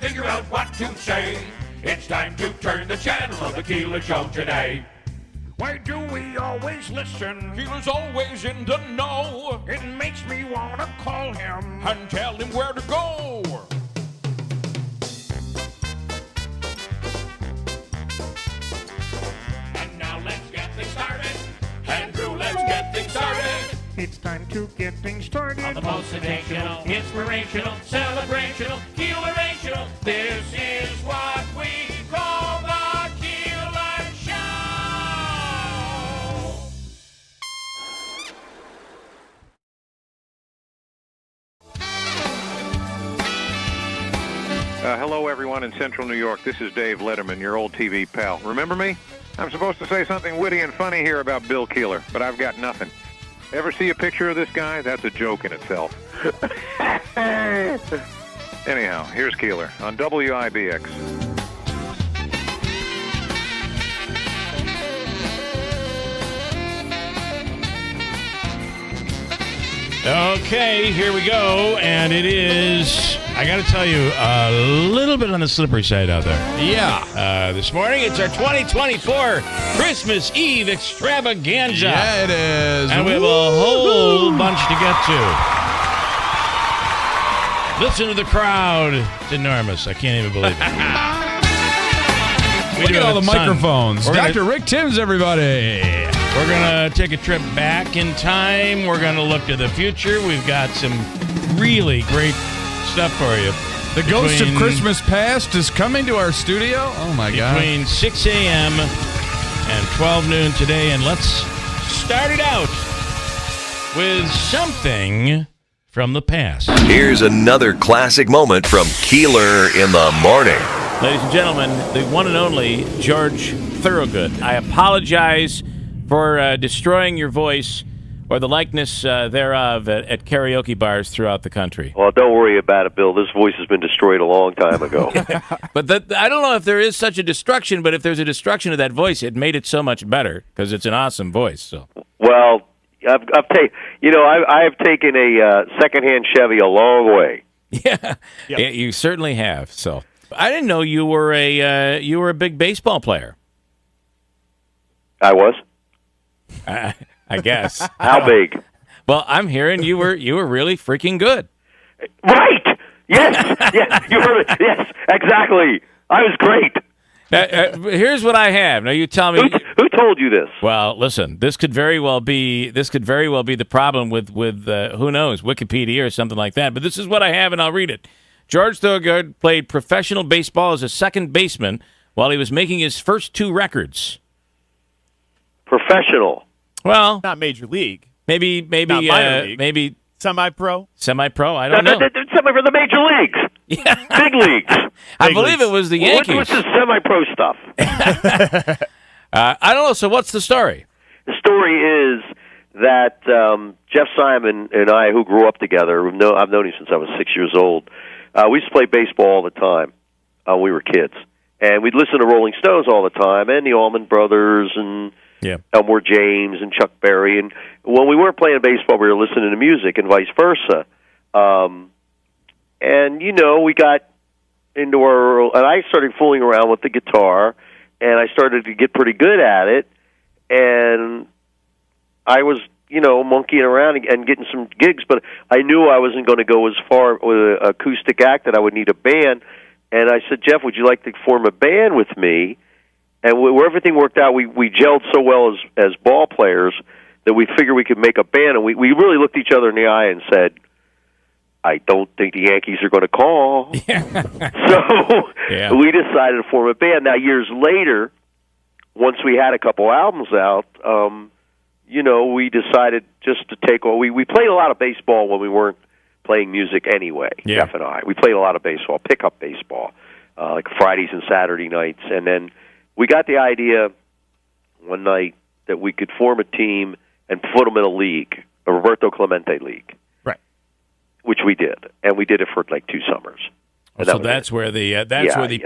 figure out what to say. It's time to turn the channel of the Keeler Show today. Why do we always listen? Keeler's always in the know. It makes me want to call him and tell him where to go. And now let's get things started. Andrew, let's get things started. It's time to get things started. On the most sensational, inspirational, celebrational, Keelerational. This is what we call the Keeler Show. Hello, everyone in Central New York. This is Dave Letterman, your old TV pal. Remember me? I'm supposed to say something witty and funny here about Bill Keeler, but I've got nothing. Ever see a picture of this guy? That's a joke in itself. Anyhow, here's Keeler on WIBX. Okay, here we go, and it is, I got to tell you, a little bit on the slippery side out there. Yeah. This morning, it's our 2024 Christmas Eve Extravaganza. Yeah, it is. And we have a whole bunch to get to. Listen to the crowd. It's enormous. I can't even believe it. Look at all the microphones. Dr. Rick Timms, everybody. We're going to take a trip back in time. We're going to look to the future. We've got some really great stuff for you. The ghost of Christmas past is coming to our studio. Oh, my God. Between 6 a.m. and 12 noon today. And let's start it out with something from the past. Here's another classic moment from Keeler in the morning. Ladies and gentlemen, the one and only George Thorogood. I apologize for destroying your voice or the likeness thereof at karaoke bars throughout the country. Well, don't worry about it, Bill. This voice has been destroyed a long time ago. But I don't know if there is such a destruction, but if there's a destruction of that voice, it made it so much better because it's an awesome voice. So, well, I've taken a secondhand Chevy a long way. Yeah, yeah, you certainly have. So, I didn't know you were a big baseball player. I was. I guess. How big? Well, I'm hearing you were really freaking good. Right. Yes. Yes. You heard it. Yes. Exactly. I was great. Here's what I have. Now you tell me. Who told you this? Well, listen. This could very well be the problem with who knows, Wikipedia or something like that. But this is what I have, and I'll read it. George Thorogood played professional baseball as a second baseman while he was making his first two records. Professional. Well, not major league. Maybe not minor league. Maybe semi-pro. Semi-pro. I don't know. Semi for the major leagues. Yeah. Big leagues. I believe it was the Yankees. What's this semi-pro stuff? I don't know. So what's the story? The story is that Jeff Simon and I, who grew up together, I've known him since I was 6 years old. We used to play baseball all the time. We were kids. And we'd listen to Rolling Stones all the time, and the Allman Brothers, and Elmore James, and Chuck Berry. And when we weren't playing baseball, we were listening to music, and vice versa. And, we got into and I started fooling around with the guitar, and I started to get pretty good at it. And I was, monkeying around and getting some gigs, but I knew I wasn't going to go as far with an acoustic act that I would need a band. And I said, Jeff, would you like to form a band with me? And where everything worked out, we gelled so well as ball players that we figured we could make a band. And we really looked each other in the eye and said, I don't think the Yankees are going to call. So we decided to form a band. Now, years later, once we had a couple albums out, we decided just to take all. We played a lot of baseball when we weren't playing music anyway, Jeff and I. We played a lot of baseball, pickup baseball, like Fridays and Saturday nights. And then we got the idea one night that we could form a team and put them in a league, a Roberto Clemente league. Right. Which we did. And we did it for like 2 summers. And so that's where the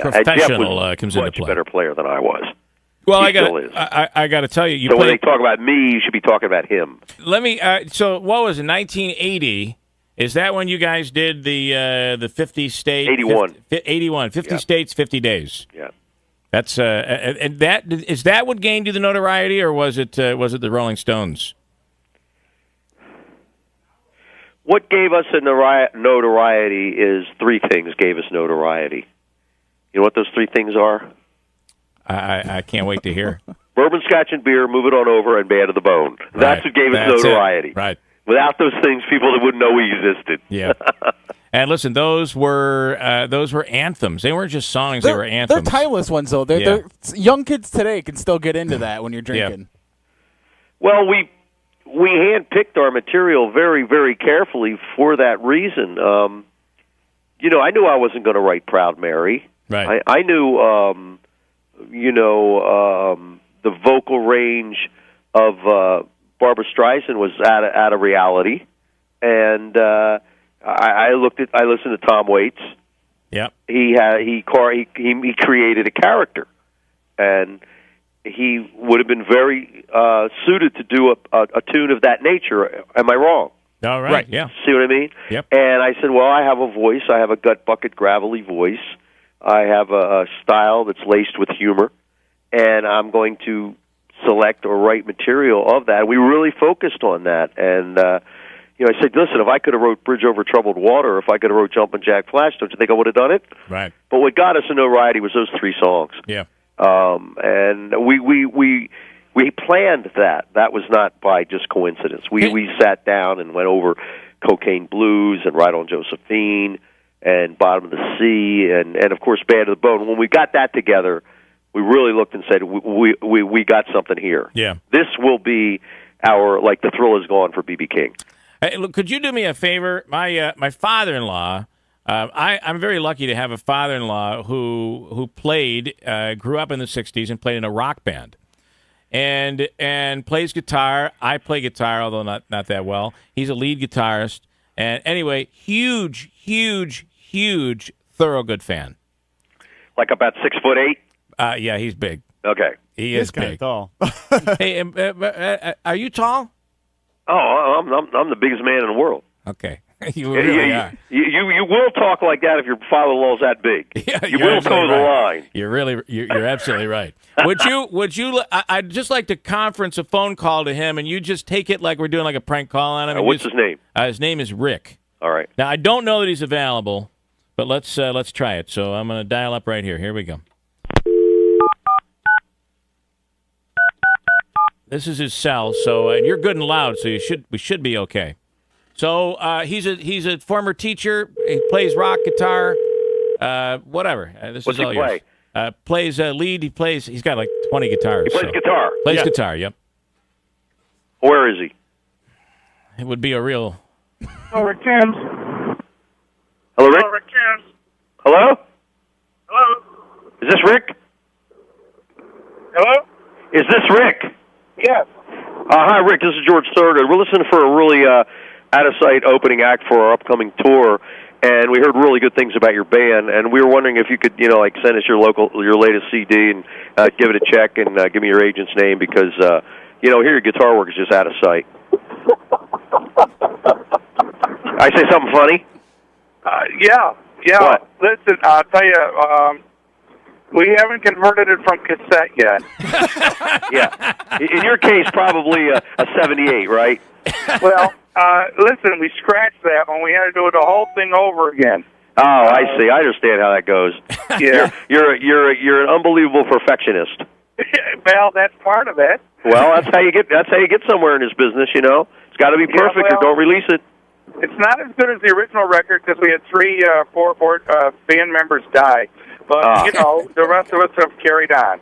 professional comes into play. Much better player than I was. Well, I got to tell you. When they talk about me, you should be talking about him. Let me. So what was it? 1980. Is that when you guys did the 50 state 81. 50 states, 50 days? Yeah. That's and that is that what gained you the notoriety, or was it the Rolling Stones? What gave us a notoriety is three things gave us notoriety. You know what those three things are? I can't wait to hear. Bourbon, Scotch, and beer, move it on over, and Bad to the Bone. That's what gave us notoriety. Right. Without those things, people wouldn't know we existed. Yeah. And listen, those were anthems. They weren't just songs; they were anthems. They're timeless ones, though. They're young kids today can still get into that when you're drinking. Yeah. Well, we handpicked our material very, very carefully for that reason. You know, I knew I wasn't going to write Proud Mary. Right. I knew, the vocal range of Barbra Streisand was out of reality, and I listened to Tom Waits. Yep. He created a character, and he would have been very suited to do a tune of that nature. Am I wrong? All right. Yeah. See what I mean? Yep. And I said, well, I have a voice. I have a gut bucket, gravelly voice. I have a style that's laced with humor, and I'm going to select or write material of that. We really focused on that, and I said, listen, if I could have wrote Bridge Over Troubled Water, if I could have wrote Jumpin' Jack Flash, don't you think I would have done it? Right. But what got us a notoriety was those three songs. Yeah. And we planned that. That was not by just coincidence. We sat down and went over Cocaine Blues and Ride on Josephine and Bottom of the Sea and of course Bad to the Bone. When we got that together, we really looked and said, we got something here. Yeah. This will be our, like the thrill is gone for B.B. King. Hey, look, could you do me a favor? My father-in-law, I'm very lucky to have a father-in-law who played, grew up in the 60s and played in a rock band. And plays guitar. I play guitar, although not that well. He's a lead guitarist. And anyway, huge Thorogood fan. Like about 6'8"? Yeah, he's big. Okay. He is kind of big. tall. Hey, are you tall? Oh, I'm the biggest man in the world. Okay. You really are. You will talk like that if your father-in-law's that big. Yeah, you will toe the line. You're absolutely right. Would you? I'd just like to conference a phone call to him, and you just take it like we're doing like a prank call on him. What's his name? His name is Rick. All right. Now I don't know that he's available, but let's try it. So I'm going to dial up right here. Here we go. This is his cell. So you're good and loud, so we should be okay. So he's a former teacher. He plays rock guitar, whatever. This What's is all he play? Yours. Plays lead. He's got like 20 guitars. He plays guitar. Plays guitar. Yep. Where is he? It would be a real. Hello, Rick James. Hello, Rick. Hello, Rick James. Hello? Hello. Is this Rick? Hello. Is this Rick? Yes. Hi, Rick. This is George Thorogood. We're listening for a really out-of-sight opening act for our upcoming tour, and we heard really good things about your band, and we were wondering if you could, send us your latest CD and give it a check and give me your agent's name because, here your guitar work is just out of sight. I say something funny? Yeah. What? Listen, I'll tell you, we haven't converted it from cassette yet. Yeah. In your case, probably a 78, right? Well, listen, we scratched that when we had to do the whole thing over again. Oh, I see. I understand how that goes. Yeah. You're an unbelievable perfectionist. Well, that's part of it. Well, that's how you get somewhere in this business, It's got to be perfect or don't release it. It's not as good as the original record because we had four band members die. But, the rest of us have carried on.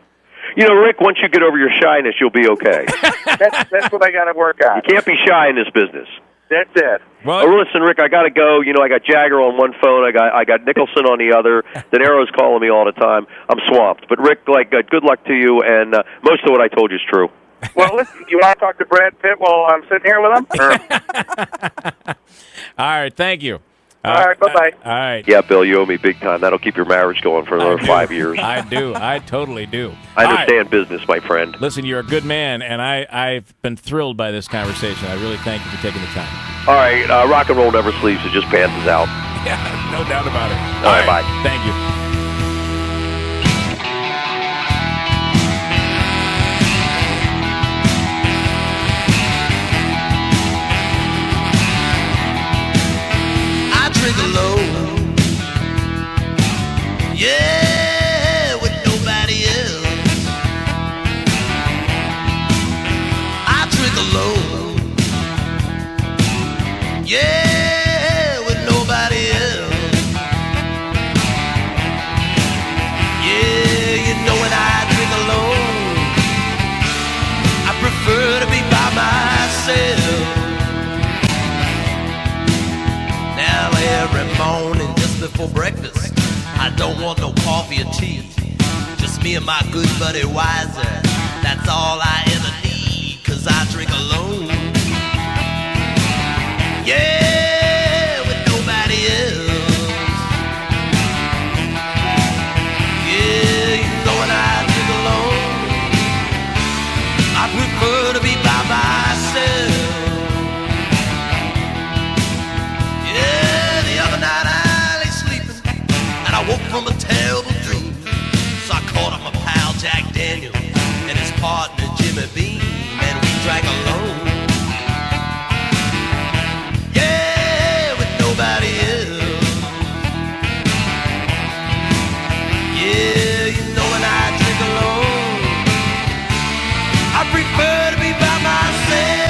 Rick, once you get over your shyness, you'll be okay. That's what I got to work on. You can't be shy in this business. That's it. Well, listen, Rick, I got to go. I got Jagger on one phone. I got Nicholson on the other. De Niro's calling me all the time. I'm swamped. But, Rick, good luck to you, and most of what I told you is true. Well, listen, you want to talk to Brad Pitt while I'm sitting here with him? All right, thank you. All right, bye-bye. All right. Yeah, Bill, you owe me big time. That'll keep your marriage going for another 5 years. I do. I totally do. I understand business, my friend. Listen, you're a good man, and I've been thrilled by this conversation. I really thank you for taking the time. All right, rock and roll never sleeps. It just pants us out. Yeah, no doubt about it. All right, bye. Thank you. I drink alone, yeah, with nobody else. I drink alone, yeah, with nobody else. Yeah, you know when I drink alone, I prefer to be by myself. Now every morning just before breakfast, I don't want no coffee or tea. Just me and my good buddy Wiser, that's all I ever need, 'cause I drink alone. Yeah, with nobody else. Yeah, you know when I drink alone, I prefer to be by myself. I woke from a terrible dream, so I called up my pal Jack Daniels and his partner Jimmy Beam, and we drank alone. Yeah, with nobody else. Yeah, you know when I drink alone, I prefer to be by myself.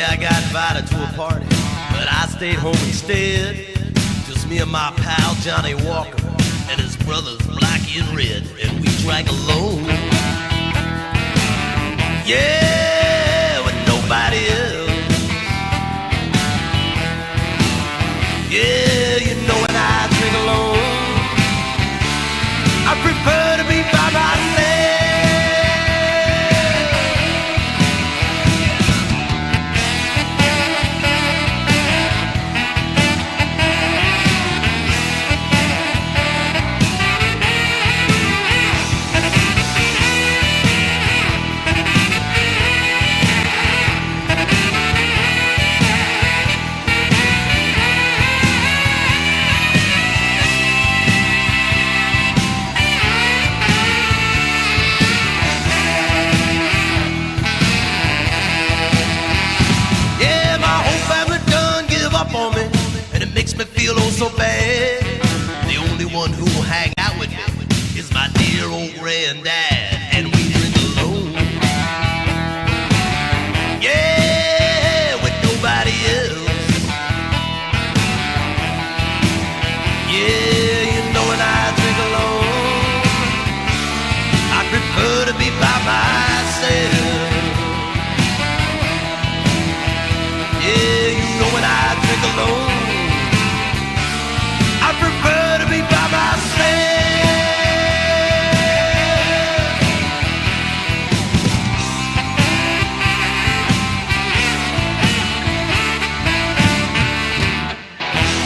I got invited to a party, but I stayed home instead. Just me and my pal Johnny Walker and his brothers Blackie and Red, and we drank alone. Yeah, with nobody else. Yeah, you know when I drink alone, I prefer to be by myself. On me, and it makes me feel oh so bad. The only one who will hang out with me is my dear old granddad, and we drink alone. Yeah, with nobody else. Yeah, you know when I drink alone, I prefer to be by myself. Yeah, you know when I drink alone, I prefer to be by myself.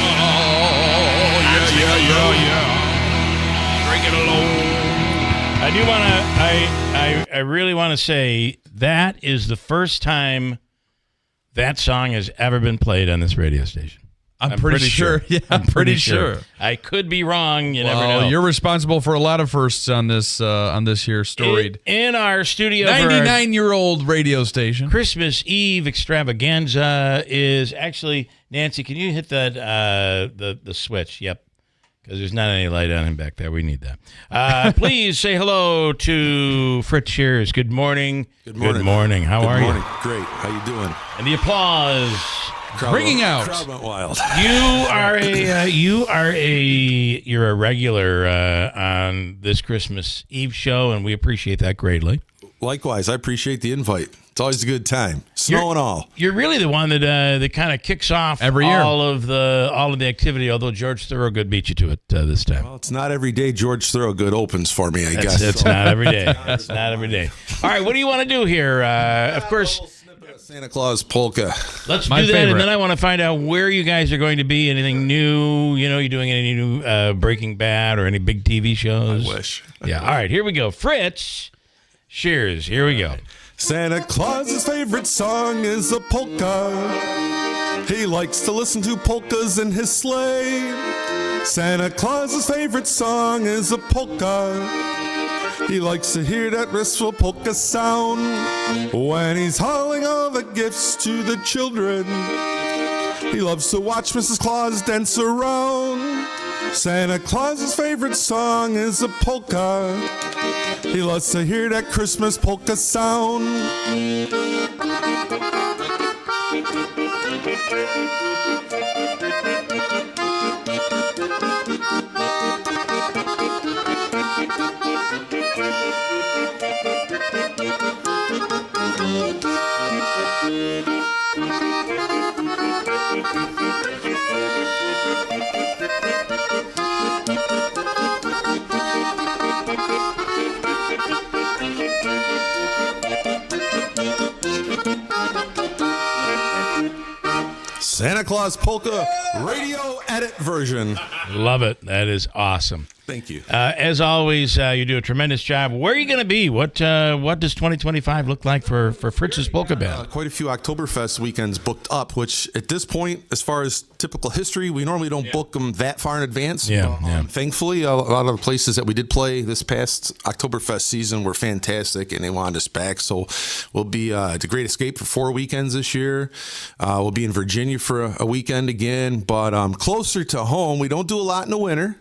Oh, yeah. Drink it alone. I do want to, I really want to say that is the first time that song has ever been played on this radio station. I'm pretty sure. Yeah, I'm pretty sure. I could be wrong. You never know. You're responsible for a lot of firsts on this here storied. In our studio, 99-year-old radio station. Christmas Eve Extravaganza is actually, Nancy, can you hit that the switch? Yep. Because there's not any light on him back there. We need that. Please say hello to Fritz Shears. Good morning. Good morning. Good morning. How are you? Great. How you doing? And the applause. Bringing out. Crowd went wild. You're a regular on this Christmas Eve show, and we appreciate that greatly. Likewise, I appreciate the invite. It's always a good time, snow and all. You're really the one that kind of kicks off every year all of the activity. Although George Thorogood beat you to it this time. Well, it's not every day George Thorogood opens for me. I guess it's not every day. That's not every day. All right, what do you want to do here? Of course, Santa Claus polka. Let's do that, and then I want to find out where you guys are going to be. Anything new? You doing any new Breaking Bad or any big TV shows? I wish. Yeah. All right, here we go. Fritz Shears. Here we go. Santa Claus's favorite song is a polka. He likes to listen to polkas in his sleigh. Santa Claus's favorite song is a polka. He likes to hear that restful polka sound when he's hauling all the gifts to the children. He loves to watch Mrs. Claus dance around. Santa Claus's favorite song is a polka. He loves to hear that Christmas polka sound. Santa Claus Polka radio edit version. Love it. That is awesome. Thank you. As always, you do a tremendous job. Where are you going to be? What does 2025 look like for Fritz's Polka Band? Quite a few Oktoberfest weekends booked up, which at this point, as far as typical history, we normally don't book them that far in advance. Yeah. Thankfully, a lot of the places that we did play this past Oktoberfest season were fantastic, and they wanted us back. So we'll be at the Great Escape for 4 weekends this year. We'll be in Virginia for a weekend again, but closer to home. We don't do a lot in the winter.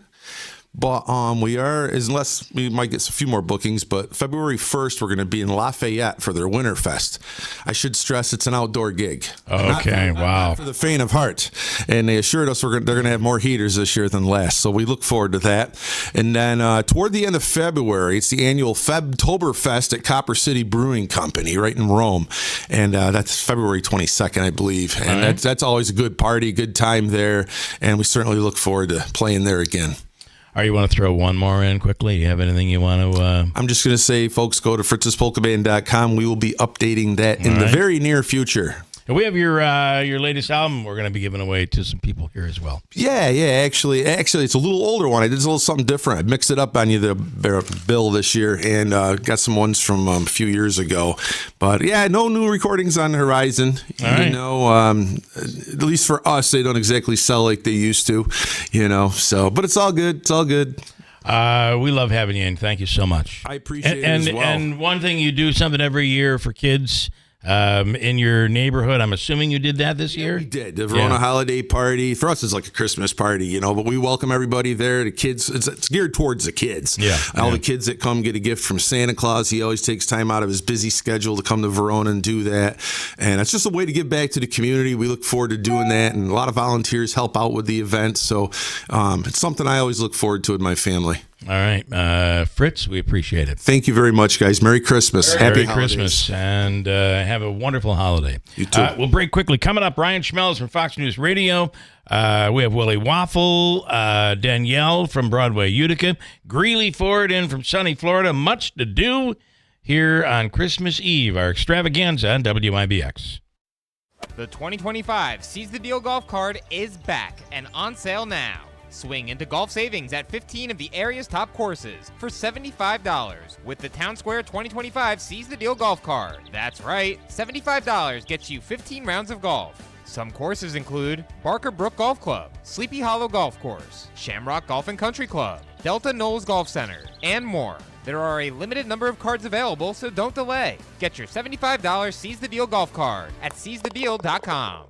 But we are, unless we might get a few more bookings, but February 1st, we're going to be in Lafayette for their Winterfest. I should stress it's an outdoor gig. Okay, wow. Not for the faint of heart. And they assured us they're going to have more heaters this year than last. So we look forward to that. And then toward the end of February, it's the annual Febtoberfest at Copper City Brewing Company right in Rome. And that's February 22nd, I believe. And that's always a good party, good time there. And we certainly look forward to playing there again. Or you want to throw one more in quickly? Do you have anything you want to... I'm just going to say, folks, go to fritzespolkaband.com. We will be updating that in the very near future. And we have your latest album we're going to be giving away to some people here as well. Yeah. Actually, it's a little older one. I did a little something different. I mixed it up on you, the bill this year, and got some ones from a few years ago. But yeah, no new recordings on the horizon. Right. At least for us, they don't exactly sell like they used to. So, but it's all good. It's all good. We love having you in. Thank you so much. I appreciate it as well. And one thing, you do something every year for kids. In your neighborhood. I'm assuming you did that this year? We did. The Verona holiday party. For us, it's like a Christmas party, but we welcome everybody there. The kids, it's geared towards the kids. Yeah. All the kids that come get a gift from Santa Claus. He always takes time out of his busy schedule to come to Verona and do that. And it's just a way to give back to the community. We look forward to doing that. And a lot of volunteers help out with the event. So it's something I always look forward to with my family. All right. Fritz, we appreciate it. Thank you very much, guys. Merry Christmas. Happy Christmas. And have a wonderful holiday. You too. We'll break quickly. Coming up, Ryan Schmelz from Fox News Radio. We have Willie Waffle, Danielle from Broadway, Utica, Greeley Ford in from sunny Florida. Much to do here on Christmas Eve, our extravaganza on WIBX. The 2025 Seize the Deal golf card is back and on sale now. Swing into golf savings at 15 of the area's top courses for $75 with the Town Square 2025 Seize the Deal golf card. That's right, $75 gets you 15 rounds of golf. Some courses include Barker Brook Golf Club, Sleepy Hollow Golf Course, Shamrock Golf and Country Club, Delta Knolls Golf Center, and more. There are a limited number of cards available, so don't delay. Get your $75 Seize the Deal golf card at seizethedeal.com.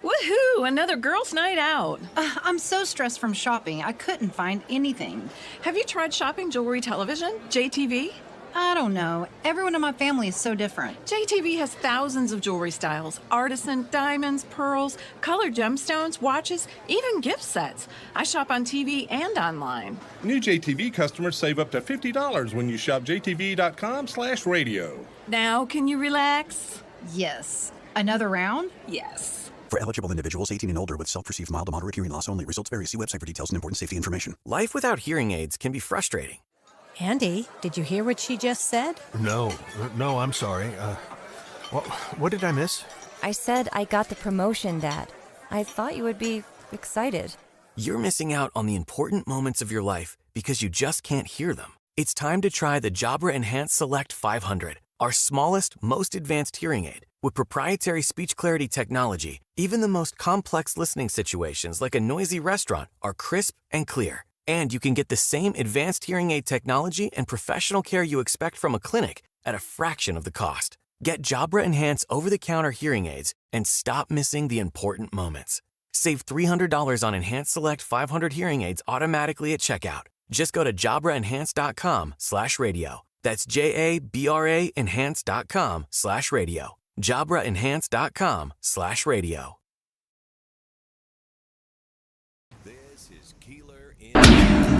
Woohoo! Another girls' night out. I'm so stressed from shopping, I couldn't find anything. Have you tried shopping jewelry television, JTV? I don't know. Everyone in my family is so different. JTV has thousands of jewelry styles. Artisan, diamonds, pearls, colored gemstones, watches, even gift sets. I shop on TV and online. New JTV customers save up to $50 when you shop jtv.com/radio. Now, can you relax? Yes. Another round? Yes. For eligible individuals 18 and older with self-perceived mild to moderate hearing loss only. Results vary. See website for details and important safety information. Life without hearing aids can be frustrating. Andy, did you hear what she just said? No, I'm sorry. What did I miss? I said I got the promotion, Dad. I thought you would be excited. You're missing out on the important moments of your life because you just can't hear them. It's time to try the Jabra Enhanced Select 500, our smallest, most advanced hearing aid. With proprietary speech clarity technology, even the most complex listening situations like a noisy restaurant are crisp and clear. And you can get the same advanced hearing aid technology and professional care you expect from a clinic at a fraction of the cost. Get Jabra Enhance over-the-counter hearing aids and stop missing the important moments. Save $300 on Enhanced Select 500 hearing aids automatically at checkout. Just go to JabraEnhance.com/radio. That's JABRA Enhance.com/radio. JabraEnhance.com/radio. This is Keeler in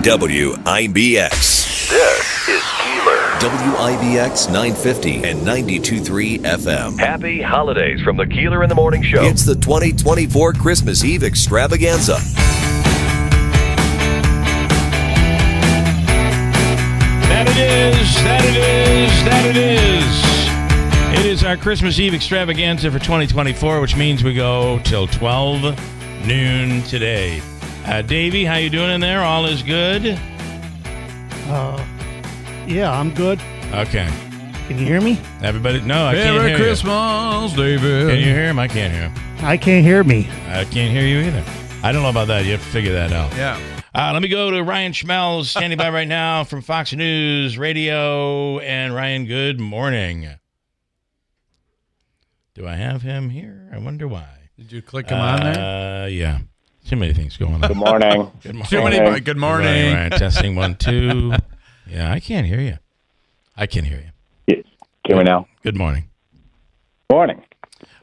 WIBX. This is Keeler. WIBX 950 and 92.3 FM. Happy holidays from the Keeler in the Morning Show. It's the 2024 Christmas Eve Extravaganza. That it is. It is our Christmas Eve Extravaganza for 2024, which means we go till 12 noon today. Davey, how you doing in there? All is good? Yeah, I'm good. Okay. Can you hear me? Everybody, no, I can't hear Merry you. Christmas, David. Can you hear him? I can't hear him. I can't hear me. I can't hear you either. I don't know about that. You have to figure that out. Yeah. Let me go to Ryan Schmelz, standing by right now from Fox News Radio. And Ryan, good morning. Do I have him here? I wonder why. Did you click him on there? Yeah. Too many things going on. Good morning. Good morning. Too many. Good morning. Ryan. Testing 1, 2. Yeah, I can't hear you. I can hear you. Can we now? Good morning. Morning.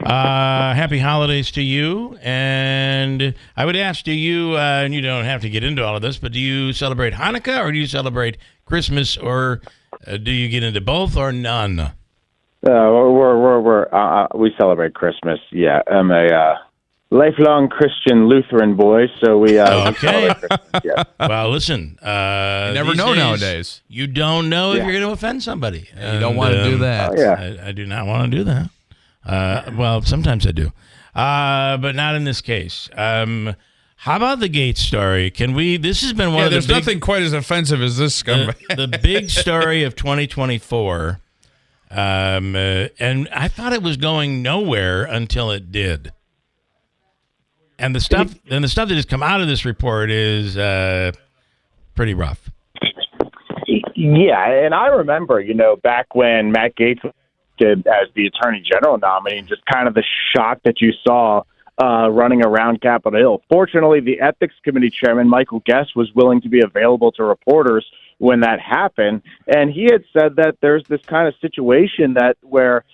Happy holidays to you. And I would ask, do you, and you don't have to get into all of this, but do you celebrate Hanukkah or do you celebrate Christmas, or do you get into both or none? We celebrate Christmas. Yeah, I'm a lifelong Christian Lutheran boy, so we okay. celebrate Christmas. Yeah. Well, listen. You never know nowadays. You don't know if you're going to offend somebody. You don't want to do that. Yeah. I do not want to do that. Well, sometimes I do, but not in this case. How about the Gates story? Can we? This has been one of the there's nothing quite as offensive as this scumbag. The big story of 2024, and I thought it was going nowhere until it did. And the stuff that has come out of this report is pretty rough. Yeah, and I remember, back when Matt Gaetz was as the Attorney General nominee, just kind of the shock that you saw running around Capitol Hill. Fortunately, the Ethics Committee Chairman, Michael Guest, was willing to be available to reporters when that happened, and he had said that there's this kind of situation where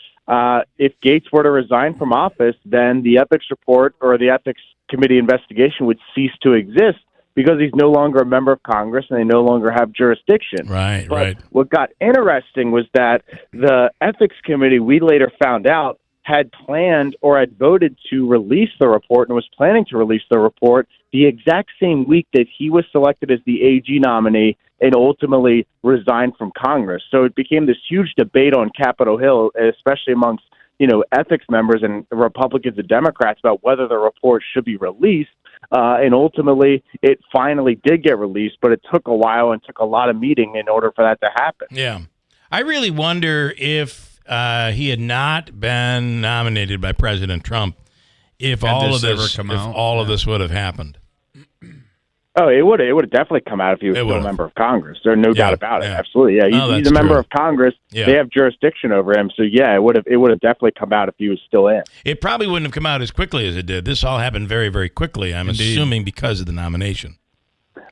if Gaetz were to resign from office, then the ethics report or the Ethics Committee investigation would cease to exist, because he's no longer a member of Congress and they no longer have jurisdiction. Right, but right. What got interesting was that the Ethics Committee, we later found out, had planned or had voted to release the report and was planning to release the report the exact same week that he was selected as the AG nominee and ultimately resigned from Congress. So it became this huge debate on Capitol Hill, especially amongst ethics members and Republicans and Democrats, about whether the report should be released. And ultimately, it finally did get released, but it took a while and took a lot of meeting in order for that to happen. Yeah. I really wonder if he had not been nominated by President Trump, if all of this would have happened. Oh, it would have definitely come out if he was still a member of Congress. There's no doubt about it. Absolutely, yeah. He's a member of Congress. Yeah. They have jurisdiction over him, so yeah, it would have definitely come out if he was still in. It probably wouldn't have come out as quickly as it did. This all happened very, very quickly. I'm assuming because of the nomination.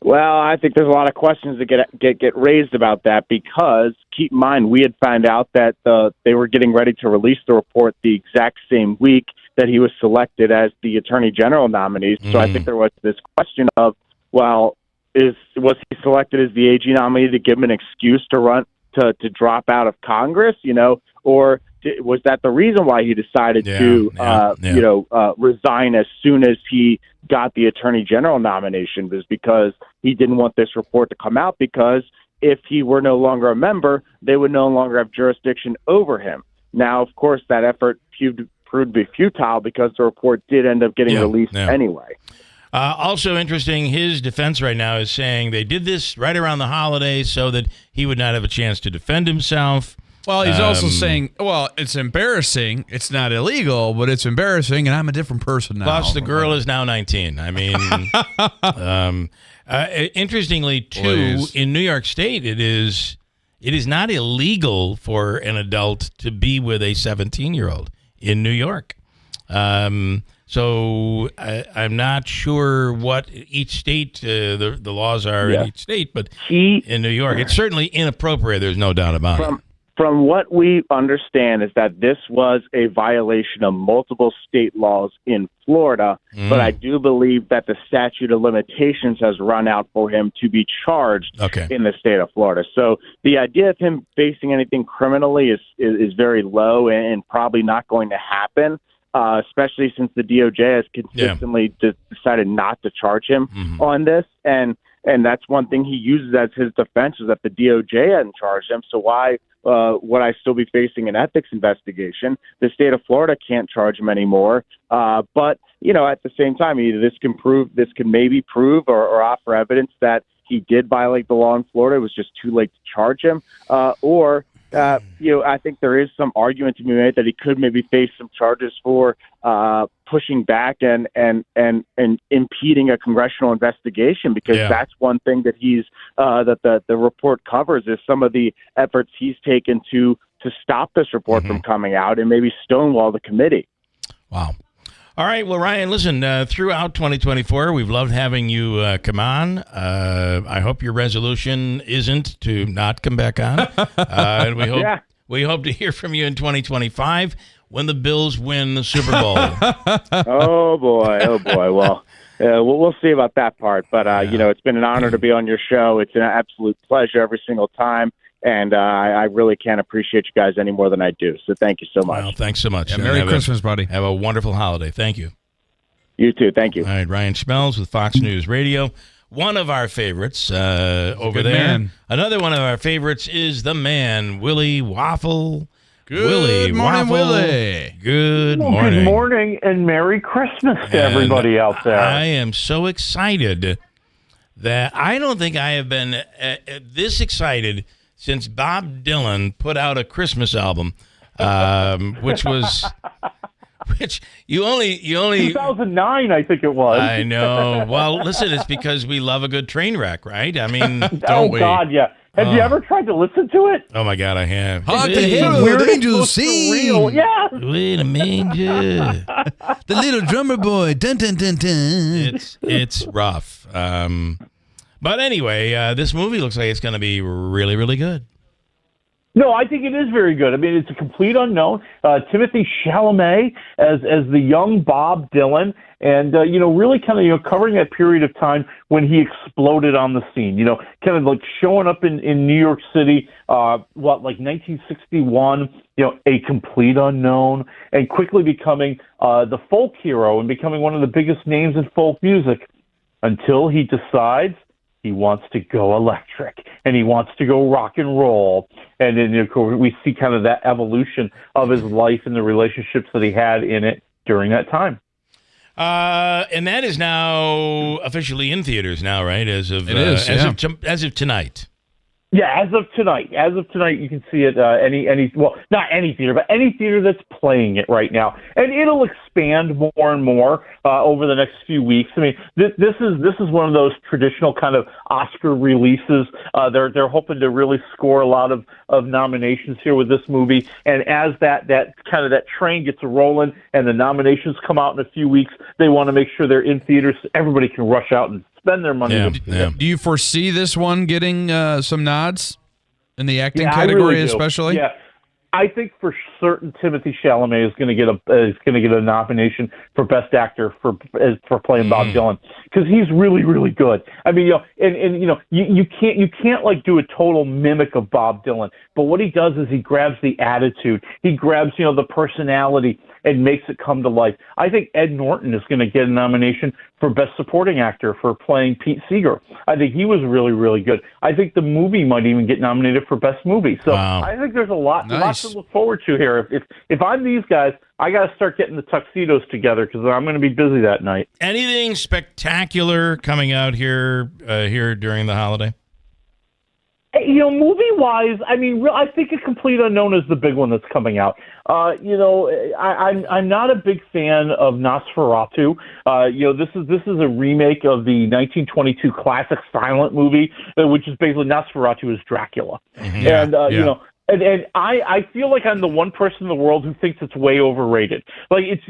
Well, I think there's a lot of questions that get raised about that because keep in mind we had found out that they were getting ready to release the report the exact same week that he was selected as the Attorney General nominee. So I think there was this question of, well, was he selected as the AG nominee to give him an excuse to run to drop out of Congress, or was that the reason why he decided to resign as soon as he got the Attorney General nomination? Was because he didn't want this report to come out because if he were no longer a member, they would no longer have jurisdiction over him. Now, of course, that effort proved to be futile because the report did end up getting released anyway. Also interesting, his defense right now is saying they did this right around the holidays so that he would not have a chance to defend himself. Well, he's also saying, well, it's embarrassing. It's not illegal, but it's embarrassing, and I'm a different person now. Plus, the girl is now 19. I mean, interestingly, too, in New York State, it is not illegal for an adult to be with a 17-year-old in New York. So I'm not sure what each state, the laws are in each state, but in New York, it's certainly inappropriate. There's no doubt about it. From what we understand is that this was a violation of multiple state laws in Florida, but I do believe that the statute of limitations has run out for him to be charged in the state of Florida. So the idea of him facing anything criminally is very low and probably not going to happen. Especially since the DOJ has consistently decided not to charge him on this. And that's one thing he uses as his defense is that the DOJ hadn't charged him. So why would I still be facing an ethics investigation? The state of Florida can't charge him anymore. But, at the same time, either this can maybe prove or offer evidence that he did violate the law in Florida. It was just too late to charge him. I think there is some argument to be made that he could maybe face some charges for pushing back and impeding a congressional investigation, because that's one thing that that the report covers is some of the efforts he's taken to stop this report from coming out and maybe stonewall the committee. Wow. All right. Well, Ryan, listen, throughout 2024, we've loved having you come on. I hope your resolution isn't to not come back on. And we hope to hear from you in 2025 when the Bills win the Super Bowl. Oh, boy. Well, we'll see about that part. But, it's been an honor to be on your show. It's an absolute pleasure every single time. And I really can't appreciate you guys any more than I do. So thank you so much. Well, thanks so much. Yeah, Merry Christmas, buddy. Have a wonderful holiday. Thank you. You too. Thank you. All right, Ryan Schmelz with Fox News Radio. One of our favorites over there. Man. Another one of our favorites is the man, Willie Waffle. Good morning, Willie. Good morning. Good morning and Merry Christmas to everybody out there. I am so excited that I don't think I have been this excited since Bob Dylan put out a Christmas album, which you only 2009, I think it was. I know. Well, listen, it's because we love a good train wreck, right? I mean, don't we? God, yeah. Have you ever tried to listen to it? Oh my God, I have. Hark the herald angels sing. Yeah. Wait a manger. The little drummer boy. Dun dun dun dun. It's rough. But anyway, this movie looks like it's going to be really, really good. No, I think it is very good. I mean, it's a complete unknown. Timothy Chalamet as the young Bob Dylan, and really kind of covering that period of time when he exploded on the scene. Kind of like showing up in New York City, 1961. A complete unknown, and quickly becoming the folk hero and becoming one of the biggest names in folk music until he decides he wants to go electric and he wants to go rock and roll. And then, of course, we see kind of that evolution of his life and the relationships that he had in it during that time. And that is now officially in theaters now, right? As of tonight. Yeah, as of tonight, you can see it. Not any theater, but any theater that's playing it right now, and it'll expand more and more over the next few weeks. I mean, this is one of those traditional kind of Oscar releases. They're hoping to really score a lot of nominations here with this movie, and as that train gets rolling and the nominations come out in a few weeks, they want to make sure they're in theaters so everybody can rush out and spend their money. Do you foresee this one getting some nods in the acting category, really especially? Yeah, I think for certain Timothée Chalamet is going to get a nomination for Best Actor for playing Bob Dylan, because he's really, really good. I mean, you can't like do a total mimic of Bob Dylan, but what he does is he grabs the attitude, he grabs the personality, and makes it come to life. I think Ed Norton is going to get a nomination for Best Supporting Actor for playing Pete Seeger. I think he was really, really good. I think the movie might even get nominated for Best Movie. So I think there's a lot to look forward to here. If I'm these guys, I got to start getting the tuxedos together because I'm going to be busy that night. Anything spectacular coming out here during the holiday? Movie-wise, I mean, I think A Complete Unknown is the big one that's coming out. I'm not a big fan of Nosferatu. This is a remake of the 1922 classic silent movie, which is basically Nosferatu is Dracula. Mm-hmm. And I feel like I'm the one person in the world who thinks it's way overrated. Like it's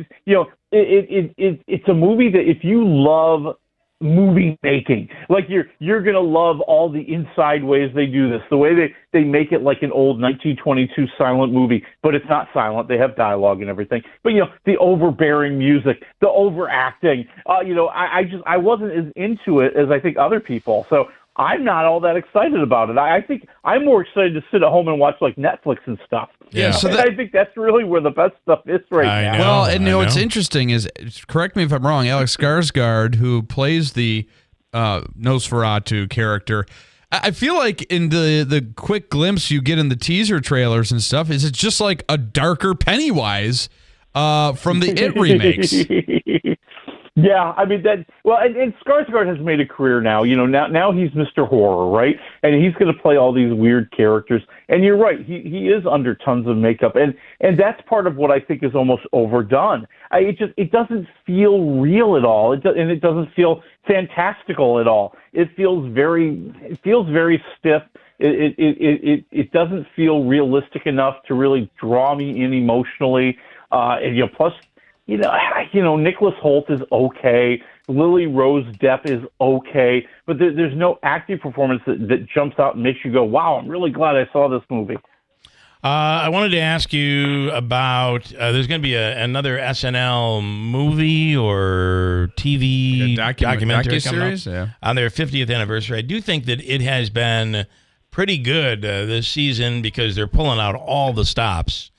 a movie that if you love movie making, like you're gonna love all the inside ways they do this, the way they make it like an old 1922 silent movie, but it's not silent. They have dialogue and everything, but the overbearing music, the overacting, I wasn't as into it as I think other people, so I'm not all that excited about it. I think I'm more excited to sit at home and watch like Netflix and stuff. Yeah, so I think that's really where the best stuff is now. Well, and what's interesting is, correct me if I'm wrong, Alex Skarsgård, who plays the Nosferatu character, I feel like in the quick glimpse you get in the teaser trailers and stuff, is it's just like a darker Pennywise from the It remakes. Yeah, I mean and Skarsgård has made a career now. Now he's Mr. Horror, right? And he's going to play all these weird characters. And you're right, he is under tons of makeup, and that's part of what I think is almost overdone. It doesn't feel real at all. It doesn't feel fantastical at all. It feels very stiff. It doesn't feel realistic enough to really draw me in emotionally. Plus. Nicholas Hoult is okay. Lily Rose Depp is okay, but there's no acting performance that jumps out and makes you go, "Wow, I'm really glad I saw this movie." I wanted to ask you about. There's going to be another SNL movie or TV documentary series on their 50th anniversary. I do think that it has been pretty good this season because they're pulling out all the stops.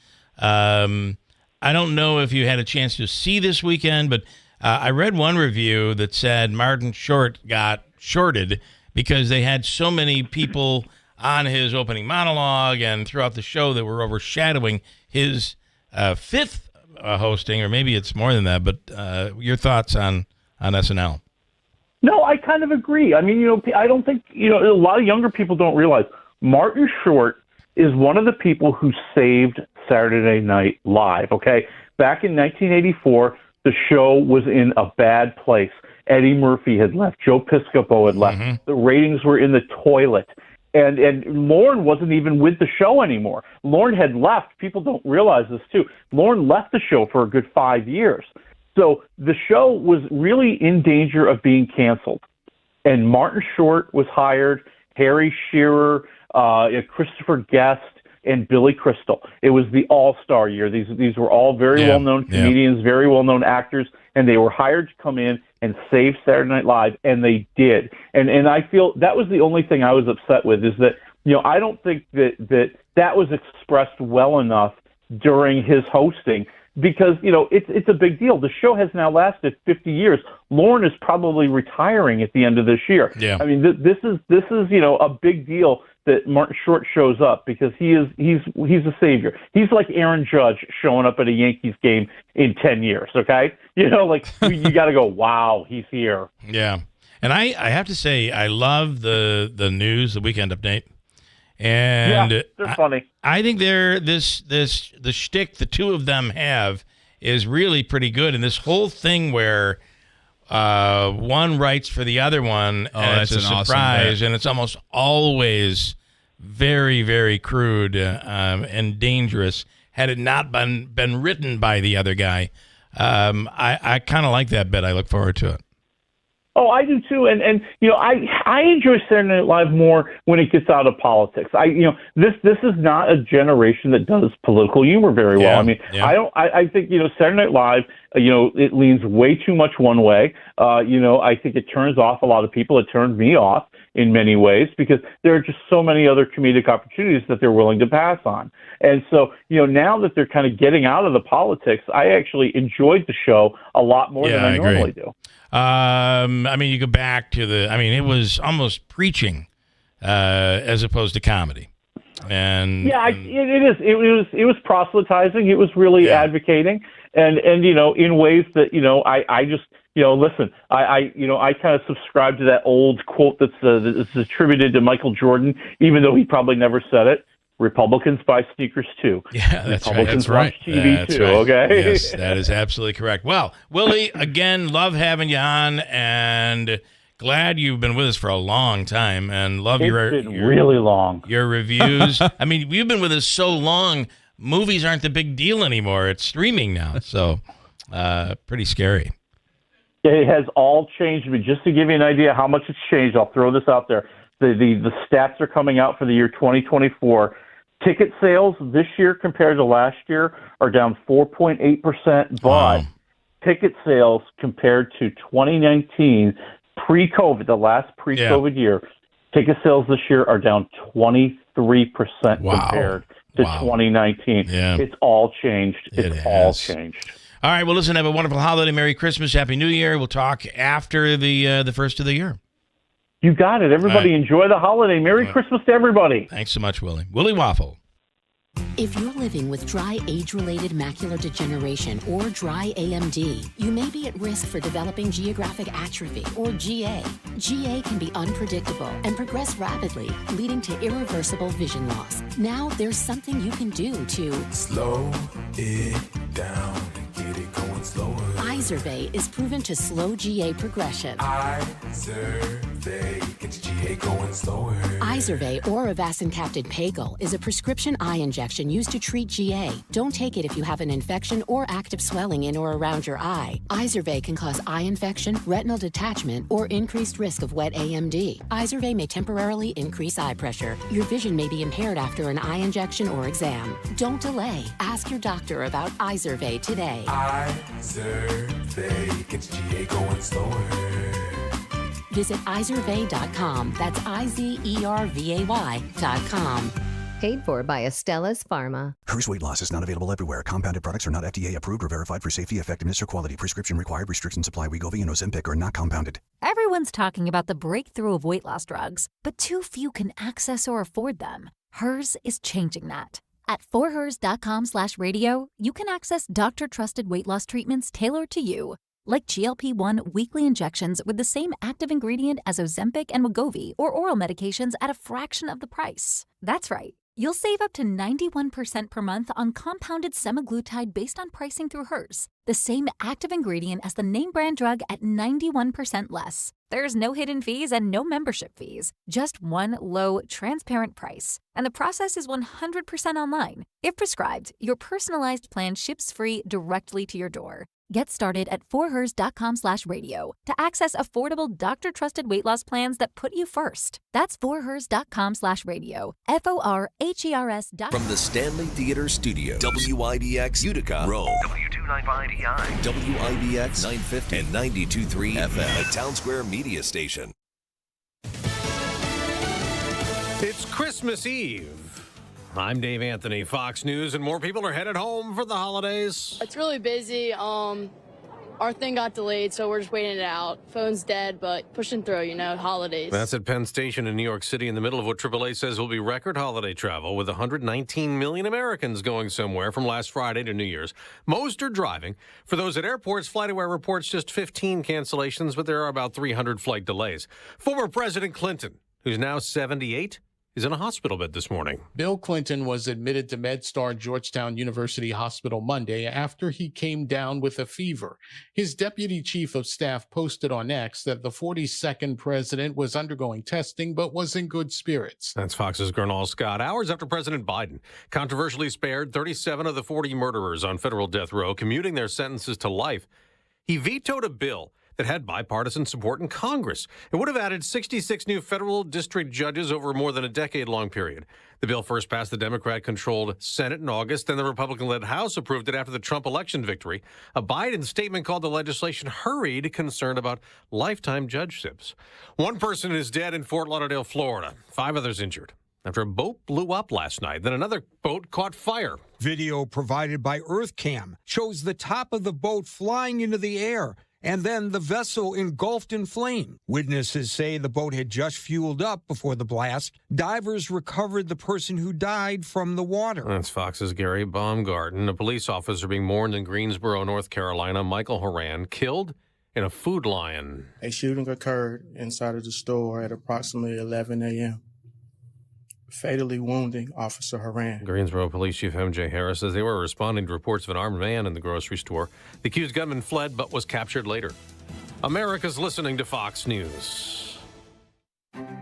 I don't know if you had a chance to see this weekend, but I read one review that said Martin Short got shorted because they had so many people on his opening monologue and throughout the show that were overshadowing his fifth hosting, or maybe it's more than that. But your thoughts on SNL? No, I kind of agree. I mean, I don't think, a lot of younger people don't realize Martin Short is one of the people who saved Saturday Night Live, okay? Back in 1984, the show was in a bad place. Eddie Murphy had left. Joe Piscopo had left. Mm-hmm. The ratings were in the toilet. And Lorne wasn't even with the show anymore. Lorne had left. People don't realize this, too. Lorne left the show for a good 5 years. So the show was really in danger of being canceled. And Martin Short was hired, Harry Shearer, Christopher Guest, and Billy Crystal. It was the all-star year. These were all very well-known comedians, very well-known actors, and they were hired to come in and save Saturday Night Live, and they did. And I feel that was the only thing I was upset with, is that, I don't think that was expressed well enough during his hosting, because, it's a big deal. The show has now lasted 50 years. Lorne is probably retiring at the end of this year. Yeah. I mean, this is a big deal that Martin Short shows up, because he's a savior. He's like Aaron Judge showing up at a Yankees game in 10 years, okay? You got to go, wow, he's here. Yeah. And I have to say, I love the news, the Weekend Update. And yeah, they're funny. I think the shtick the two of them have is really pretty good. And this whole thing where one writes for the other one, and it's a surprise, and it's almost always very, very crude and dangerous. Had it not been written by the other guy, I kind of like that bit. I look forward to it. Oh, I do too, and I enjoy Saturday Night Live more when it gets out of politics. This is not a generation that does political humor very well. I think Saturday Night Live, it leans way too much one way. I think it turns off a lot of people. It turns me off in many ways because there are just so many other comedic opportunities that they're willing to pass on. And so, now that they're kind of getting out of the politics, I actually enjoyed the show a lot more than I normally do. You go back to it was almost preaching as opposed to comedy. And it was proselytizing. It was really advocating, and in ways that I just listen. I kind of subscribe to that old quote that's attributed to Michael Jordan, even though he probably never said it. Republicans buy sneakers too. Yeah, that's Republicans right. watch TV too. Right. Okay. Yes, that is absolutely correct. Well, Willie, again, love having you on, and glad you've been with us for a long time, and love your really long your reviews. You've been with us so long. Movies aren't the big deal anymore. It's streaming now, so pretty scary. It has all changed. Just to give you an idea how much it's changed, I'll throw this out there. The stats are coming out for the year 2024. Ticket sales this year compared to last year are down 4.8%, but ticket sales compared to 2019, pre-COVID, the last pre-COVID year, ticket sales this year are down 23% compared to 2019. Yeah. It's all changed. It's all changed. All right, well, listen, have a wonderful holiday. Merry Christmas. Happy New Year. We'll talk after the first of the year. You got it. Everybody enjoy the holiday. Merry Christmas to everybody. Thanks so much, Willie. Willie Waffle. If you're living with dry age-related macular degeneration or dry AMD, you may be at risk for developing geographic atrophy or GA. GA can be unpredictable and progress rapidly, leading to irreversible vision loss. Now there's something you can do to slow it down and get it going slower. Izervay is proven to slow GA progression. Izervay gets GA going slower. Izervay or avacincaptad pegol is a prescription eye injection used to treat GA. Don't take it if you have an infection or active swelling in or around your eye. Izervay can cause eye infection, retinal detachment, or increased risk of wet AMD. Izervay may temporarily increase eye pressure. Your vision may be impaired after an eye injection or exam. Don't delay. Ask your doctor about Izervay today. Izervay gets GA going slower. Visit Izervay.com. That's IZERVAY.com. Paid for by Astellas Pharma. Hers weight loss is not available everywhere. Compounded products are not FDA approved or verified for safety, effectiveness, or quality. Prescription required. Restrictions apply. Wegovy and Ozempic are not compounded. Everyone's talking about the breakthrough of weight loss drugs, but too few can access or afford them. Hers is changing that. At forhers.com/radio, you can access doctor-trusted weight loss treatments tailored to you, like GLP-1 weekly injections with the same active ingredient as Ozempic and Wegovy, or oral medications at a fraction of the price. That's right. You'll save up to 91% per month on compounded semaglutide based on pricing through Hers. The same active ingredient as the name brand drug at 91% less. There's no hidden fees and no membership fees. Just one low, transparent price. And the process is 100% online. If prescribed, your personalized plan ships free directly to your door. Get started at forhers.com/radio to access affordable doctor-trusted weight loss plans that put you first. That's forhers.com/radio. FORHERS. From the Stanley Theater Studio, WIBX Utica, Rome. W295EI. WIBX 950 and 92.3 FM. A Town Square media station. It's Christmas Eve. I'm Dave Anthony, Fox News, and more people are headed home for the holidays. It's really busy. Our thing got delayed, so we're just waiting it out. Phone's dead, but pushing through, holidays. That's at Penn Station in New York City in the middle of what AAA says will be record holiday travel, with 119 million Americans going somewhere from last Friday to New Year's. Most are driving. For those at airports, FlightAware reports just 15 cancellations, but there are about 300 flight delays. Former President Clinton, who's now 78, is in a hospital bed this morning. Bill Clinton was admitted to MedStar Georgetown University Hospital Monday after he came down with a fever. His deputy chief of staff posted on X that the 42nd president was undergoing testing but was in good spirits. That's Fox's Gernal Scott. Hours after President Biden controversially spared 37 of the 40 murderers on federal death row, commuting their sentences to life, he vetoed a bill that had bipartisan support in Congress. It would have added 66 new federal district judges over more than a decade-long period. The bill first passed the Democrat-controlled Senate in August, then the Republican-led House approved it after the Trump election victory. A Biden statement called the legislation hurried, concerned about lifetime judgeships. One person is dead in Fort Lauderdale, Florida. 5 others injured after a boat blew up last night. Then another boat caught fire. Video provided by EarthCam shows the top of the boat flying into the air, and then the vessel engulfed in flame. Witnesses say the boat had just fueled up before the blast. Divers recovered the person who died from the water. That's Fox's Gary Baumgarten. A police officer being mourned in Greensboro, North Carolina, Michael Horan, killed in a Food Lion. A shooting occurred inside of the store at approximately 11 a.m., fatally wounding Officer Horan. Greensboro Police Chief M.J. Harris says they were responding to reports of an armed man in the grocery store. The accused gunman fled but was captured later. America's listening to Fox News.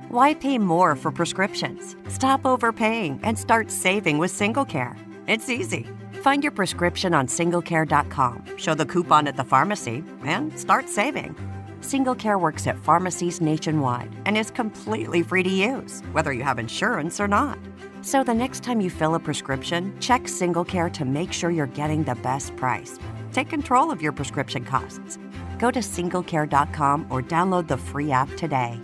Why pay more for prescriptions? Stop overpaying and start saving with SingleCare. It's easy. Find your prescription on singlecare.com, show the coupon at the pharmacy, and start saving. SingleCare works at pharmacies nationwide and is completely free to use, whether you have insurance or not. So the next time you fill a prescription, check SingleCare to make sure you're getting the best price. Take control of your prescription costs. Go to singlecare.com or download the free app today.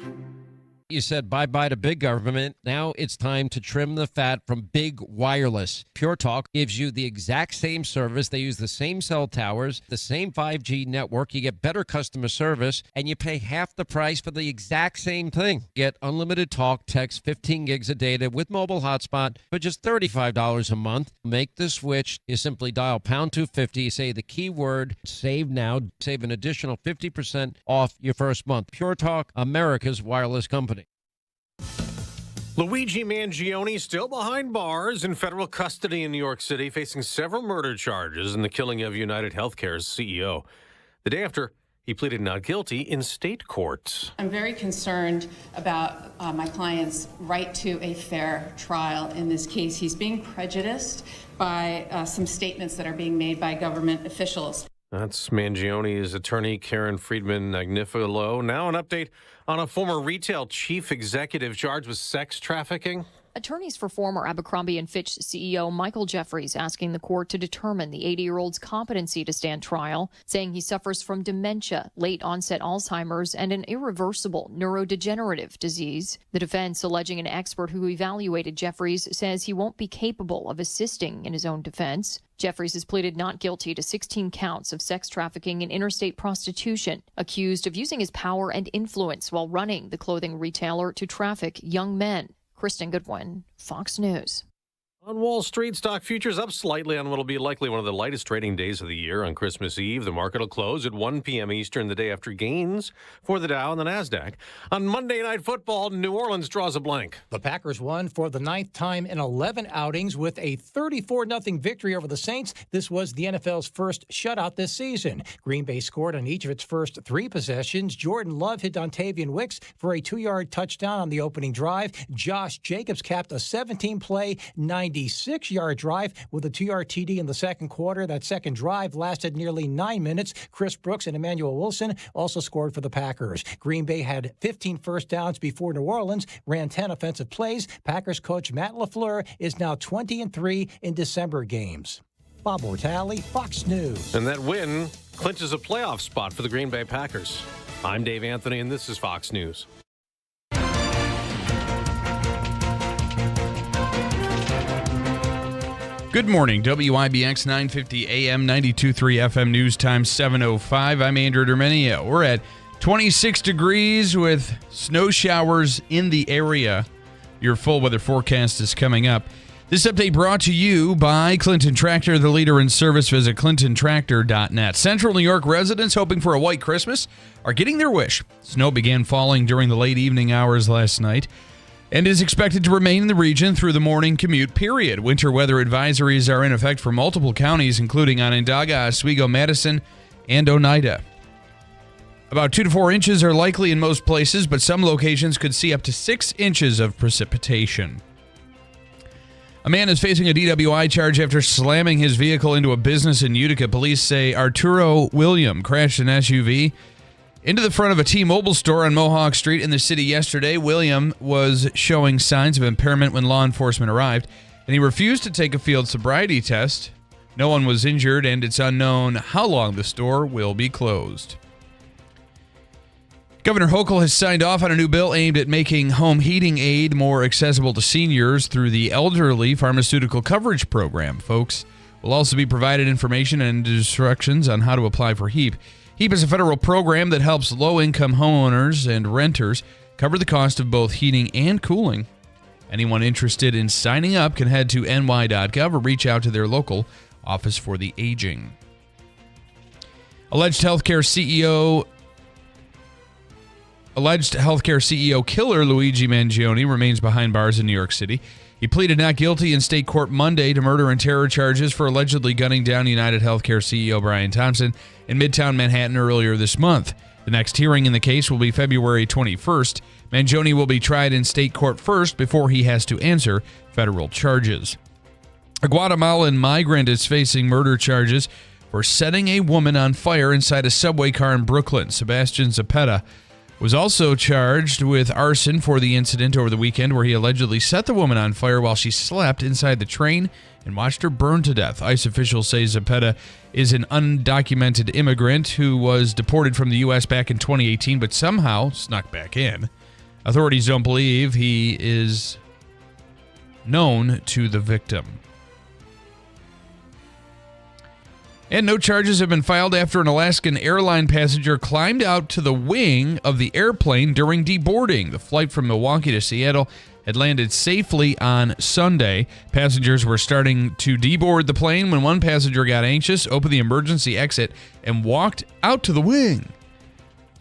You said bye-bye to big government. Now it's time to trim the fat from big wireless. Pure Talk gives you the exact same service. They use the same cell towers, the same 5G network. You get better customer service, and you pay half the price for the exact same thing. Get unlimited talk, text, 15 gigs of data with mobile hotspot for just $35 a month. Make the switch. You simply dial pound 250, say the keyword save now, save an additional 50% off your first month. Pure Talk, America's wireless company. Luigi Mangione still behind bars in federal custody in New York City, facing several murder charges in the killing of United Healthcare's CEO. The day after he pleaded not guilty in state court. I'm very concerned about my client's right to a fair trial in this case. He's being prejudiced by some statements that are being made by government officials. That's Mangione's attorney, Karen Friedman-Agnifilo. Now an update on a former retail chief executive charged with sex trafficking. Attorneys for former Abercrombie & Fitch CEO Michael Jeffries asking the court to determine the 80-year-old's competency to stand trial, saying he suffers from dementia, late-onset Alzheimer's, and an irreversible neurodegenerative disease. The defense, alleging an expert who evaluated Jeffries, says he won't be capable of assisting in his own defense. Jeffries has pleaded not guilty to 16 counts of sex trafficking and interstate prostitution, accused of using his power and influence while running the clothing retailer to traffic young men. Kristen Goodwin, Fox News. On Wall Street, stock futures up slightly on what will be likely one of the lightest trading days of the year. On Christmas Eve, the market will close at 1 p.m. Eastern, the day after gains for the Dow and the NASDAQ. On Monday Night Football, New Orleans draws a blank. The Packers won for the 9th time in 11 outings with a 34-0 victory over the Saints. This was the NFL's first shutout this season. Green Bay scored on each of its first 3 possessions. Jordan Love hit Dontavian Wicks for a 2-yard touchdown on the opening drive. Josh Jacobs capped a 17-play, 96-yard drive with a 2-yard TD in the second quarter. That second drive lasted nearly 9 minutes. Chris Brooks and Emmanuel Wilson also scored for the Packers. Green Bay had 15 first downs before New Orleans ran 10 offensive plays. Packers coach Matt LaFleur is now 20-3 in December games. Bob Mortale, Fox News. And that win clinches a playoff spot for the Green Bay Packers. I'm Dave Anthony, and this is Fox News. Good morning, WIBX 950 AM 92.3 FM News Time 7:05. I'm Andrew Dermenia. We're at 26 degrees with snow showers in the area. Your full weather forecast is coming up. This update brought to you by Clinton Tractor, the leader in service. Visit clintontractor.net. Central New York residents hoping for a white Christmas are getting their wish. Snow began falling during the late evening hours last night. and is expected to remain in the region through the morning commute period. Winter weather advisories are in effect for multiple counties, including Onondaga, Oswego, Madison, and Oneida. About 2 to 4 inches are likely in most places, but some locations could see up to 6 inches of precipitation. A man is facing a DWI charge after slamming his vehicle into a business in Utica. Police say Arturo William crashed an SUV into the front of a T-Mobile store on Mohawk Street in the city yesterday. William was showing signs of impairment when law enforcement arrived, and he refused to take a field sobriety test. No one was injured, and it's unknown how long the store will be closed. Governor Hochul has signed off on a new bill aimed at making home heating aid more accessible to seniors through the Elderly Pharmaceutical Coverage Program. Folks will also be provided information and instructions on how to apply for HEAP. HEAP is a federal program that helps low-income homeowners and renters cover the cost of both heating and cooling. Anyone interested in signing up can head to ny.gov or reach out to their local Office for the Aging. Alleged healthcare CEO Keeler Luigi Mangione remains behind bars in New York City. He pleaded not guilty in state court Monday to murder and terror charges for allegedly gunning down United Healthcare CEO Brian Thompson in Midtown Manhattan earlier this month. The next hearing in the case will be February 21st. Mangione will be tried in state court first before he has to answer federal charges. A Guatemalan migrant is facing murder charges for setting a woman on fire inside a subway car in Brooklyn. Sebastian Zapata was also charged with arson for the incident over the weekend where he allegedly set the woman on fire while she slept inside the train and watched her burn to death. ICE officials say Zapata is an undocumented immigrant who was deported from the U.S. back in 2018 but somehow snuck back in. Authorities don't believe he is known to the victim. And no charges have been filed after an Alaskan airline passenger climbed out to the wing of the airplane during deboarding. The flight from Milwaukee to Seattle had landed safely on Sunday. Passengers were starting to deboard the plane when one passenger got anxious, opened the emergency exit, and walked out to the wing,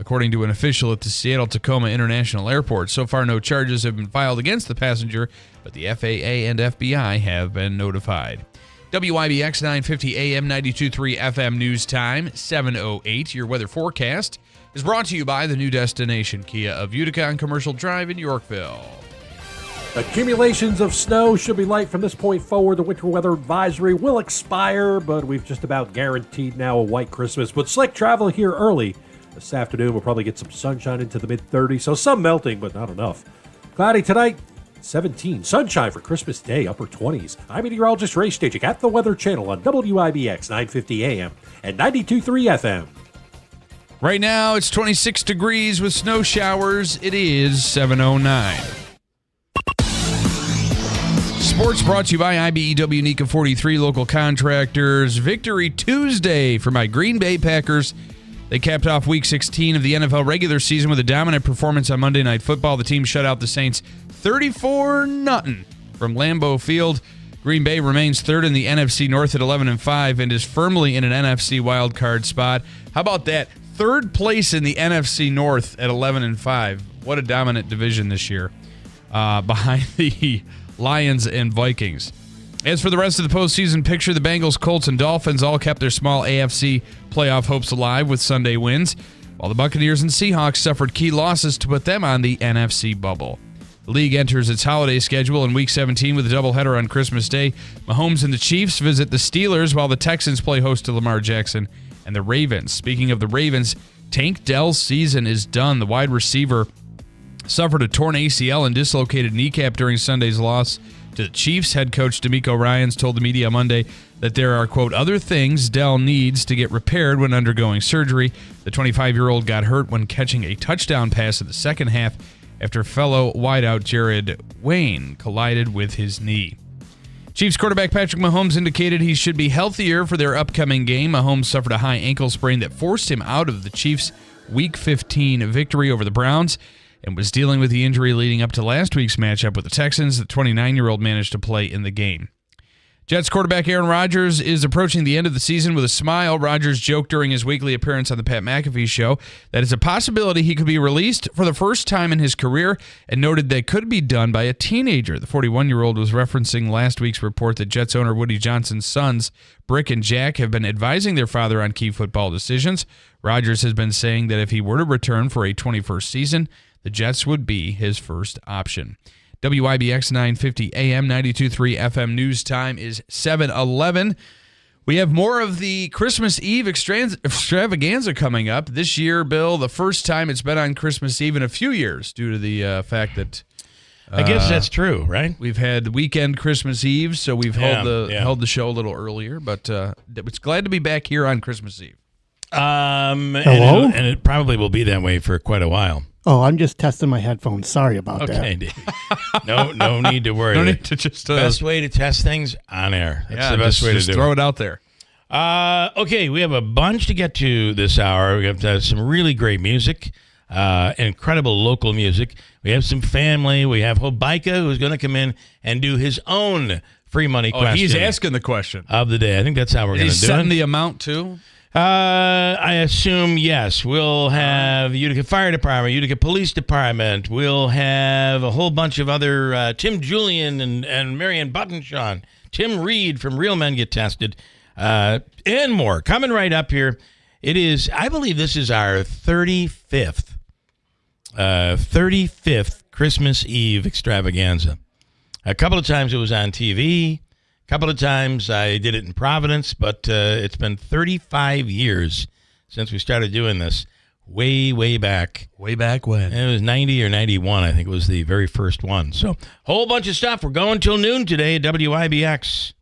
according to an official at the Seattle-Tacoma International Airport. So far, no charges have been filed against the passenger, but the FAA and FBI have been notified. WIBX 950 AM 92.3 FM News Time, 7:08. Your weather forecast is brought to you by the new destination, Kia of Utica on Commercial Drive in Yorkville. Accumulations of snow should be light from this point forward. The winter weather advisory will expire, but we've just about guaranteed now a white Christmas. But slick travel here early. This afternoon, we'll probably get some sunshine into the mid-30s, so some melting, but not enough. Cloudy tonight. 17. Sunshine for Christmas Day, upper 20s. I'm meteorologist Ray Stachik at the Weather Channel on WIBX 950 AM and 92.3 FM. Right now, it's 26 degrees with snow showers. It is 7:09. Sports brought to you by IBEW NECA 43 local contractors. Victory Tuesday for my Green Bay Packers. They capped off Week 16 of the NFL regular season with a dominant performance on Monday Night Football. The team shut out the Saints 34-0 from Lambeau Field. Green Bay remains third in the NFC North at 11-5 and is firmly in an NFC wildcard spot. How about that? Third place in the NFC North at 11-5. What a dominant division this year, behind the Lions and Vikings. As for the rest of the postseason picture, the Bengals, Colts, and Dolphins all kept their small AFC playoff hopes alive with Sunday wins, while the Buccaneers and Seahawks suffered key losses to put them on the NFC bubble. The league enters its holiday schedule in Week 17 with a doubleheader on Christmas Day. Mahomes and the Chiefs visit the Steelers, while the Texans play host to Lamar Jackson and the Ravens. Speaking of the Ravens, Tank Dell's season is done. The wide receiver suffered a torn ACL and dislocated kneecap during Sunday's loss to the Chiefs. Head coach DeMeco Ryans told the media Monday that there are, quote, other things Dell needs to get repaired when undergoing surgery. The 25-year-old got hurt when catching a touchdown pass in the second half after fellow wideout Jared Wayne collided with his knee. Chiefs quarterback Patrick Mahomes indicated he should be healthier for their upcoming game. Mahomes suffered a high ankle sprain that forced him out of the Chiefs' Week 15 victory over the Browns and was dealing with the injury leading up to last week's matchup with the Texans. The 29-year-old managed to play in the game. Jets quarterback Aaron Rodgers is approaching the end of the season with a smile. Rodgers joked during his weekly appearance on the Pat McAfee show that it's a possibility he could be released for the first time in his career and noted that could be done by a teenager. The 41-year-old was referencing last week's report that Jets owner Woody Johnson's sons, Brick and Jack, have been advising their father on key football decisions. Rodgers has been saying that if he were to return for a 21st season, the Jets would be his first option. WIBX 950 AM 92.3 FM news time is 7:11. We have more of the Christmas Eve extravaganza coming up. This year, Bill, the first time it's been on Christmas Eve in a few years due to the fact that I guess that's true, right? We've had weekend Christmas Eve, so we've held the show a little earlier, but it's glad to be back here on Christmas Eve. Hello? And it probably will be that way for quite a while. Oh, I'm just testing my headphones. Sorry about that. Okay, Dave. No need to worry. No need to just... best way to test things on air. That's the best way to do it. Just throw it out there. Okay, we have a bunch to get to this hour. We have some really great music, incredible local music. We have some family. We have Hobaika, who's going to come in and do his own free money question. He's asking the question of the day. I think that's how we're going to do it. He's setting the amount, too? I assume, yes. We'll have Utica Fire Department, Utica Police Department. We'll have a whole bunch of other Tim Julian and Marion Buttonshaw, Tim Reed from Real Men Get Tested, and more. Coming right up here. It is, I believe this is our 35th Christmas Eve extravaganza. A couple of times it was on TV. A couple of times I did it in Providence, but it's been 35 years since we started doing this. Way back. Way back when? It was 90 or 91, I think it was the very first one. So, whole bunch of stuff. We're going till noon today at WIBX.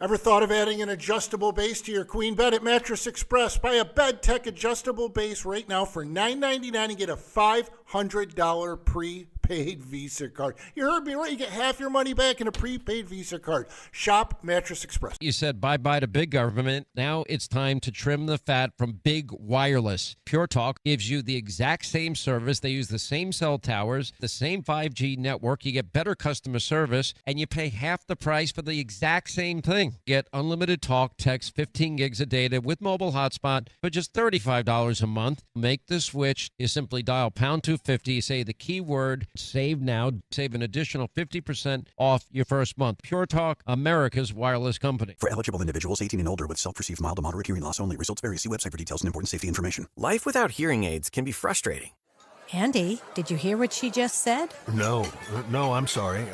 Ever thought of adding an adjustable base to your queen bed at Mattress Express? Buy a Bed Tech adjustable base right now for $9.99 and get a $500 prepaid Visa card. You heard me right. You get half your money back in a prepaid Visa card. Shop Mattress Express. You said bye-bye to big government. Now it's time to trim the fat from Big Wireless. Pure Talk gives you the exact same service. They use the same cell towers, the same 5G network. You get better customer service, and you pay half the price for the exact same thing. Get unlimited talk, text, 15 gigs of data with mobile hotspot for just $35 a month. Make the switch. You simply dial pound 250, say the keyword save now, save an additional 50% off your first month. Pure Talk, America's wireless company. For eligible individuals 18 and older with self-perceived mild to moderate hearing loss only. Results vary. See website for details and important safety information. Life without hearing aids can be frustrating. Andy, did you hear what she just said? No, I'm sorry.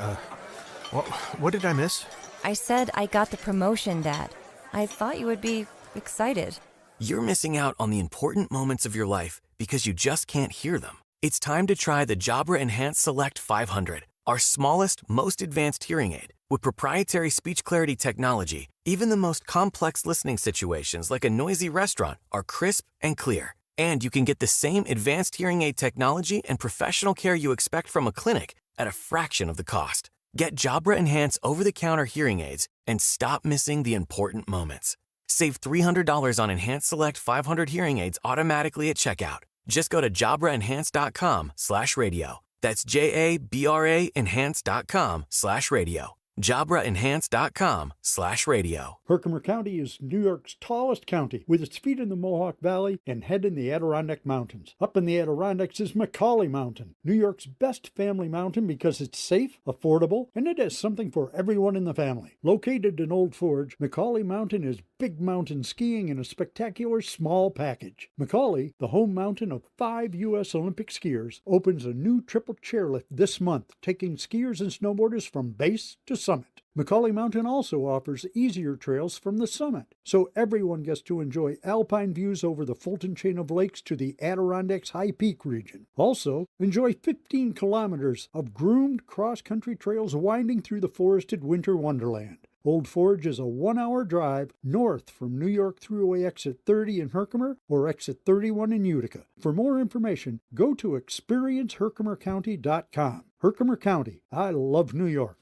What did I miss? I said I got the promotion, Dad. I thought you would be excited. You're missing out on the important moments of your life because you just can't hear them. It's time to try the Jabra Enhanced Select 500, our smallest, most advanced hearing aid. With proprietary speech clarity technology, even the most complex listening situations like a noisy restaurant are crisp and clear. And you can get the same advanced hearing aid technology and professional care you expect from a clinic at a fraction of the cost. Get Jabra Enhance over-the-counter hearing aids and stop missing the important moments. Save $300 on Enhanced Select 500 hearing aids automatically at checkout. Just go to JabraEnhance.com/radio. That's JABRA Enhance.com/radio. JabraEnhance.com/radio. Herkimer County is New York's tallest county, with its feet in the Mohawk Valley and head in the Adirondack Mountains. Up in the Adirondacks is Macaulay Mountain, New York's best family mountain because it's safe, affordable, and it has something for everyone in the family. Located in Old Forge, Macaulay Mountain is big mountain skiing in a spectacular small package. Macaulay, the home mountain of 5 U.S. Olympic skiers, opens a new triple chairlift this month, taking skiers and snowboarders from base to summit. Macaulay Mountain also offers easier trails from the summit, so everyone gets to enjoy alpine views over the Fulton chain of lakes to the Adirondacks High Peak region. Also, enjoy 15 kilometers of groomed cross-country trails winding through the forested winter wonderland. Old Forge is a 1-hour drive north from New York Thruway Exit 30 in Herkimer or Exit 31 in Utica. For more information, go to experienceherkimercounty.com. Herkimer County, I love New York.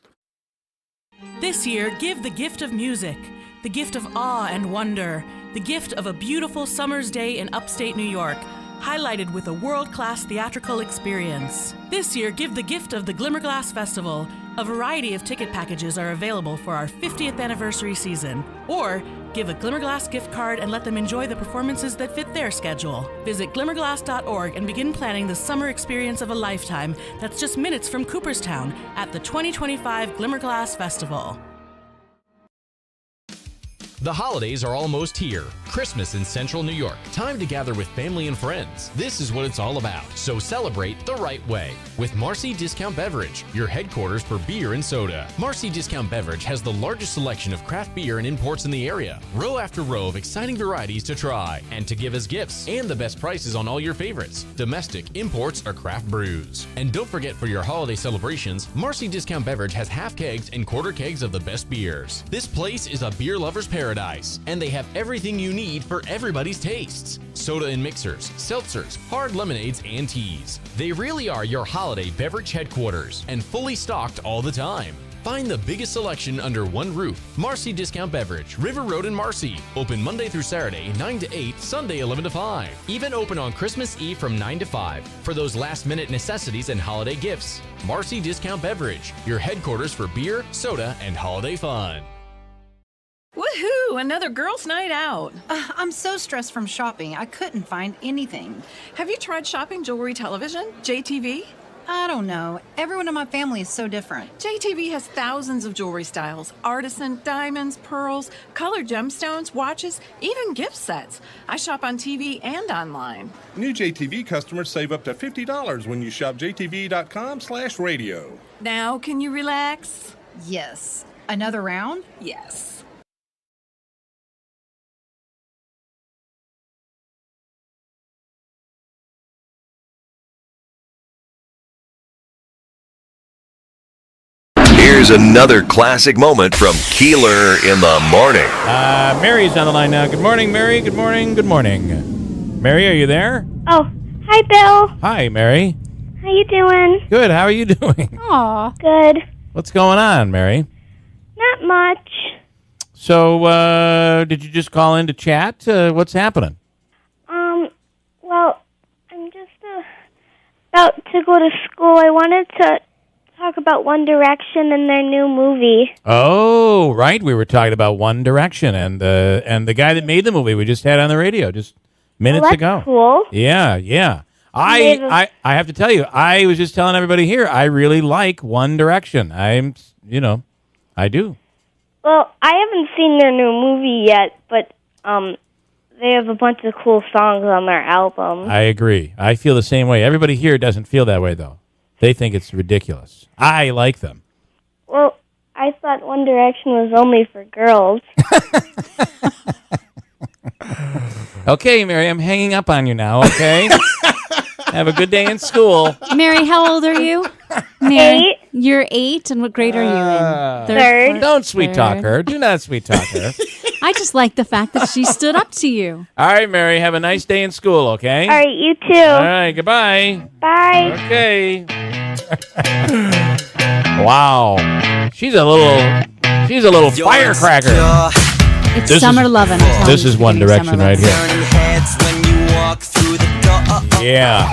This year, give the gift of music, the gift of awe and wonder, the gift of a beautiful summer's day in upstate New York, highlighted with a world-class theatrical experience. This year, give the gift of the Glimmerglass Festival, A variety of ticket packages are available for our 50th anniversary season. Or give a Glimmerglass gift card and let them enjoy the performances that fit their schedule. Visit glimmerglass.org and begin planning the summer experience of a lifetime that's just minutes from Cooperstown at the 2025 Glimmerglass Festival. The holidays are almost here. Christmas in Central New York. Time to gather with family and friends. This is what it's all about. So celebrate the right way with Marcy Discount Beverage, your headquarters for beer and soda. Marcy Discount Beverage has the largest selection of craft beer and imports in the area. Row after row of exciting varieties to try and to give as gifts, and the best prices on all your favorites. Domestic, imports, or craft brews. And don't forget, for your holiday celebrations, Marcy Discount Beverage has half kegs and quarter kegs of the best beers. This place is a beer lover's paradise, and they have everything you need for everybody's tastes. Soda and mixers, seltzers, hard lemonades, and teas. They really are your holiday beverage headquarters and fully stocked all the time. Find the biggest selection under one roof. Marcy Discount Beverage, River Road in Marcy. Open Monday through Saturday, 9 to 8, Sunday 11 to 5. Even open on Christmas Eve from 9 to 5 for those last-minute necessities and holiday gifts. Marcy Discount Beverage, your headquarters for beer, soda, and holiday fun. Woohoo! Another girls' night out. I'm so stressed from shopping, I couldn't find anything. Have you tried shopping jewelry television? JTV? I don't know. Everyone in my family is so different. JTV has thousands of jewelry styles. Artisan, diamonds, pearls, colored gemstones, watches, even gift sets. I shop on TV and online. New JTV customers save up to $50 when you shop jtv.com/radio. Now, can you relax? Yes. Another round? Yes. Here's another classic moment from Keeler in the morning. Mary's on the line now. Good morning, Mary. Good morning. Good morning. Mary, are you there? Oh, hi, Bill. Hi, Mary. How you doing? Good. How are you doing? Aw. Good. What's going on, Mary? Not much. So, did you just call in to chat? What's happening? Well, I'm just about to go to school. I wanted to talk about One Direction and their new movie. Oh, right. We were talking about One Direction and the guy that made the movie we just had on the radio just minutes ago. Cool. Yeah. I have to tell you, I was just telling everybody here, I really like One Direction. I do. Well, I haven't seen their new movie yet, but they have a bunch of cool songs on their album. I agree. I feel the same way. Everybody here doesn't feel that way, though. They think it's ridiculous. I like them. Well, I thought One Direction was only for girls. Okay, Mary, I'm hanging up on you now, okay? Have a good day in school. Mary, how old are you? Mary, 8. You're 8, and what grade are you in? Third. Don't sweet talk her. Do not sweet talk her. I just like the fact that she stood up to you. All right, Mary, have a nice day in school, okay? All right, you too. All right, goodbye. Bye. Okay. Wow. She's a little firecracker. It's summer lovin'. This is One Direction right here. Yeah.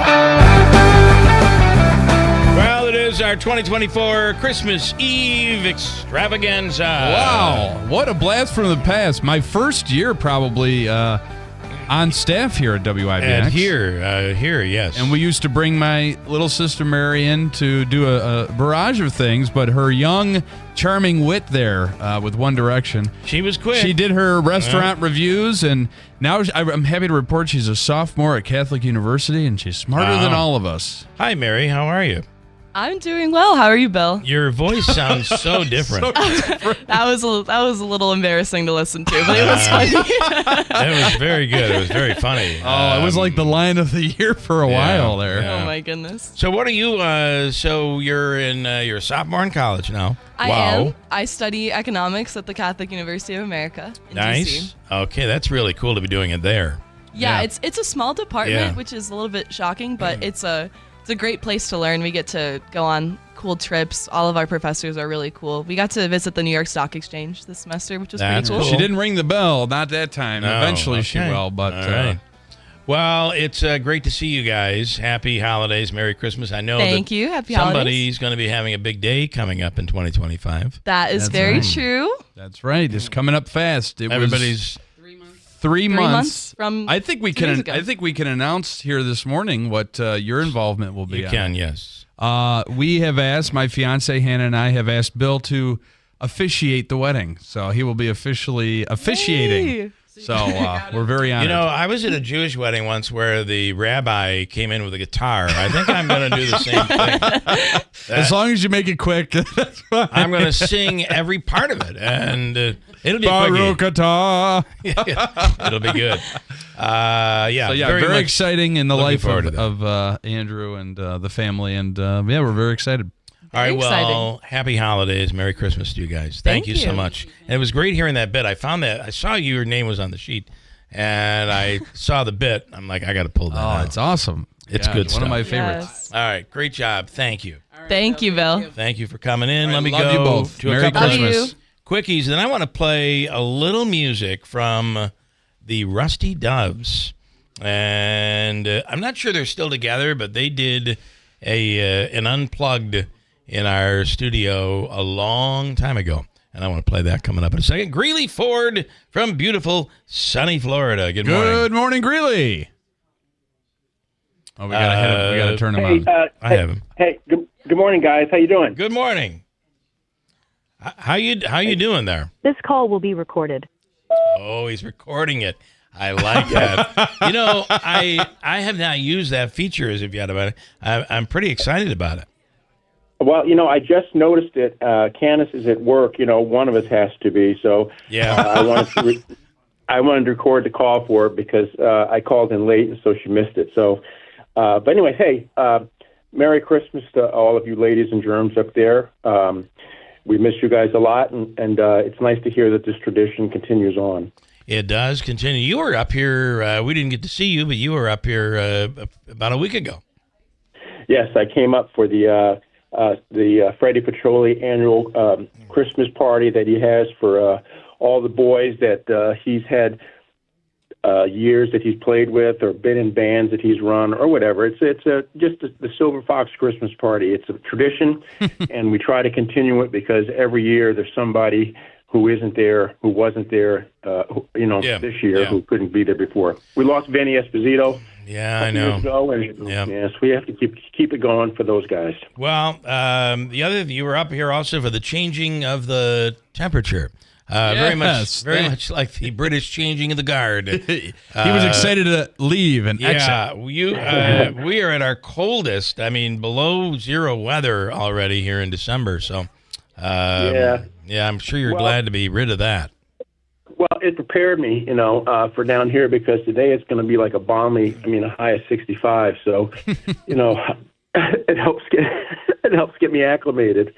Well, it is our 2024 Christmas Eve extravaganza. Wow, what a blast from the past. My first year probably on staff here at WIBX. And here, yes. And we used to bring my little sister Mary in to do a barrage of things, but her young, charming wit there with One Direction. She was quick. She did her restaurant reviews, and now I'm happy to report she's a sophomore at Catholic University, and she's smarter than all of us. Hi, Mary. How are you? I'm doing well. How are you, Bill? Your voice sounds so different. That was a little embarrassing to listen to, but it was funny. It was very good. It was very funny. It was like the line of the year for a while there. Oh my goodness. So what are you? So you're you're a sophomore in college now. I am. I study economics at the Catholic University of America in Nice. DC. Okay, that's really cool to be doing it there. Yeah, it's a small department, which is a little bit shocking, but it's a great place to learn. We get to go on cool trips. All of our professors are really cool. We got to visit the New York Stock Exchange this semester, which was pretty cool. She didn't ring the bell, not that time. No, Eventually she will, but... All right. Well, it's great to see you guys. Happy holidays. Merry Christmas. I know Thank you. Happy holidays. Somebody's going to be having a big day coming up in 2025. That is very true. That's right. It's coming up fast. Everybody's 3 months from I think we 2 days ago. I think we can announce here this morning what your involvement will be. You can, yes. We have asked, my fiance Hannah and I have asked Bill to officiate the wedding. So he will be officially officiating. Hey. So we're very honored. You know, I was at a Jewish wedding once where the rabbi came in with a guitar. I think I'm going to do the same thing. As long as you make it quick, that's fine. I'm going to sing every part of it, and it'll be a quickie. It'll be good. So very much exciting in the life forward to that. of Andrew and the family, and we're very excited. All right, Very well, happy holidays. Merry Christmas to you guys. Thank you so much. And it was great hearing that bit. I found that. I saw your name was on the sheet, and I saw the bit. I'm like, I got to pull that out. It's awesome. It's good One stuff. of my favorites. Yes. All right, great job. Thank you. Thank you, Bill. Thank you for coming in. All right, Let me love go you both. to Merry a couple Christmas. of quickies. Then I want to play a little music from the Rusty Doves. And I'm not sure they're still together, but they did an unplugged in our studio a long time ago. And I want to play that coming up in a second. Greeley Ford from beautiful, sunny Florida. Good morning. Good morning, Greeley. Oh, we got to turn him on. I have him. Hey, good morning, guys. How you doing? Good morning. How you doing there? This call will be recorded. Oh, he's recording it. I like that. You know, I have not used that feature as of yet about it. I'm pretty excited about it. Well, you know, I just noticed it. Candace is at work. You know, one of us has to be. So yeah, I wanted to record the call for her because I called in late, and so she missed it. So, but anyway, hey, Merry Christmas to all of you ladies and germs up there. We miss you guys a lot, and it's nice to hear that this tradition continues on. It does continue. You were up here. We didn't get to see you, but you were up here about a week ago. Yes, I came up for the Freddie Petroli annual Christmas party that he has for all the boys that he's had years that he's played with or been in bands that he's run or whatever. It's just the Silver Fox Christmas party. It's a tradition, and we try to continue it because every year there's somebody who wasn't there, this year who couldn't be there before. We lost Vinny Esposito. Yeah, I know. Years ago, and yes, we have to keep it going for those guys. Well, you were up here also for the changing of the temperature. Very much like the British changing of the guard. He was excited to leave and exit. We are at our coldest. I mean, below zero weather already here in December. So, I'm sure you're glad to be rid of that. Well, it prepared me, for down here because today it's going to be like a high of 65. So, it helps get me acclimated.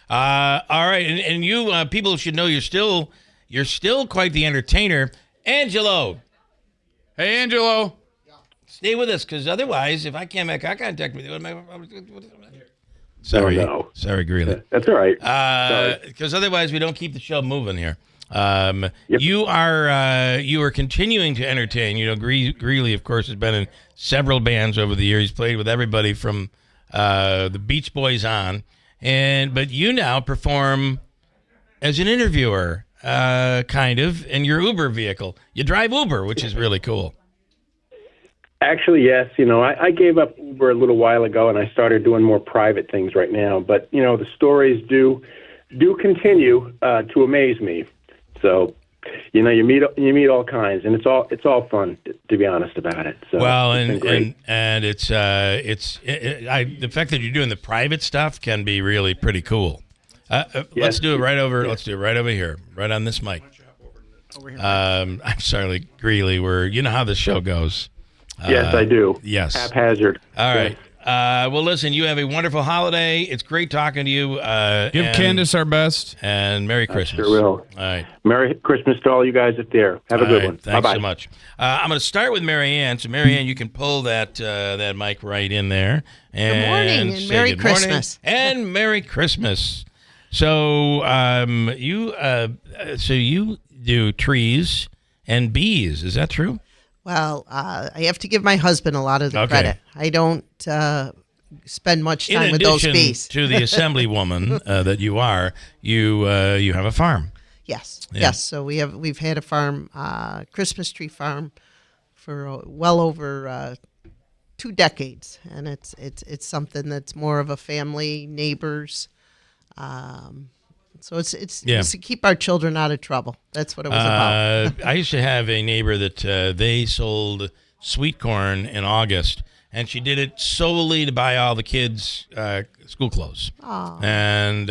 All right, and you people should know you're still quite the entertainer, Angelo. Hey, Angelo. Stay with us, because otherwise, if I can't make eye contact with you, sorry, Greeley. That's all right. Because otherwise, we don't keep the show moving here. You are continuing to entertain. You know, Greeley, of course, has been in several bands over the years. He's played with everybody from the Beach Boys on. But you now perform as an interviewer, kind of, in your Uber vehicle. You drive Uber, which is really cool. Actually, yes. I gave up Uber a little while ago, and I started doing more private things right now. But, the stories do continue to amaze me. So, you meet all kinds, and it's all fun, to be honest about it. So, well, and it's the fact that you're doing the private stuff can be really pretty cool. Let's do it right over. Let's do it right over here, right on this mic. I'm sorry, Greeley. You know how this show goes. Yes, I do. Yes, haphazard. All right. Well, listen, you have a wonderful holiday. It's great talking to you. Give Candace our best. And Merry Christmas. I sure will. All right. Merry Christmas to all you guys up there. Have a good one. Thanks Bye-bye. so much. I'm going to start with Mary Ann. So, Mary Ann, you can pull that mic right in there. And good morning and Merry Christmas. And Merry Christmas. So, you do trees and bees. Is that true? Well, I have to give my husband a lot of the credit. I don't spend much time with those bees. To the assemblywoman that you are, you have a farm. Yes, yes. So we've had a farm, Christmas tree farm, for well over 2 decades, and it's something that's more of a family, neighbors. So it's to keep our children out of trouble. That's what it was about. I used to have a neighbor that they sold sweet corn in August, and she did it solely to buy all the kids school clothes. Aww. And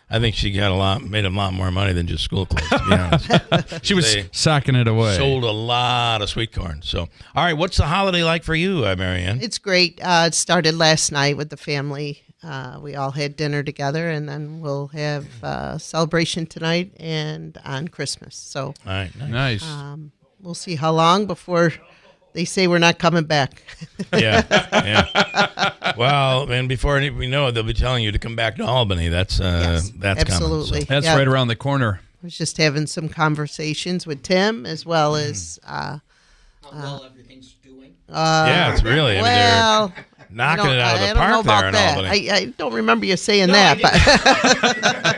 I think she made a lot more money than just school clothes, to be honest. She was socking it away. Sold a lot of sweet corn. So, all right, what's the holiday like for you, Marianne? It's great. It started last night with the family. We all had dinner together, and then we'll have a celebration tonight and on Christmas. So, all right, nice. We'll see how long before they say we're not coming back. Yeah. Well, and before we know it, they'll be telling you to come back to Albany. That's absolutely. Coming, so. That's right around the corner. I was just having some conversations with Tim, as well as how well everything's doing. Yeah, it's really. Well, they're knocking it out of the park there in Albany. I don't remember you saying that,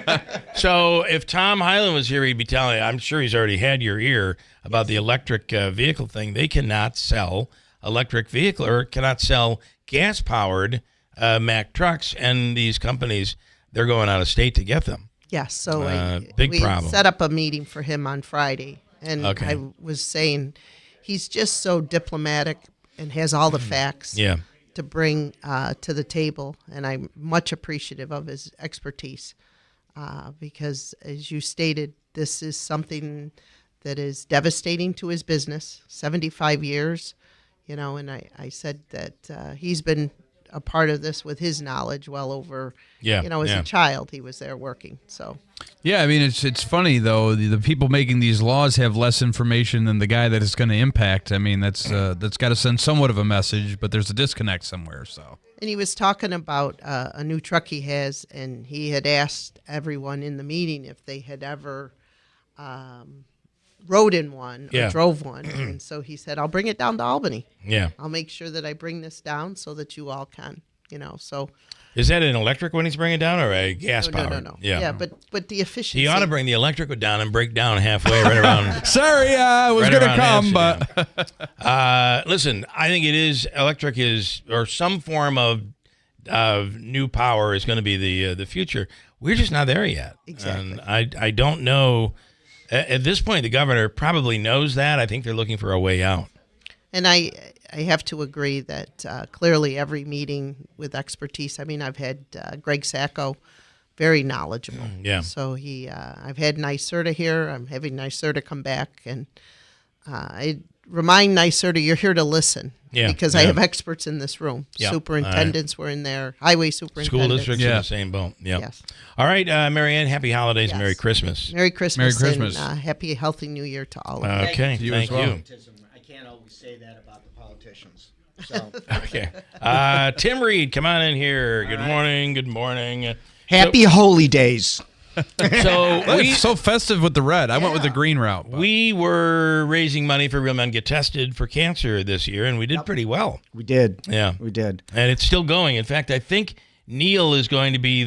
but. So if Tom Hyland was here, he'd be telling you. I'm sure he's already had your ear about the electric vehicle thing. They cannot sell electric vehicle or cannot sell gas-powered Mack trucks, and these companies, they're going out of state to get them. Yes, so big problem. Set up a meeting for him on Friday, and okay. I was saying he's just so diplomatic and has all the facts to bring to the table, and I'm much appreciative of his expertise because, as you stated, this is something that is devastating to his business, 75 years, and I said that he's been a part of this with his knowledge well over, as a child, he was there working. So, yeah, I mean, it's funny, though. The people making these laws have less information than the guy that it's going to impact. I mean, that's got to send somewhat of a message, but there's a disconnect somewhere. So. And he was talking about a new truck he has, and he had asked everyone in the meeting if they had ever rode in one or drove one. And so he said, I'll bring it down to Albany. Yeah. I'll make sure that I bring this down so that you all can, so. Is that an electric one he's bringing down or a gas powered? No. Yeah, but the efficiency. He ought to bring the electric one down and break down halfway right around. Sorry, I was going to come, but. Listen, I think electric or some form of new power is going to be the future. We're just not there yet. Exactly. And I don't know. At this point, the governor probably knows that. I think they're looking for a way out. And I have to agree that clearly every meeting with expertise. I mean, I've had Greg Sacco, very knowledgeable. Yeah. So I've had NYSERDA here. I'm having NYSERDA come back, and I remind NYSERDA you're here to listen. Yeah. Because I have experts in this room. Yeah. Superintendents were in there. Highway superintendents. School districts in the same boat. Yeah. Yes. All right, Marianne, happy holidays and Merry Christmas. Merry Christmas. Merry Christmas. And happy, healthy New Year to all of you. Okay. Thank you. I can't always say that about the politicians. So. Okay. Tim Reed, come on in here. Good morning. Good morning. Happy holy days. So festive with the red. I went with the green route. But. We were raising money for Real Men Get Tested for cancer this year, and we did pretty well. We did. Yeah. We did. And it's still going. In fact, I think Neil is going to be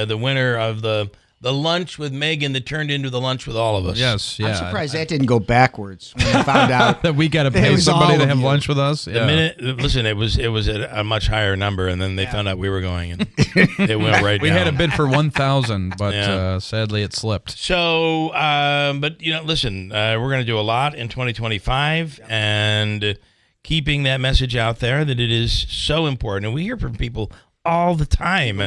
the winner of the lunch with Megan that turned into the lunch with all of us. Yes, yeah. I'm surprised that didn't go backwards when I found out that we got to pay somebody to have lunch with us. Yeah. Listen, it was at a much higher number, and then they found out we were going, and it went right down. We had a bid for 1,000, but sadly it slipped. So, but listen, we're going to do a lot in 2025, and keeping that message out there that it is so important, and we hear from people all the time.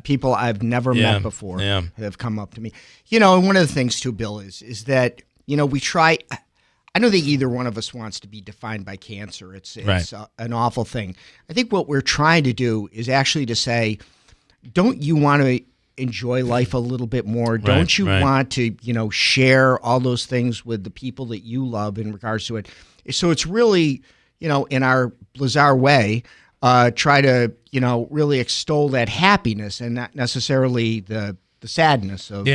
People I've never met before have come up to me. And one of the things too, Bill, is that, we try. I know that either one of us wants to be defined by cancer. It's an awful thing. I think what we're trying to do is actually to say, don't you want to enjoy life a little bit more? Don't you want to, share all those things with the people that you love in regards to it? So it's really, in our bizarre way, try to, really extol that happiness and not necessarily the sadness of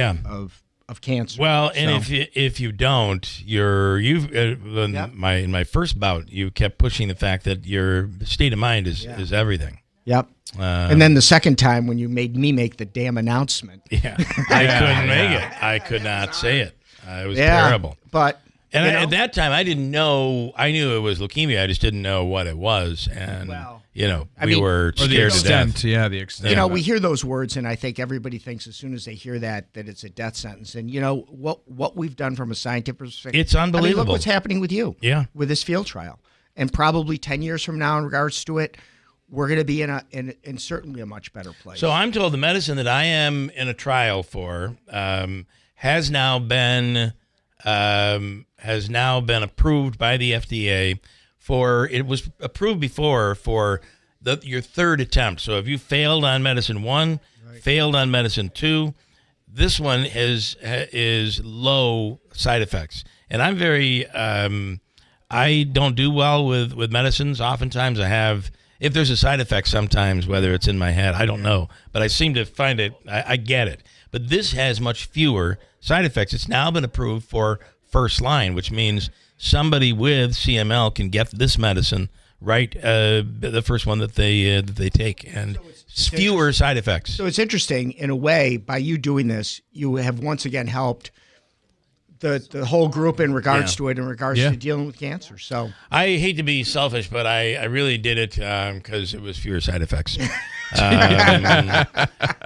of cancer. Well, and if you don't, in my first bout, you kept pushing the fact that your state of mind is everything. Yep. And then the second time when you made me make the damn announcement. Yeah. I couldn't make it. I could not say it. It was terrible. But at that time, I didn't know. I knew it was leukemia. I just didn't know what it was. And, we were scared to death. Yeah, the extent. We hear those words, and I think everybody thinks as soon as they hear that it's a death sentence. And, what we've done from a scientific perspective. It's unbelievable. Look what's happening with you. Yeah. With this field trial. And probably 10 years from now in regards to it, we're going to be in certainly a much better place. So I'm told the medicine that I am in a trial for has now been approved by the FDA it was approved before for your third attempt. So if you failed on medicine 1, failed on medicine 2, this one is low side effects. And I'm very I don't do well with medicines. Oftentimes I have, if there's a side effect sometimes, whether it's in my head, I don't know. But I seem to find it, I get it. But this has much fewer side effects. It's now been approved for first line, which means somebody with CML can get this medicine, right? The first one that they take, and fewer side effects. So it's interesting, in a way, by you doing this, you have once again helped the whole group in regards to it, in regards to dealing with cancer. So I hate to be selfish, but I really did it because it was fewer side effects. But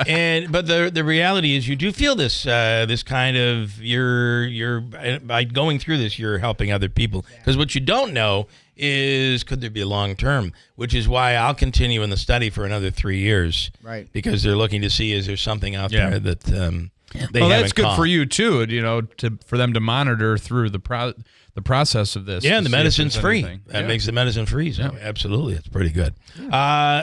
the reality is, you do feel this kind of you're by going through this, you're helping other people, because what you don't know is, could there be a long term, which is why I'll continue in the study for another 3 years, right? Because they're looking to see, is there something out there that that's good for you too, for them to monitor through the process of this. Yeah, and the medicine's free. That makes the medicine free. So absolutely, it's pretty good.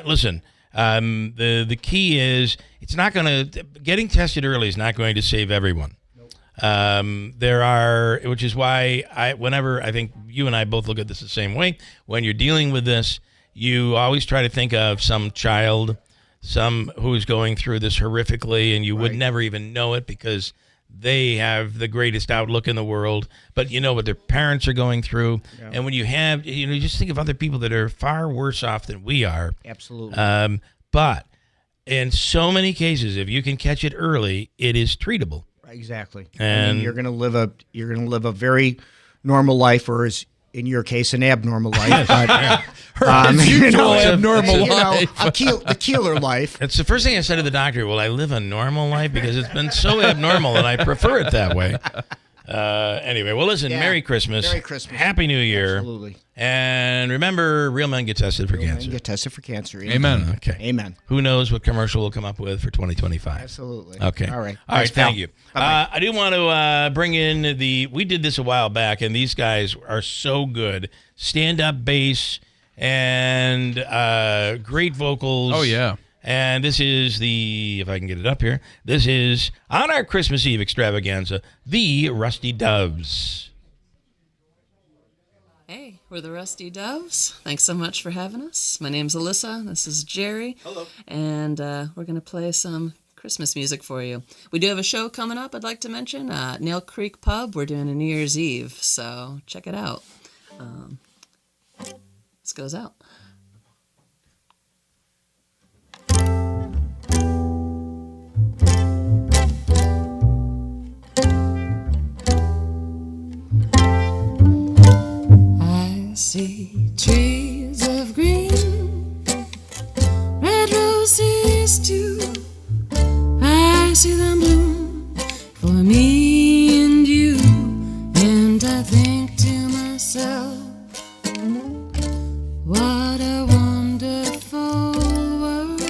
Listen, the key is, it's not going to, getting tested early is not going to save everyone. Which is why whenever, I think you and I both look at this the same way, when you're dealing with this, you always try to think of some child, who's going through this horrifically, and you would never even know it because they have the greatest outlook in the world, but you know what their parents are going through. Yeah. And when you have, you just think of other people that are far worse off than we are. Absolutely. But in so many cases, if you can catch it early, it is treatable. Exactly. And you're going to live a very normal life, or as in your case, an abnormal life. But, abnormal life. The Keeler life. It's the first thing I said to the doctor. Will I live a normal life? Because it's been so abnormal, and I prefer it that way. Anyway, well, listen, Merry Christmas. Merry Christmas. Happy New Year. Absolutely. And remember, real men get tested for cancer. Men get tested for cancer. Amen. Okay. Amen. Who knows what commercial we'll come up with for 2025. Absolutely. Okay. All right. All right, thank you. I do want to bring in we did this a while back, and these guys are so good. Stand-up bass and great vocals. Oh, yeah. And this is if I can get it up here, this is, on our Christmas Eve extravaganza, the Rusty Doves. Hey, we're the Rusty Doves. Thanks so much for having us. My name's Alyssa. This is Jerry. Hello. And we're going to play some Christmas music for you. We do have a show coming up I'd like to mention. Nail Creek Pub. We're doing a New Year's Eve, so check it out. This goes out. I see trees of green, red roses too. I see them bloom for me and you, and I think to myself, what a wonderful world.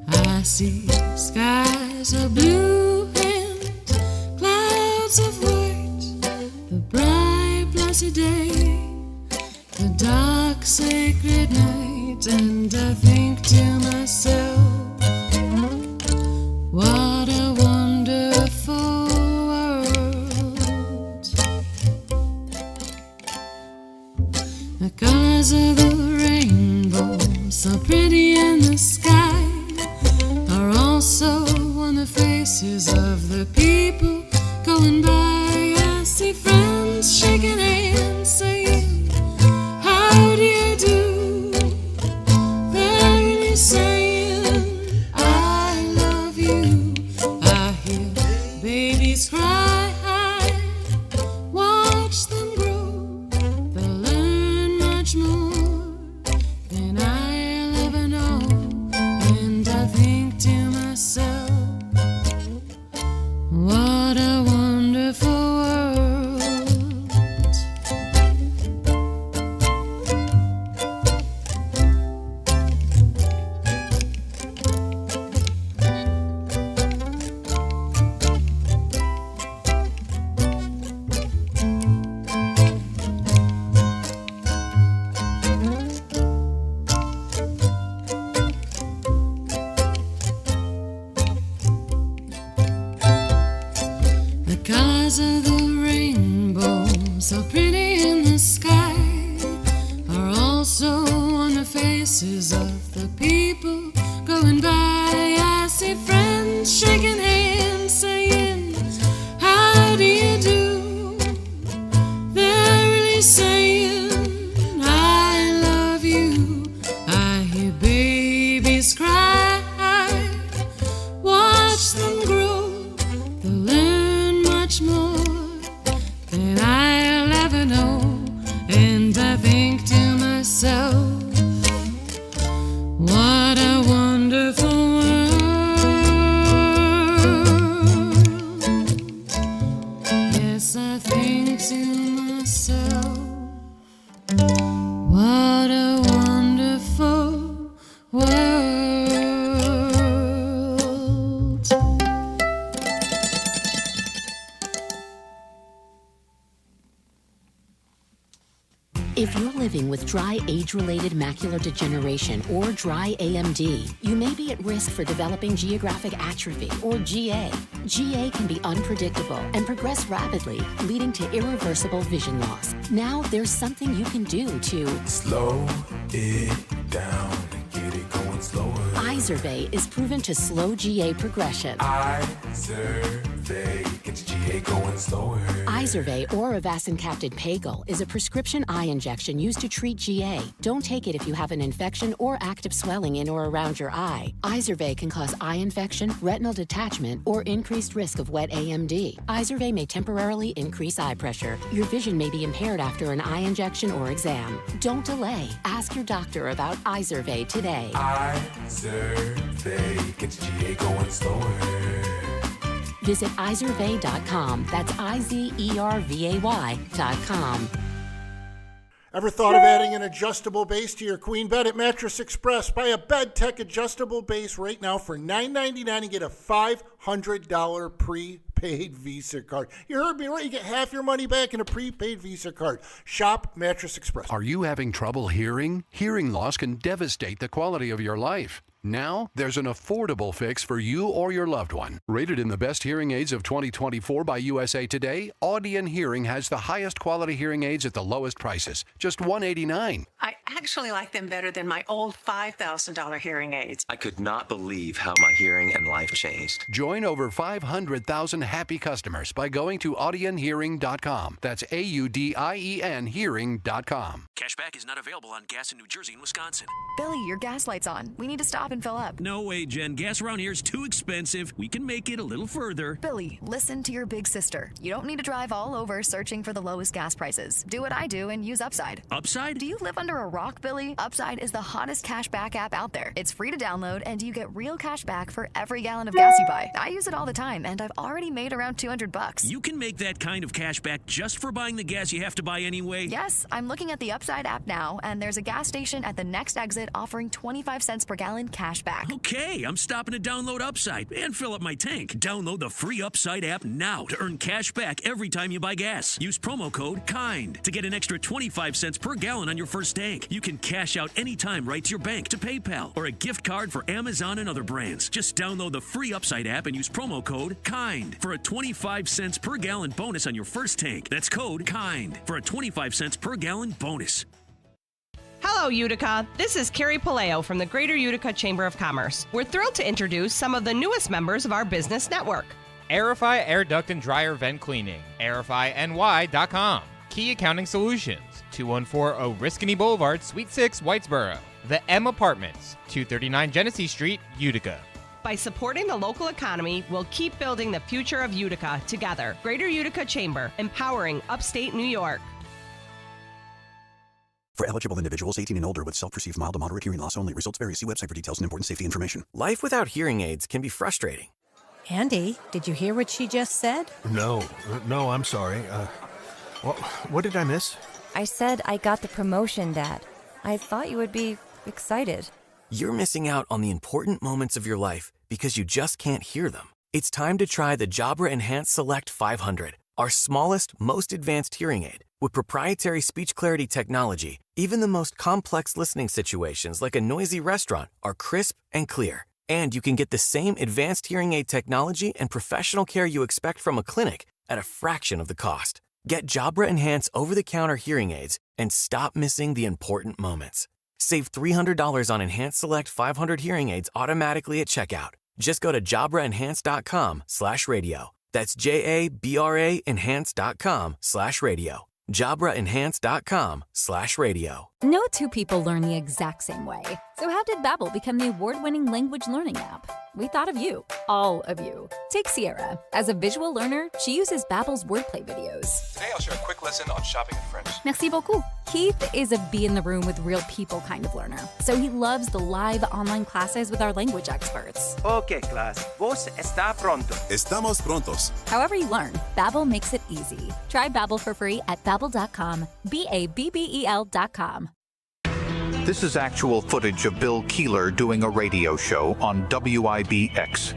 I see skies of blue and clouds of white, the bright blessed day, the dark sacred night, and I think to myself, what a wonderful world. The colors of the rainbow, so pretty in the sky, are all so faces of the people going by. I see friends shaking hands, saying, how do you do? They're really saying, I love you. I hear babies cry, watch them grow. They'll learn much more than I ever know. And I think to myself, what a wonderful world. The colors of the rainbow, so pretty in the sky, are also on the faces of the people going by. I see friends shaking hands, saying, how do you do? They're really saying, I love you. I hear babies cry, watch them grow. They'll learn much more than I'll ever know. And I think to myself, what a wonderful world. Yes, I think to myself, what a wonderful world. If you're living with dry age-related macular degeneration or dry AMD, you may be at risk for developing geographic atrophy or GA. GA can be unpredictable and progress rapidly, leading to irreversible vision loss. Now there's something you can do to slow it down and get it going slower. Izervay is proven to slow GA progression. Izervay gets GA going slower. Izervay or avacincaptad pagel is a prescription eye injection used to treat GA. Don't take it if you have an infection or active swelling in or around your eye. Izervay can cause eye infection, retinal detachment, or increased risk of wet AMD. Izervay may temporarily increase eye pressure. Your vision may be impaired after an eye injection or exam. Don't delay. Ask your doctor about Izervay today. Izervay gets GA going slower. Visit Izervay.com. That's IZERVAY.com. Ever thought of adding an adjustable base to your queen bed at Mattress Express? Buy a Bed Tech adjustable base right now for $9.99 and get a $500 prepaid Visa card. You heard me right. You get half your money back in a prepaid Visa card. Shop Mattress Express. Are you having trouble hearing? Hearing loss can devastate the quality of your life. Now, there's an affordable fix for you or your loved one. Rated in the best hearing aids of 2024 by USA Today, Audion Hearing has the highest quality hearing aids at the lowest prices, just $189. I actually like them better than my old $5,000 hearing aids. I could not believe how my hearing and life changed. Join over 500,000 happy customers by going to audionhearing.com. That's AUDIEN hearing.com. Cashback is not available on gas in New Jersey and Wisconsin. Billy, your gas light's on. We need to stop and fill up. No way, Jen. Gas around here is too expensive. We can make it a little further. Billy, listen to your big sister. You don't need to drive all over searching for the lowest gas prices. Do what I do and use Upside. Upside? Do you live under a rock, Billy? Upside is the hottest cashback app out there. It's free to download, and you get real cash back for every gallon of gas you buy. I use it all the time, and I've already made around $200. You can make that kind of cash back just for buying the gas you have to buy anyway? Yes, I'm looking at the Upside app now, and there's a gas station at the next exit offering 25 cents per gallon cash back. Okay, I'm stopping to download Upside and fill up my tank. Download the free Upside app now to earn cash back every time you buy gas. Use promo code KIND to get an extra 25 cents per gallon on your first tank. You can cash out anytime right to your bank, to PayPal, or a gift card for Amazon and other brands. Just download the free Upside app and use promo code KIND for a 25 cents per gallon bonus on your first tank. That's code KIND for a 25 cents per gallon bonus. Hello, Hello, Utica. This is Carrie Paleo from the Greater Utica Chamber of Commerce. We're thrilled to introduce some of the newest members of our business network. Aerify Air Duct and Dryer Vent Cleaning, aerifyny.com, Key Accounting Solutions, 2140 Oriskany Boulevard, Suite 6, Whitesboro. The M Apartments, 239 Genesee Street, Utica. By supporting the local economy, we'll keep building the future of Utica together. Greater Utica Chamber, empowering upstate New York. For eligible individuals 18 and older with self-perceived mild to moderate hearing loss only. Results vary. See website for details and important safety information. Life without hearing aids can be frustrating. Andy, did you hear what she just said? No, I'm sorry. What did I miss? I said I got the promotion, Dad. I thought you would be excited. You're missing out on the important moments of your life because you just can't hear them. It's time to try the Jabra Enhanced Select 500, our smallest, most advanced hearing aid. With proprietary speech clarity technology, even the most complex listening situations like a noisy restaurant are crisp and clear. And you can get the same advanced hearing aid technology and professional care you expect from a clinic at a fraction of the cost. Get Jabra Enhance over-the-counter hearing aids and stop missing the important moments. Save $300 on Enhanced Select 500 hearing aids automatically at checkout. Just go to jabraenhance.com/radio. That's JABRA enhance.com/radio. JabraEnhance.com/radio. No two people learn the exact same way. So how did Babbel become the award-winning language learning app? We thought of you, all of you. Take Sierra. As a visual learner, she uses Babbel's wordplay videos. Today I'll share a quick lesson on shopping in French. Merci beaucoup. Keith is a be in the room with real people kind of learner. So he loves the live online classes with our language experts. Okay, class. Vos está pronto. Estamos prontos. However you learn, Babbel makes it easy. Try Babbel for free at babbel.com. BABBEL.com. This is actual footage of Bill Keeler doing a radio show on WIBX.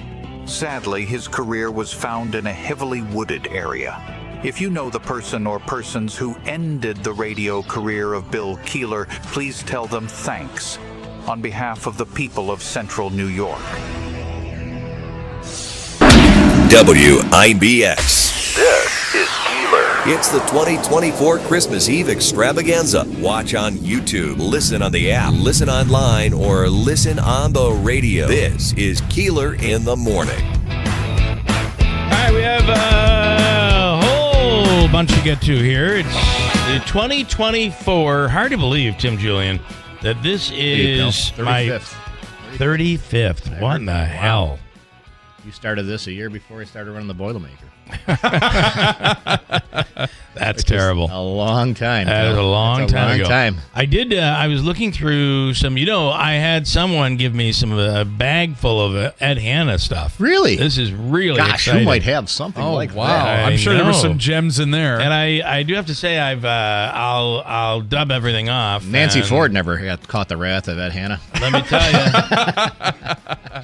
Sadly, his career was found in a heavily wooded area. If you know the person or persons who ended the radio career of Bill Keeler, please tell them thanks on behalf of the people of Central New York. WIBX. This is Keeler. It's the 2024 Christmas Eve Extravaganza. Watch on YouTube, listen on the app, listen online, or listen on the radio. This is Keeler in the Morning. All right, we have a whole bunch to get to here. It's the 2024. Hard to believe, Tim Julian, that this is my 35th. What in the hell? You started this a year before I started running the Boilermaker. That's terrible. A long time. That was a long time ago. Time. I did. I was looking through some. I had someone give me a bag full of Ed Hanna stuff. Really? This is really exciting. You might have something like wow. that. I'm sure there were some gems in there. And I do have to say I'll dub everything off. Nancy Ford never caught the wrath of Ed Hanna. Let me tell you,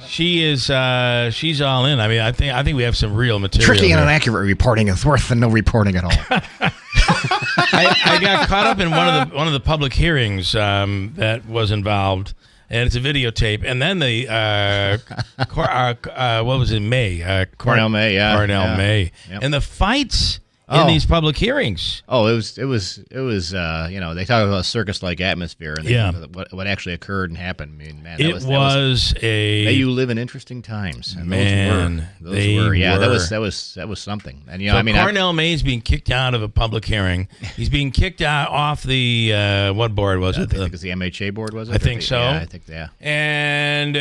she's all in. I mean, I think we have some real material. Tricky and inaccurate reporting is worse than no reporting at all. I got caught up in one of the public hearings that was involved, and it's a videotape. And then the what was it? May Cornell May, yeah, Cornell May, yep. And the fights in these public hearings. Oh, it was. They talk about a circus-like atmosphere, and what actually occurred and happened. I mean, man, May you live in interesting times. And those were. That was something. And Cornell May's being kicked out of a public hearing. He's being kicked out off the what board was it? I think it's the MHA board, was it? I think so. Yeah, I think yeah.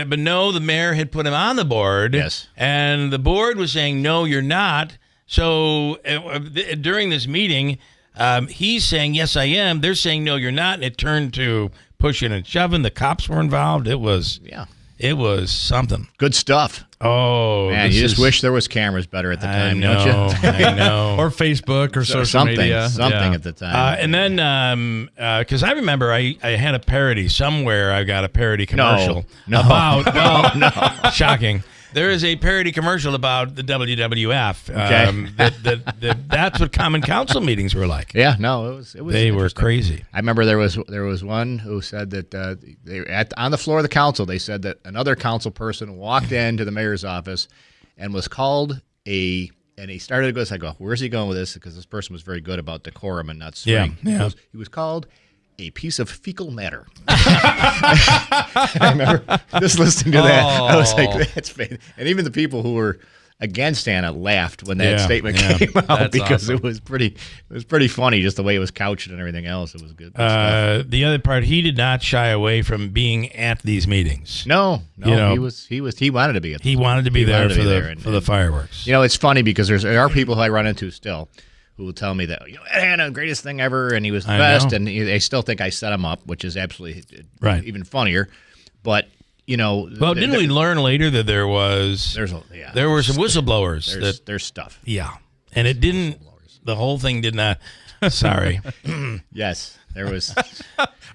But no, the mayor had put him on the board. Yes. And the board was saying, no, you're not. So during this meeting, he's saying, yes, I am. They're saying, no, you're not. And it turned to pushing and shoving. The cops were involved. It was something. Good stuff. Oh, man, you just wish there was cameras better at the time, don't you? I know. Or Facebook or social media. Something at the time. And then, because I remember I had a parody somewhere. I got a parody commercial about, shocking. There is a parody commercial about the WWF. Okay. That's what Common Council meetings were like. Yeah, no, it was. They were crazy. I remember there was one who said that on the floor of the council, they said that another council person walked into the mayor's office and was called and he started to go. I go, where's he going with this? Because this person was very good about decorum and not swearing. Yeah. He was called a piece of fecal matter. I remember just listening to that. I was like, that's fake. And even the people who were against Anna laughed when that statement came out because it was pretty funny, just the way it was couched and everything else. It was good. The other part, he did not shy away from being at these meetings. No, he wanted to be at. He wanted to be there for the fireworks. It's funny because there are people who I run into still who will tell me that Anna, greatest thing ever, and he was the best, and they still think I set him up, which is absolutely even funnier. But well, didn't we learn later that there were some whistleblowers there's stuff. Yeah, and it didn't. The whole thing did not. Sorry. Yes, there was.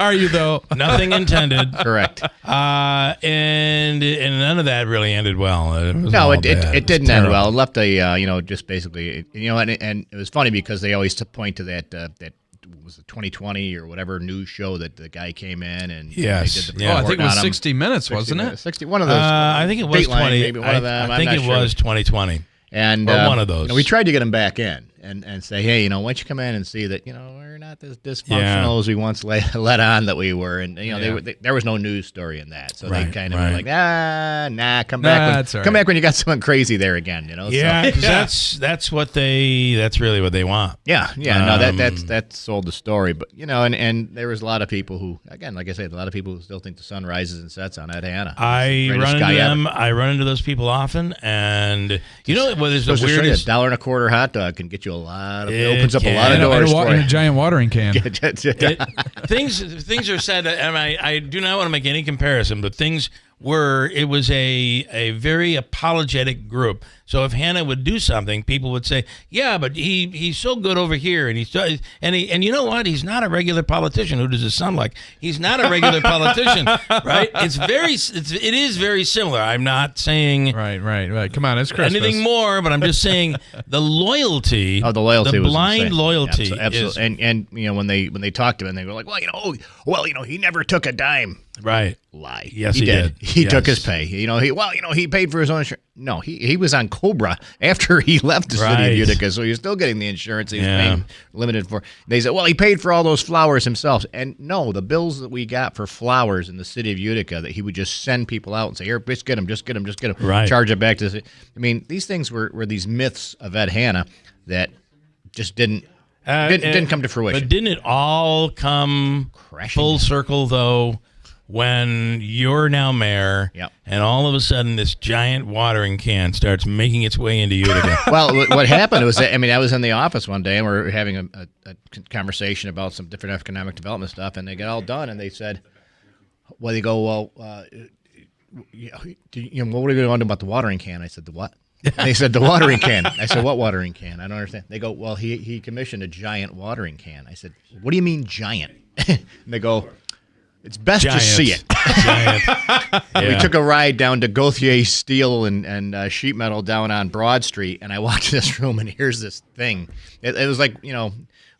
Are you though? Nothing intended. Correct. And none of that really ended well. It didn't end well. It left a just basically and it was funny because they always point to that was the 2020 or whatever news show that the guy came in and they did the I think it was 60 Minutes, wasn't it? 60. One of those. I think it was 20. Maybe one of them. I think it was 2020. And one of those. We tried to get him back in and say, hey, why don't you come in and see that we're not as dysfunctional as we once let on that we were, and there was no news story in that, so they kind of were like, come back, come back when you got someone crazy there again, Yeah, because that's really what they want. That sold the story, but and there was a lot of people who, again, like I said, a lot of people who still think the sun rises and sets on Ed Hanna. I run into them. I run into those people often, and there's the weirdest $1.25 hot dog can get you opens up a lot of doors. In a giant watering can. Things are said, and I do not want to make any comparison, but it was a very apologetic group. So if Hannah would do something, people would say, "Yeah, but he's so good over here, and and you know what? He's not a regular politician. Who does it sound like? He's not a regular politician, right? It is very similar. I'm not saying right. Come on, it's Christmas. Anything more, but I'm just saying the loyalty. The loyalty, the was blind insane. loyalty, absolutely. And when they talked to him, they were like, he never took a dime. Right. Lie. Yes, he did. He took his pay. He paid for his own insurance. No, he was on Cobra after he left the city of Utica, so he was still getting the insurance he was paying limited for. They said, he paid for all those flowers himself. And no, the bills that we got for flowers in the city of Utica that he would just send people out and say, here, just get them. Right. Charge it back to the city. I mean, these things were these myths of Ed Hanna that just didn't come to fruition. But didn't it all come full circle, though, when you're now mayor and all of a sudden this giant watering can starts making its way into Utica? Well, what happened was that, I was in the office one day and we were having a conversation about some different economic development stuff, and they got all done and they said, what are you going to do about the watering can? I said, the what? And they said, the watering can. I said, what watering can? I don't understand. They go, well, he commissioned a giant watering can. I said, what do you mean giant? And they go, it's best to see it. We took a ride down to Gauthier Steel and Sheet Metal down on Broad Street, and I walked in this room, and here's this thing. It was like,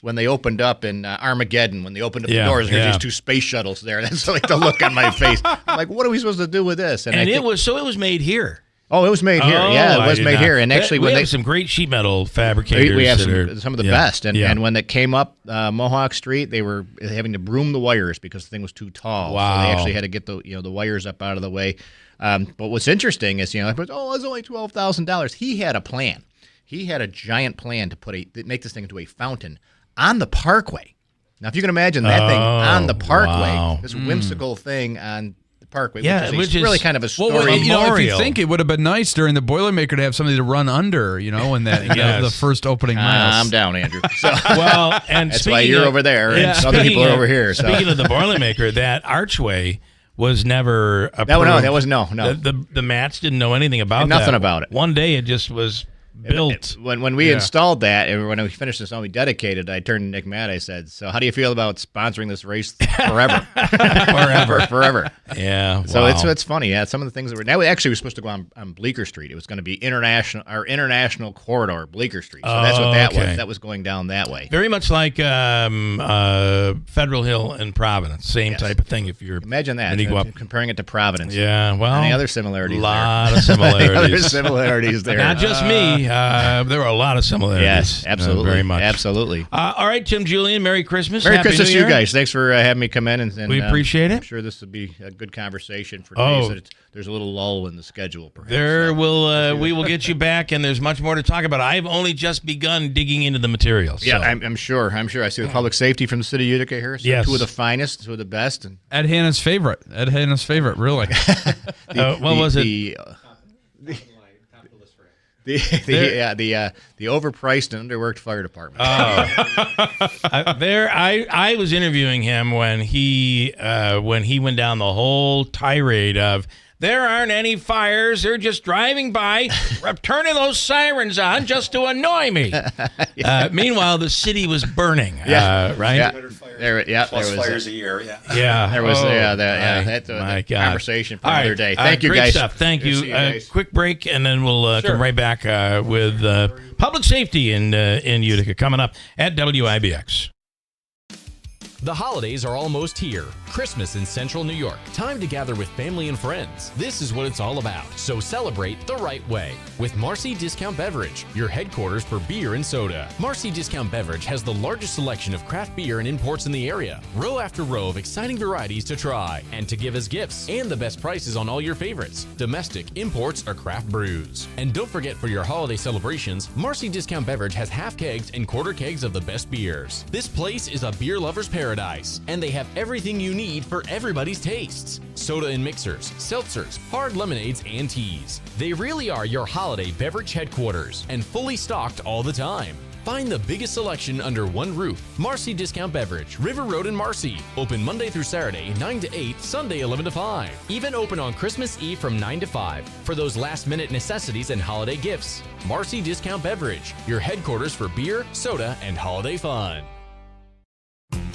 when they opened up in Armageddon, when they opened up the doors, and there's these two space shuttles there. That's like the look on my face. I'm like, what are we supposed to do with this? And it was made here. Oh, it was made here. Yeah, it was made here. And actually, we have some great sheet metal fabricators. We have some of the best. And when it came up Mohawk Street, they were having to broom the wires because the thing was too tall. Wow. So they actually had to get the wires up out of the way. But what's interesting is, it's only $12,000. He had a plan. He had a giant plan to make this thing into a fountain on the Parkway. Now, if you can imagine that thing on the Parkway, this whimsical thing on Parkway, which is really kind of a story. Well, if you think it would have been nice during the Boilermaker to have something to run under, in that the first opening miles. I'm down, Andrew. So, and that's why you're over there, and other people are over here. So. Speaking of the Boilermaker, that archway was never approved. That was no. The Mats didn't know anything about nothing about it. One day it just was built. When we installed that, and when we finished the song, we dedicated, I turned to Nick Matt, I said, so how do you feel about sponsoring this race forever? Forever. Yeah. So it's funny. Yeah, some of the things that were actually was supposed to go on Bleecker Street. It was going to be international corridor, Bleecker Street. So that's what that was. That was going down that way. Very much like Federal Hill and Providence. Same type of thing. If you're imagine that comparing it to Providence. Yeah. Well, any other similarities? A lot of similarities. Other similarities there. Not just me. me. There were a lot of similarities. Yes, absolutely. Very much. Absolutely. All right, Tim Julian, Merry Christmas. Merry Happy Christmas New to you Year. guys. Thanks for having me come in. And we appreciate it. I'm sure this will be a good conversation for days that there's a little lull in the schedule, perhaps. We will get you back, and there's much more to talk about. I've only just begun digging into the materials. Yeah, so. I'm sure. I see the public safety from the city of Utica here. So Yes. Two of the finest, two of the best. And Ed Hanna's favorite, really. what was it? The overpriced and underworked fire department. I was interviewing him when he went down the whole tirade of there aren't any fires. They're just driving by, turning those sirens on just to annoy me. Meanwhile, the city was burning. Right? Yeah. Plus there was fires a year. Yeah. There was that's my a God. conversation for All another right. day. Thank you, great guys. Stuff. Thank you. See you guys. Quick break, and then we'll come right back with public safety in Utica coming up at WIBX. The holidays are almost here. Christmas in Central New York. Time to gather with family and friends. This is what it's all about. So celebrate the right way with Marcy Discount Beverage, your headquarters for beer and soda. Marcy Discount Beverage has the largest selection of craft beer and imports in the area. Row after row of exciting varieties to try and to give as gifts. And the best prices on all your favorites. Domestic, imports, or craft brews. And don't forget, for your holiday celebrations, Marcy Discount Beverage has half kegs and quarter kegs of the best beers. This place is a beer lover's paradise, and they have everything you need for everybody's tastes. Soda and mixers, seltzers, hard lemonades, and teas. They really are your holiday beverage headquarters, and fully stocked all the time. Find the biggest selection under one roof. Marcy Discount Beverage, River Road in Marcy. Open Monday through Saturday, 9 to 8, Sunday 11 to 5. Even open on Christmas Eve from 9 to 5 for those last-minute necessities and holiday gifts. Marcy Discount Beverage, your headquarters for beer, soda, and holiday fun.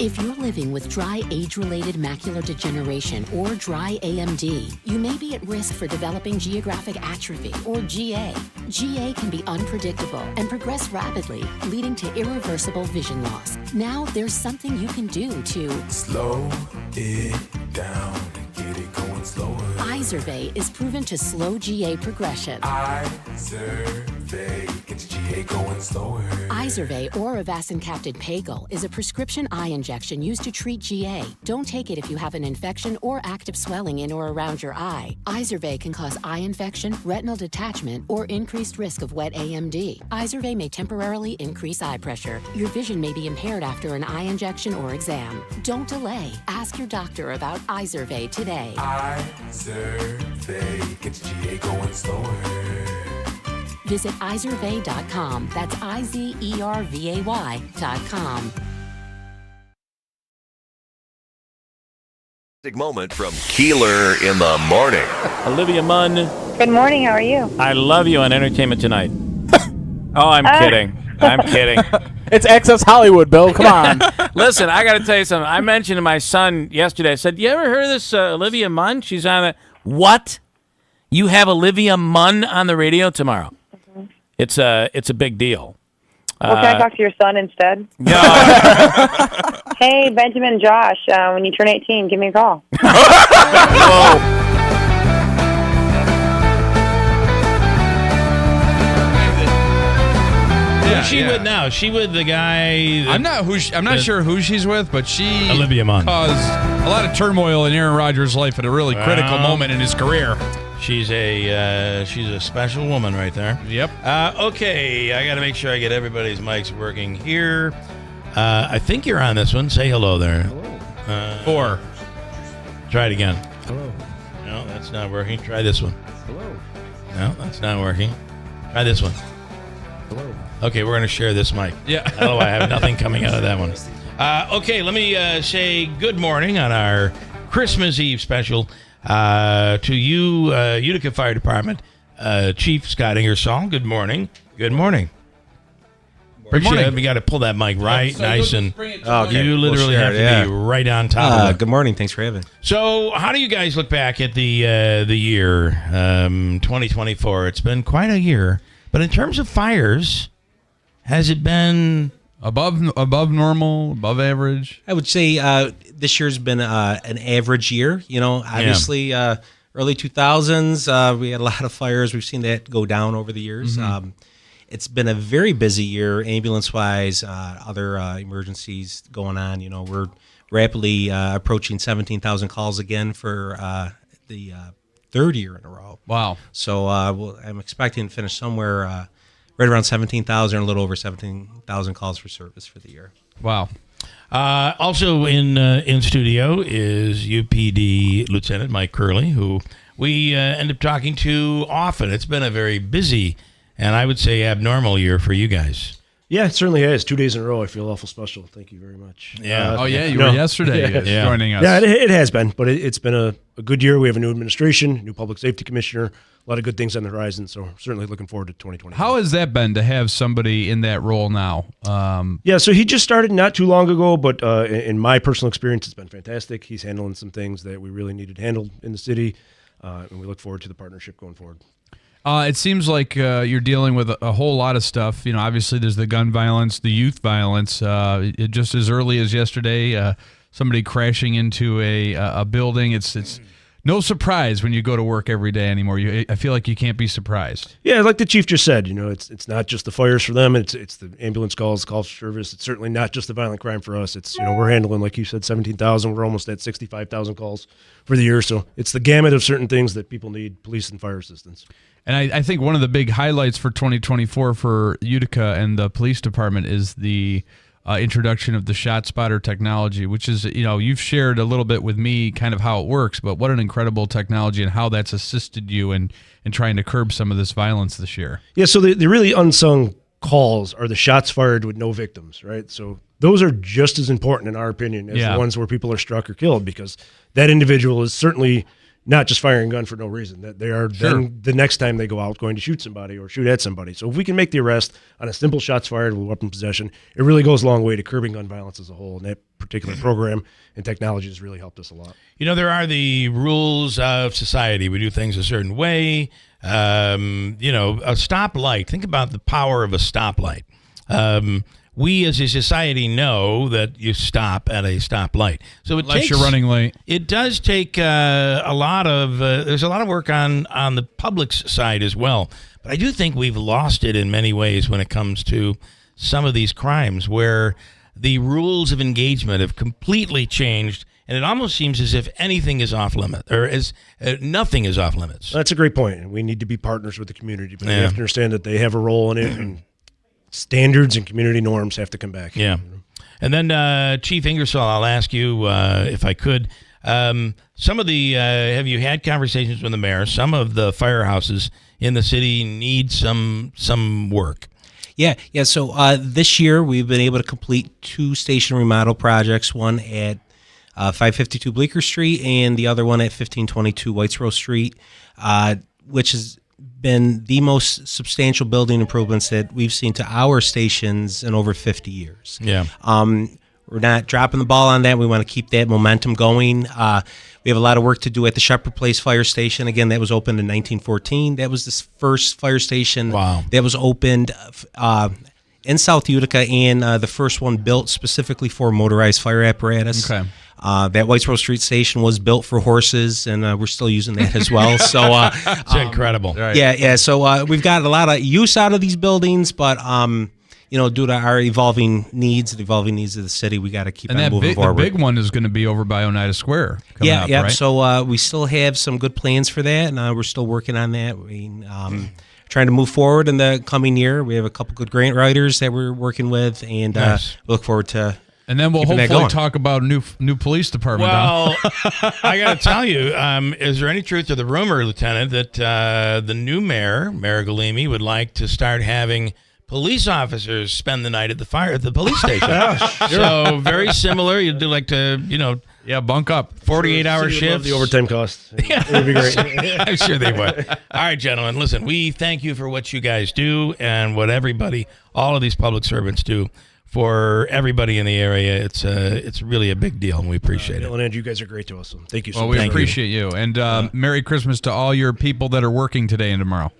If you're living with dry age-related macular degeneration or dry AMD, you may be at risk for developing geographic atrophy or GA. GA can be unpredictable and progress rapidly, leading to irreversible vision loss. Now there's something you can do to slow it down and get it going slower. Izervay is proven to slow GA progression. Izervay gets GA going slower. Izervay or avacincaptad pagel is a prescription eye injection used to treat GA. Don't take it if you have an infection or active swelling in or around your eye. Izervay can cause eye infection, retinal detachment, or increased risk of wet AMD. Izervay may temporarily increase eye pressure. Your vision may be impaired after an eye injection or exam. Don't delay. Ask your doctor about Izervay today. Izervay gets GA going slower. Visit Izervay.com. That's IZERVAY.com. Moment from Keeler in the morning. Olivia Munn. Good morning. How are you? I love you on Entertainment Tonight. Oh, I'm kidding. I'm kidding. It's Access Hollywood, Bill. Come on. Listen, I got to tell you something. I mentioned to my son yesterday, I said, you ever heard of this Olivia Munn? She's on the... What? You have Olivia Munn on the radio tomorrow? Mm-hmm. It's a big deal. Well, can I talk to your son instead? No. Hey, Benjamin and Josh, when you turn 18, give me a call. Whoa. Who's she with now? Is she with the guy? I'm not sure who she's with, but she Olivia Munn caused a lot of turmoil in Aaron Rodgers' life at a really critical moment in his career. She's a special woman right there. Yep. Okay, I got to make sure I get everybody's mics working here. I think you're on this one. Say hello there. Hello. 4. Try it again. Hello. No, that's not working. Try this one. Hello. No, that's not working. Try this one. Hello. Okay, we're going to share this mic. Yeah. Otherwise, I have nothing coming out of that one. Okay, let me say good morning on our Christmas Eve special to you, Utica Fire Department Chief Scott Ingersoll. Good morning. Good morning. Appreciate it. We got to pull that mic right, nice, and you literally have to be right on top of it. Good morning. Thanks for having me. So, how do you guys look back at the year 2024? It's been quite a year, but in terms of fires, has it been above normal, above average? I would say this year's been an average year. You know, obviously, early 2000s, we had a lot of fires. We've seen that go down over the years. Mm-hmm. it's been a very busy year, ambulance-wise, other emergencies going on. You know, we're rapidly approaching 17,000 calls again for the third year in a row. Wow. So I'm expecting to finish somewhere right around 17,000, a little over 17,000 calls for service for the year. Wow. Also in studio is UPD Lieutenant Mike Curley, who we end up talking to often. It's been a very busy and I would say abnormal year for you guys. Yeah, it certainly has. 2 days in a row. I feel awful special. Thank you very much. Yeah. You were yesterday joining us. Yeah, it has been, but it's been a good year. We have a new administration, new public safety commissioner, a lot of good things on the horizon. So certainly looking forward to 2020. How has that been to have somebody in that role now? So he just started not too long ago, but in my personal experience, it's been fantastic. He's handling some things that we really needed handled in the city, and we look forward to the partnership going forward. It seems like you're dealing with a whole lot of stuff. You know, obviously there's the gun violence, the youth violence. Just as early as yesterday, somebody crashing into a building. It's no surprise when you go to work every day anymore. I feel like you can't be surprised. Yeah, like the chief just said, you know, it's not just the fires for them. It's the ambulance calls, call for service. It's certainly not just the violent crime for us. It's, you know, we're handling, like you said, 17,000. We're almost at 65,000 calls for the year. So it's the gamut of certain things that people need, police and fire assistance. And I think one of the big highlights for 2024 for Utica and the police department is the introduction of the shot spotter technology, which is, you know, you've shared a little bit with me kind of how it works, but what an incredible technology and how that's assisted you in trying to curb some of this violence this year. Yeah, so the really unsung calls are the shots fired with no victims, right? So those are just as important in our opinion as the ones where people are struck or killed, because that individual is certainly not just firing a gun for no reason. That they are then the next time they go out going to shoot somebody or shoot at somebody. So if we can make the arrest on a simple shots fired with weapon possession, it really goes a long way to curbing gun violence as a whole. And that particular program and technology has really helped us a lot. You know, there are the rules of society. We do things a certain way. You know, a stoplight. Think about the power of a stoplight. We as a society know that you stop at a stoplight. So unless you're running late. It does take a lot of, there's a lot of work on the public's side as well. But I do think we've lost it in many ways when it comes to some of these crimes where the rules of engagement have completely changed. And it almost seems as if anything is off limit, or as nothing is off limits. That's a great point. And we need to be partners with the community. But we have to understand that they have a role in it. And standards and community norms have to come back. Yeah. And then, Chief Ingersoll, I'll ask you, if I could, some of the, have you had conversations with the mayor? Some of the firehouses in the city need some work. Yeah. So this year we've been able to complete 2 station remodel projects, one at 552 Bleecker Street and the other one at 1522 Whitesboro Street, which has been the most substantial building improvements that we've seen to our stations in over 50 years. Yeah. We're not dropping the ball on that. We want to keep that momentum going. We have a lot of work to do at the Shepherd Place Fire Station. Again, that was opened in 1914. That was the first fire station that was opened in South Utica, and the first one built specifically for motorized fire apparatus. Okay. That Whitesboro Street station was built for horses, and we're still using that as well. So it's incredible. Right. Yeah. So we've got a lot of use out of these buildings, but you know, due to our evolving needs of the city, we got to keep on moving forward. The big one is going to be over by Oneida Square. Yeah. Right? So we still have some good plans for that, and we're still working on that. Trying to move forward in the coming year. We have a couple good grant writers that we're working with, and we look forward to. And then we'll hopefully talk about new police department. Well, I got to tell you, is there any truth to the rumor, Lieutenant, that the new mayor, Mayor Galimi, would like to start having police officers spend the night at the police station? Sure. So very similar. You'd like to, bunk up 48-hour shifts. The overtime costs. Yeah, it would be great. I'm sure they would. All right, gentlemen, listen, we thank you for what you guys do and what all of these public servants do for everybody in the area. It's really a big deal, and we appreciate it. Bill and Andrew, you guys are great to us. So thank you so much. much. Well, we appreciate you. And Merry Christmas to all your people that are working today and tomorrow.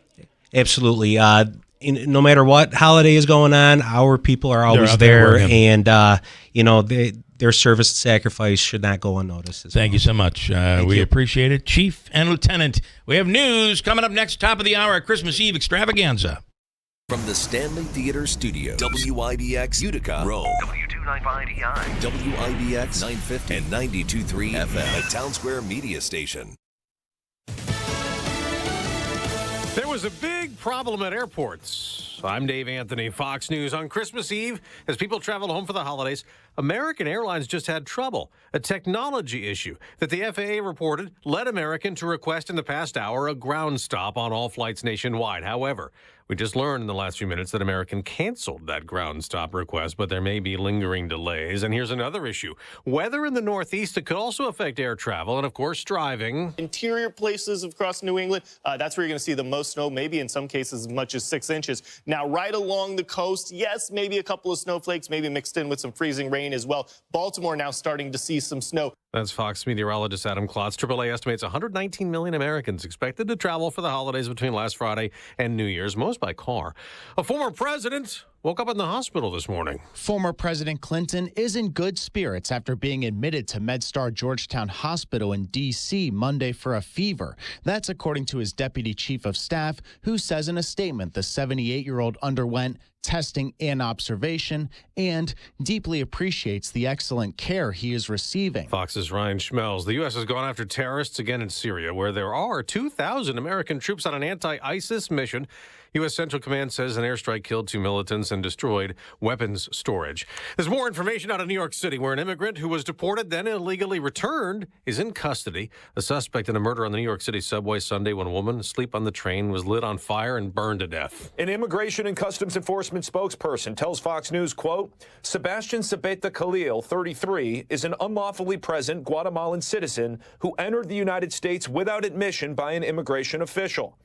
Absolutely. No matter what holiday is going on, our people are always there, and their service and sacrifice should not go unnoticed. Thank you so much. We appreciate it. Chief and Lieutenant, we have news coming up next, top of the hour, Christmas Eve Extravaganza. From the Stanley Theater Studio, WIBX Utica, Rome. W295EI. WIBX 950 and 92.3 FM, a Town Square media station. There was a big problem at airports. I'm Dave Anthony, Fox News. On Christmas Eve, as people traveled home for the holidays, American Airlines just had trouble. A technology issue that the FAA reported led American to request in the past hour a ground stop on all flights nationwide. However, we just learned in the last few minutes that American canceled that ground stop request, but there may be lingering delays. And here's another issue. Weather in the Northeast that could also affect air travel and, of course, driving. Interior places across New England, that's where you're going to see the most snow, maybe in some cases as much as 6 inches. Now, right along the coast, yes, maybe a couple of snowflakes, maybe mixed in with some freezing rain as well. Baltimore now starting to see some snow. That's Fox meteorologist Adam Klotz. AAA estimates 119 million Americans expected to travel for the holidays between last Friday and New Year's, most by car. A former president woke up in the hospital this morning. Former President Clinton is in good spirits after being admitted to MedStar Georgetown Hospital in D.C. Monday for a fever. That's according to his deputy chief of staff, who says in a statement the 78-year-old underwent testing and observation and deeply appreciates the excellent care he is receiving. Fox's Ryan Schmelz. The U.S. has gone after terrorists again in Syria, where there are 2,000 American troops on an anti-ISIS mission. U.S. Central Command says an airstrike killed 2 militants and destroyed weapons storage. There's more information out of New York City, where an immigrant who was deported, then illegally returned, is in custody. A suspect in a murder on the New York City subway Sunday when a woman asleep on the train was lit on fire and burned to death. An Immigration and Customs Enforcement spokesperson tells Fox News, quote, Sebastian Sabeta Khalil, 33, is an unlawfully present Guatemalan citizen who entered the United States without admission by an immigration official.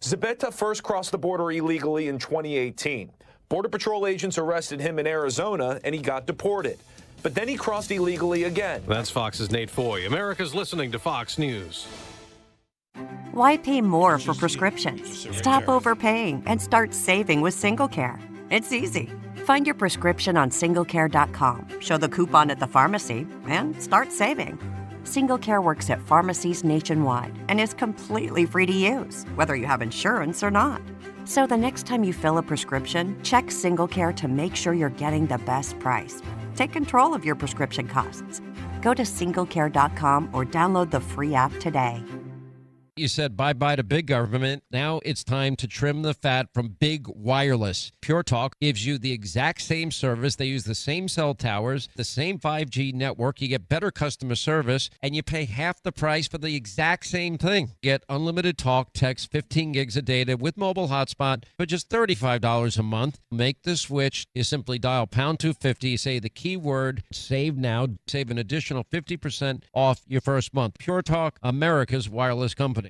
Zabeta first crossed the border illegally in 2018. Border Patrol agents arrested him in Arizona, and he got deported. But then he crossed illegally again. That's Fox's Nate Foy. America's listening to Fox News. Why pay more for prescriptions? Stop overpaying and start saving with SingleCare. It's easy. Find your prescription on singlecare.com, show the coupon at the pharmacy, and start saving. SingleCare works at pharmacies nationwide and is completely free to use, whether you have insurance or not. So the next time you fill a prescription, check SingleCare to make sure you're getting the best price. Take control of your prescription costs. Go to singlecare.com or download the free app today. You said bye-bye to big government. Now it's time to trim the fat from big wireless. Pure Talk gives you the exact same service. They use the same cell towers, the same 5G network. You get better customer service, and you pay half the price for the exact same thing. Get unlimited talk, text, 15 gigs of data with mobile hotspot for just $35 a month. Make the switch. You simply dial pound 250, say the keyword save now, save an additional 50% off your first month. Pure Talk, America's wireless company.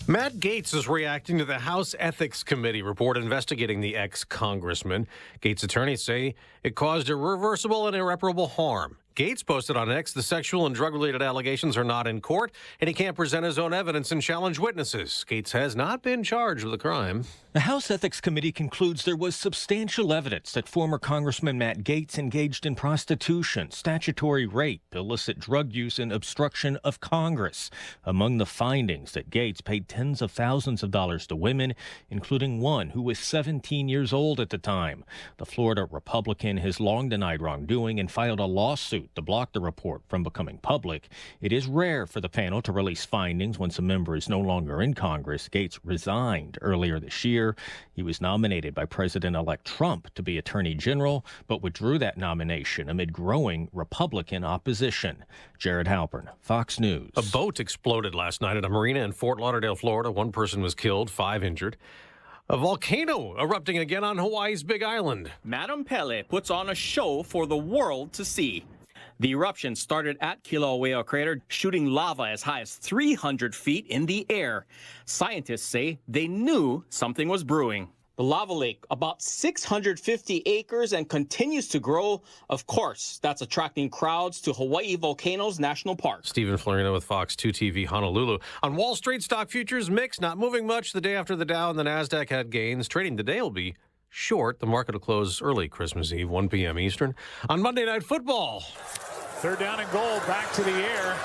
Matt Gaetz is reacting to the House Ethics Committee report investigating the ex-congressman. Gaetz' attorneys say it caused irreversible and irreparable harm. Gaetz posted on X, the sexual and drug-related allegations are not in court, and he can't present his own evidence and challenge witnesses. Gaetz has not been charged with a crime. The House Ethics Committee concludes there was substantial evidence that former Congressman Matt Gaetz engaged in prostitution, statutory rape, illicit drug use, and obstruction of Congress. Among the findings, that Gaetz paid tens of thousands of dollars to women, including one who was 17 years old at the time. The Florida Republican has long denied wrongdoing and filed a lawsuit to block the report from becoming public. It is rare for the panel to release findings once a member is no longer in Congress. Gaetz resigned earlier this year. He was nominated by President-elect Trump to be Attorney General, but withdrew that nomination amid growing Republican opposition. Jared Halpern, Fox News. A boat exploded last night at a marina in Fort Lauderdale, Florida. 1 person was killed, 5 injured. A volcano erupting again on Hawaii's Big Island. Madame Pele puts on a show for the world to see. The eruption started at Kilauea crater, shooting lava as high as 300 feet in the air. Scientists say they knew something was brewing. The lava lake, about 650 acres and continues to grow. Of course, that's attracting crowds to Hawaii Volcanoes National Park. Stephen Florino with Fox 2 TV Honolulu. On Wall Street, stock futures mixed, not moving much the day after the Dow and the NASDAQ had gains. Trading today will be short. The market will close early Christmas Eve, 1 p.m. Eastern. On Monday Night Football. 3rd down and goal, back to the air.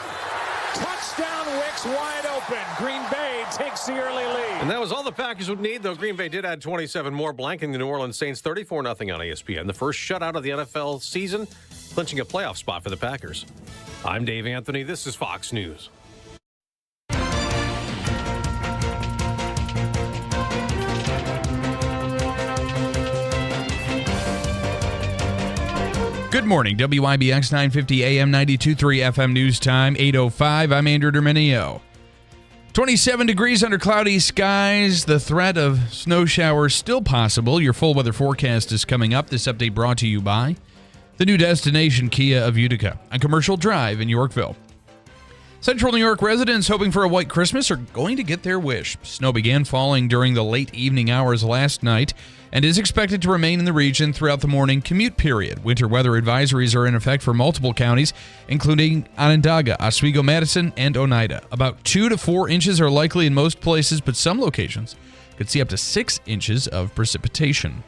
Touchdown! Touchdown, Wicks wide open. Green Bay takes the early lead. And that was all the Packers would need, though Green Bay did add 27 more, blanking the New Orleans Saints 34-0 on ESPN. The first shutout of the NFL season, clinching a playoff spot for the Packers. I'm Dave Anthony. This is Fox News. Good morning, WIBX 950 AM 92.3 FM News Time, 8:05. I'm Andrew Derminio. 27 degrees under cloudy skies. The threat of snow showers still possible. Your full weather forecast is coming up. This update brought to you by the new destination Kia of Utica on Commercial Drive in Yorkville. Central New York residents hoping for a white Christmas are going to get their wish. Snow began falling during the late evening hours last night and is expected to remain in the region throughout the morning commute period. Winter weather advisories are in effect for multiple counties, including Onondaga, Oswego, Madison, and Oneida. About 2 to 4 inches are likely in most places, but some locations could see up to 6 inches of precipitation.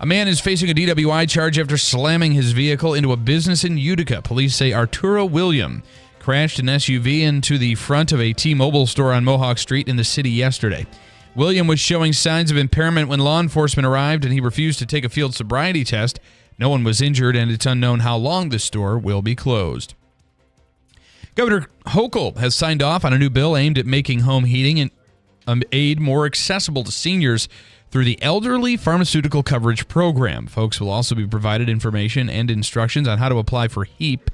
A man is facing a DWI charge after slamming his vehicle into a business in Utica. Police say Arturo William crashed an SUV into the front of a T-Mobile store on Mohawk Street in the city yesterday. William was showing signs of impairment when law enforcement arrived, and he refused to take a field sobriety test. No one was injured, and it's unknown how long the store will be closed. Governor Hochul has signed off on a new bill aimed at making home heating and aid more accessible to seniors through the Elderly Pharmaceutical Coverage Program. Folks will also be provided information and instructions on how to apply for HEAP.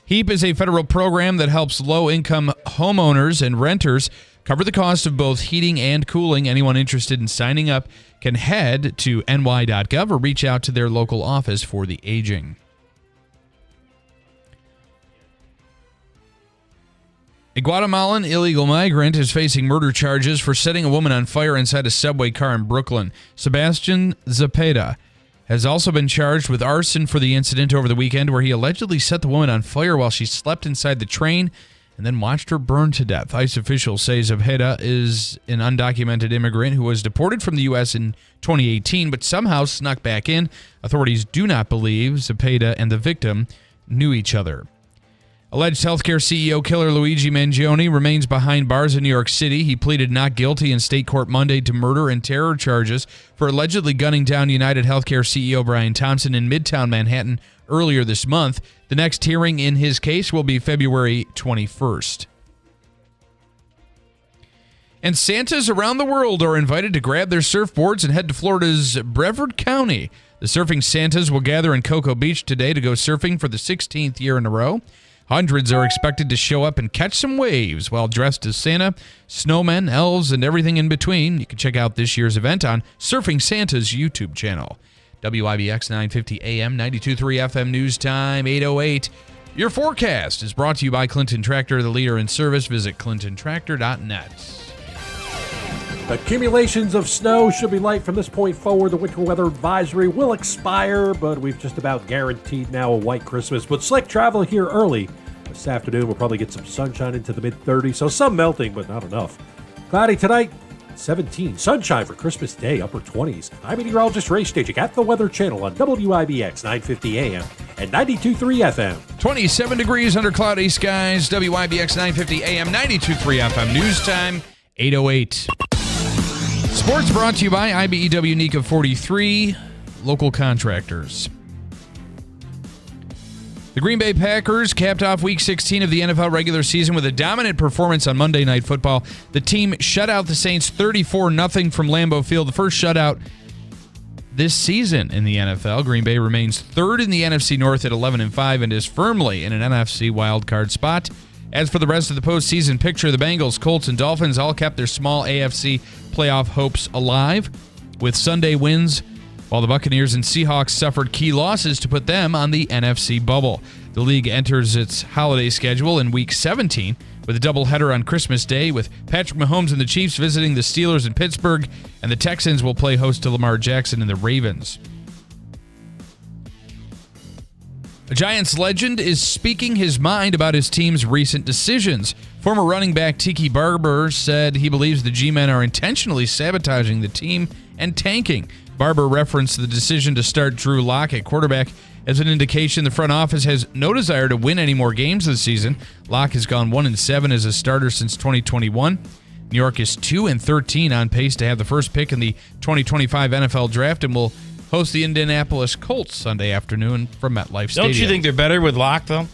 HEAP is a federal program that helps low-income homeowners and renters cover the cost of both heating and cooling. Anyone interested in signing up can head to ny.gov or reach out to their local office for the aging. A Guatemalan illegal migrant is facing murder charges for setting a woman on fire inside a subway car in Brooklyn. Sebastian Zepeda has also been charged with arson for the incident over the weekend, where he allegedly set the woman on fire while she slept inside the train and then watched her burn to death. ICE officials say Zepeda is an undocumented immigrant who was deported from the U.S. in 2018, but somehow snuck back in. Authorities do not believe Zepeda and the victim knew each other. Alleged healthcare CEO Keeler Luigi Mangione remains behind bars in New York City. He pleaded not guilty in state court Monday to murder and terror charges for allegedly gunning down United Healthcare CEO Brian Thompson in Midtown Manhattan earlier this month. The next hearing in his case will be February 21st. And Santas around the world are invited to grab their surfboards and head to Florida's Brevard County. The surfing Santas will gather in Cocoa Beach today to go surfing for the 16th year in a row. Hundreds are expected to show up and catch some waves while dressed as Santa, snowmen, elves, and everything in between. You can check out this year's event on Surfing Santa's YouTube channel. WIBX 950 AM, 92.3 FM News Time, 8:08. Your forecast is brought to you by Clinton Tractor, the leader in service. Visit clintontractor.net. Accumulations of snow should be light from this point forward. The winter weather advisory will expire, but we've just about guaranteed now a white Christmas. But slick travel here early. This afternoon, we'll probably get some sunshine into the mid-30s, so some melting, but not enough. Cloudy tonight, 17. Sunshine for Christmas Day, upper 20s. I'm meteorologist Ray Stagik at the Weather Channel on WIBX 950 AM and 92.3 FM. 27 degrees under cloudy skies. WIBX 950 AM, 92.3 FM. News time, 8:08. Sports brought to you by IBEW NECA 43, local contractors. The Green Bay Packers capped off Week 16 of the NFL regular season with a dominant performance on Monday Night Football. The team shut out the Saints 34-0 from Lambeau Field, the first shutout this season in the NFL. Green Bay remains third in the NFC North at 11-5 and is firmly in an NFC wildcard spot. As for the rest of the postseason picture, the Bengals, Colts, and Dolphins all kept their small AFC playoff hopes alive with Sunday wins, while the Buccaneers and Seahawks suffered key losses to put them on the NFC bubble. The league enters its holiday schedule in Week 17 with a doubleheader on Christmas Day, with Patrick Mahomes and the Chiefs visiting the Steelers in Pittsburgh, and the Texans will play host to Lamar Jackson and the Ravens. A Giants legend is speaking his mind about his team's recent decisions. Former running back Tiki Barber said he believes the G-men are intentionally sabotaging the team and tanking. Barber referenced the decision to start Drew Lock at quarterback as an indication the front office has no desire to win any more games this season. Locke has gone 1-7 as a starter since 2021. New York is 2-13 on pace to have the first pick in the 2025 NFL Draft and will host the Indianapolis Colts Sunday afternoon from MetLife Stadium. Don't you think they're better with Locke, though?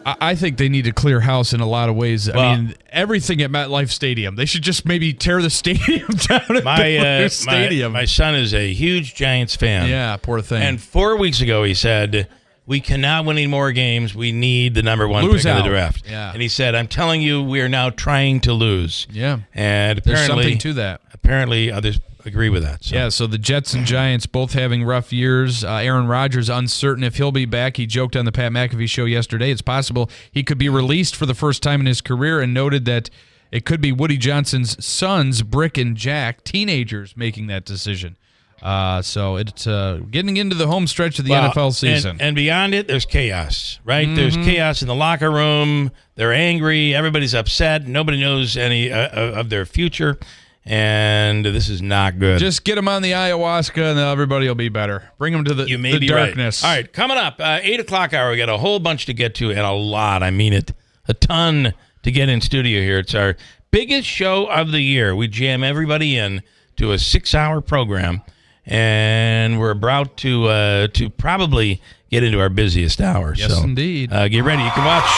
I think they need to clear house in a lot of ways. Well, I mean, everything at MetLife Stadium. They should just maybe tear the stadium down and build a new stadium. My son is a huge Giants fan. Yeah, poor thing. And 4 weeks ago he said, we cannot win any more games. We need the number one pick in the draft. Yeah. And he said, I'm telling you, we are now trying to lose. Yeah. And there's apparently, something to that. Apparently others agree with that. So. Yeah, so the Jets and Giants both having rough years. Aaron Rodgers uncertain if he'll be back. He joked on the Pat McAfee show yesterday. It's possible he could be released for the first time in his career and noted that it could be Woody Johnson's sons, Brick and Jack, teenagers, making that decision. So it's getting into the home stretch of the NFL season. And beyond it, there's chaos, right? Mm-hmm. There's chaos in the locker room. They're angry. Everybody's upset. Nobody knows any of their future. And this is not good. Just get them on the ayahuasca and everybody will be better. Bring them to the darkness. Right. All right, coming up, 8 o'clock hour, we got a whole bunch to get to and a lot. I mean it, a ton to get in studio here. It's our biggest show of the year. We jam everybody in to a 6-hour program. And we're about to probably get into our busiest hour. Yes, indeed. Get ready. You can watch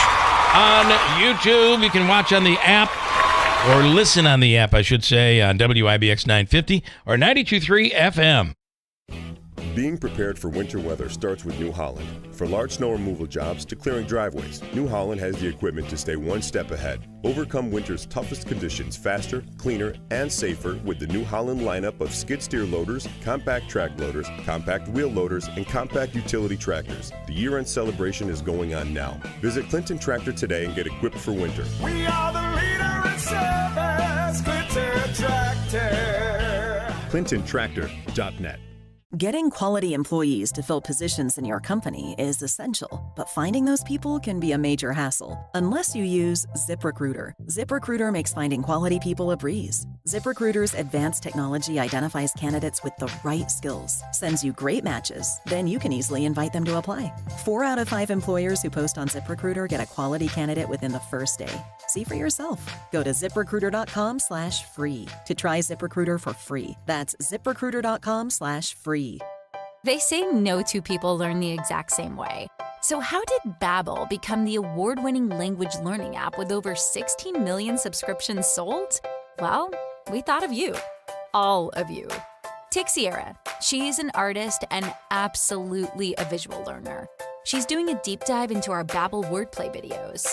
on YouTube. You can watch on the app, or listen on the app, I should say, on WIBX 950 or 92.3 FM. Being prepared for winter weather starts with New Holland. From large snow removal jobs to clearing driveways, New Holland has the equipment to stay one step ahead. Overcome winter's toughest conditions faster, cleaner, and safer with the New Holland lineup of skid steer loaders, compact track loaders, compact wheel loaders, and compact utility tractors. The year-end celebration is going on now. Visit Clinton Tractor today and get equipped for winter. We are the leader in service, Clinton Tractor. ClintonTractor.net. Getting quality employees to fill positions in your company is essential, but finding those people can be a major hassle unless you use ZipRecruiter. ZipRecruiter makes finding quality people a breeze. ZipRecruiter's advanced technology identifies candidates with the right skills, sends you great matches, then you can easily invite them to apply. 4 out of 5 employers who post on ZipRecruiter get a quality candidate within the first day. See for yourself. Go to ZipRecruiter.com/free to try ZipRecruiter for free. That's ZipRecruiter.com/free. They say no two people learn the exact same way. So how did Babbel become the award-winning language learning app with over 16 million subscriptions sold? Well, we thought of you. All of you. Take Sierra. She's an artist and absolutely a visual learner. She's doing a deep dive into our Babbel wordplay videos.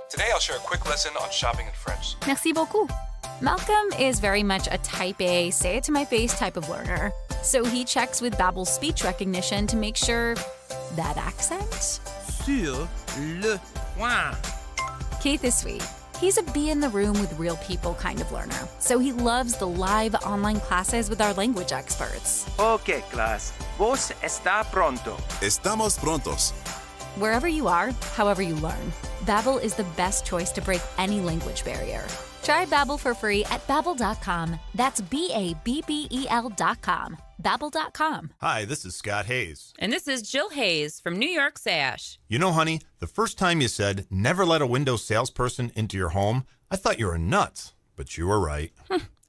Today I'll share a quick lesson on shopping in French. Merci beaucoup. Malcolm is very much a type A, say it to my face type of learner. So he checks with Babbel's speech recognition to make sure that accent? Sur le point. Keith is sweet. He's a be in the room with real people kind of learner. So he loves the live online classes with our language experts. Okay, class. Vos está pronto. Estamos prontos. Wherever you are, however you learn, Babbel is the best choice to break any language barrier. Try Babbel for free at Babbel.com. That's BABBEL.com. Babbel.com. Hi, this is Scott Hayes. And this is Jill Hayes from New York Sash. You know, honey, the first time you said, never let a Windows salesperson into your home, I thought you were nuts. But you were right.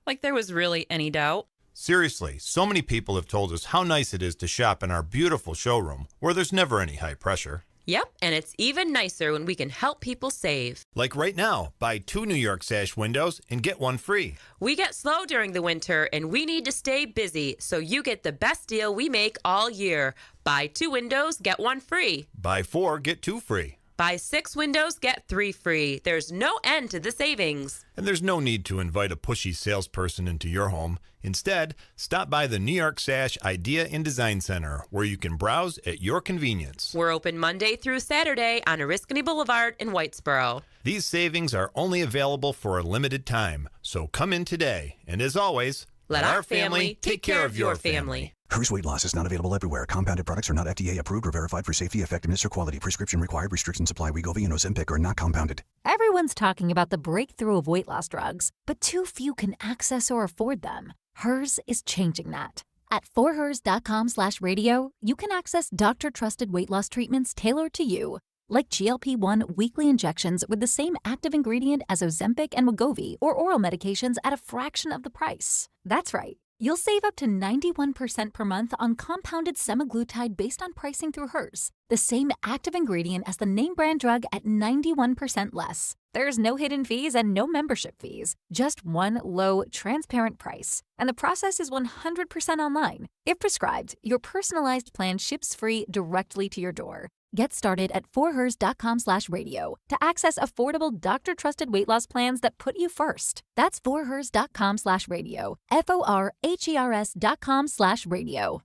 Like there was really any doubt. Seriously, so many people have told us how nice it is to shop in our beautiful showroom, where there's never any high pressure. Yep, and it's even nicer when we can help people save. Like right now, buy 2 New York Sash windows and get 1 free. We get slow during the winter, and we need to stay busy, so you get the best deal we make all year. Buy 2 windows, get 1 free. Buy 4, get 2 free. Buy 6 windows, get 3 free. There's no end to the savings. And there's no need to invite a pushy salesperson into your home. Instead, stop by the New York Sash Idea and Design Center, where you can browse at your convenience. We're open Monday through Saturday on Oriskany Boulevard in Whitesboro. These savings are only available for a limited time, so come in today. And as always, let our family take care of your family. Hers weight loss is not available everywhere. Compounded products are not FDA approved or verified for safety, effectiveness, or quality. Prescription required. Restrictions apply. Wegovy and Ozempic are not compounded. Everyone's talking about the breakthrough of weight loss drugs, but too few can access or afford them. Hers is changing that. At forhers.com/radio, you can access doctor-trusted weight loss treatments tailored to you, like GLP-1 weekly injections with the same active ingredient as Ozempic and Wegovy, or oral medications at a fraction of the price. That's right. You'll save up to 91% per month on compounded semaglutide based on pricing through Hers, the same active ingredient as the name brand drug at 91% less. There's no hidden fees and no membership fees, just one low, transparent price. And the process is 100% online. If prescribed, your personalized plan ships free directly to your door. Get started at forhers.com/radio to access affordable doctor-trusted weight loss plans that put you first. That's forhers.com/radio. FORHERS.com/radio.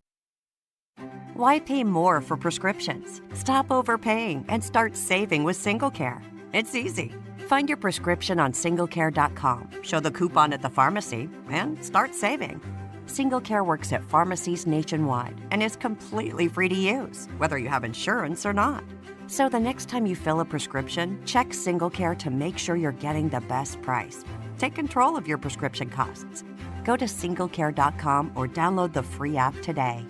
Why pay more for prescriptions? Stop overpaying and start saving with SingleCare. It's easy. Find your prescription on singlecare.com, show the coupon at the pharmacy, and start saving. SingleCare works at pharmacies nationwide and is completely free to use, whether you have insurance or not. So the next time you fill a prescription, check SingleCare to make sure you're getting the best price. Take control of your prescription costs. Go to singlecare.com or download the free app today.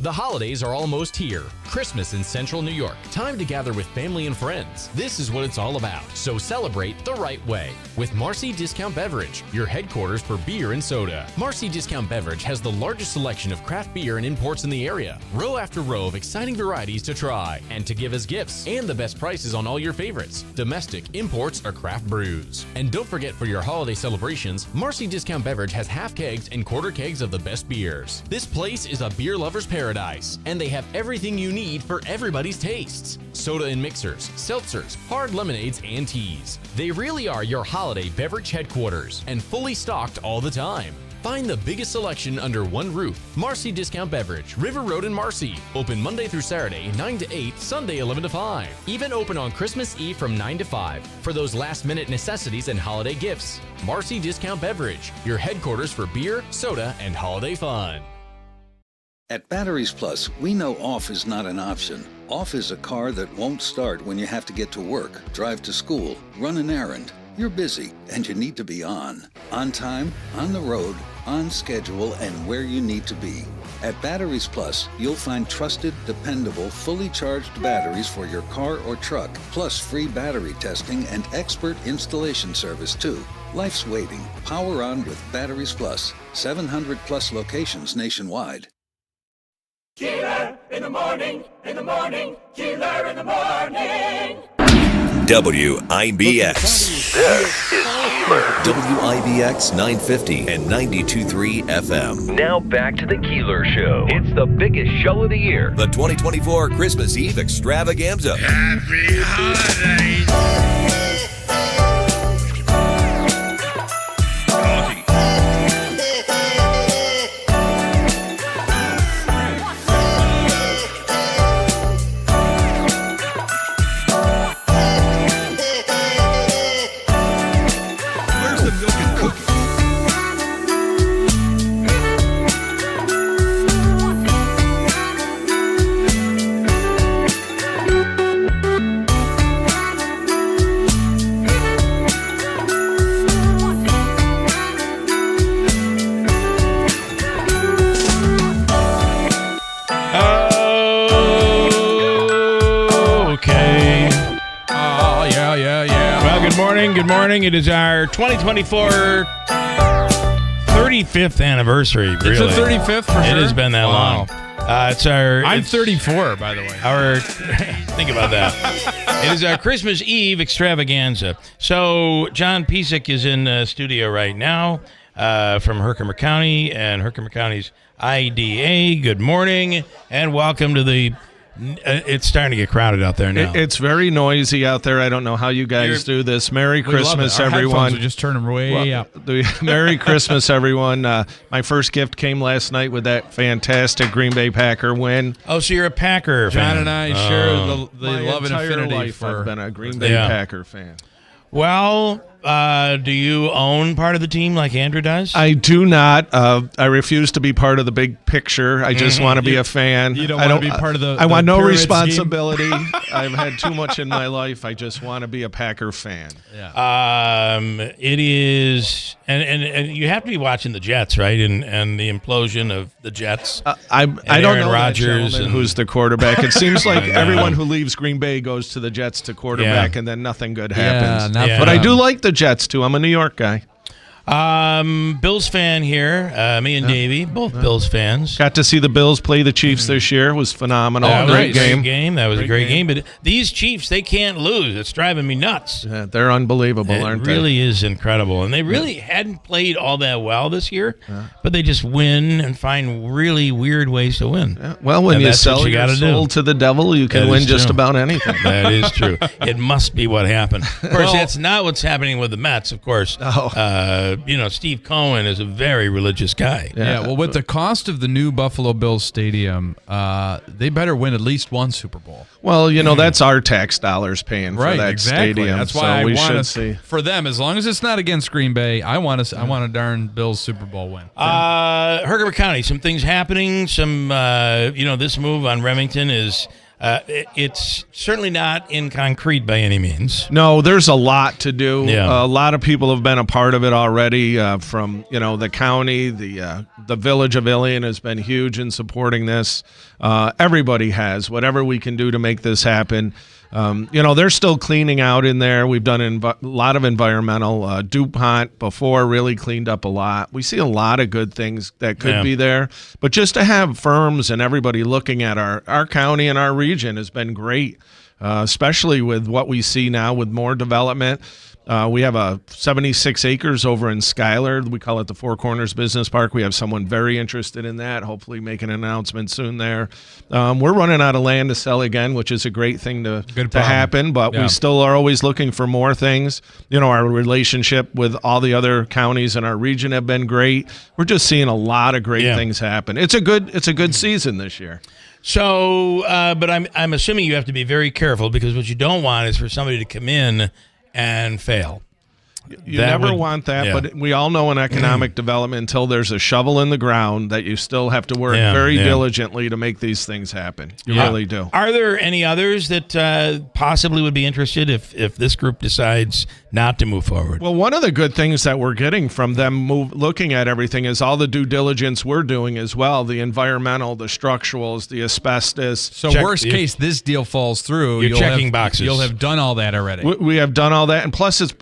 The holidays are almost here. Christmas in Central New York. Time to gather with family and friends. This is what it's all about. So celebrate the right way with Marcy Discount Beverage, your headquarters for beer and soda. Marcy Discount Beverage has the largest selection of craft beer and imports in the area. Row after row of exciting varieties to try and to give as gifts, and the best prices on all your favorites. Domestic, imports, or craft brews. And don't forget, for your holiday celebrations, Marcy Discount Beverage has half kegs and quarter kegs of the best beers. This place is a beer lover's paradise, and they have everything you need for everybody's tastes. Soda and mixers, seltzers, hard lemonades, and teas. They really are your holiday beverage headquarters, and fully stocked all the time. Find the biggest selection under one roof. Marcy Discount Beverage, River Road in Marcy. Open Monday through Saturday, 9 to 8, Sunday 11 to 5. Even open on Christmas Eve from 9 to 5 for those last-minute necessities and holiday gifts. Marcy Discount Beverage, your headquarters for beer, soda, and holiday fun. At Batteries Plus, we know off is not an option. Off is a car that won't start when you have to get to work, drive to school, run an errand. You're busy, and you need to be on. On time, on the road, on schedule, and where you need to be. At Batteries Plus, you'll find trusted, dependable, fully charged batteries for your car or truck, plus free battery testing and expert installation service, too. Life's waiting. Power on with Batteries Plus. 700 plus locations nationwide. Keeler in the morning, Keeler in the morning. WIBX. This is Keeler. WIBX 950 and 92.3 FM. Now back to the Keeler Show. It's the biggest show of the year. The 2024 Christmas Eve Extravaganza. Happy holidays. Good morning. It is our 2024 35th anniversary. Really. It's the 35th for sure? It has been that long. I'm 34, by the way. Think about that. It is our Christmas Eve extravaganza. So John Pisak is in studio right now from Herkimer County and Herkimer County's IDA. Good morning and welcome to the... it's starting to get crowded out there now. It's very noisy out there. I don't know how you guys do this. Merry Christmas, everyone. We just turn them way up. Merry Christmas, everyone. My first gift came last night with that fantastic Green Bay Packer win. Oh, so you're a Packer fan. John and I share the my love and entire affinity life for... I've been a Green Bay Packer fan. Well, do you own part of the team like Andrew does? I do not. I refuse to be part of the big picture. I just want to be a fan. You don't want to be part of the I want no pyramid responsibility. I've had too much in my life. I just want to be a Packer fan. Yeah. It is, and you have to be watching the Jets, right? And the implosion of the Jets. I don't Aaron know Rodgers and who's the quarterback. It seems like I know. everyone who leaves Green Bay goes to the Jets to quarterback, and then nothing good happens. not for But I them. do like the Jets too. I'm a New York guy. Bills fan here. Me and Davey, both Bills fans. Got to see the Bills play the Chiefs this year. It was phenomenal. That was Great game. That was a great game. But these Chiefs, they can't lose. It's driving me nuts. Yeah, they're unbelievable, aren't It they? really is incredible. And they really hadn't played all that well this year, but they just win and find really weird ways to win. Well, when And you that's sell what you your gotta soul do. to the devil, you can That win is just true. about anything. That is true. It must be what happened. Of course, that's not what's happening with the Mets, of course. Steve Cohen is a very religious guy. Yeah, well, with the cost of the new Buffalo Bills stadium, they better win at least one Super Bowl. Well, that's our tax dollars paying for that stadium. That's so why we I should want see. for them, as long as it's not against Green Bay, I want a darn Bills Super Bowl win. Herkimer County, some things happening. Some, this move on Remington is. It's certainly not in concrete by any means. No, there's a lot to do. Yeah. A lot of people have been a part of it already. From the county, the village of Ilion has been huge in supporting this. Everybody has. Whatever we can do to make this happen. They're still cleaning out in there. We've done a lot of environmental. DuPont before really cleaned up a lot. We see a lot of good things that could be there. But just to have firms and everybody looking at our county and our region has been great, especially with what we see now with more development. We have 76 acres over in Schuyler. We call it the Four Corners Business Park. We have someone very interested in that, hopefully making an announcement soon there. We're running out of land to sell again, which is a great thing to happen, but we still are always looking for more things. Our relationship with all the other counties in our region have been great. We're just seeing a lot of great things happen. It's a good season this year. So, but I'm assuming you have to be very careful, because what you don't want is for somebody to come in and fail. You never want that, but we all know in economic development, until there's a shovel in the ground, that you still have to work very diligently to make these things happen. You really do. Are there any others that possibly would be interested if this group decides not to move forward? Well, one of the good things that we're getting from them looking at everything is all the due diligence we're doing as well, the environmental, the structurals, the asbestos. So worst case, this deal falls through. You're checking boxes. You'll have done all that already. We have done all that, and plus it's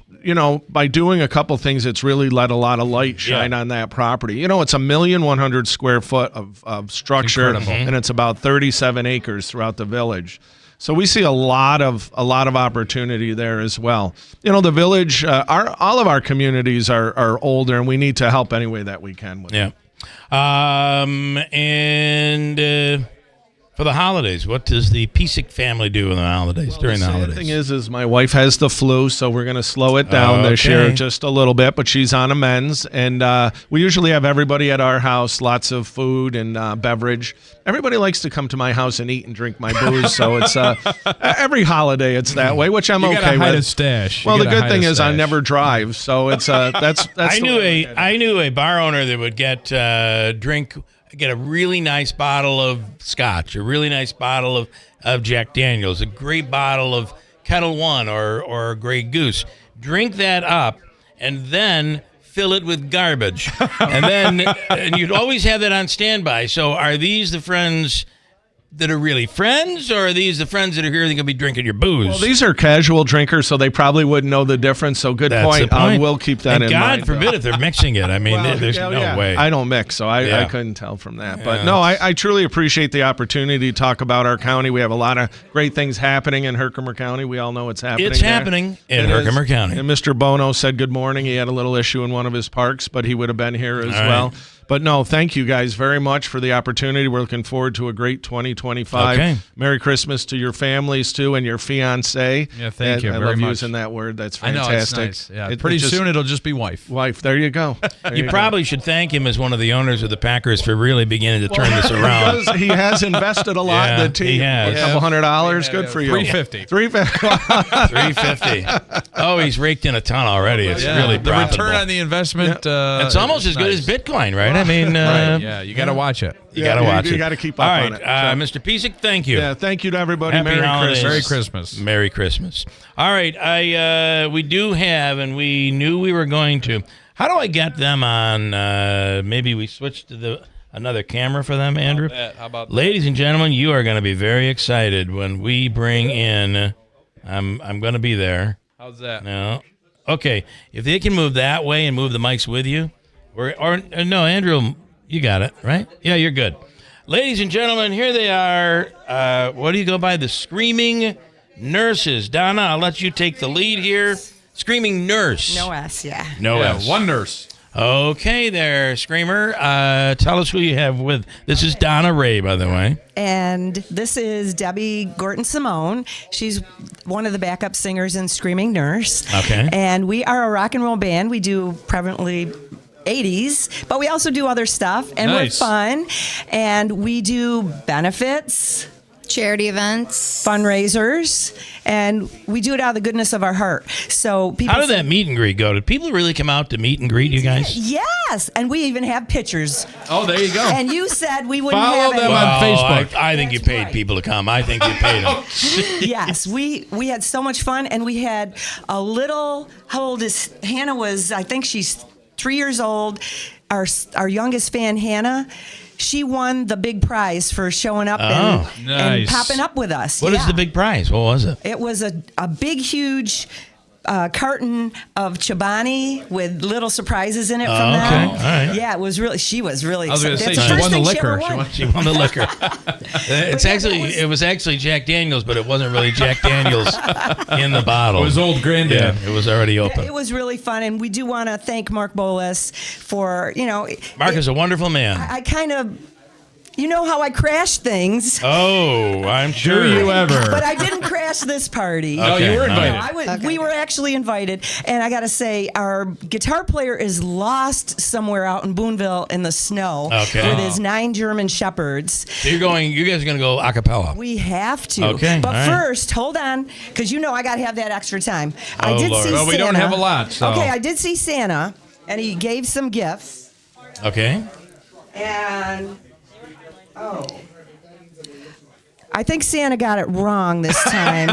by doing a couple things, it's really let a lot of light shine on that property. It's 1,100,000 square foot of structure, and it's about 37 acres throughout the village. So we see a lot of opportunity there as well. The village, all of our communities are older, and we need to help any way that we can with them. And for the holidays, what does the Piesick family do in the holidays, during the holidays? The thing is my wife has the flu, so we're going to slow it down this year just a little bit, but she's on amends. And we usually have everybody at our house, lots of food and beverage. Everybody likes to come to my house and eat and drink my booze, so it's every holiday it's that way, which I'm okay with. A stash. Well, the good thing is I never drive, so it's that's. I knew a bar owner that would get a really nice bottle of scotch, a really nice bottle of Jack Daniels, a great bottle of Kettle One or Grey Goose. Drink that up, and then fill it with garbage. and you'd always have that on standby. So are these the friends that are really friends, or are these the friends that are here that are going to be drinking your booze? Well, these are casual drinkers, so they probably wouldn't know the difference. So good point. We'll keep that in mind. God forbid if they're mixing it. I mean, there's no way. I don't mix, so I couldn't tell from that. But no, I truly appreciate the opportunity to talk about our county. We have a lot of great things happening in Herkimer County. We all know it's happening. It's happening in Herkimer County. And Mr. Bono said good morning. He had a little issue in one of his parks, but he would have been here as well. But no, thank you guys very much for the opportunity. We're looking forward to a great 2025. Okay. Merry Christmas to your families, too, and your fiancé. Yeah, thank you I very love much. using that word. That's I know, fantastic. it's nice. Yeah, pretty soon it'll just be wife. Wife, there you go. There You probably should thank him as one of the owners of the Packers for really beginning to turn this around. He has invested a lot in the team. He has. A couple $100. Good for you. $350. $350. Oh, he's raked in a ton already. It's really the profitable. return on the investment. It's almost as good as Bitcoin, right? I mean, right. Yeah, you got to watch it. You got to watch it. You got to keep up All right, on it. Mr. Piesick, thank you. Yeah, thank you to everybody. Happy holidays. Merry Christmas. Merry Christmas. All right, we do have, and we knew we were going to. How do I get them on? Maybe we switch to another camera for them, Andrew. How about that? Ladies and gentlemen, you are going to be very excited when we bring in. I'm going to be there. How's that? No. Okay, if they can move that way and move the mics with you, or no, Andrew, you got it, right? Yeah, you're good. Ladies and gentlemen, here they are. What do you go by? The Screaming Nurses. Donna, I'll let you take the lead here. Screaming Nurse. No S, yeah. No S. One nurse. Okay there, Screamer. Tell us who you have with. This is Donna Ray, by the way. And this is Debbie Gorton-Simone. She's one of the backup singers in Screaming Nurse. Okay. And we are a rock and roll band. We do prevalently 80s, but we also do other stuff, and Nice. we're fun. And we do benefits, charity events, fundraisers, and we do it out of the goodness of our heart. So people How did that meet and greet go? Did people really come out to meet and greet you guys? Yes, and we even have pictures. Oh, there you go. And you said we wouldn't Follow have them any. on Facebook. I think you paid people to come. I think you paid them. Yes, we had so much fun, and we had a little. How old is Hannah? I think she's 3 years old. Our youngest fan, Hannah, she won the big prize for showing up and nice. popping up with us. What is the big prize? What was it? It was a big, huge carton of Chobani with little surprises in it from them. Okay. All right. Yeah, it was really. She was really. I was going to say, that's she the won first the thing she ever liquor. won. She won the liquor. It was actually Jack Daniels, but it wasn't really Jack Daniels in the bottle. It was old Granddad. Yeah, it was already open. It was really fun, and we do want to thank Mark Bolas for Mark is a wonderful man. I kind of. You know how I crash things. Oh, I'm sure. Do you ever? But I didn't crash this party. No, you were invited. We were actually invited. And I got to say, our guitar player is lost somewhere out in Boonville in the snow with his 9 German Shepherds. So you guys are going to go a cappella. We have to. Okay, But all right. first, hold on, because I got to have that extra time. I Oh, did Lord. see Well, Santa. we don't have a lot, so. Okay, I did see Santa, and he gave some gifts. Okay. And I think Santa got it wrong this time.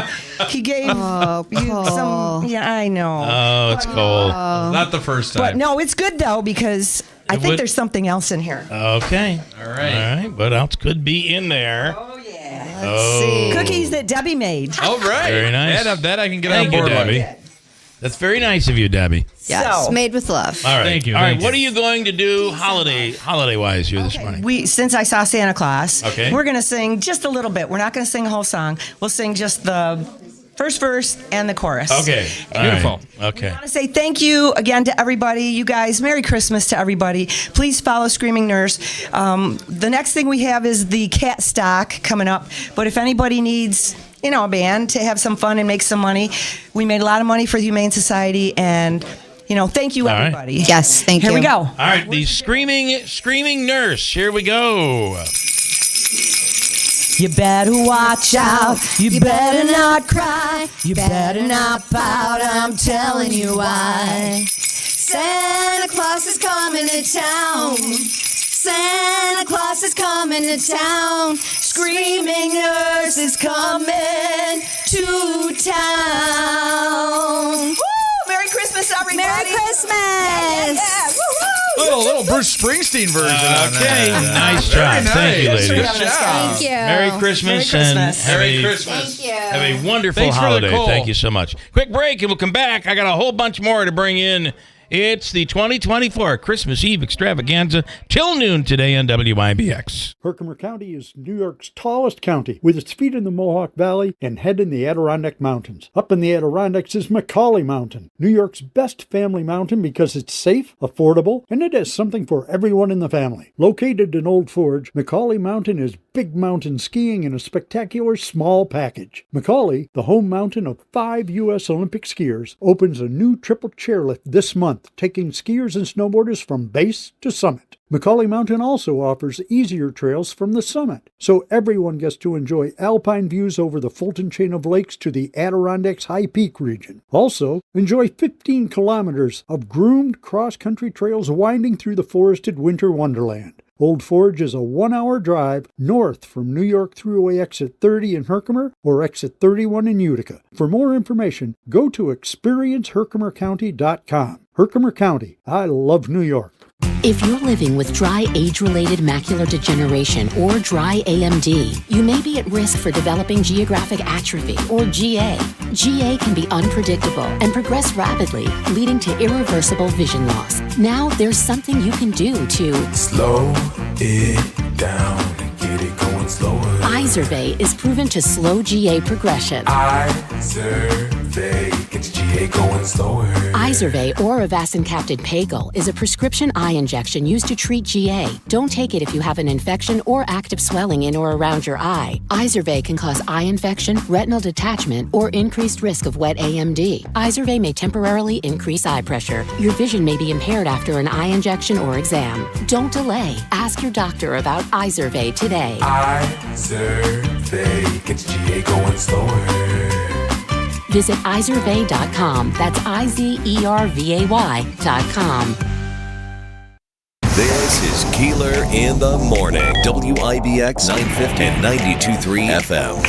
He gave you some. Yeah, I know. Oh, it's cold. Not the first time. But no, it's good though because I think there's something else in here. Okay. All right. What else could be in there? Oh yeah. Let's see. Cookies that Debbie made. All right. Very nice. That I can get Thank on you, board with. Debbie. That's very nice of you, Debbie. Yes, So- made with love. All right. Thank you, All right. thank What you. are you going to do holiday wise here this morning? Since I saw Santa Claus, Okay. we're gonna sing just a little bit. We're not gonna sing a whole song. We'll sing just the first verse and the chorus. Okay. All Beautiful. right. Okay. I want to say thank you again to everybody. You guys, Merry Christmas to everybody. Please follow Screaming Nurse. The next thing we have is the cat stock coming up. But if anybody needs, a band to have some fun and make some money, we made a lot of money for the Humane Society, and thank you All right. everybody. Yes, thank you. Here we go. All right. The Screaming Nurse. Here we go. You better watch out. You better not cry. You better not pout. I'm telling you why. Santa Claus is coming to town. Santa Claus is coming to town. Screaming Nurse is coming to town. Woo! Merry Christmas, everybody. Merry Christmas. Little Bruce Springsteen version. Okay. On that. Nice job. Very Thank you, nice. ladies. Good job. Thank you. Merry Christmas, Merry and Christmas. Merry Christmas. Thank you. have a wonderful Thanks for the holiday. call. Thank you so much. Quick break, and we'll come back. I got a whole bunch more to bring in It's the 2024 Christmas Eve Extravaganza till noon today on WIBX. Herkimer County is New York's tallest county, with its feet in the Mohawk Valley and head in the Adirondack Mountains. Up in the Adirondacks is Macaulay Mountain, New York's best family mountain because it's safe, affordable, and it has something for everyone in the family. Located in Old Forge, Macaulay Mountain is big mountain skiing in a spectacular small package. Macaulay, the home mountain of 5 U.S. Olympic skiers, opens a new triple chairlift this month, taking skiers and snowboarders from base to summit. Macaulay Mountain also offers easier trails from the summit, so everyone gets to enjoy alpine views over the Fulton chain of lakes to the Adirondacks High Peak region. Also, enjoy 15 kilometers of groomed cross-country trails winding through the forested winter wonderland. Old Forge is a 1-hour drive north from New York Thruway Exit 30 in Herkimer or Exit 31 in Utica. For more information, go to experienceherkimercounty.com. Herkimer County, I love New York. If you're living with dry age-related macular degeneration or dry AMD, you may be at risk for developing geographic atrophy or GA. GA can be unpredictable and progress rapidly, leading to irreversible vision loss. Now there's something you can do to slow it down and get it going slower. Izervay is proven to slow GA progression. Izervay gets GA going slower. Izervay or avacincaptad pagel is a prescription eye injection used to treat GA. Don't take it if you have an infection or active swelling in or around your eye. Izervay can cause eye infection, retinal detachment, or increased risk of wet AMD. Izervay may temporarily increase eye pressure. Your vision may be impaired after an eye injection or exam. Don't delay. Ask your doctor about Izervay today. Izervay gets GA going slower. Visit Izervay.com. That's IZERVAY.com. This is Keeler in the Morning. WIBX 950 and 92.3 FM.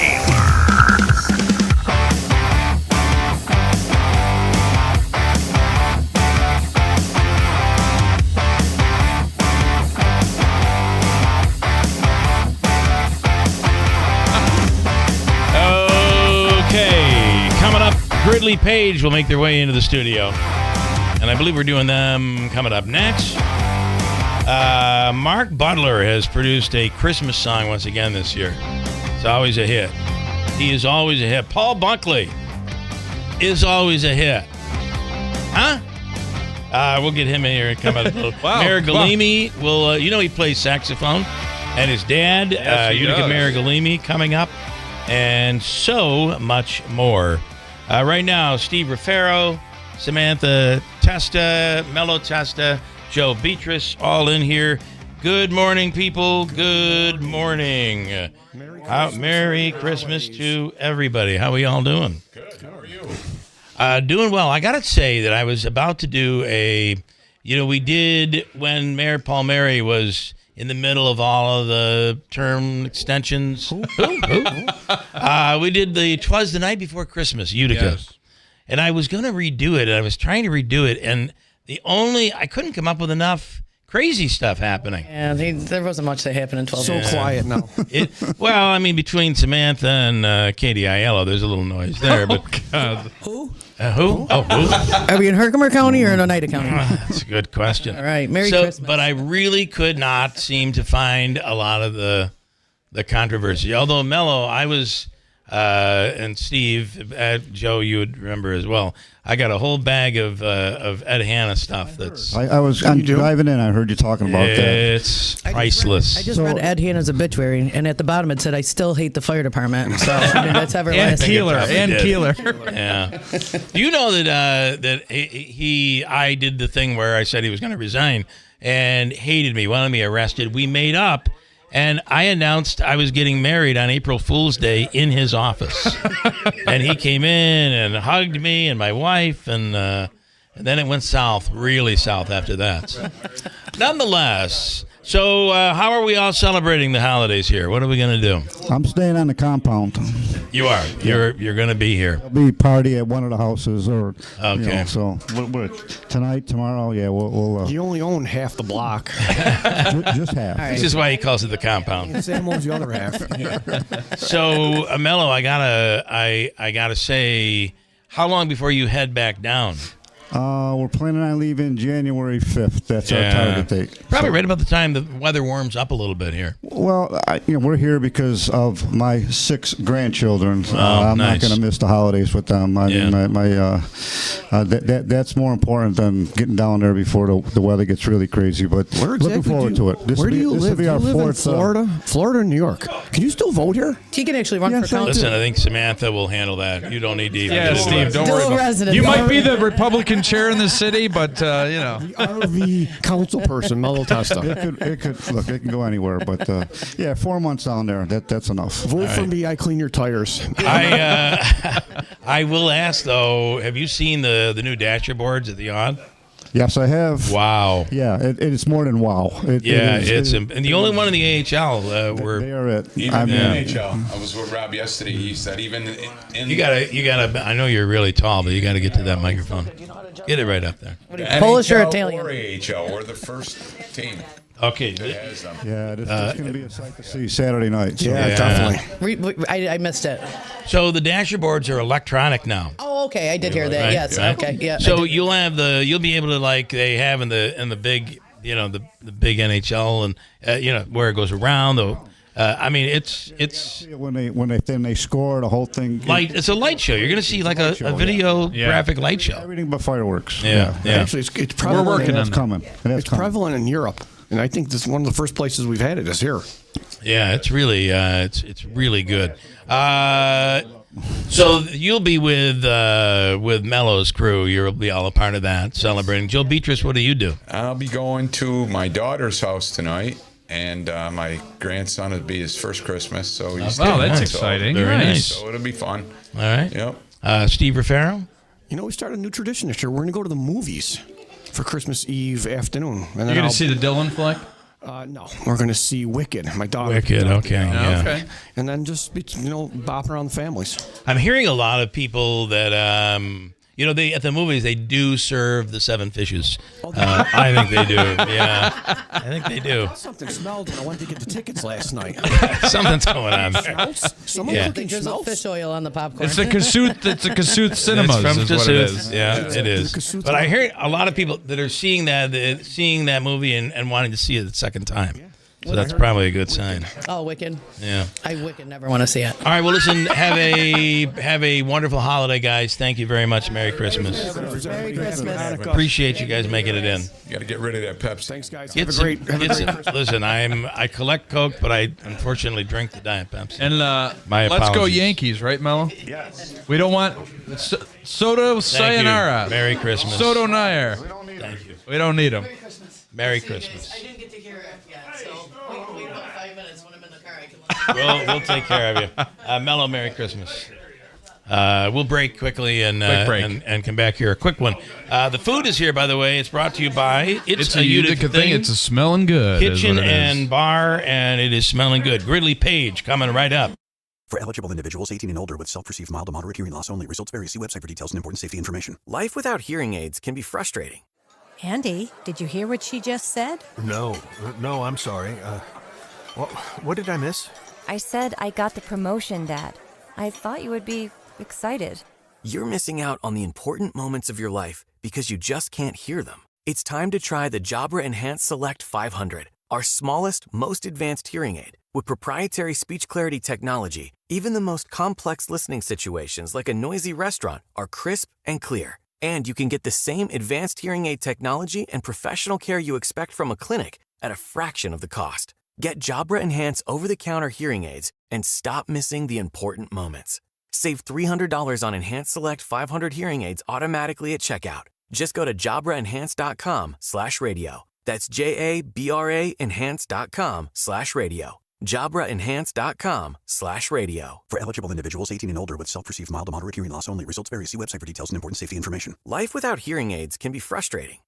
Gridley Page will make their way into the studio. And I believe we're doing them coming up next. Mark Butler has produced a Christmas song once again this year. It's always a hit. He is always a hit. Paul Bunkley is always a hit. Huh? We'll get him in here and come out a little. Wow. Marigalimi will, he plays saxophone. And his dad, Utica Marigalimi, coming up. And so much more. Right now, Steve Rafaro, Samantha Testa, Mello Testa, Joe Beatrice, all in here. Good morning, people. Good morning. Merry Christmas to everybody. How are we all doing? Good. How are you? Doing well. I got to say that I was about to do we did when Mayor Paul Mary was in the middle of all of the term extensions. We did 'Twas the Night Before Christmas, Utica. Yes. And I was going to redo it, and I was trying to redo it, and I couldn't come up with enough crazy stuff happening. Yeah, there wasn't much that happened in 12 So quiet now. Between Samantha and Katie Aiello, there's a little noise there. But God. Who? Who? Oh, who? Are we in Herkimer County or in Oneida County? That's a good question. All right, Merry Christmas. But I really could not seem to find a lot of the controversy. Although Mello, I was, and Steve, Joe, you would remember as well. I got a whole bag of Ed Hanna stuff. I was driving in. I heard you talking about that. It's priceless. I just read Ed Hanna's obituary, and at the bottom it said, "I still hate the fire department." So that's everlasting. And Keeler. Yeah. Do you know that I did the thing where I said he was going to resign and hated me, wanted me arrested. We made up. And I announced I was getting married on April Fool's Day in his office. And he came in and hugged me and my wife, and then it went south, really south after that. Nonetheless, so how are we all celebrating the holidays here? What are we going to do? I'm staying on the compound. You are? You're going to be here? I'll be party at one of the houses. Okay. So tonight, tomorrow, we'll You only own half the block. Just half. Right. This is why he calls it the compound. Sam owns the other half. So, Mello, I gotta say, how long before you head back down? We're planning on leaving January 5th. That's our target date. Probably right about the time the weather warms up a little bit here. Well, we're here because of my 6 grandchildren. I'm not going to miss the holidays with them. I mean, that's more important than getting down there before the weather gets really crazy. But looking forward to it. Where do you live? This will be our do you live in fourth. Florida? Florida or New York? Can you still vote here? He can actually run for council. Listen, I think Samantha will handle that. You don't need to even. Yeah, Steve, don't worry about it. You might be the Republican chair in the city, but you know, the RV council person, Mello Testa. It can go anywhere, but 4 months down there, that's enough. Vote for me. I clean your tires. I will ask though. Have you seen the new dasher boards at the Odd? Yes, I have. Wow. Yeah, it's more than wow. And the only one in the AHL. They are it. Even the NHL. I was with Rob yesterday. He said even in you gotta. I know you're really tall, but you gotta get to that microphone. Get it right up there. Polish or Italian? Or AHL. We're the first team. Okay. It's going to be a sight to see Saturday night. So. Yeah, definitely. I missed it. So the dasher boards are electronic now. Oh, okay. I did hear that. Right, Yes. right. Okay. Yeah. So you'll be able to, like they have in the big the big NHL and where it goes around though. I mean, it's when they score the whole thing. It's a light show. You're going to see like a video graphic light show. Everything but fireworks. Yeah. Actually, it's prevalent. We're working on it. Coming. It's prevalent in Europe, and I think this is one of the first places we've had it is here. Yeah, it's really it's really good. So you'll be with Mello's crew. You'll be all a part of that, celebrating. Joe Beatrice, what do you do? I'll be going to my daughter's house tonight. And my grandson will be his first Christmas, so he's that's exciting. Very nice. So it'll be fun. All right. Yep. Steve Ruffaro? We started a new tradition this year. We're going to go to the movies for Christmas Eve afternoon. And you're going to see the Dylan flick? No, we're going to see Wicked. My daughter. Wicked, okay. Yeah. Okay. And then just bopping around the families. I'm hearing a lot of people that they at the movies they do serve the 7 fishes. I think they do. Yeah, I think they do. Something smelled when I went to get the tickets last night. Something's going on there. Someone cooking There's smells. Fish oil on the popcorn. It's a Kasuth Cinemas. It's from is what it is. Yeah, it is. But I hear a lot of people that are seeing that movie and wanting to see it the second time. Yeah. So that's probably a good sign. Oh, Wicked. Yeah. I Wicked never want to see it. All right, well, listen, have a wonderful holiday, guys. Thank you very much. Merry Christmas. Merry Christmas. Appreciate you guys making it in. You got to get rid of that Pepsi. Thanks, guys. Have a great Christmas. Listen, I collect Coke, but I unfortunately drink the Diet Pepsi. And my let's go apologies. Yankees, right, Mello? Yes. We don't want Soto Sayonara. Merry Christmas. Soto Nair. Thank you. We don't need them. Merry Christmas. I didn't get to hear it yet, so wait about 5 minutes when I'm in the car. I can We'll take care of you. Mello, Merry Christmas. We'll break quickly and come back here. A quick one. The food is here, by the way. It's brought to you by It's a Utica thing. It's a smelling good. Kitchen and bar, and it is smelling good. Gridley Page coming right up. For eligible individuals 18 and older with self-perceived mild to moderate hearing loss only. Results vary. See website for details and important safety information. Life without hearing aids can be frustrating. Andy, did you hear what she just said? No, I'm sorry. What did I miss? I said I got the promotion, Dad. I thought you would be excited. You're missing out on the important moments of your life because you just can't hear them. It's time to try the Jabra Enhanced Select 500, our smallest, most advanced hearing aid. With proprietary speech clarity technology, even the most complex listening situations like a noisy restaurant are crisp and clear. And you can get the same advanced hearing aid technology and professional care you expect from a clinic at a fraction of the cost. Get Jabra Enhance over-the-counter hearing aids and stop missing the important moments. Save $300 on Enhanced Select 500 hearing aids automatically at checkout. Just go to JabraEnhance.com/radio. That's JABRA Enhance.com/radio. JabraEnhance.com/radio. For eligible individuals 18 and older with self-perceived mild to moderate hearing loss only. Results vary. See website for details and important safety information. Life without hearing aids can be frustrating.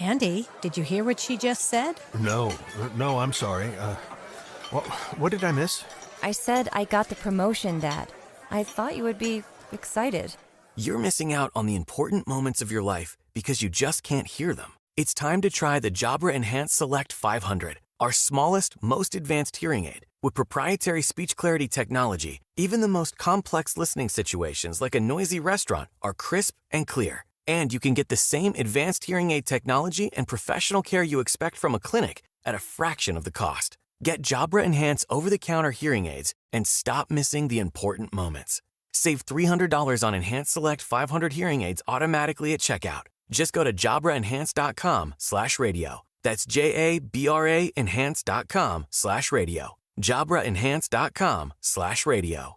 Andy, did you hear what she just said? No, I'm sorry. What did I miss? I said I got the promotion, Dad. I thought you would be excited. You're missing out on the important moments of your life because you just can't hear them. It's time to try the Jabra Enhanced Select 500, our smallest, most advanced hearing aid. With proprietary speech clarity technology, even the most complex listening situations like a noisy restaurant are crisp and clear. And you can get the same advanced hearing aid technology and professional care you expect from a clinic at a fraction of the cost. Get Jabra Enhance over-the-counter hearing aids and stop missing the important moments. Save $300 on Enhance Select 500 hearing aids automatically at checkout. Just go to JabraEnhance.com/radio. That's JABRA Enhance.com/radio. JabraEnhance.com/radio.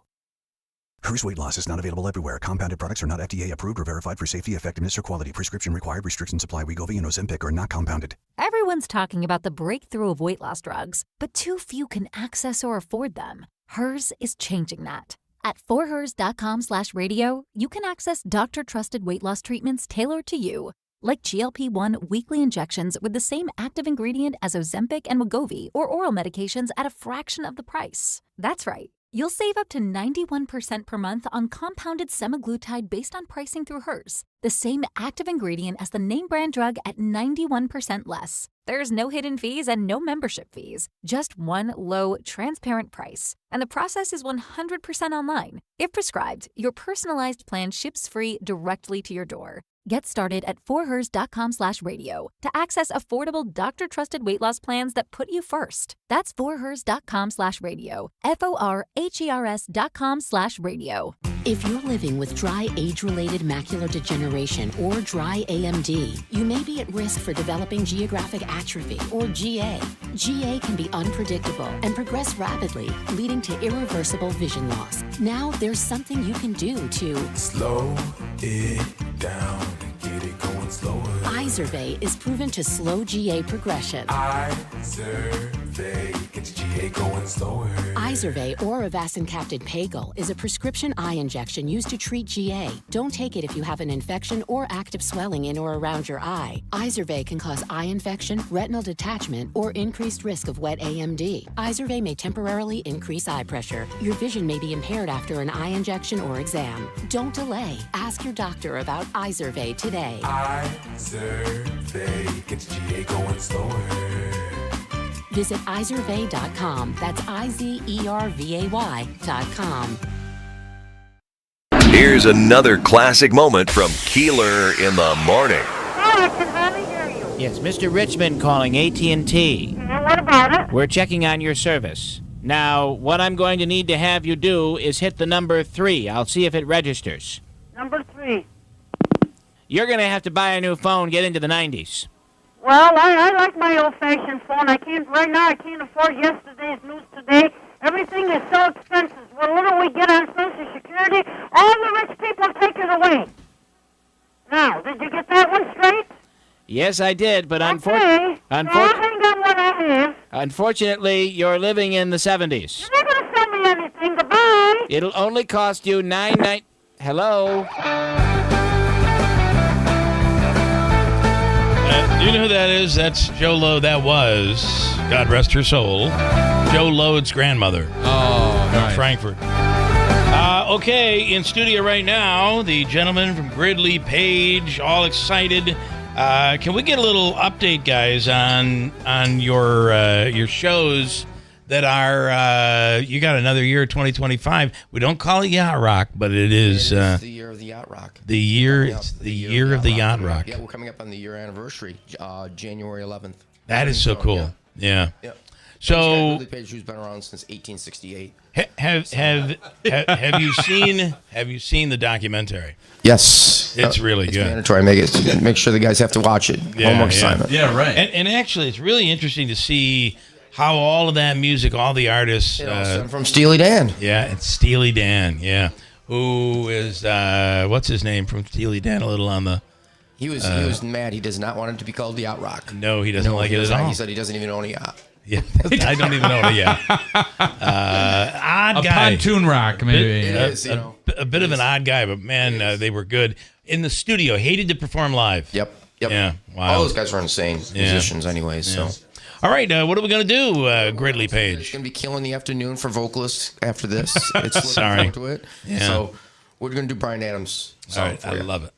Hers weight loss is not available everywhere. Compounded products are not FDA approved or verified for safety, effectiveness, or quality. Prescription required. Restrictions apply. Wegovy and Ozempic are not compounded. Everyone's talking about the breakthrough of weight loss drugs, but too few can access or afford them. Hers is changing that. At forhers.com/radio, you can access doctor-trusted weight loss treatments tailored to you, like GLP-1 weekly injections with the same active ingredient as Ozempic and Wegovy, or oral medications at a fraction of the price. That's right. You'll save up to 91% per month on compounded semaglutide based on pricing through Hers, the same active ingredient as the name brand drug at 91% less. There's no hidden fees and no membership fees, just one low, transparent price. And the process is 100% online. If prescribed, your personalized plan ships free directly to your door. Get started at forhers.com/radio to access affordable doctor-trusted weight loss plans that put you first. That's forhers.com/radio. FORHERS.com/radio. If you're living with dry age-related macular degeneration or dry AMD, you may be at risk for developing geographic atrophy or GA. GA can be unpredictable and progress rapidly, leading to irreversible vision loss. Now there's something you can do to slow it down and get it going slower. Izervay is proven to slow GA progression. Izervay gets GA going slower. Izervay or avacincaptad pagel is a prescription eye injection used to treat GA. Don't take it if you have an infection or active swelling in or around your eye. Izervay can cause eye infection, retinal detachment, or increased risk of wet AMD. Izervay may temporarily increase eye pressure. Your vision may be impaired after an eye injection or exam. Don't delay. Ask your doctor about Izervay today. Izervay gets GA going slower. Visit Izervay.com. That's IZERVAY.com. Here's another classic moment from Keeler in the morning. Yes, Mr. Richmond calling AT&T. What about it? We're checking on your service. Now, what I'm going to need to have you do is hit the number 3. I'll see if it registers. Number 3. You're going to have to buy a new phone, get into the 90s. Well, I like my old-fashioned phone. I can't afford yesterday's news today. Everything is so expensive. The little we get on Social Security, all the rich people take it away. Now, did you get that one straight? Yes, I did, but I'll hang on what I have. Unfortunately, you're living in the 70s. You're not going to sell me anything. Goodbye. It'll only cost you $9.99. Hello? Do you know who that is? That's Joe Lowe. That was, God rest her soul, Joe Lowe's grandmother. Oh, from nice. Frankfurt. Okay, in studio right now, the gentleman from Gridley Page, all excited. Can we get a little update, guys, on your shows that are, you got another year, 2025. We don't call it Yacht Rock, but it is the year of the Yacht Rock. The year of the Yacht Rock. Yeah, we're coming up on the year anniversary, January 11th. That is so cool. Yeah. So Gridley Page, who's been around since 1868. Have you seen the documentary? Yes, it's really it's good. Mandatory. Make sure the guys have to watch it. Homework assignment. Yeah, right. And actually, it's really interesting to see how all of that music, all the artists, from Steely Dan. Yeah, it's Steely Dan. Yeah, who is what's his name from Steely Dan? A little on the. He was mad. He does not want it to be called the Yacht Rock. No, he doesn't like it at all. He said he doesn't even own a yacht. Yeah, I don't even own a yacht. Odd guy. A pontoon rock, maybe. A bit of an odd guy, but man, they were good in the studio. Hated to perform live. Yep. Yeah. Wow. All those guys are insane musicians, anyways. So. All right, what are we going to do, Gridley Page? It's going to be killing the afternoon for vocalists after this. It's looking Sorry. forward to it. Yeah. So we're going to do Bryan Adams' song. All right, for I you. love it.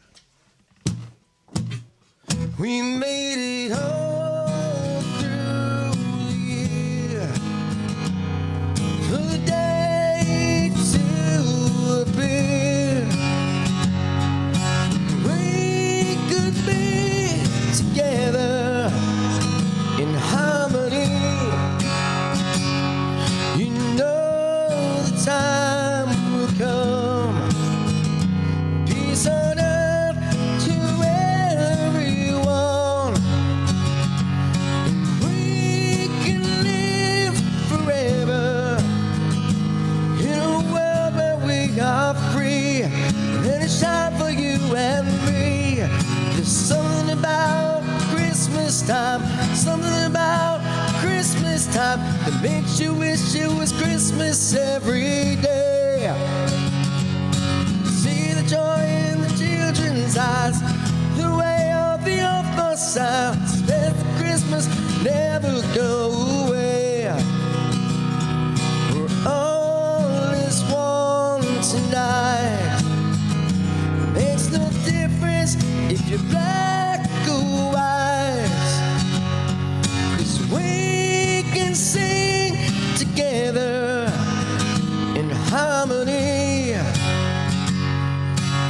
We made it all through the year. The day to appear. We about Christmas time, something about Christmas time that makes you wish it was Christmas every day. See the joy in the children's eyes, the way of the awful sounds, that Christmas never go away. We're all as one tonight. Makes no difference if you're black or white, 'cause we can sing together in harmony.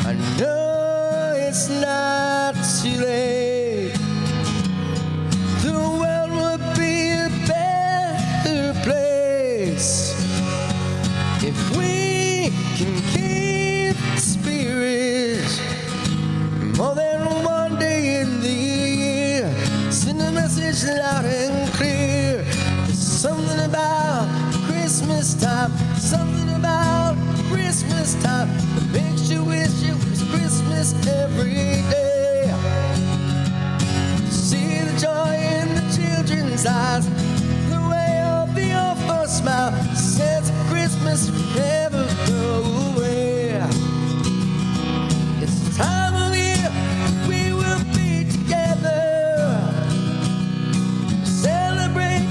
I know it's not too late. The world would be a better place if we can keep the spirit more than one day in the year. Send a message loud and clear. There's something about Christmas time, something about Christmas time that makes you wish it was Christmas every day. See the joy in the children's eyes, the way of the awful smile, says Christmas will never go away. It's the time of year we will be together, celebrate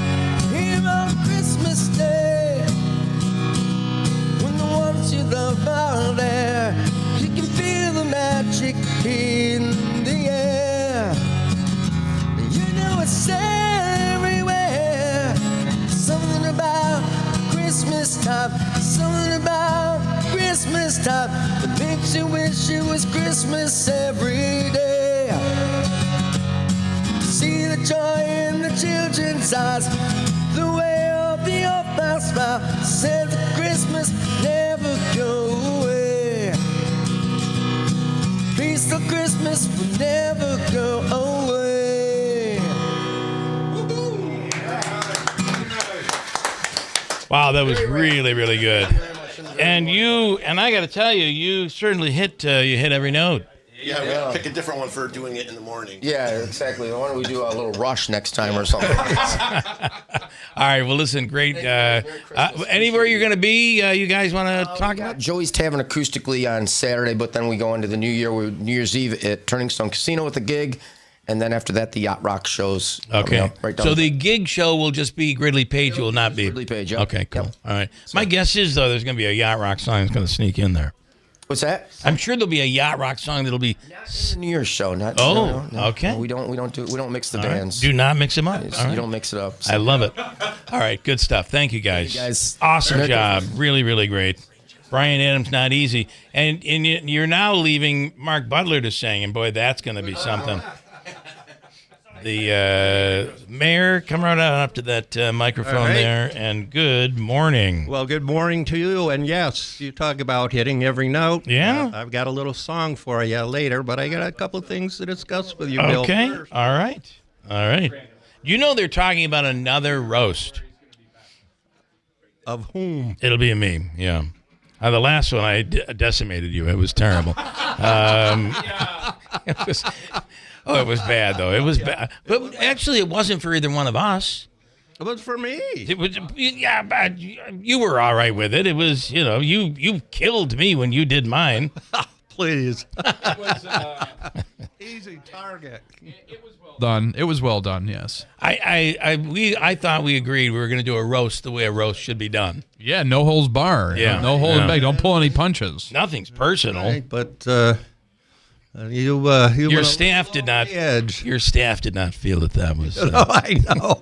here on Christmas Day. When the ones you love are there, you can feel the magic in the air. You know it's everywhere. Something about Christmas time, something about Christmas time that makes you wish it was Christmas every day. See the joy in the children's eyes, the way of the old-fashioned smile, says that Christmas never go away. Please, till Christmas will never go away. Wow, that was really, really good. And I got to tell you, you certainly hit every note. Yeah, we gotta pick a different one for doing it in the morning. Yeah, exactly. Why don't we do a little Rush next time or something? All right, well, listen, great. Anywhere you're going to be, you guys want to talk about? Joey's Tavern acoustically on Saturday, but then we go into the New Year's Eve at Turning Stone Casino with a gig, and then after that, the Yacht Rock shows. Okay. Right down So the gig show will just be Gridley Page. You will not be. Gridley Page, yep. Okay, cool. All right. My guess is, though, there's going to be a Yacht Rock song that's going to sneak in there. What's that? I'm sure there'll be a Yacht Rock song that'll be the New Year's show. Not. Oh, no. okay. No, we don't mix the All right. bands. Do not mix them up. You All right. don't mix it up. So. I love it. All right, good stuff. Thank you, guys. Thank you, guys. Awesome Merry job. Christmas. Really, really great. Brian Adams, not easy. And you're now leaving Mark Butler to sing, and boy, that's going to be something. The mayor, come right on up to that microphone there, and good morning. Well, good morning to you, and yes, you talk about hitting every note. Yeah. I've got a little song for you later, but I got a couple of things to discuss with you, Bill. Okay, First. all right. You know they're talking about another roast. Of whom? It'll be a meme, yeah. The last one, I decimated you. It was terrible. It was bad, though. It was bad. But actually, it wasn't for either one of us. It was for me. It was, yeah, but you were all right with it. It was, you killed me when you did mine. Please. It was easy target. It was well done. It was well done. Yes. I thought we agreed we were going to do a roast the way a roast should be done. Yeah. No holds barred. Yeah. No holding back. Don't pull any punches. Nothing's personal. Right, but your staff did not. Your staff did not feel that was. No, I know.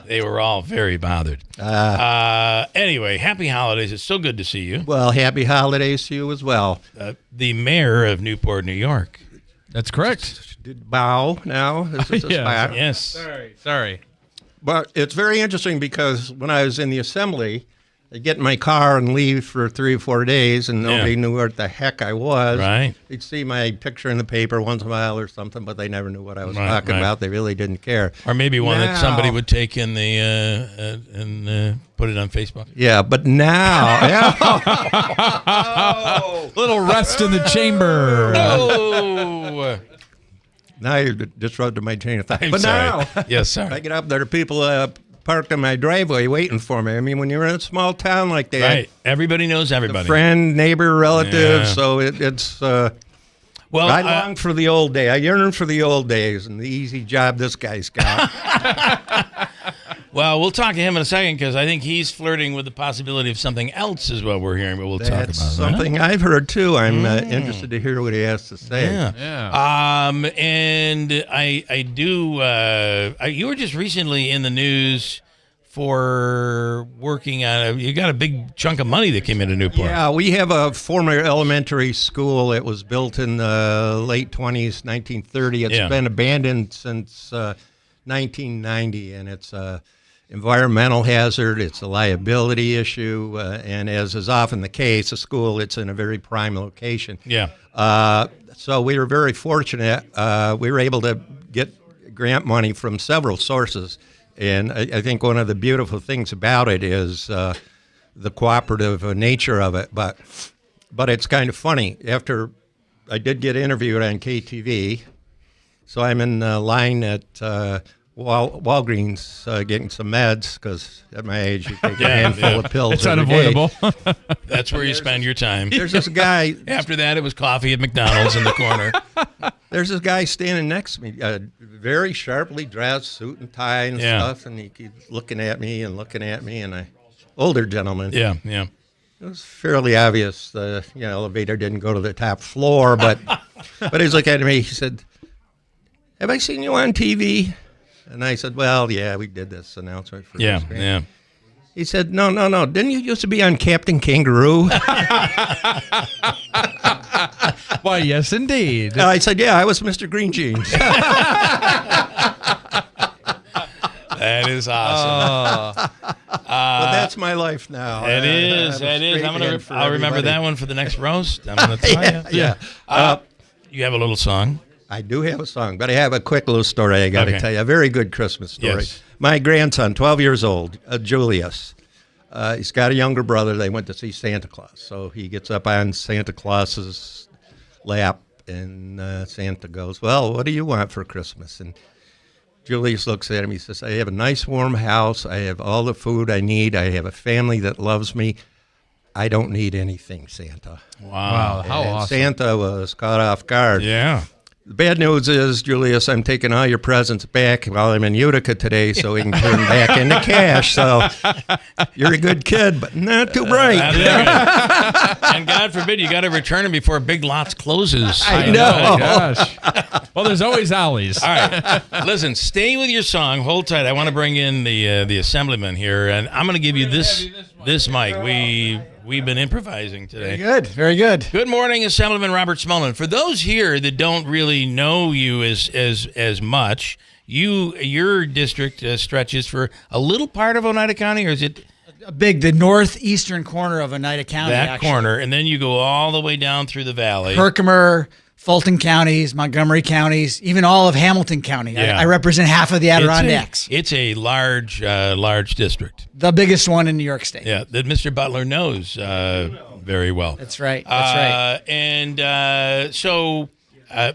They were all very bothered. Anyway, happy holidays. It's so good to see you. Well, happy holidays to you as well. The mayor of Newport, New York. That's correct. Bow now. This is a spot. Yes. Sorry. But it's very interesting because when I was in the assembly, I'd get in my car and leave for 3 or 4 days, and nobody knew what the heck I was. Right. They'd see my picture in the paper once in a while or something, but they never knew what I was talking about. They really didn't care. Or maybe one that somebody would take in the and put it on Facebook. Yeah, but now, little rest in the chamber. No. Now you disrupted my train of thought. I'm But sorry. now, Yes, sorry. I get up there, people parked in my driveway waiting for me. I mean, when you're in a small town like that, Right. Everybody knows everybody. friend, neighbor, relative. Yeah. So it's. Well, I long for the old day. I yearn for the old days and the easy job this guy's got. Well, we'll talk to him in a second because I think he's flirting with the possibility of something else is what we're hearing, but we'll talk about That's that. something I've heard too. I'm interested to hear what he has to say. Yeah. And I do. You were just recently in the news for working on. You got a big chunk of money that came into Newport. Yeah, we have a former elementary school. It was built in the late 20s, 1930. It's been abandoned since 1990, and it's a environmental hazard. It's a liability issue, and as is often the case, a school, it's in a very prime location. Yeah. So we were very fortunate. We were able to get grant money from several sources, and I think one of the beautiful things about it is the cooperative nature of it. But it's kind of funny. After I did get interviewed on KTV, so I'm in line at Walgreens getting some meds because at my age you take a handful of pills. It's every unavoidable. day. That's where you spend your time. There's this guy. After that, it was coffee at McDonald's in the corner. There's this guy standing next to me, very sharply dressed, suit and tie and stuff, and he keeps looking at me, and an older gentleman. Yeah. It was fairly obvious the elevator didn't go to the top floor, but he's looking at me. He said, "Have I seen you on TV?" And I said, "Well, yeah, we did this announcement for this grant." Yeah. He said, No. Didn't you used to be on Captain Kangaroo?" Why, yes, indeed. I said, "Yeah, I was Mr. Green Jeans." That is awesome. But that's my life now. It is. I'll remember that one for the next roast. I'm going to tell you. Yeah. You have a little song? I do have a song, but I have a quick little story I got to tell you. A very good Christmas story. Yes. My grandson, 12 years old, Julius, he's got a younger brother. They went to see Santa Claus. So he gets up on Santa Claus's lap, and Santa goes, "Well, what do you want for Christmas?" And Julius looks at him. He says, "I have a nice warm house. I have all the food I need. I have a family that loves me. I don't need anything, Santa." Wow. How awesome. Santa was caught off guard. Yeah. The bad news is, Julius, I'm taking all your presents back while I'm in Utica today so we can turn them back into cash. So you're a good kid, but not too bright. And God forbid you got to return them before Big Lots closes. I know. Gosh. Well, there's always alleys. All right. Listen, stay with your song. Hold tight. I want to bring in the assemblyman here, and I'm going to give you this mic. We've been improvising today. Very good. Good morning, Assemblyman Robert Smullen. For those here that don't really know you as much, your district stretches for a little part of Oneida County, or is it The northeastern corner of Oneida County? that actually. corner, and then you go all the way down through the valley? Herkimer, Fulton counties, Montgomery counties, even all of Hamilton County. Yeah. I represent half of the Adirondacks. It's a large district. The biggest one in New York State. Yeah, that Mr. Butler knows very well. That's right. That's right. And so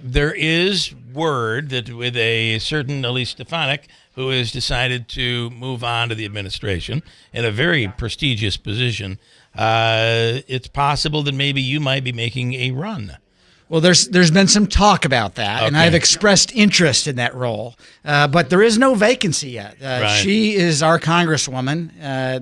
there is word that with a certain Elise Stefanik, who has decided to move on to the administration in a very prestigious position, it's possible that maybe you might be making a run. Well, there's been some talk about that, and I've expressed interest in that role, but there is no vacancy yet. Right. She is our congresswoman.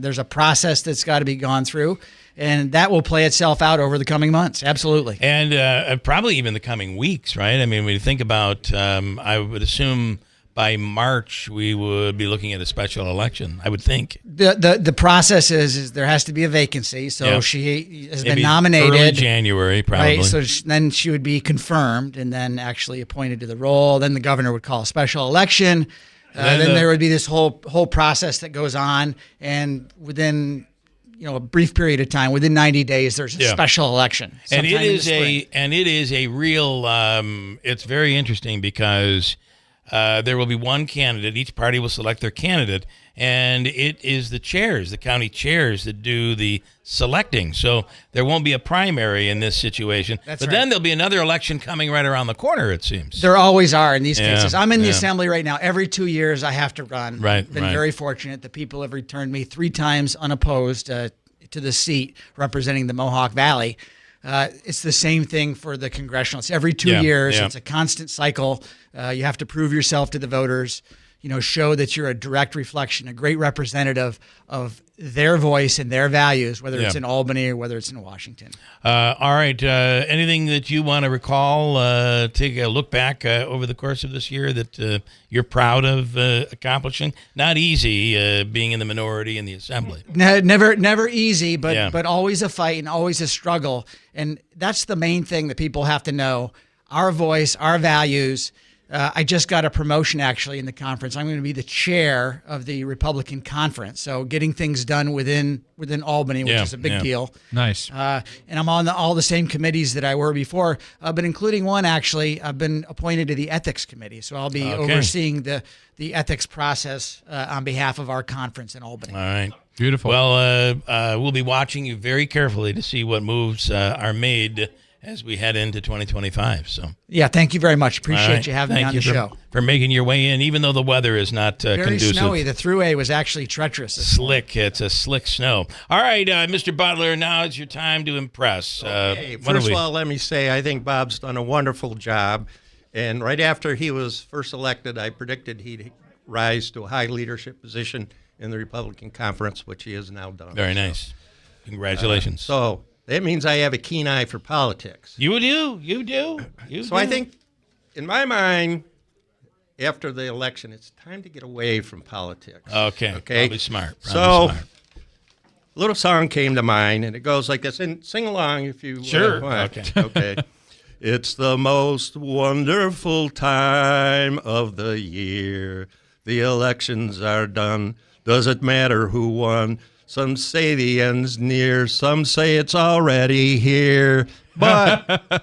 There's a process that's got to be gone through, and that will play itself out over the coming months. Absolutely. And probably even the coming weeks, right? I mean, when you think about, I would assume by March we would be looking at a special election, I would think. The process is there has to be a vacancy, so she has been nominated. Early January, probably. Right, so then she would be confirmed and then actually appointed to the role. Then the governor would call a special election. Then there would be this whole process that goes on, and within a brief period of time, within 90 days, there's a special election. And it is a real. It's very interesting because there will be one candidate. Each party will select their candidate, and it is the chairs, the county chairs, that do the selecting. So there won't be a primary in this situation. That's but right. then there'll be another election coming right around the corner, it seems. There always are in these Yeah, cases. I'm in the yeah. assembly right now. Every 2 years I have to run. Right, Been right. very fortunate. The people have returned me 3 times unopposed to the seat representing the Mohawk Valley. It's the same thing for the congressional. It's every 2 years. yeah. It's a constant cycle. You have to prove yourself to the voters. Show that you're a direct reflection, a great representative of their voice and their values, whether it's Yeah. in Albany or whether it's in Washington. All right. Anything that you want to recall, take a look back over the course of this year that you're proud of accomplishing? Not easy being in the minority in the assembly. Never easy, but Yeah. but always a fight and always a struggle. And that's the main thing that people have to know. Our voice, our values. I just got a promotion actually in the conference. I'm going to be the chair of the Republican conference. So getting things done within Albany, which Yeah, is a big yeah. deal. Nice. And I'm on all the same committees that I were before, but including one actually, I've been appointed to the ethics committee. So I'll be overseeing the ethics process on behalf of our conference in Albany. All right. Beautiful. Well, we'll be watching you very carefully to see what moves are made as we head into 2025. So Yeah, thank you very much. Appreciate all right. you having me Thank on the you show. for making your way in, even though the weather is not Very conducive. snowy. The thruway was actually treacherous. Slick. It's a slick snow. All right, Mr. Butler, now is your time to impress. Okay, what are first we- of all, let me say I think Bob's done a wonderful job. And right after he was first elected, I predicted he'd rise to a high leadership position in the Republican conference, which he has now done. Very nice. Congratulations. So that means I have a keen eye for politics. You do. You do. So I think, in my mind, after the election, it's time to get away from politics. Okay. Probably smart. So, a little song came to mind, and it goes like this. And sing along if you Sure. want. Okay. Okay. It's the most wonderful time of the year. The elections are done. Does it matter who won? Some say the end's near. Some say it's already here. But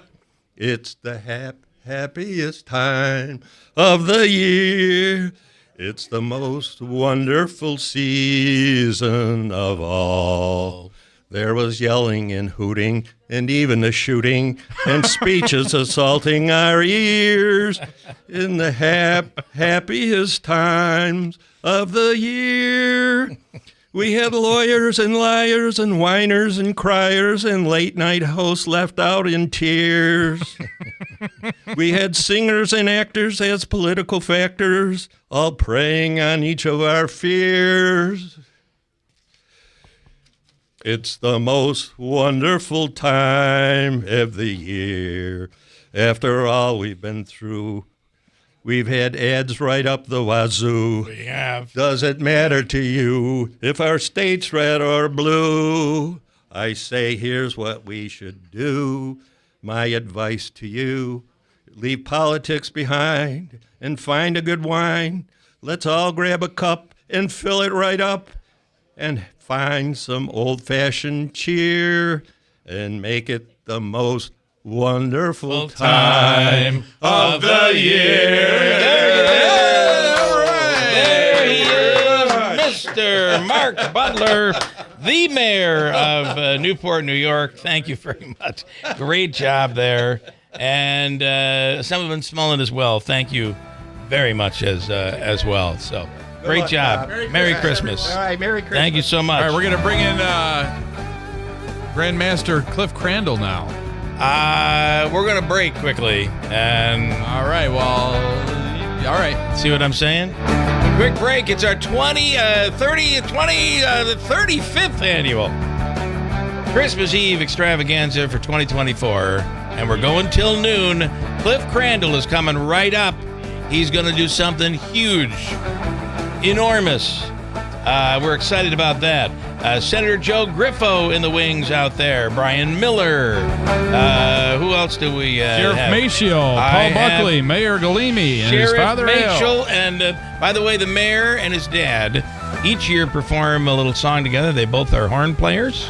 it's the happiest time of the year. It's the most wonderful season of all. There was yelling and hooting and even a shooting and speeches assaulting our ears in the happiest times of the year. We had lawyers and liars and whiners and criers and late-night hosts left out in tears. We had singers and actors as political factors, all preying on each of our fears. It's the most wonderful time of the year. After all we've been through, we've had ads right up the wazoo. We have. Does it matter to you if our state's red or blue? I say here's what we should do. My advice to you, leave politics behind and find a good wine. Let's all grab a cup and fill it right up and find some old-fashioned cheer and make it the most wonderful time of the year. There he is, Mr. Mark Butler, the mayor of Newport, New York. Thank you very much. Great job there. And Assemblyman Smullen as well. Thank you very much as well. So great luck, job. Bob. Merry Christmas. All right, Merry Christmas. Thank you so much. All right, we're going to bring in Grandmaster Cliff Crandall now. We're going to break quickly. And all right, well, all right. See what I'm saying? A quick break. It's our 35th annual Christmas Eve extravaganza for 2024. And we're going till noon. Cliff Crandall is coming right up. He's going to do something huge, enormous. We're excited about that. Senator Joe Griffo in the wings out there. Brian Miller. Who else do we Sheriff have? Machio, Paul Buckley, Mayor Galimi, and his father Machel, and by the way, the mayor and his dad each year perform a little song together. They both are horn players,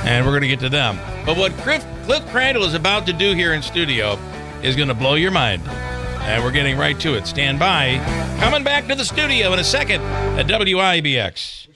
and we're going to get to them. But what Cliff Crandall is about to do here in studio is going to blow your mind. And we're getting right to it. Stand by. Coming back to the studio in a second at WIBX.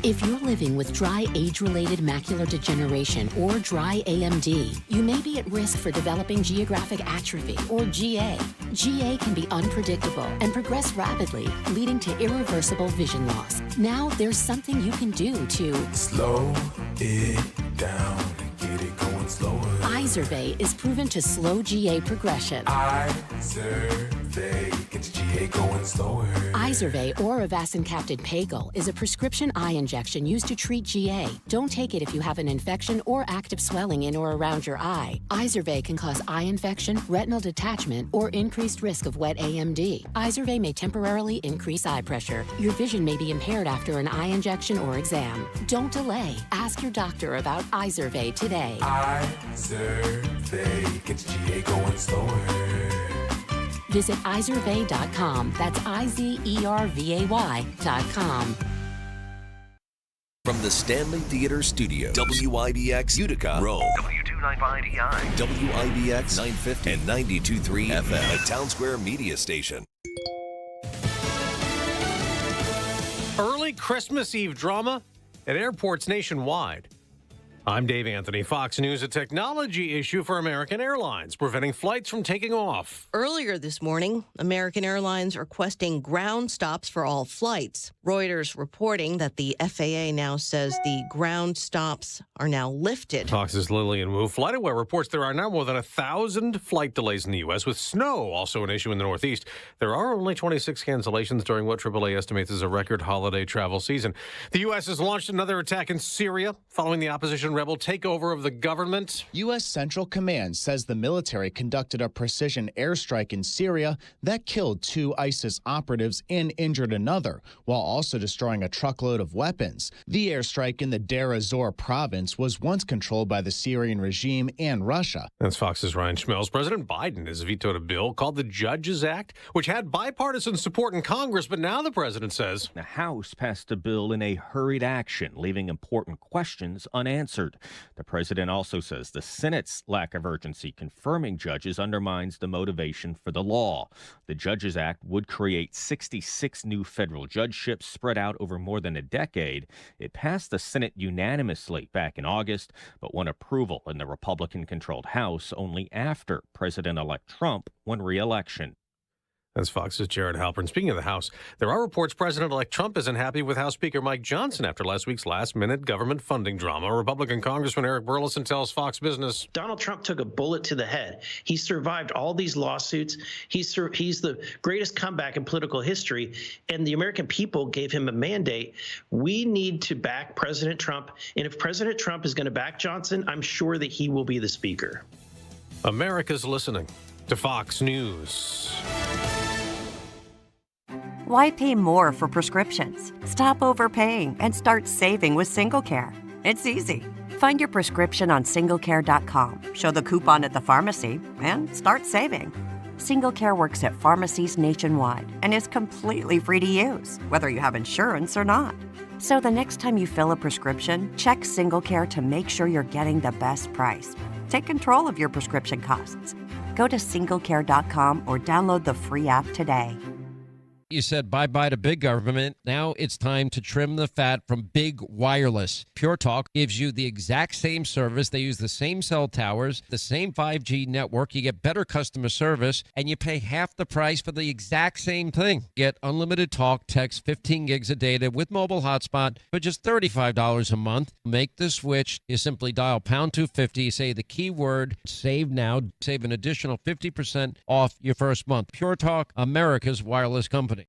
If you're living with dry age-related macular degeneration or dry AMD, you may be at risk for developing geographic atrophy or GA. GA can be unpredictable and progress rapidly, leading to irreversible vision loss. Now there's something you can do to slow it down, get it going slower. Izervay is proven to slow GA progression. Izervay gets GA going slower. Izervay or avacincaptad pagel is a prescription eye injection used to treat GA. Don't take it if you have an infection or active swelling in or around your eye. Izervay can cause eye infection, retinal detachment, or increased risk of wet AMD. Izervay may temporarily increase eye pressure. Your vision may be impaired after an eye injection or exam. Don't delay. Ask your doctor about Izervay today. Izervay gets GA going slower. Visit Izervay.com. That's IZERVAY.com. From the Stanley Theater Studio, WIBX Utica, Rome. W295EI. WIBX 950 and 92.3 FM. A Town Square media station. Early Christmas Eve drama at airports nationwide. I'm Dave Anthony. Fox News, a technology issue for American Airlines, preventing flights from taking off. Earlier this morning, American Airlines requesting ground stops for all flights. Reuters reporting that the FAA now says the ground stops are now lifted. Fox's Lillian Wu. FlightAware reports there are now more than 1,000 flight delays in the U.S., with snow also an issue in the Northeast. There are only 26 cancellations during what AAA estimates is a record holiday travel season. The U.S. has launched another attack in Syria following the opposition rebel takeover of the government. U.S. Central Command says the military conducted a precision airstrike in Syria that killed 2 ISIS operatives and injured another, while also destroying a truckload of weapons. The airstrike in the Deir ez-Zor province was once controlled by the Syrian regime and Russia. That's Fox's Ryan Schmelz. President Biden has vetoed a bill called the Judges Act, which had bipartisan support in Congress, but now the president says the House passed a bill in a hurried action, leaving important questions unanswered. The president also says the Senate's lack of urgency confirming judges undermines the motivation for the law. The Judges Act would create 66 new federal judgeships spread out over more than a decade. It passed the Senate unanimously back in August, but won approval in the Republican-controlled House only after President-elect Trump won re-election. That's Fox's Jared Halpern. Speaking of the House, there are reports President-elect Trump isn't happy with House Speaker Mike Johnson after last week's last-minute government funding drama. Republican Congressman Eric Burlison tells Fox Business. Donald Trump took a bullet to the head. He survived all these lawsuits. He's the greatest comeback in political history, and the American people gave him a mandate. We need to back President Trump, and if President Trump is going to back Johnson, I'm sure that he will be the speaker. America's listening to Fox News. Why pay more for prescriptions? Stop overpaying and start saving with SingleCare. It's easy. Find your prescription on singlecare.com, show the coupon at the pharmacy, and start saving. SingleCare works at pharmacies nationwide and is completely free to use, whether you have insurance or not. So the next time you fill a prescription, check SingleCare to make sure you're getting the best price. Take control of your prescription costs. Go to singlecare.com or download the free app today. You said bye-bye to big government. Now it's time to trim the fat from big wireless. Pure Talk gives you the exact same service. They use the same cell towers, the same 5G network. You get better customer service, and you pay half the price for the exact same thing. Get unlimited talk, text, 15 gigs of data with mobile hotspot for just $35 a month. Make the switch. You simply dial pound 250, say the keyword save now, save an additional 50% off your first month. Pure Talk, America's wireless company.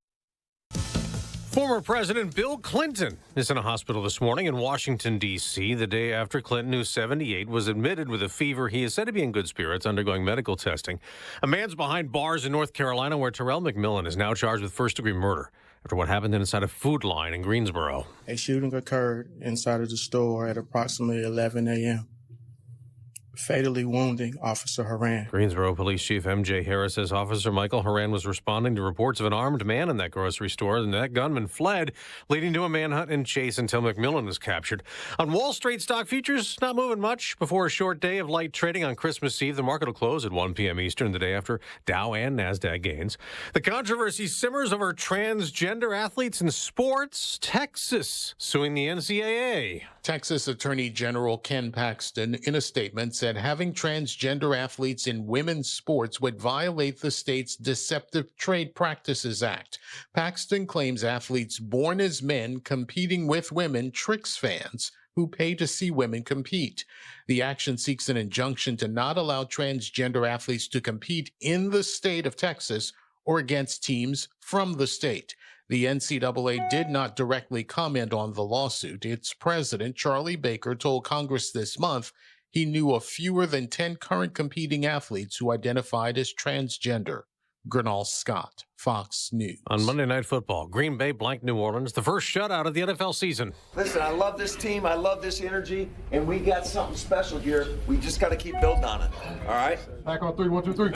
Former President Bill Clinton is in a hospital this morning in Washington, D.C., the day after Clinton, who's 78, was admitted with a fever. He is said to be in good spirits, undergoing medical testing. A man's behind bars in North Carolina, where Terrell McMillan is now charged with first-degree murder after what happened inside a Food Line in Greensboro. A shooting occurred inside of the store at approximately 11 a.m. fatally wounding Officer Haran. Greensboro Police Chief M.J. Harris says Officer Michael Haran was responding to reports of an armed man in that grocery store, and that gunman fled, leading to a manhunt and chase until McMillan was captured. On Wall Street, stock futures not moving much before a short day of light trading on Christmas Eve. The market will close at 1 p.m. Eastern the day after Dow and NASDAQ gains. The controversy simmers over transgender athletes in sports. Texas suing the NCAA. Texas Attorney General Ken Paxton, in a statement, said having transgender athletes in women's sports would violate the state's Deceptive Trade Practices Act. Paxton claims athletes born as men competing with women tricks fans who pay to see women compete. The action seeks an injunction to not allow transgender athletes to compete in the state of Texas or against teams from the state. The NCAA did not directly comment on the lawsuit. Its president, Charlie Baker, told Congress this month he knew of fewer than 10 current competing athletes who identified as transgender. Gernal Scott, Fox News. On Monday Night Football, Green Bay blanked New Orleans, the first shutout of the NFL season. Listen, I love this team. I love this energy, and we got something special here. We just got to keep building on it. All right? Back on 3, 1, 2, 3.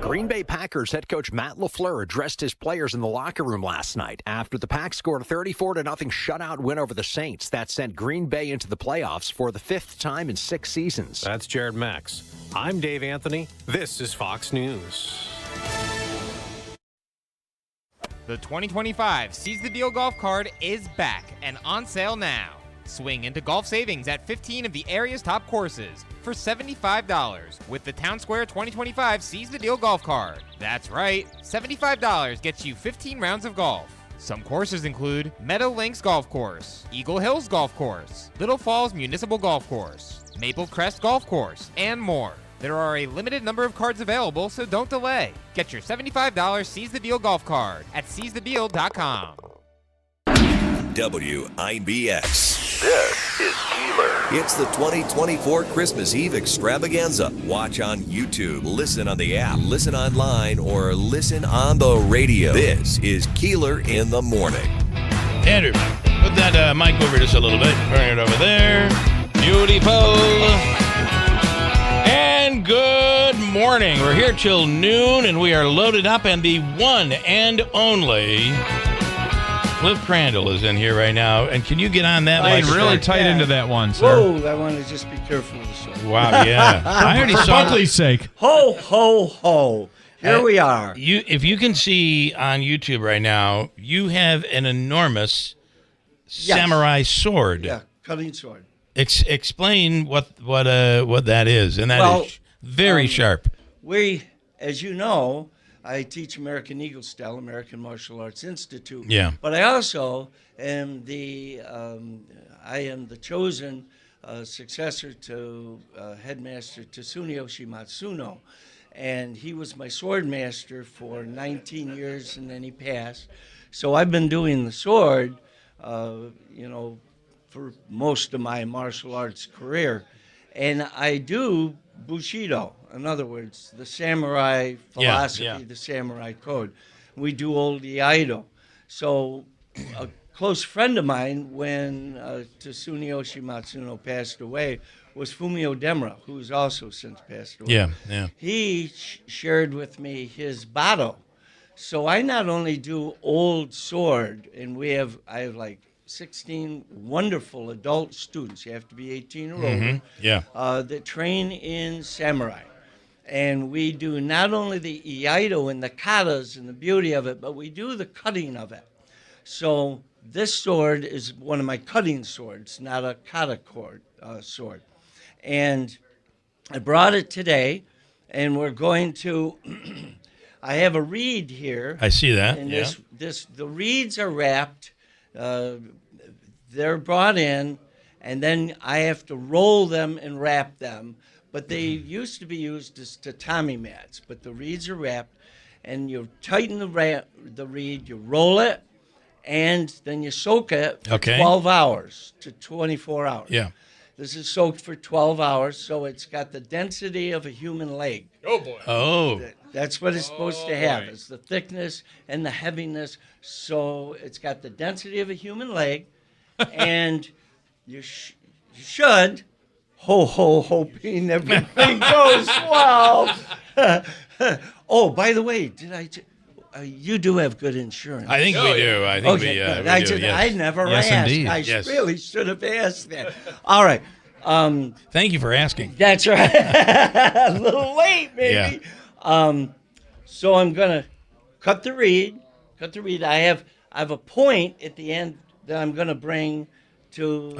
Green Bay Packers head coach Matt LaFleur addressed his players in the locker room last night after the Pack scored a 34-0 shutout win over the Saints that sent Green Bay into the playoffs for the 5th time in 6 seasons. That's Jared Max. I'm Dave Anthony. This is Fox News. The 2025 Seize the Deal golf card is back and on sale now. Swing into golf savings at 15 of the area's top courses for $75 with the Town Square 2025 Seize the Deal golf card. That's right, $75 gets you 15 rounds of golf. Some courses include Meadow Links Golf Course, Eagle Hills Golf Course, Little Falls Municipal Golf Course, Maple Crest Golf Course, and more. There are a limited number of cards available, so don't delay. Get your $75 Seize the Deal golf card at seizethedeal.com. WIBX. This is Keeler. It's the 2024 Christmas Eve Extravaganza. Watch on YouTube, listen on the app, listen online, or listen on the radio. This is Keeler in the Morning. Andrew, put that mic over just a little bit. Bring it over there. Beautiful. And good morning. We're here till noon, and we are loaded up, and the one and only Cliff Crandall is in here right now. And can you get on that? Like really tight into that one, sir. Whoa, I want to just be careful of the show. Wow, yeah. I already saw Buckley's sake. Ho, ho, ho. Here we are. If you can see on YouTube right now, you have an enormous samurai sword. Yeah, cutting sword. Explain what that is, and that is very sharp. We, as you know, I teach American Eagle Style, American Martial Arts Institute. Yeah. But I also am the chosen successor to Headmaster Tsuneo Shimatsuno, and he was my sword master for 19 years, and then he passed. So I've been doing the sword, for most of my martial arts career. And I do Bushido, in other words, the samurai philosophy, the samurai code. We do old Iaido. So a close friend of mine, when Tsuneo Shimatsuno passed away, was Fumio Demura, who's also since passed away. Yeah. He shared with me his Bado. So I not only do old sword, and I have like 16 wonderful adult students. You have to be 18 or older. That train in samurai. And we do not only the iaido and the katas and the beauty of it, but we do the cutting of it. So this sword is one of my cutting swords, not a kata sword. And I brought it today, and we're going to... I have a reed here. I see that. And the reeds are wrapped. They're brought in, and then I have to roll them and wrap them. But they used to be used as tatami mats, but the reeds are wrapped, and you tighten the reed, you roll it, and then you soak it for 12 hours to 24 hours. Yeah. This is soaked for 12 hours, so it's got the density of a human leg. Oh, boy. Oh. That's what it's supposed to have. It's the thickness and the heaviness. So it's got the density of a human leg, and you should hoping everything goes well. Oh, by the way, you do have good insurance. I think we do. I think we good. do. Yes. I never Yes, asked. indeed. I Yes. really should have asked that. All right. Thank you for asking. That's right. A little late, maybe. Yeah. So I'm gonna cut the read. I have a point at the end that I'm gonna bring to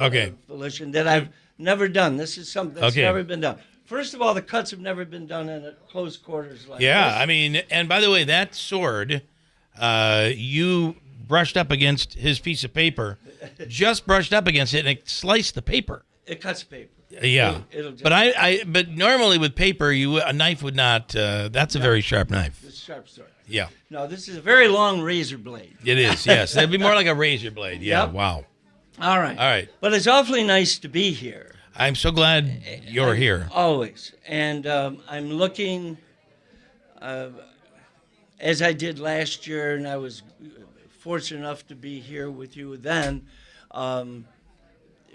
Felicia that I've never done. This is something that's never been done. First of all, the cuts have never been done in a close quarters like this. I mean, and by the way, that sword, you brushed up against his piece of paper, just brushed up against it, and it sliced the paper. It cuts paper. Yeah, It'll just, but normally with paper, a knife would not. That's a very sharp knife. It's a sharp sword. Yeah. No, this is a very long razor blade. It is. Yes, that'd be more like a razor blade. Yeah. Yep. Wow. All right. All right. But it's awfully nice to be here. I'm so glad you're here. Always. And I'm looking, as I did last year, and I was fortunate enough to be here with you then.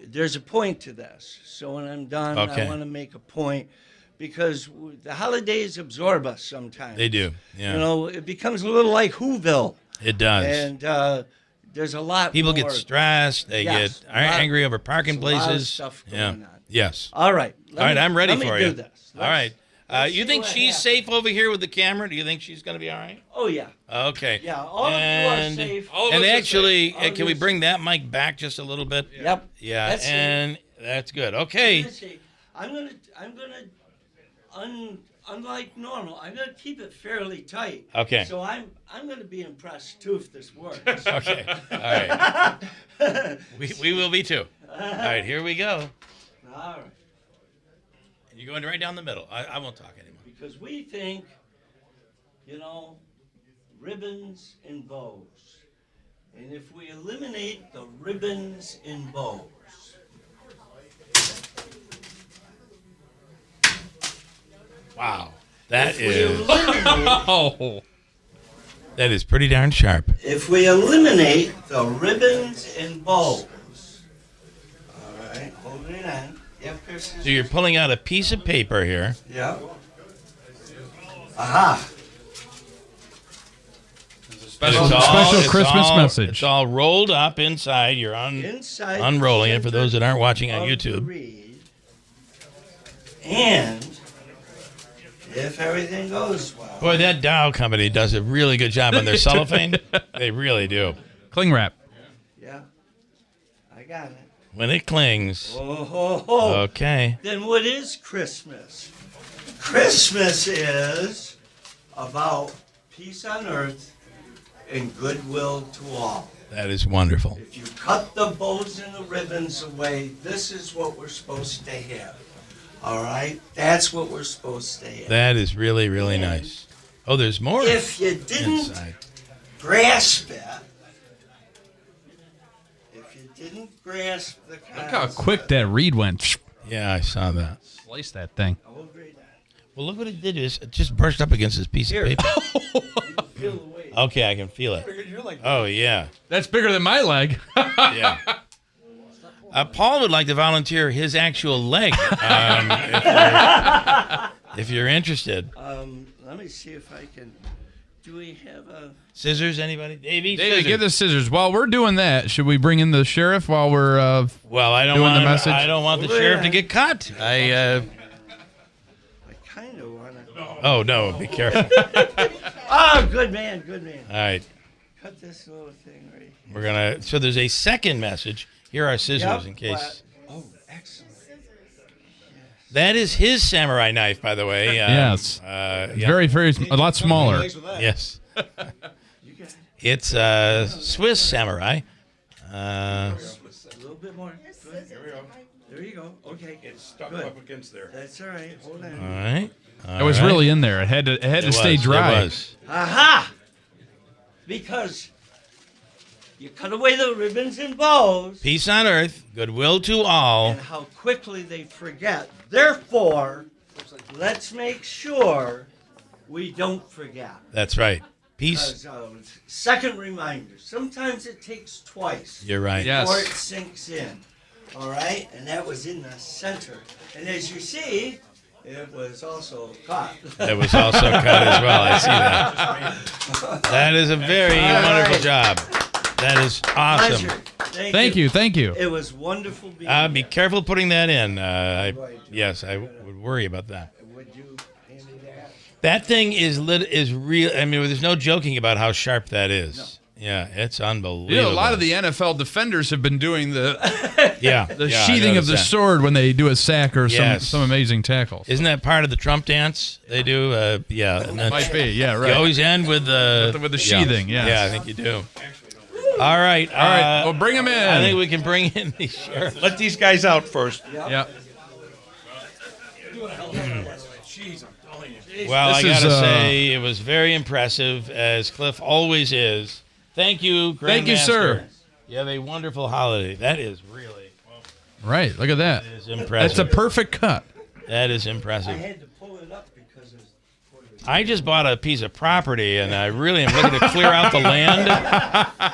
There's a point to this. So when I'm done, I want to make a point because the holidays absorb us sometimes. They do. Yeah. You know, it becomes a little like Whoville. It does. And there's a lot People more. get stressed. They get angry over parking places. A lot of stuff going on. Yes. All right. All right, I'm ready for let you. me do this. All right. You think she's happens. safe over here with the camera? Do you think she's going to be all right? Oh, yeah. Okay. Yeah, all of you are safe. All of And us are actually, safe. All of can you we are bring that mic back just a little bit? Yep. Yeah, That's and that's good. Okay. I'm gonna unlike normal, I'm gonna keep it fairly tight. Okay. So I'm gonna be impressed too if this works. Okay. All right. we will be too. All right, here we go. All right. You're going right down the middle. I won't talk anymore. Because we think, ribbons and bows. And if we eliminate the ribbons and bows, wow. That is that is pretty darn sharp. if we eliminate the ribbons and bows, all right, hold it on. Yep, So you're pulling out a piece of paper here. Yeah. Aha. Special Christmas message. It's all rolled up inside. You're Inside unrolling the it for those that aren't watching on of the YouTube. reed. And if everything goes well. Boy, that Dow company does a really good job on their cellophane. They really do. Cling wrap. Yeah. I got it. When it clings. Oh. Okay. Then what is Christmas? Christmas is about peace on earth and goodwill to all. That is wonderful. If you cut the bows and the ribbons away, this is what we're supposed to have. All right? That's what we're supposed to have. That is really, really nice. Oh, there's more. If you didn't inside. grasp it, grasp the concept. Look how quick that reed went. Yeah, I saw that. Slice that thing. Well, look what it did. It just brushed up against this piece of paper. Feel the weight. Okay, I can feel it. Oh, yeah. That's bigger than my leg. Yeah. Paul would like to volunteer his actual leg if you're interested. Let me see if I can. Do we have a scissors? Anybody? Davey, get the scissors. While we're doing that, should we bring in the sheriff while we're well, I don't doing want the message? I don't want the sheriff to get cut. I kind of want to. Oh no! Be careful. Oh, good man, good man. All right. Cut this little thing right here. We're gonna. So there's a second message. Here are scissors in case. Oh, excellent. That is his samurai knife, by the way. Yes. Very, very, a lot smaller. Yes. It's Swiss samurai. A little bit more. Good. There you go. Okay. It's stuck Good. up against there. That's all right. Hold on. All right. It was really in there. It had to stay dry. It was. Aha! Because you cut away the ribbons and bows. Peace on earth, goodwill to all. And how quickly they forget. Therefore, let's make sure we don't forget. That's right. Peace. Second reminder. Sometimes it takes twice. You're right. Before it sinks in. All right, and that was in the center. And as you see, it was also cut. It was also cut as well. I see that. That is a very wonderful job. That is awesome. Pleasure. Thank you. It was wonderful being Be careful putting that in. Yes, I would worry about that. Would you hand me that? That thing is real. I mean, there's no joking about how sharp that is. No. Yeah, it's unbelievable. You know, a lot of the NFL defenders have been doing the the sheathing of the sword when they do a sack or some amazing tackle. Isn't that part of the Trump dance they do? And might be. Yeah, right. You always end with the sheathing. Yeah, I think you do. All right. Well, bring him in. I think we can bring in the sheriff. Let these guys out first. Yeah. Well, I gotta say, it was very impressive, as Cliff always is. Thank you, Grandmaster. Thank you, sir. You have a wonderful holiday. That is really right. Look at that. That is impressive. That's a perfect cut. That is impressive. I had to pull it up because I just bought a piece of property, and I really am looking to clear out the land.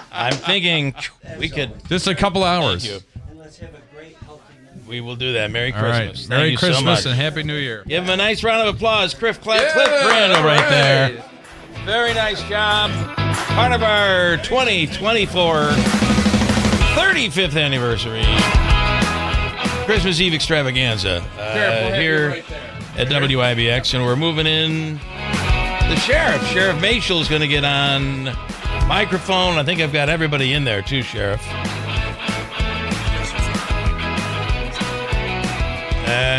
I'm thinking we could just a couple hours. Thank you. And let's have a great healthy New Year. We will do that. Merry All Christmas. right. Merry Thank you Christmas so much. and Happy New Year. Give him a nice round of applause. Cliff Crandall right there. Very nice job. Part of our 2024 35th anniversary Christmas Eve extravaganza here at WIBX, and we're moving in the sheriff. Sheriff Machel's going to get on microphone. I think I've got everybody in there too, Sheriff.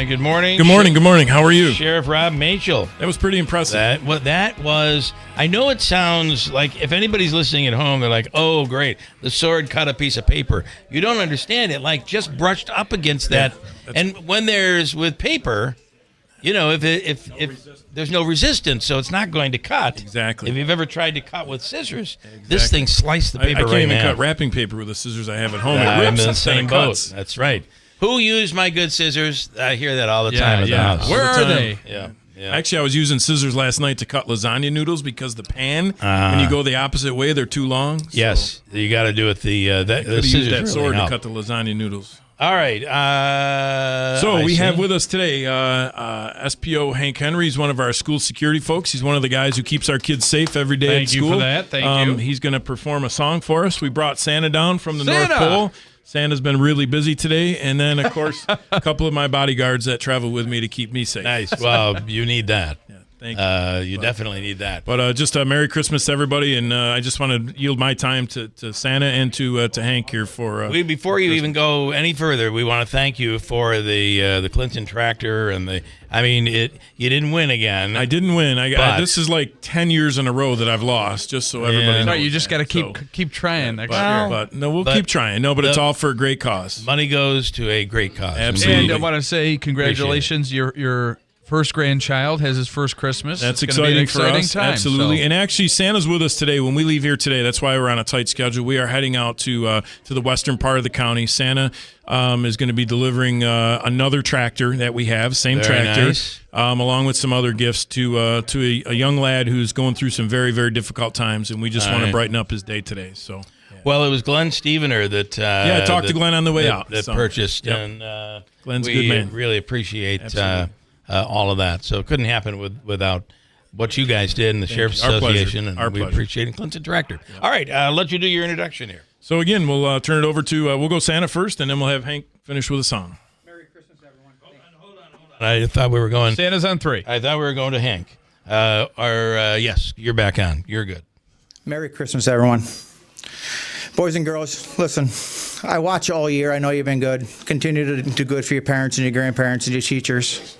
Good morning. Good morning. Good morning. How are you? Sheriff Rob Machel. That was pretty impressive. That was, I know it sounds like, if anybody's listening at home, they're like, oh, great, the sword cut a piece of paper. You don't understand it, like just brushed up against that. And when there's with paper, you know, if there's no resistance, so it's not going to cut. Exactly. If you've ever tried to cut with scissors, this thing sliced the paper I right can't even now. cut wrapping paper with the scissors I have at home. I'm It in rips the instead of same boat. cuts. That's right. Who used my good scissors? I hear that all the time at the house. Where are they? Yeah. Actually, I was using scissors last night to cut lasagna noodles because the pan, when you go the opposite way, they're too long. Yes, you got to do it the scissors. Use that really sword help. to cut the lasagna noodles. All right. So we have with us today SPO Hank Henry. He's one of our school security folks. He's one of the guys who keeps our kids safe every day at school. Thank you for that. Thank you. He's going to perform a song for us. We brought Santa down from the North Pole. Santa's been really busy today. And then, of course, a couple of my bodyguards that travel with me to keep me safe. Nice. Well, you need that. Thank you. You definitely need that. But just a Merry Christmas to everybody, and I just want to yield my time to Santa and to Hank here for. Before you even go any further, we want to thank you for the Clinton tractor and the. I mean, you didn't win again. I didn't win. This is like 10 years in a row that I've lost. Just so everybody knows. Right, you just got to keep trying next year. But no, we'll keep trying. No, but it's all for a great cause. Money goes to a great cause. Absolutely. And I want to say congratulations. Your first grandchild has his first Christmas. That's it's exciting for us. Time, absolutely. So. And actually, Santa's with us today. When we leave here today, that's why we're on a tight schedule. We are heading out to the western part of the county. Santa is going to be delivering another tractor that we have, same Very tractor, nice. Along with some other gifts to a young lad who's going through some very, very difficult times, and we just want to brighten up his day today. So. Well, it was Glenn Stevener that. I talked to Glenn on the way out. That purchased, and Glenn's a we good man. Really appreciate all of that. So it couldn't happen without what you guys did in the Sheriff's Association, and we appreciate Clinton Tractor. Yeah. All right, I'll let you do your introduction here. So again, we'll turn it over to we'll go Santa first, and then we'll have Hank finish with a song. Merry Christmas, everyone. Hold on. I thought we were going. Santa's on 3. I thought we were going to Hank. Yes, you're back on. You're good. Merry Christmas, everyone. Boys and girls, listen, I watch you all year. I know you've been good. Continue to do good for your parents and your grandparents and your teachers.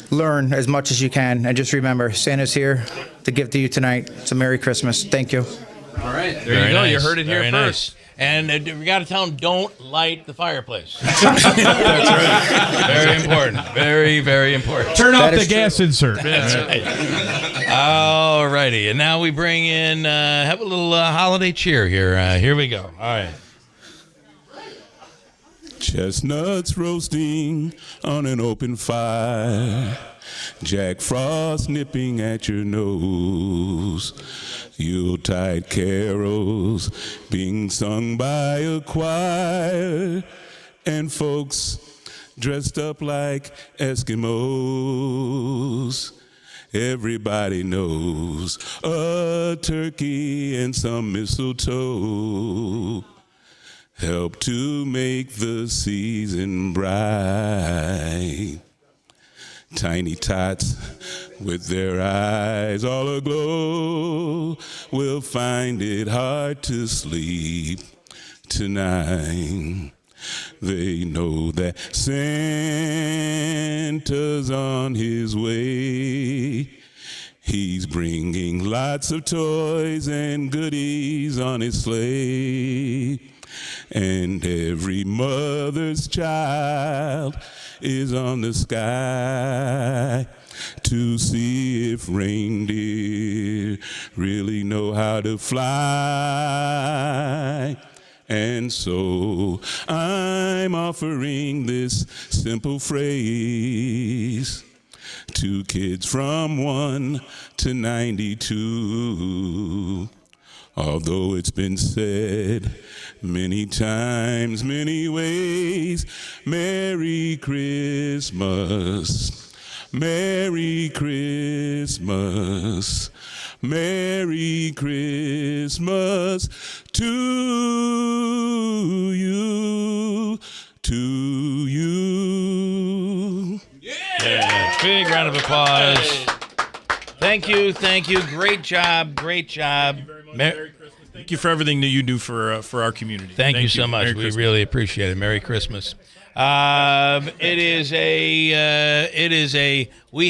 Learn as much as you can. And just remember, Santa's here to give to you tonight. So Merry Christmas. Thank you. All right. There you go. Nice. You heard it here Very first. Nice. And we got to tell them, don't light the fireplace. That's right. Very important. Very, very important. Turn off the gas insert. That's right. All righty. And now we bring in, have a little holiday cheer here. Here we go. All right. Chestnuts roasting on an open fire, Jack Frost nipping at your nose, Yuletide carols being sung by a choir, and folks dressed up like Eskimos. Everybody knows a turkey and some mistletoe help to make the season bright. Tiny tots with their eyes all aglow will find it hard to sleep tonight. They know that Santa's on his way. He's bringing lots of toys and goodies on his sleigh. And every mother's child is on the sky to see if reindeer really know how to fly. And so I'm offering this simple phrase to kids from 1 to 92. Although it's been said many times, many ways, Merry Christmas, Merry Christmas, Merry Christmas to you, to you. Yeah, big round of applause. Thank you. Great job. Thank you Merry Christmas. Thank you for everything that you do for our community. Thank you so much. Merry We Christmas. really appreciate it. Merry Christmas. We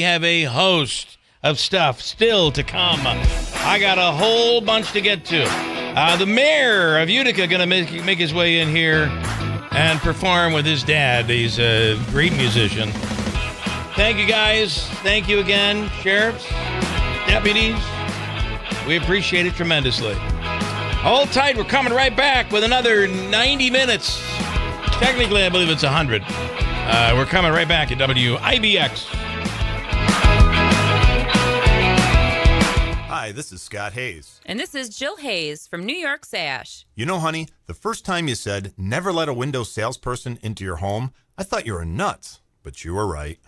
have a host of stuff still to come. I got a whole bunch to get to. The mayor of Utica going to make his way in here and perform with his dad. He's a great musician. Thank you, guys. Thank you again, sheriffs, deputies. We appreciate it tremendously. Hold tight. We're coming right back with another 90 minutes. Technically, I believe it's 100. We're coming right back at WIBX. Hi, this is Scott Hayes. And this is Jill Hayes from New York Sash. You know, honey, the first time you said, never let a Windows salesperson into your home, I thought you were nuts. But you were right.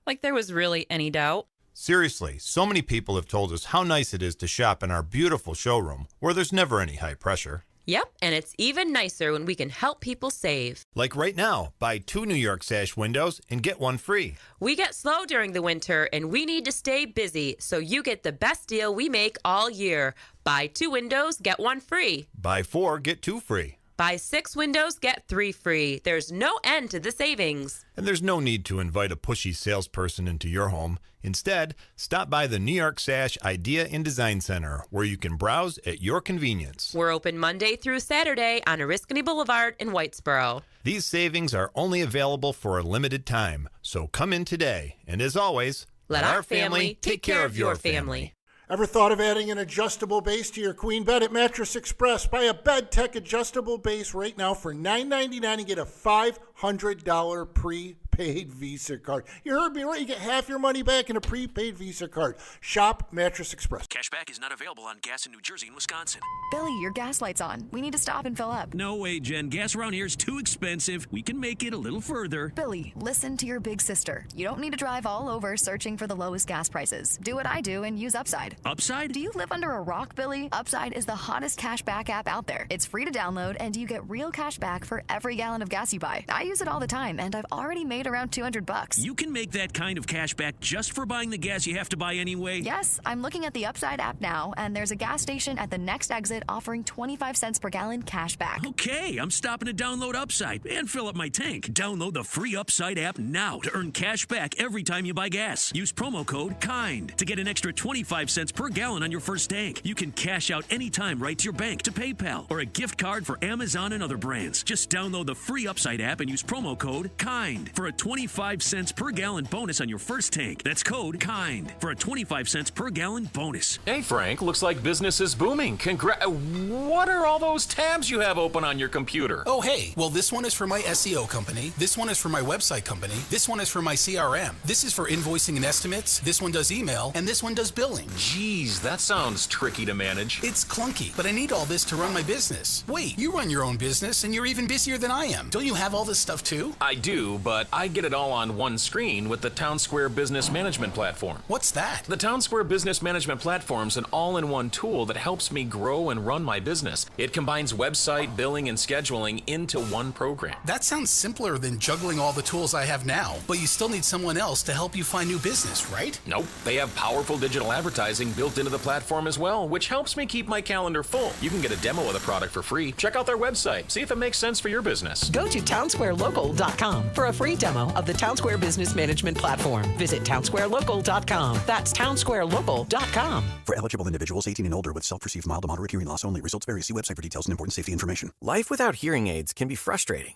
Like there was really any doubt. Seriously, so many people have told us how nice it is to shop in our beautiful showroom, where there's never any high pressure. Yep, and it's even nicer when we can help people save. Like right now, buy 2 New York Sash windows and get 1 free. We get slow during the winter, and we need to stay busy, so you get the best deal we make all year. Buy 2 windows, get 1 free. Buy 4, get 2 free. Buy 6 windows, get 3 free. There's no end to the savings. And there's no need to invite a pushy salesperson into your home. Instead, stop by the New York Sash Idea and Design Center, where you can browse at your convenience. We're open Monday through Saturday on Oriskany Boulevard in Whitesboro. These savings are only available for a limited time, so come in today. And as always, let our family take care of your family. Ever thought of adding an adjustable base to your queen bed? At Mattress Express, buy a Bed Tech adjustable base right now for $9.99 and get a $500 prepaid Visa card. You heard me right. You get half your money back in a prepaid Visa card. Shop Mattress Express. Cashback is not available on gas in New Jersey and Wisconsin. Billy, your gas light's on. We need to stop and fill up. No way, Jen. Gas around here is too expensive. We can make it a little further. Billy, listen to your big sister. You don't need to drive all over searching for the lowest gas prices. Do what I do and use Upside. Upside? Do you live under a rock, Billy? Upside is the hottest cashback app out there. It's free to download, and you get real cash back for every gallon of gas you buy. I use it all the time, and I've already made around $200. You can make that kind of cash back just for buying the gas you have to buy anyway? Yes, I'm looking at the Upside app now, and there's a gas station at the next exit offering 25 cents per gallon cash back. Okay, I'm stopping to download Upside and fill up my tank. Download the free Upside app now to earn cash back every time you buy gas. Use promo code KIND to get an extra 25 cents per gallon on your first tank. You can cash out anytime right to your bank, to PayPal, or a gift card for Amazon and other brands. Just download the free Upside app and use promo code KIND for a a 25 cents per gallon bonus on your first tank. That's code KIND for a 25 cents per gallon bonus. Hey, Frank, looks like business is booming. What are all those tabs you have open on your computer? Oh, hey. Well, this one is for my SEO company. This one is for my website company. This one is for my CRM. This is for invoicing and estimates. This one does email. And this one does billing. Geez, that sounds tricky to manage. It's clunky, but I need all this to run my business. Wait, you run your own business and you're even busier than I am. Don't you have all this stuff too? I do, but I get it all on one screen with the Town Square Business Management Platform. What's that? The Town Square Business Management Platform's an all-in-one tool that helps me grow and run my business. It combines website, billing, and scheduling into one program. That sounds simpler than juggling all the tools I have now, but you still need someone else to help you find new business, right? Nope. They have powerful digital advertising built into the platform as well, which helps me keep my calendar full. You can get a demo of the product for free. Check out their website. See if it makes sense for your business. Go to townsquarelocal.com for a free demo of the Town Square Business Management Platform. Visit townsquarelocal.com. That's townsquarelocal.com. For eligible individuals 18 and older with self-perceived mild to moderate hearing loss only. Results vary. See website for details and important safety information. Life without hearing aids can be frustrating.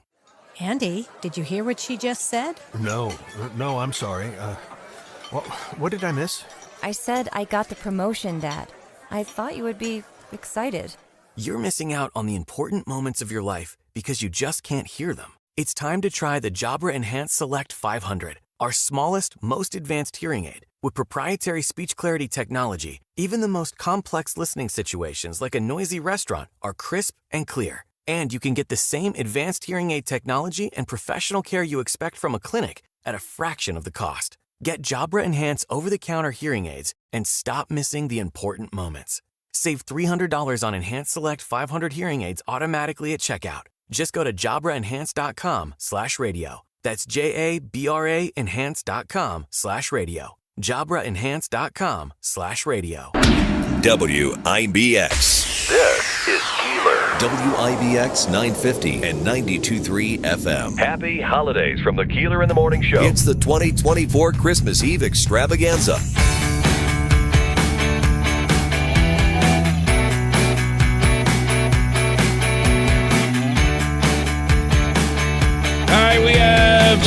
Andy, did you hear what she just said? No, I'm sorry. What did I miss? I said I got the promotion, Dad. I thought you would be excited. You're missing out on the important moments of your life because you just can't hear them. It's time to try the Jabra Enhanced Select 500, our smallest, most advanced hearing aid. With proprietary speech clarity technology, even the most complex listening situations like a noisy restaurant are crisp and clear. And you can get the same advanced hearing aid technology and professional care you expect from a clinic at a fraction of the cost. Get Jabra Enhance over-the-counter hearing aids and stop missing the important moments. Save $300 on Enhanced Select 500 hearing aids automatically at checkout. Just go to JabraEnhance.com/radio. That's JABRA Enhance.com/radio. JabraEnhance.com/radio. WIBX. This is Keeler. WIBX 950 and 92.3 FM. Happy holidays from the Keeler in the Morning Show. It's the 2024 Christmas Eve Extravaganza. All right, we have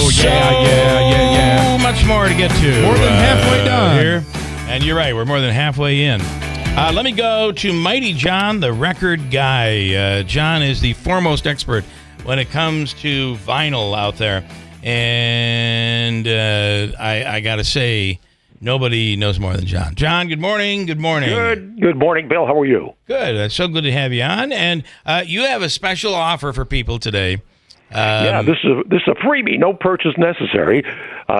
much more to get to. More than halfway done. Here. And you're right, we're more than halfway in. Let me go to Mighty John, the record guy. John is the foremost expert when it comes to vinyl out there. And I got to say, nobody knows more than John. John, good morning. Good morning. Good morning, Bill. How are you? Good. It's so good to have you on. And you have a special offer for people today. This is a freebie, no purchase necessary.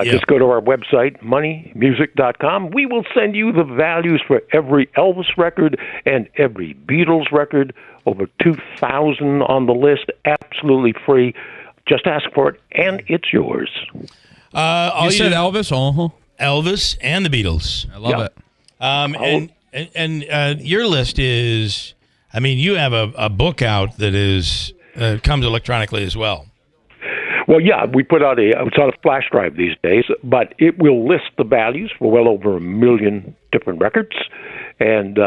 Just go to our website, moneymusic.com. We will send you the values for every Elvis record and every Beatles record, over 2,000 on the list, absolutely free. Just ask for it, and it's yours. You said Elvis? Elvis and the Beatles. I love it. And your list is, I mean, you have a book out that is comes electronically as well. Well, yeah, we put out it's on a flash drive these days, but it will list the values for well over 1 million different records, and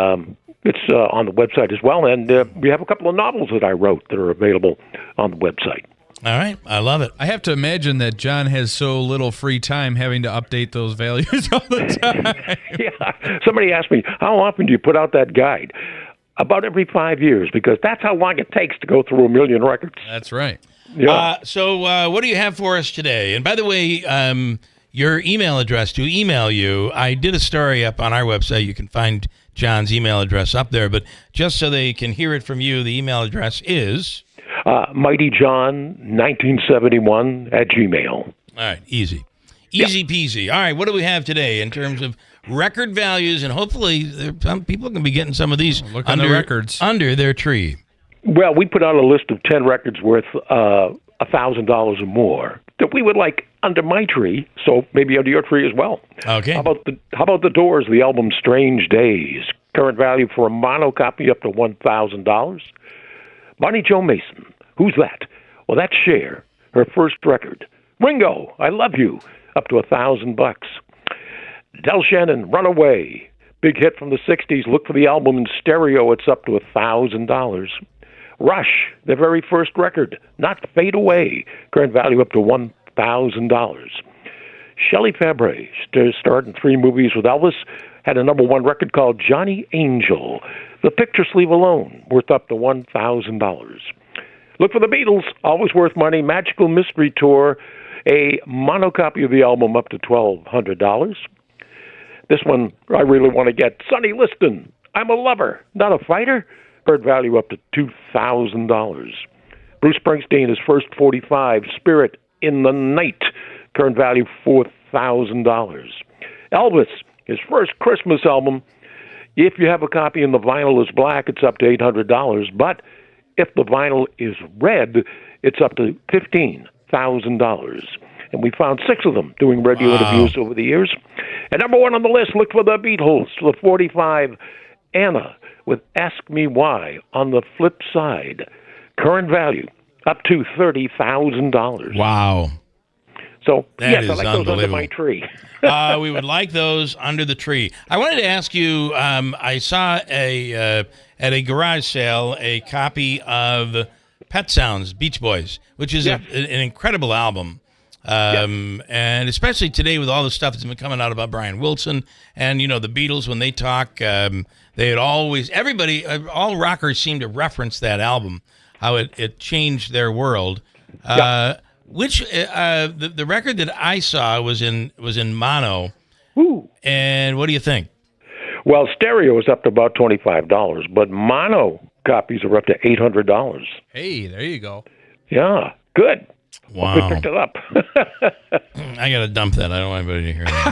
it's on the website as well. And we have a couple of novels that I wrote that are available on the website. All right, I love it. I have to imagine that John has so little free time having to update those values all the time. Yeah, somebody asked me, how often do you put out that guide? About every 5 years, because that's how long it takes to go through 1 million records. That's right. Yeah. So what do you have for us today? And by the way, your email address to email you, I did a story up on our website. You can find John's email address up there. But just so they can hear it from you, the email address is? MightyJohn1971 All right, easy. Easy peasy. All right, what do we have today in terms of record values? And hopefully some people can be getting some of these under their tree. Well, we put out a list of 10 records worth $1,000 or more that we would like under my tree, so maybe under your tree as well. Okay. How about the Doors, the album Strange Days? Current value for a mono copy up to $1,000. Bonnie Jo Mason, who's that? Well, that's Cher, her first record. Ringo, I Love You, up to $1,000. Del Shannon, Runaway, big hit from the 60s. Look for the album in stereo, it's up to $1,000. Rush, their very first record, Not Fade Away, current value up to $1,000. $8,000. Shelley Fabre starred in 3 movies with Elvis, had a #1 record called Johnny Angel. The picture sleeve alone, worth up to $1,000. Look for the Beatles, always worth money, Magical Mystery Tour, a monocopy of the album up to $1,200. This one I really want to get. Sonny Liston, I'm a Lover, Not a Fighter, current value up to $2,000. Bruce Springsteen, his first 45, Spirit in the Night, current value $4,000. Elvis, his first Christmas album, if you have a copy and the vinyl is black, it's up to $800, but if the vinyl is red, it's up to $15,000. And we found 6 of them doing radio interviews over the years. And #1 on the list, look for the Beatles, the 45, Anna, with Ask Me Why on the flip side. Current value, up to $30,000. Wow. So, That yes, is I like those under unbelievable. my tree. We would like those under the tree. I wanted to ask you, I saw at a garage sale a copy of Pet Sounds, Beach Boys, which is an incredible album. And especially today with all the stuff that's been coming out about Brian Wilson and, the Beatles, when they talk, they had always, all rockers seem to reference that album, how it changed their world. Which the record that I saw was in mono. Ooh. And what do you think? Well, stereo is up to about $25, but mono copies are up to $800. Hey, there you go. Yeah, good. Wow. Well, picked it up. I got to dump that. I don't want anybody to hear that.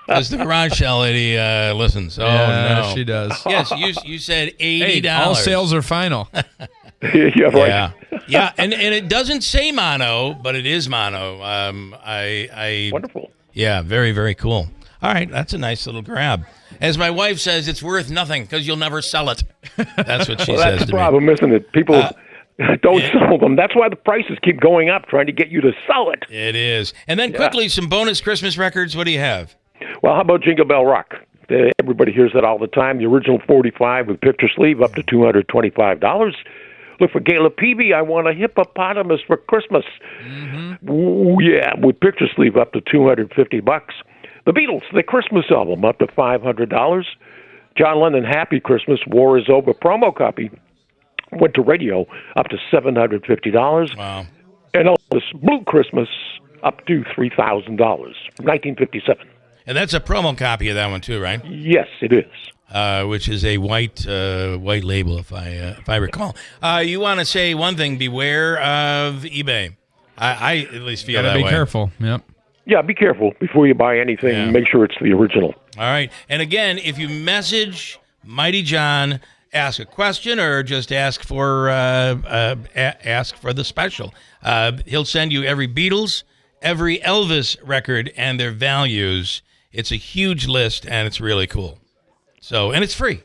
Because the garage sale lady listens. Oh, Yeah, no. she does. Yes, you said $80. Hey, all sales are final. Yeah, right. Yeah, and it doesn't say mono, but it is mono. Wonderful. Yeah, very, very cool. All right, that's a nice little grab. As my wife says, it's worth nothing because you'll never sell it. That's what she Well, says that's to the problem, isn't it? People don't sell them. That's why the prices keep going up, trying to get you to sell it. me. It is. And then quickly, some bonus Christmas records. What do you have? Well, how about Jingle Bell Rock? Everybody hears that all the time. The original 45 with picture sleeve up to $225. Look for Gayla Peavy, I Want a Hippopotamus for Christmas. Ooh, yeah, with picture sleeve up to $250. The Beatles, the Christmas album, up to $500. John Lennon, Happy Christmas, War is Over promo copy, went to radio, up to $750. Wow. And Elvis, Blue Christmas, up to $3,000, 1957. And that's a promo copy of that one too, right? Yes, it is. Which is a white label, if I recall. You want to say one thing: beware of eBay. I at least feel that Gotta way. be careful. Yep. Yeah, be careful before you buy anything. Yeah. Make sure it's the original. All right. And again, if you message Mighty John, ask a question or just ask for the special, he'll send you every Beatles, every Elvis record, and their values. It's a huge list, and it's really cool. So, and it's free.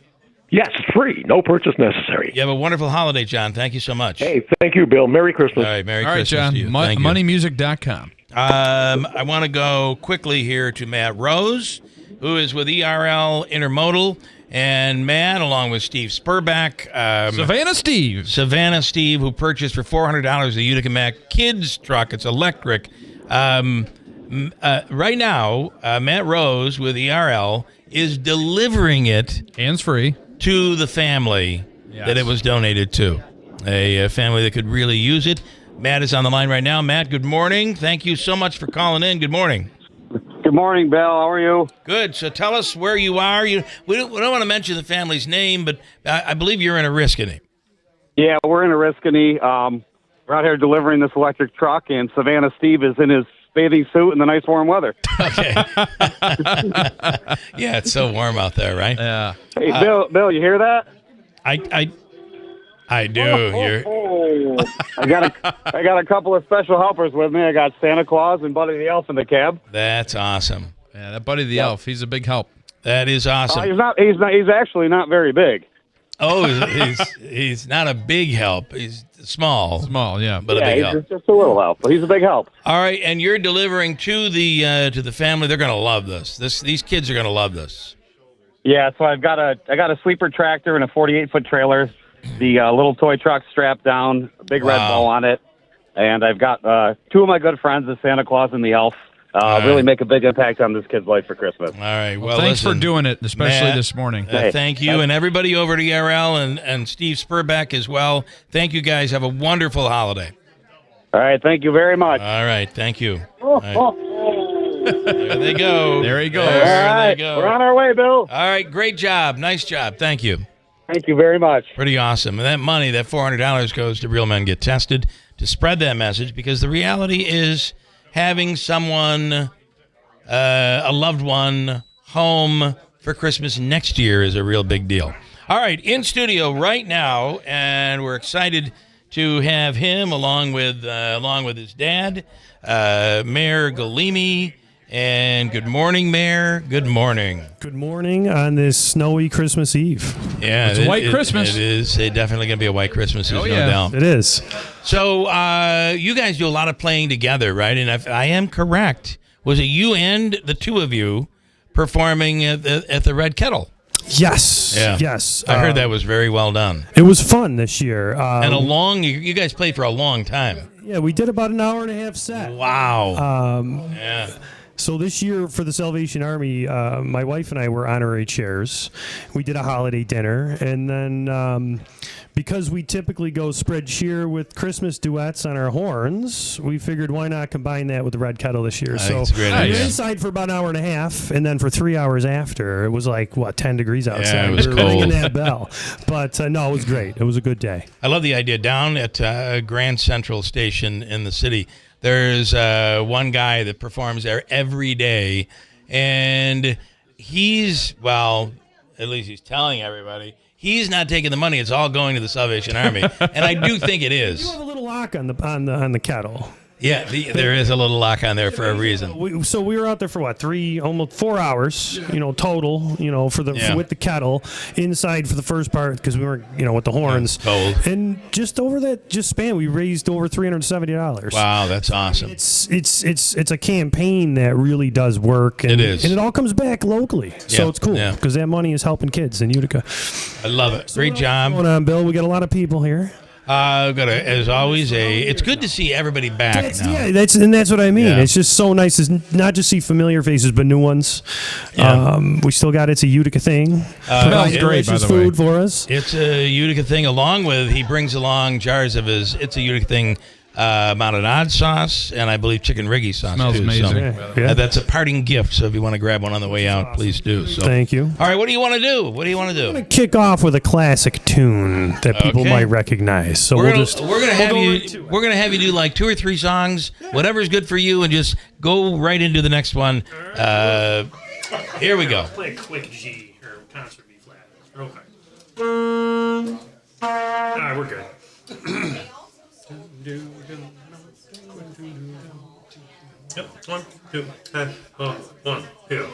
Yes, it's free. No purchase necessary. You have a wonderful holiday, John. Thank you so much. Hey, thank you, Bill. Merry Christmas. All right, Merry All right, Christmas John. to you. Thank you. Moneymusic.com. I want to go quickly here to Matt Rose, who is with ERL Intermodal. And Matt, along with Steve Spurback. Savannah Steve, who purchased for $400 the Utica Mac kids truck. It's electric. Right now, Matt Rose with ERL is delivering it hands-free to the family that it was donated to, a family that could really use it. Matt is on the line right now. Matt, good morning. Thank you so much for calling in. Good morning. Good morning, Bill. How are you? Good. So tell us where you are. We don't want to mention the family's name, but I believe you're in Oriskany. Yeah, we're in Oriskany. We're out here delivering this electric truck, and Savannah Steve is in his bathing suit in the nice warm weather. Okay. Yeah, it's so warm out there, right? Yeah. Hey, Bill, you hear that? I do. I got a couple of special helpers with me. I got Santa Claus and Buddy the Elf in the cab. That's awesome. Yeah, that Buddy the Elf, he's a big help. That is awesome. He's actually not very big. Oh, he's not a big help. He's small. Small, yeah. But a big help. He's just a little help, but he's a big help. All right, and you're delivering to the family. They're going to love this. These kids are going to love this. Yeah, so I got a sleeper tractor and a 48-foot trailer. the little toy truck strapped down, a big red bow on it. And I've got two of my good friends, the Santa Claus and the Elf, really make a big impact on this kid's life for Christmas. All right. Well, thanks listen, for doing it, especially Matt, this morning. Thank you. And everybody over at ERL and Steve Spurbeck as well. Thank you, guys. Have a wonderful holiday. All right. Thank you very much. All right. Thank you. All right. There they go. There he goes. All right. We're on our way, Bill. All right. Great job. Nice job. Thank you. Thank you very much. Pretty awesome. And that money, that $400 goes to Real Men Get Tested to spread that message, because the reality is having someone, a loved one, home for Christmas next year is a real big deal. All right. In studio right now, and we're excited to have him along with his dad, Mayor Galimi. And good morning, Mayor. Good morning. Good morning on this snowy Christmas Eve. Yeah, it's a white Christmas. It is definitely going to be a white Christmas. There's no doubt. It is. So you guys do a lot of playing together, right? And if I am correct, was it you and the two of you performing at the Red Kettle? Yes. Yeah. Yes. I heard that was very well done. It was fun this year. And you guys played for a long time. Yeah, we did about an hour and a half set. Wow. Yeah. So this year for the Salvation Army, my wife and I were honorary chairs. We did a holiday dinner, and then because we typically go spread cheer with Christmas duets on our horns, we figured why not combine that with the Red Kettle this year. So we were inside for about an hour and a half, and then for 3 hours after, it was like, 10 degrees outside. Yeah, it was we were cold. ringing that bell. But no, it was great. It was a good day. I love the idea. Down at Grand Central Station in the city, there's one guy that performs there every day, and he's, well, at least he's telling everybody, he's not taking the money. It's all going to the Salvation Army, and I do think it is. You have a little lock on the kettle. Yeah, there is a little lock on there for a reason. So we were out there for almost 4 hours, total, with the kettle inside for the first part because we weren't, with the horns. Cold. And just over that span, we raised over $370. Wow, that's awesome. It's a campaign that really does work. And, it is, and it all comes back locally. So it's cool because that money is helping kids in Utica. I love it. Great job. What's going on, Bill? We got a lot of people here. As always, it's good to see everybody back now. Yeah, that's what I mean. Yeah. It's just so nice to not just see familiar faces, but new ones. Yeah. We still got It's a Utica thing. It's great, by the way. Food for us. It's a Utica thing. Along with, he brings along jars of his It's a Utica thing Marinade sauce, and I believe chicken riggy sauce. Smells too. amazing. Yeah. That's a parting gift. So if you want to grab one on the way out, please do. So thank you. All right, what do you want to do? I'm going to kick off with a classic tune that people might recognize. So we're gonna have you do like 2 or 3 songs, whatever's good for you, and just go right into the next one. Here we go. Play a quick G or concert B flat. Okay. All right, we're good. Yep. 1, 2, 1, 2.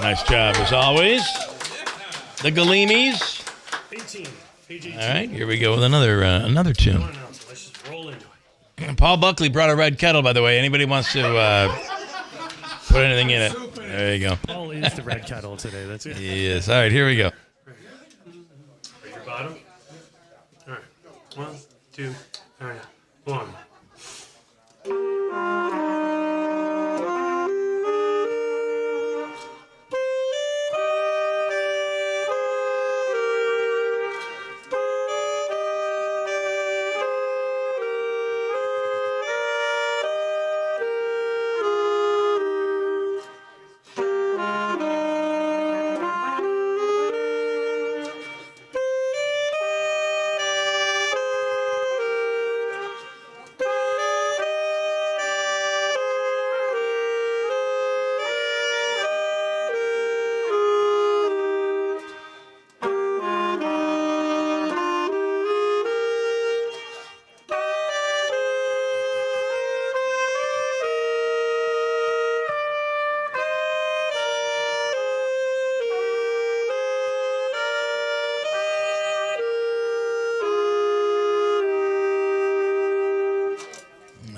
Nice job, as always. The Galimis. 18. right, here we go with another tune. Let's just roll into it. Paul Buckley brought a red kettle, by the way. Anybody wants to put anything in it? There you go. Paul is the red kettle today. That's it. Yes. All right, here we go. Raise your bottom. All right. 1, 2, all right. 1.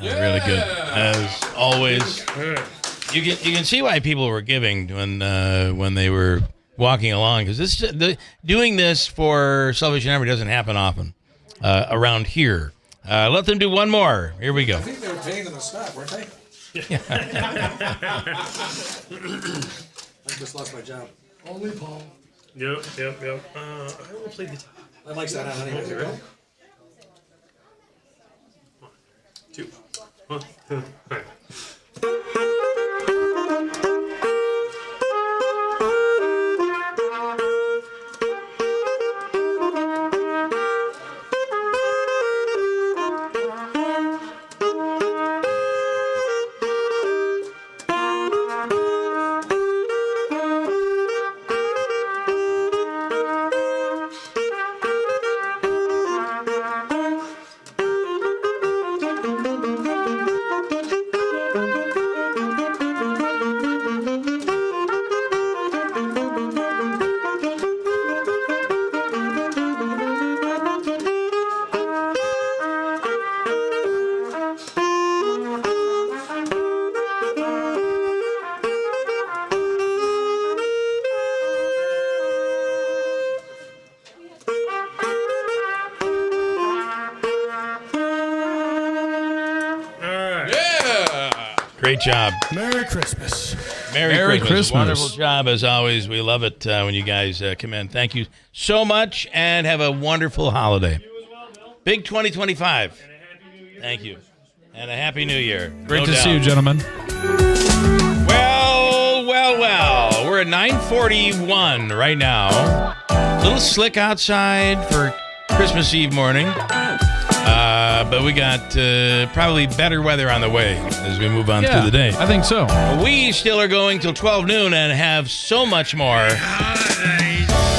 Really good, as always. You can see why people were giving when they were walking along, because doing this for Salvation Army doesn't happen often around here. Let them do one more. Here we go. I think they were paying them to stop, weren't they? I just lost my job. Only Paul. Yep. I will play the top. I like that anyway. You ready? 1, 2, 1, 2, 3. Great job. Merry Christmas. Merry Christmas. Wonderful job, as always. We love it when you guys come in. Thank you so much, and have a wonderful holiday. Big 2025. Thank you. And a Happy New Year. Great to see you, gentlemen. Well. We're at 9:41 right now. A little slick outside for Christmas Eve morning. But we got probably better weather on the way as we move on through the day. I think so. We still are going till 12 noon and have so much more.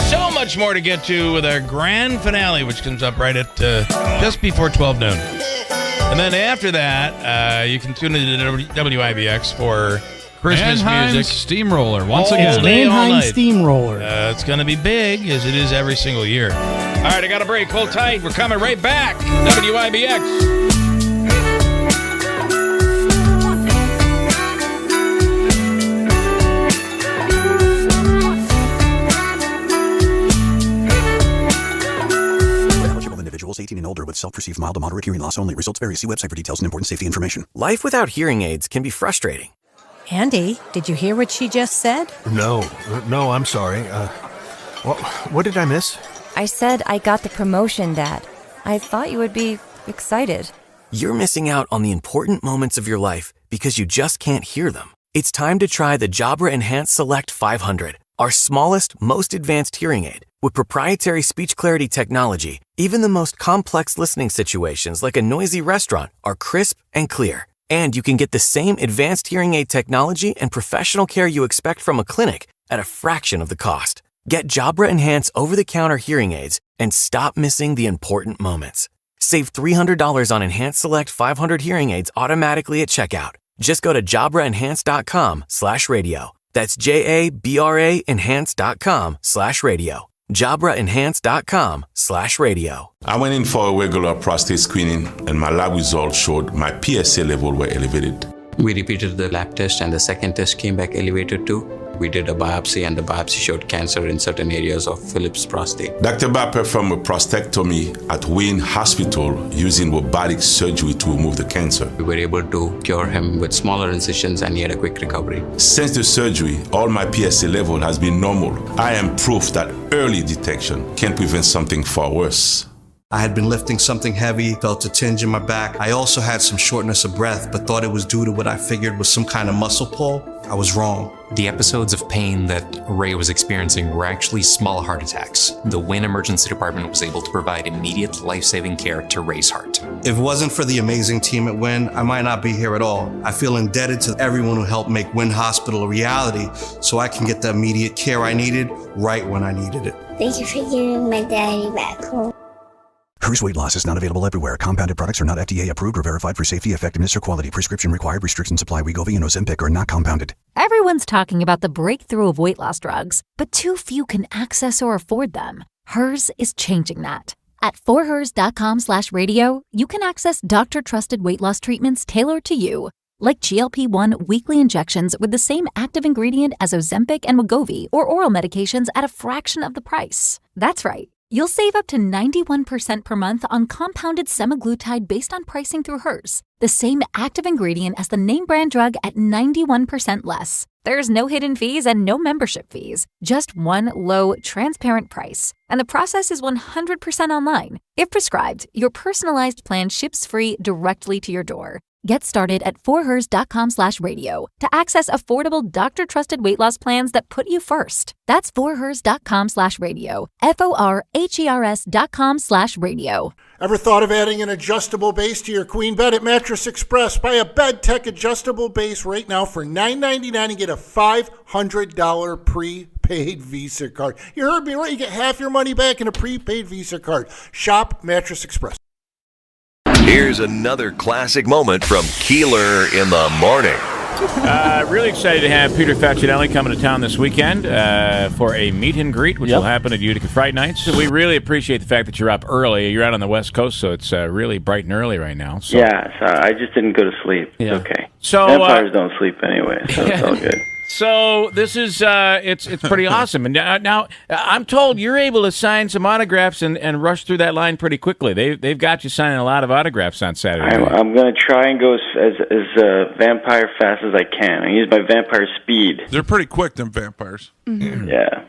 So much more to get to with our grand finale, which comes up right at just before 12 noon. And then after that, you can tune into WIBX for Christmas Mannheim music. Steamroller, once all again. Day, all Mannheim night. Steamroller. It's going to be big, as it is every single year. All right, I got a break. Hold tight. We're coming right back. WIBX. Eligible individuals 18 and older with self-perceived mild to moderate hearing loss only. Results vary. See website for details and important safety information. Life without hearing aids can be frustrating. Andy, did you hear what she just said? No, I'm sorry. What did I miss? I said I got the promotion, Dad. I thought you would be excited. You're missing out on the important moments of your life because you just can't hear them. It's time to try the Jabra Enhanced Select 500, our smallest, most advanced hearing aid. With proprietary speech clarity technology, even the most complex listening situations like a noisy restaurant are crisp and clear. And you can get the same advanced hearing aid technology and professional care you expect from a clinic at a fraction of the cost. Get Jabra Enhance over-the-counter hearing aids and stop missing the important moments. Save $300 on Enhanced Select 500 hearing aids automatically at checkout. Just go to JabraEnhance.com/radio. That's JABRA Enhance.com/radio. JabraEnhance.com/radio. I went in for a regular prostate screening, and my lab results showed my PSA level were elevated. We repeated the lab test, and the second test came back elevated too. We did a biopsy, and the biopsy showed cancer in certain areas of Philip's prostate. Dr. Ba performed a prostatectomy at Wayne Hospital using robotic surgery to remove the cancer. We were able to cure him with smaller incisions, and he had a quick recovery. Since the surgery, all my PSA level has been normal. I am proof that early detection can prevent something far worse. I had been lifting something heavy, felt a tinge in my back. I also had some shortness of breath, but thought it was due to what I figured was some kind of muscle pull. I was wrong. The episodes of pain that Ray was experiencing were actually small heart attacks. The Wynn Emergency Department was able to provide immediate life-saving care to Ray's heart. If it wasn't for the amazing team at Wynn, I might not be here at all. I feel indebted to everyone who helped make Wynn Hospital a reality so I can get the immediate care I needed right when I needed it. Thank you for giving my daddy back home. Hers weight loss is not available everywhere. Compounded products are not FDA approved or verified for safety, effectiveness, or quality. Prescription required. Restrictions apply. Wegovy and Ozempic are not compounded. Everyone's talking about the breakthrough of weight loss drugs, but too few can access or afford them. Hers is changing that. At forhers.com/radio, you can access doctor-trusted weight loss treatments tailored to you, like GLP-1 weekly injections with the same active ingredient as Ozempic and Wegovy, or oral medications at a fraction of the price. That's right. You'll save up to 91% per month on compounded semaglutide based on pricing through Hers, the same active ingredient as the name brand drug at 91% less. There's no hidden fees and no membership fees, just one low, transparent price. And the process is 100% online. If prescribed, your personalized plan ships free directly to your door. Get started at forhers.com/radio to access affordable doctor-trusted weight loss plans that put you first. That's forhers.com/radio. FORHERS.com/radio. Ever thought of adding an adjustable base to your queen bed at Mattress Express? Buy a Bed Tech adjustable base right now for $9.99 and get a $500 prepaid Visa card. You heard me right. You get half your money back in a prepaid Visa card. Shop Mattress Express. Here's another classic moment from Keeler in the morning. Really excited to have Peter Faccinelli coming to town this weekend for a meet and greet, which will happen at Utica Fright Nights. We really appreciate the fact that you're up early. You're out on the West Coast, so it's really bright and early right now. So. Yeah, so I just didn't go to sleep. It's okay. So vampires don't sleep anyway, so it's all good. So this is it's pretty awesome. And now I'm told you're able to sign some autographs and rush through that line pretty quickly. They've got you signing a lot of autographs on Saturday. I'm going to try and go as vampire fast as I can. I use my vampire speed. They're pretty quick, them vampires. Mm-hmm. Yeah.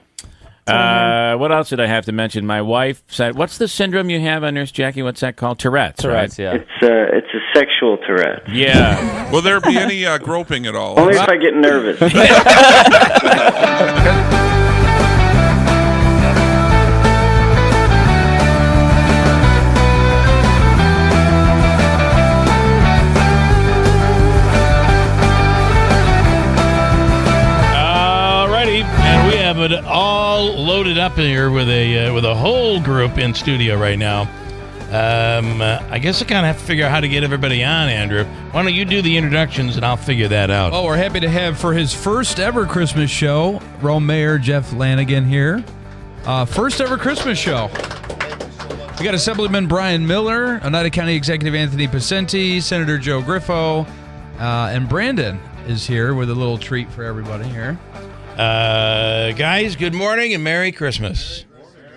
What else did I have to mention? My wife said, "What's the syndrome you have, Nurse Jackie? What's that called? Tourette's, right?" Yeah. It's a sexual Tourette. Yeah. Will there be any groping at all? Only if I get nervous. It all loaded up in here with a whole group in studio right now. I guess I kind of have to figure out how to get everybody on, Andrew. Why don't you do the introductions and I'll figure that out. Oh, we're happy to have for his first ever Christmas show, Rome Mayor Jeff Lanigan here. First ever Christmas show. We got Assemblyman Brian Miller, Oneida County Executive Anthony Pacenti, Senator Joe Griffo, and Brandon is here with a little treat for everybody here. Guys, good morning and Merry Christmas.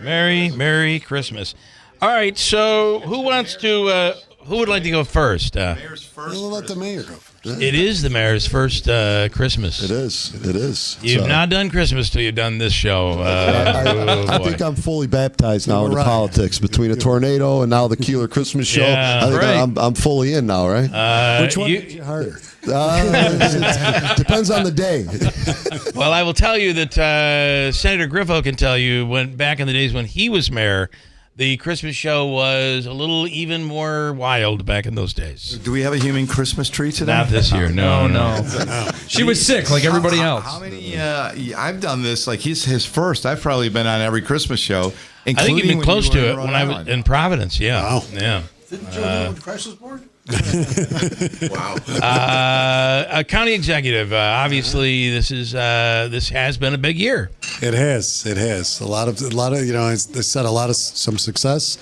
Merry Christmas. All right, so who would like to go first? Mayor's first. We'll let the mayor go first. It is the mayor's first Christmas. It is. You've not done Christmas till you've done this show. I think I'm fully baptized now into politics between a tornado and now the Keeler Christmas show. Yeah, I think I'm fully in now, right? Which one hit you harder? It depends on the day. Well, I will tell you that Senator Griffo can tell you when back in the days when he was mayor, the Christmas show was a little even more wild back in those days. Do we have a human Christmas tree today? Not this year, no. She was sick like everybody else. How many? I've done this. Like he's his first. I've probably been on every Christmas show. I think you've been close to it when I was in Providence. Yeah, wow. Yeah. Didn't Joe do it when Christ was born? Wow. A county executive. Obviously, this has been a big year. It has. A lot of they said some success,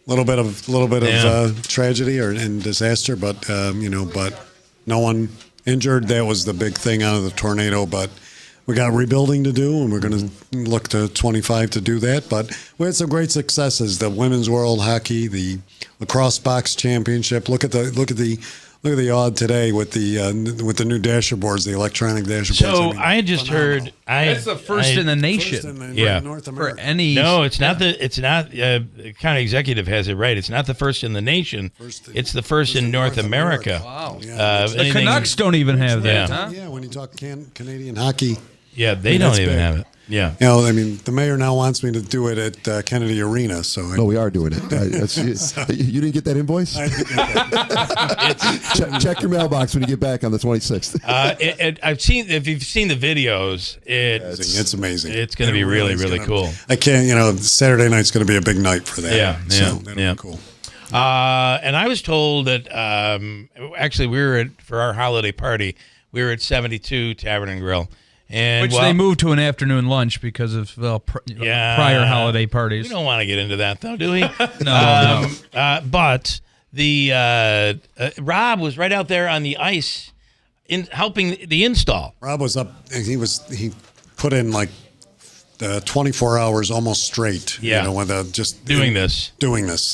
a little bit of tragedy and disaster, but but no one injured. That was the big thing out of the tornado. But we got rebuilding to do, and we're going to look to 25 to do that. But we had some great successes: the women's world hockey, the lacrosse box championship. Look at the odd today with the new dasher boards, the electronic dasher boards. So I just heard that's the first in the nation. In North America. For any no, it's not. County executive has it right. It's not the first in the nation. It's the first in North America. Wow. The Canucks don't even have that. Yeah. Huh? Yeah, when you talk Canadian hocky. Yeah, they don't even have it. Yeah. The mayor now wants me to do it at Kennedy Arena. So no, we are doing it. You didn't get that invoice? I didn't get that. Check your mailbox when you get back on the 26th. I've seen. If you've seen the videos, it's amazing. It's going to be really cool. I can't. Saturday night's going to be a big night for that. Yeah. So that'll be cool. And I was told that actually we were for our holiday party. We were at 72 Tavern and Grill. And they moved to an afternoon lunch because of prior holiday parties. We don't want to get into that, though, do we? No. But the Rob was right out there on the ice, helping the install. Rob was up. He put in like 24 hours almost straight. Yeah. With just doing this.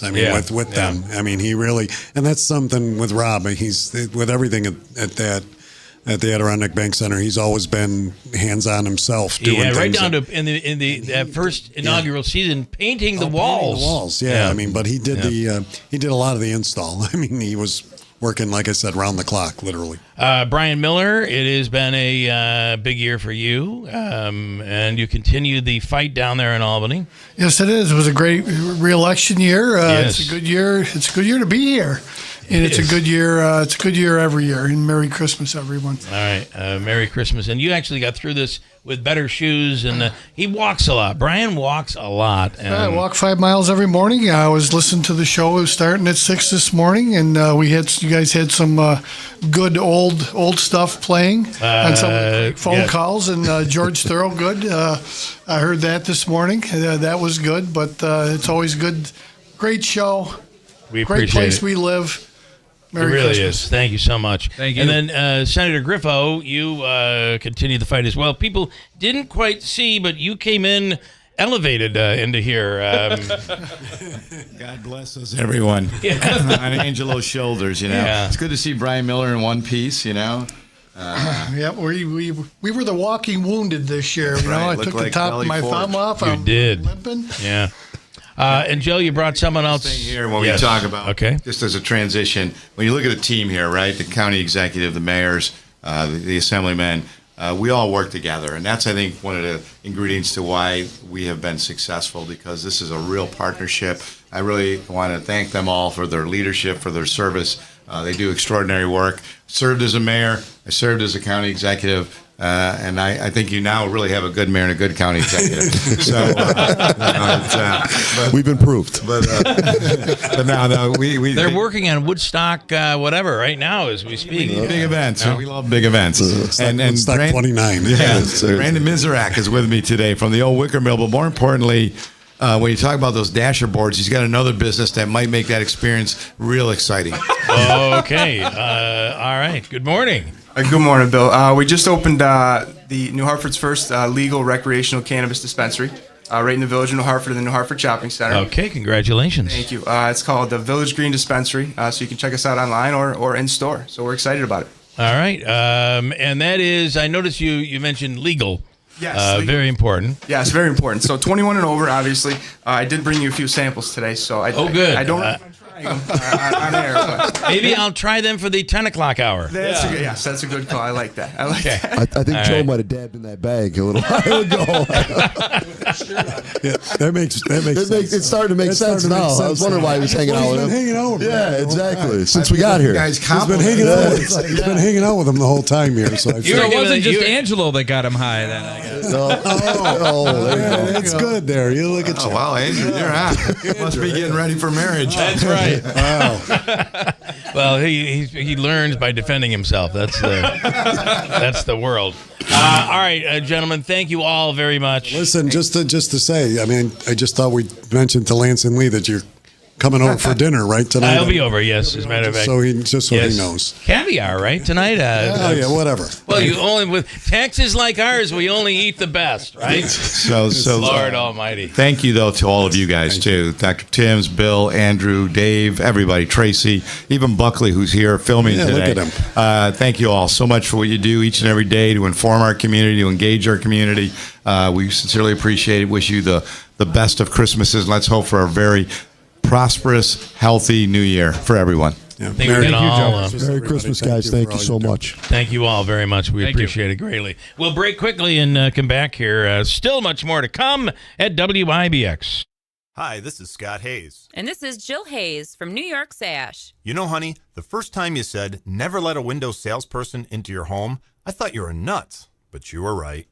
I mean, with them. I mean, he really, and that's something with Rob. He's with everything at the Adirondack Bank Center. He's always been hands-on himself doing things. Right down to in the first inaugural season, painting the walls. Painting the walls, yeah. I mean, but he did he did a lot of the install. I mean, he was working, like I said, round the clock, literally. Brian Miller, it has been a big year for you, and you continue the fight down there in Albany. Yes, it is. It was a great re-election year. Yes. It's a good year. It's a good year to be here. And it's a good year. It's a good year every year. And Merry Christmas, everyone. All right, Merry Christmas. And you actually got through this with better shoes, and he walks a lot. Brian walks a lot. And I walk 5 miles every morning. I was listening to the show. It was starting at 6 this morning, and you guys had some good old stuff playing on some phone calls. And George Thorogood, I heard that this morning. That was good, but it's always good. Great show. We Great appreciate place it. We live. Merry it really Christmas. is. Thank you so much. Thank you. And then Senator Griffo, you continue the fight as well. People didn't quite see, but you came in elevated into here. God bless us, everyone. On Angelo's shoulders, Yeah. It's good to see Brian Miller in one piece, Yeah, we were the walking wounded this year. Right. I Looked took like the top Valley of my Forge. thumb off. You I'm did. limping. Yeah. And Joe, you brought someone else here when Yes. we talk about Okay. just as a transition. When you look at a team here, right, the county executive, the mayors, the assemblymen, we all work together, and that's, I think, one of the ingredients to why we have been successful, because this is a real partnership. I really want to thank them all for their leadership, for their service. They do extraordinary work. Served as a mayor, I served as a county executive. And I think you now really have a good mayor and a good county executive. So We've improved. But no, They're working on Woodstock, whatever, right now as we speak. Big events. We love big events. Woodstock 29. Yeah, Brandon Miserak is with me today from the old Wicker Mill. But more importantly, when you talk about those dasher boards, he's got another business that might make that experience real exciting. Okay. All right. Good morning. Good morning, Bill. We just opened the New Hartford's first legal recreational cannabis dispensary right in the village of New Hartford in the New Hartford Shopping Center. Okay, congratulations. Thank you. It's called the Village Green Dispensary, so you can check us out online or in store. So we're excited about it. All right. And that is, I noticed you mentioned legal. Yes. Legal. Very important. Yes, very important. So 21 and over, obviously. I did bring you a few samples today, so good. I don't recommend trying them on air. But. Maybe I'll try them for the 10 o'clock hour. That's a good call. I like that. I think Joe might have dabbed in that bag a little while ago. That makes sense. It's starting to make sense now. I was wondering why he was hanging out with him. Hanging out with Yeah, exactly. Since we got here. He's been hanging out. He's been hanging out with him the whole time here. So it wasn't just Angelo that got him high then, I guess. That's good there. You look at you. Oh, wow, Andrew, you're out. Must be getting ready for marriage. That's right. Wow. Well, he learns by defending himself. That's the world. All right, gentlemen, thank you all very much. Listen, just to say, I mean, I just thought we mentioned to Lance and Lee that you're coming over for dinner, right, tonight? I'll be over, yes, as a matter of fact. So he knows. Caviar, right, tonight? Yeah, whatever. Well, you only with taxes like ours, we only eat the best, right? So Lord Almighty. Thank you, though, to all of you guys, too. Dr. Timms, Bill, Andrew, Dave, everybody, Tracy, even Buckley, who's here filming today. Look at him. Thank you all so much for what you do each and every day to inform our community, to engage our community. We sincerely appreciate it. Wish you the best of Christmases. Let's hope for a very prosperous, healthy new year for everyone. Yeah. Merry Christmas, guys. Thank you so much. Thank you all very much. We appreciate it greatly. We'll break quickly and come back here. Still much more to come at WIBX. Hi, this is Scott Hayes. And this is Jill Hayes from New York Sash. You know, honey, the first time you said, never let a Windows salesperson into your home, I thought you were nuts. But you were right.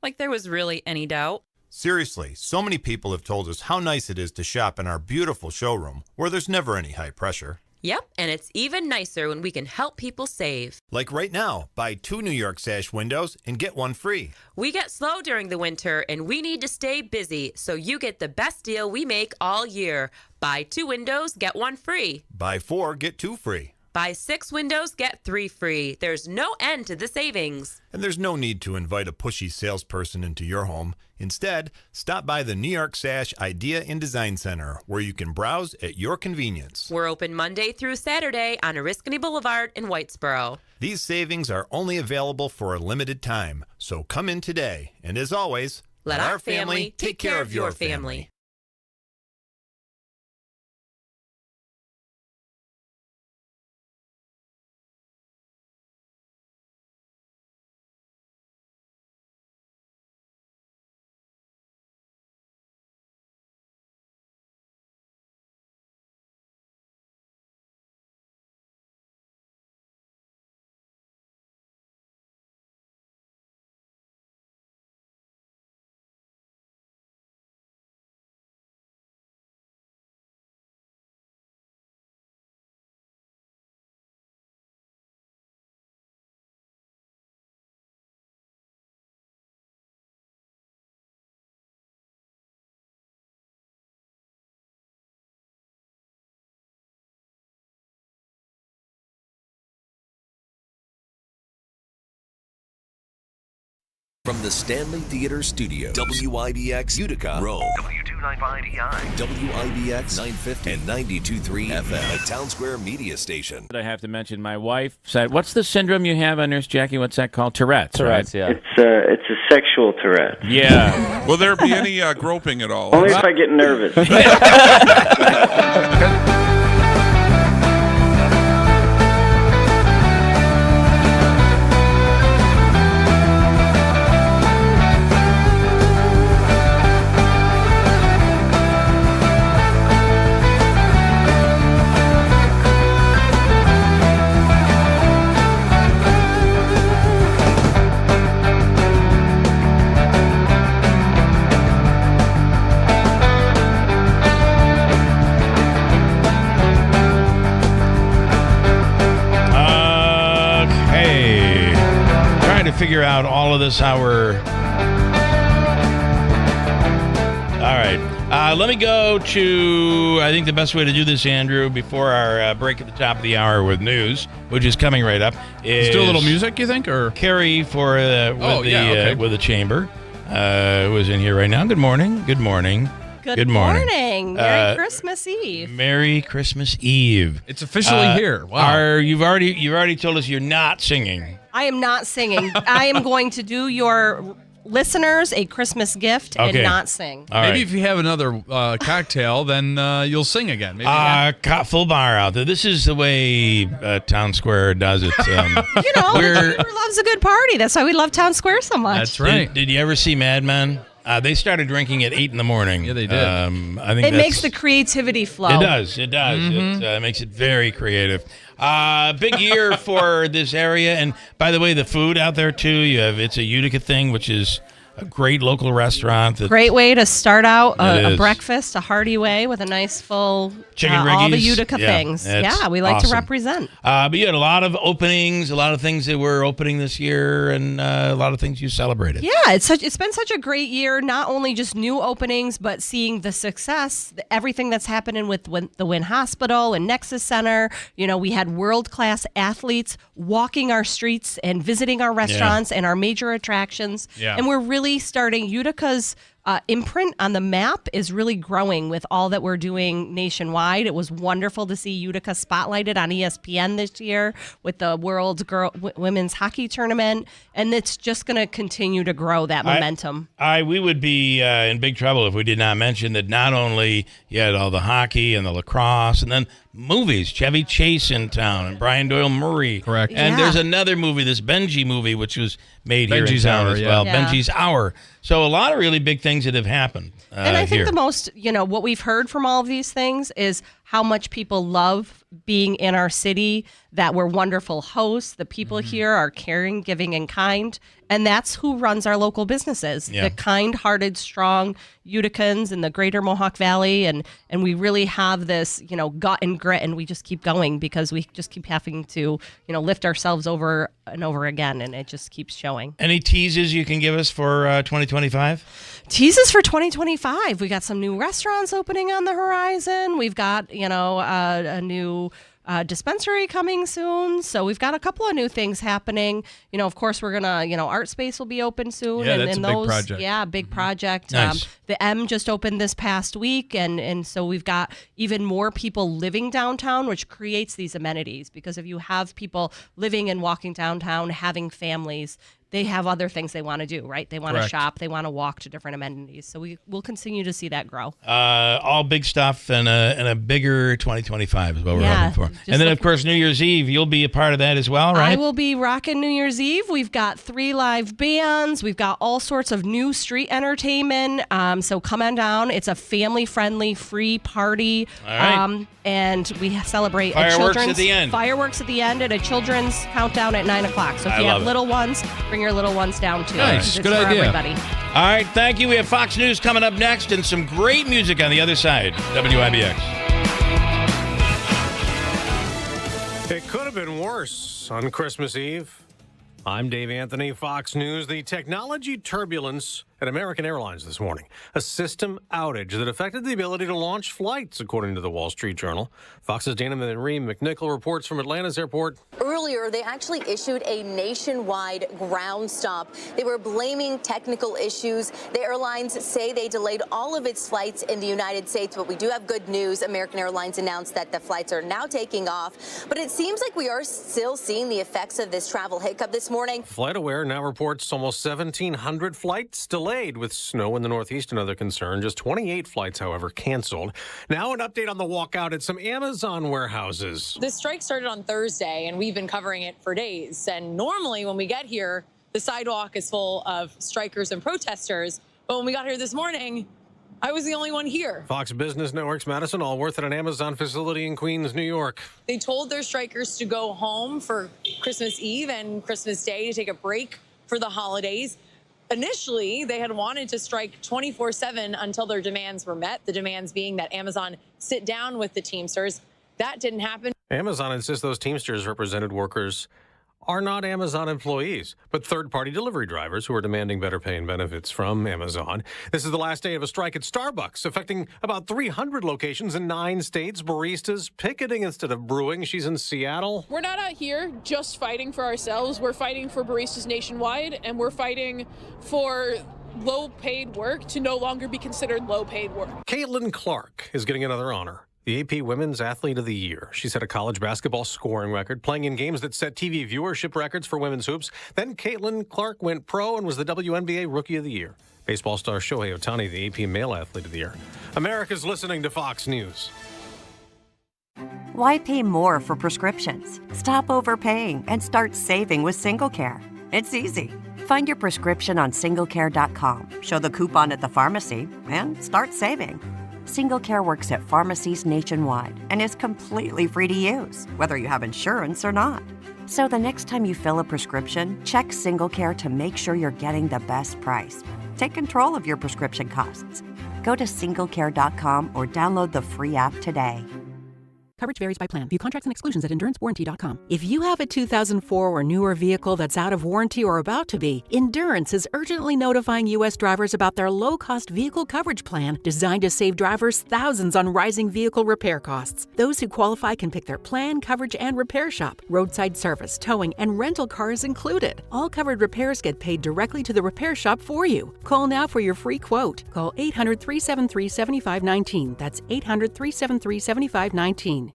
Like there was really any doubt. Seriously, so many people have told us how nice it is to shop in our beautiful showroom, where there's never any high pressure. Yep, and it's even nicer when we can help people save. Like right now, buy 2 New York Sash windows and get 1 free. We get slow during the winter, and we need to stay busy, so you get the best deal we make all year. Buy 2 windows, get 1 free. Buy 4, get 2 free. Buy 6 windows, get 3 free. There's no end to the savings. And there's no need to invite a pushy salesperson into your home. Instead, stop by the New York Sash Idea and Design Center, where you can browse at your convenience. We're open Monday through Saturday on Oriskany Boulevard in Whitesboro. These savings are only available for a limited time, so come in today. And as always, let our family take care of your family. From the Stanley Theater Studio, WIBX Utica, Rome, W295EI, WIBX 950 and 92.3 FM, a Town Square media station. I have to mention, my wife said, what's the syndrome you have, Nurse Jackie? What's that called? Tourette's, right? Yeah. It's a sexual Tourette. Yeah. Will there be any groping at all? Only if I get nervous. Figure out all of this all right, let me go to, I think the best way to do this, Andrew, before our break at the top of the hour with news, which is coming right up, is let's do a little music, you think, or Carrie for with the chamber was in here right now. Good morning. Good morning. Merry Christmas Eve. Merry Christmas Eve. It's officially here. Wow. You've already told us you're not singing. I am not singing. I am going to do your listeners a Christmas gift and not sing. Maybe if you have another cocktail, then you'll sing again. Maybe full bar out there. This is the way Town Square does it. The chamber loves a good party. That's why we love Town Square so much. That's right. Did you ever see Mad Men? They started drinking at 8 in the morning. Yeah, they did. I think it makes the creativity flow. It does. Mm-hmm. It makes it very creative. Big year for this area, and by the way, the food out there too. It's a Utica thing, which is a great local restaurant. Great way to start out a breakfast, a hearty way with a nice full chicken all the riggies. Utica things. It's We like awesome. to represent. But you had a lot of openings, a lot of things that were opening this year, and a lot of things you celebrated. Yeah, it's been such a great year. Not only just new openings, but seeing the success, everything that's happening with the Wynn Hospital and Nexus Center. We had world-class athletes walking our streets and visiting our restaurants and our major attractions. Yeah. And we're really starting Utica's imprint on the map is really growing with all that we're doing nationwide. It was wonderful to see Utica spotlighted on ESPN this year with the World Women's Hockey Tournament, and it's just going to continue to grow that momentum. We would be in big trouble if we did not mention that not only you had all the hockey and the lacrosse, and then movies, Chevy Chase in town, and Brian Doyle Murray. Correct. And there's another movie, this Benji movie, which was made here in Benji's town Hour, as yeah. well. Yeah. Benji's Hour. So a lot of really big things that have happened And I think here. the most, what we've heard from all of these things is how much people love being in our city, that we're wonderful hosts. The people here are caring, giving, and kind. And that's who runs our local businesses, Yeah. the kind-hearted, strong Uticans in the greater Mohawk Valley. And we really have this, gut and grit, and we just keep going because we just keep having to, lift ourselves over and over again, and it just keeps showing. Any teases you can give us for 2025? Teases for 2025. We got some new restaurants opening on the horizon. We've got, a new dispensary coming soon. So we've got a couple of new things happening. Of course, we're going to, Art Space will be open soon. Yeah, that's a big project. Yeah, big project. Nice. The M just opened this past week. And so we've got even more people living downtown, which creates these amenities. Because if you have people living and walking downtown, having families, they have other things they want to do, right? They want to Correct. shop. They want to walk to different amenities. So we'll continue to see that grow. All big stuff and a bigger 2025 is what we're hoping for. just And then, of course, New Year's Eve, you'll be a part of that as well, right? I will be rocking New Year's Eve. We've got 3 live bands. We've got all sorts of new street entertainment. So come on down. It's a family-friendly, free party. All right. And we celebrate Fireworks a at the end. Fireworks at the end and a children's countdown at 9 o'clock. So if I you have love it. little ones, bring your little ones down too. Nice. It's Good for idea. everybody. All right, thank you. We have Fox News coming up next and some great music on the other side. WIBX. It could have been worse on Christmas Eve. I'm Dave Anthony, Fox News. The technology turbulence at American Airlines this morning. A system outage that affected the ability to launch flights, according to the Wall Street Journal. Fox's Dana Marie McNichol reports from Atlanta's airport. Earlier, they actually issued a nationwide ground stop. They were blaming technical issues. The airlines say they delayed all of its flights in the United States, but we do have good news. American Airlines announced that the flights are now taking off. But it seems like we are still seeing the effects of this travel hiccup this morning. FlightAware now reports almost 1,700 flights delayed with snow in the Northeast, another concern. Just 28 flights, however, canceled. Now an update on the walkout at some Amazon warehouses. The strike started on Thursday, and we've been covering it for days. And normally when we get here, the sidewalk is full of strikers and protesters. But when we got here this morning, I was the only one here. Fox Business Network's Madison Allworth at an Amazon facility in Queens, New York. They told their strikers to go home for Christmas Eve and Christmas Day to take a break for the holidays. Initially, they had wanted to strike 24/7 until their demands were met, the demands being that Amazon sit down with the Teamsters. That didn't happen. Amazon insists those Teamsters represented workers are not Amazon employees, but third-party delivery drivers who are demanding better pay and benefits from Amazon. This is the last day of a strike at Starbucks, affecting about 300 locations in 9 states. Baristas picketing instead of brewing. She's in Seattle. We're not out here just fighting for ourselves. We're fighting for baristas nationwide, and we're fighting for low-paid work to no longer be considered low-paid work. Caitlin Clark is getting another honor. The AP Women's Athlete of the Year. She set a college basketball scoring record, playing in games that set TV viewership records for women's hoops. Then Caitlin Clark went pro and was the WNBA Rookie of the Year. Baseball star Shohei Ohtani, the AP Male Athlete of the Year. America's listening to Fox News. Why pay more for prescriptions? Stop overpaying and start saving with SingleCare. It's easy. Find your prescription on singlecare.com, show the coupon at the pharmacy, and start saving. SingleCare works at pharmacies nationwide and is completely free to use, whether you have insurance or not. So the next time you fill a prescription, check SingleCare to make sure you're getting the best price. Take control of your prescription costs. Go to singlecare.com or download the free app today. Coverage varies by plan. View contracts and exclusions at endurancewarranty.com. If you have a 2004 or newer vehicle that's out of warranty or about to be, Endurance is urgently notifying U.S. drivers about their low-cost vehicle coverage plan designed to save drivers thousands on rising vehicle repair costs. Those who qualify can pick their plan, coverage, and repair shop. Roadside service, towing, and rental cars included. All covered repairs get paid directly to the repair shop for you. Call now for your free quote. Call 800-373-7519. That's 800-373-7519.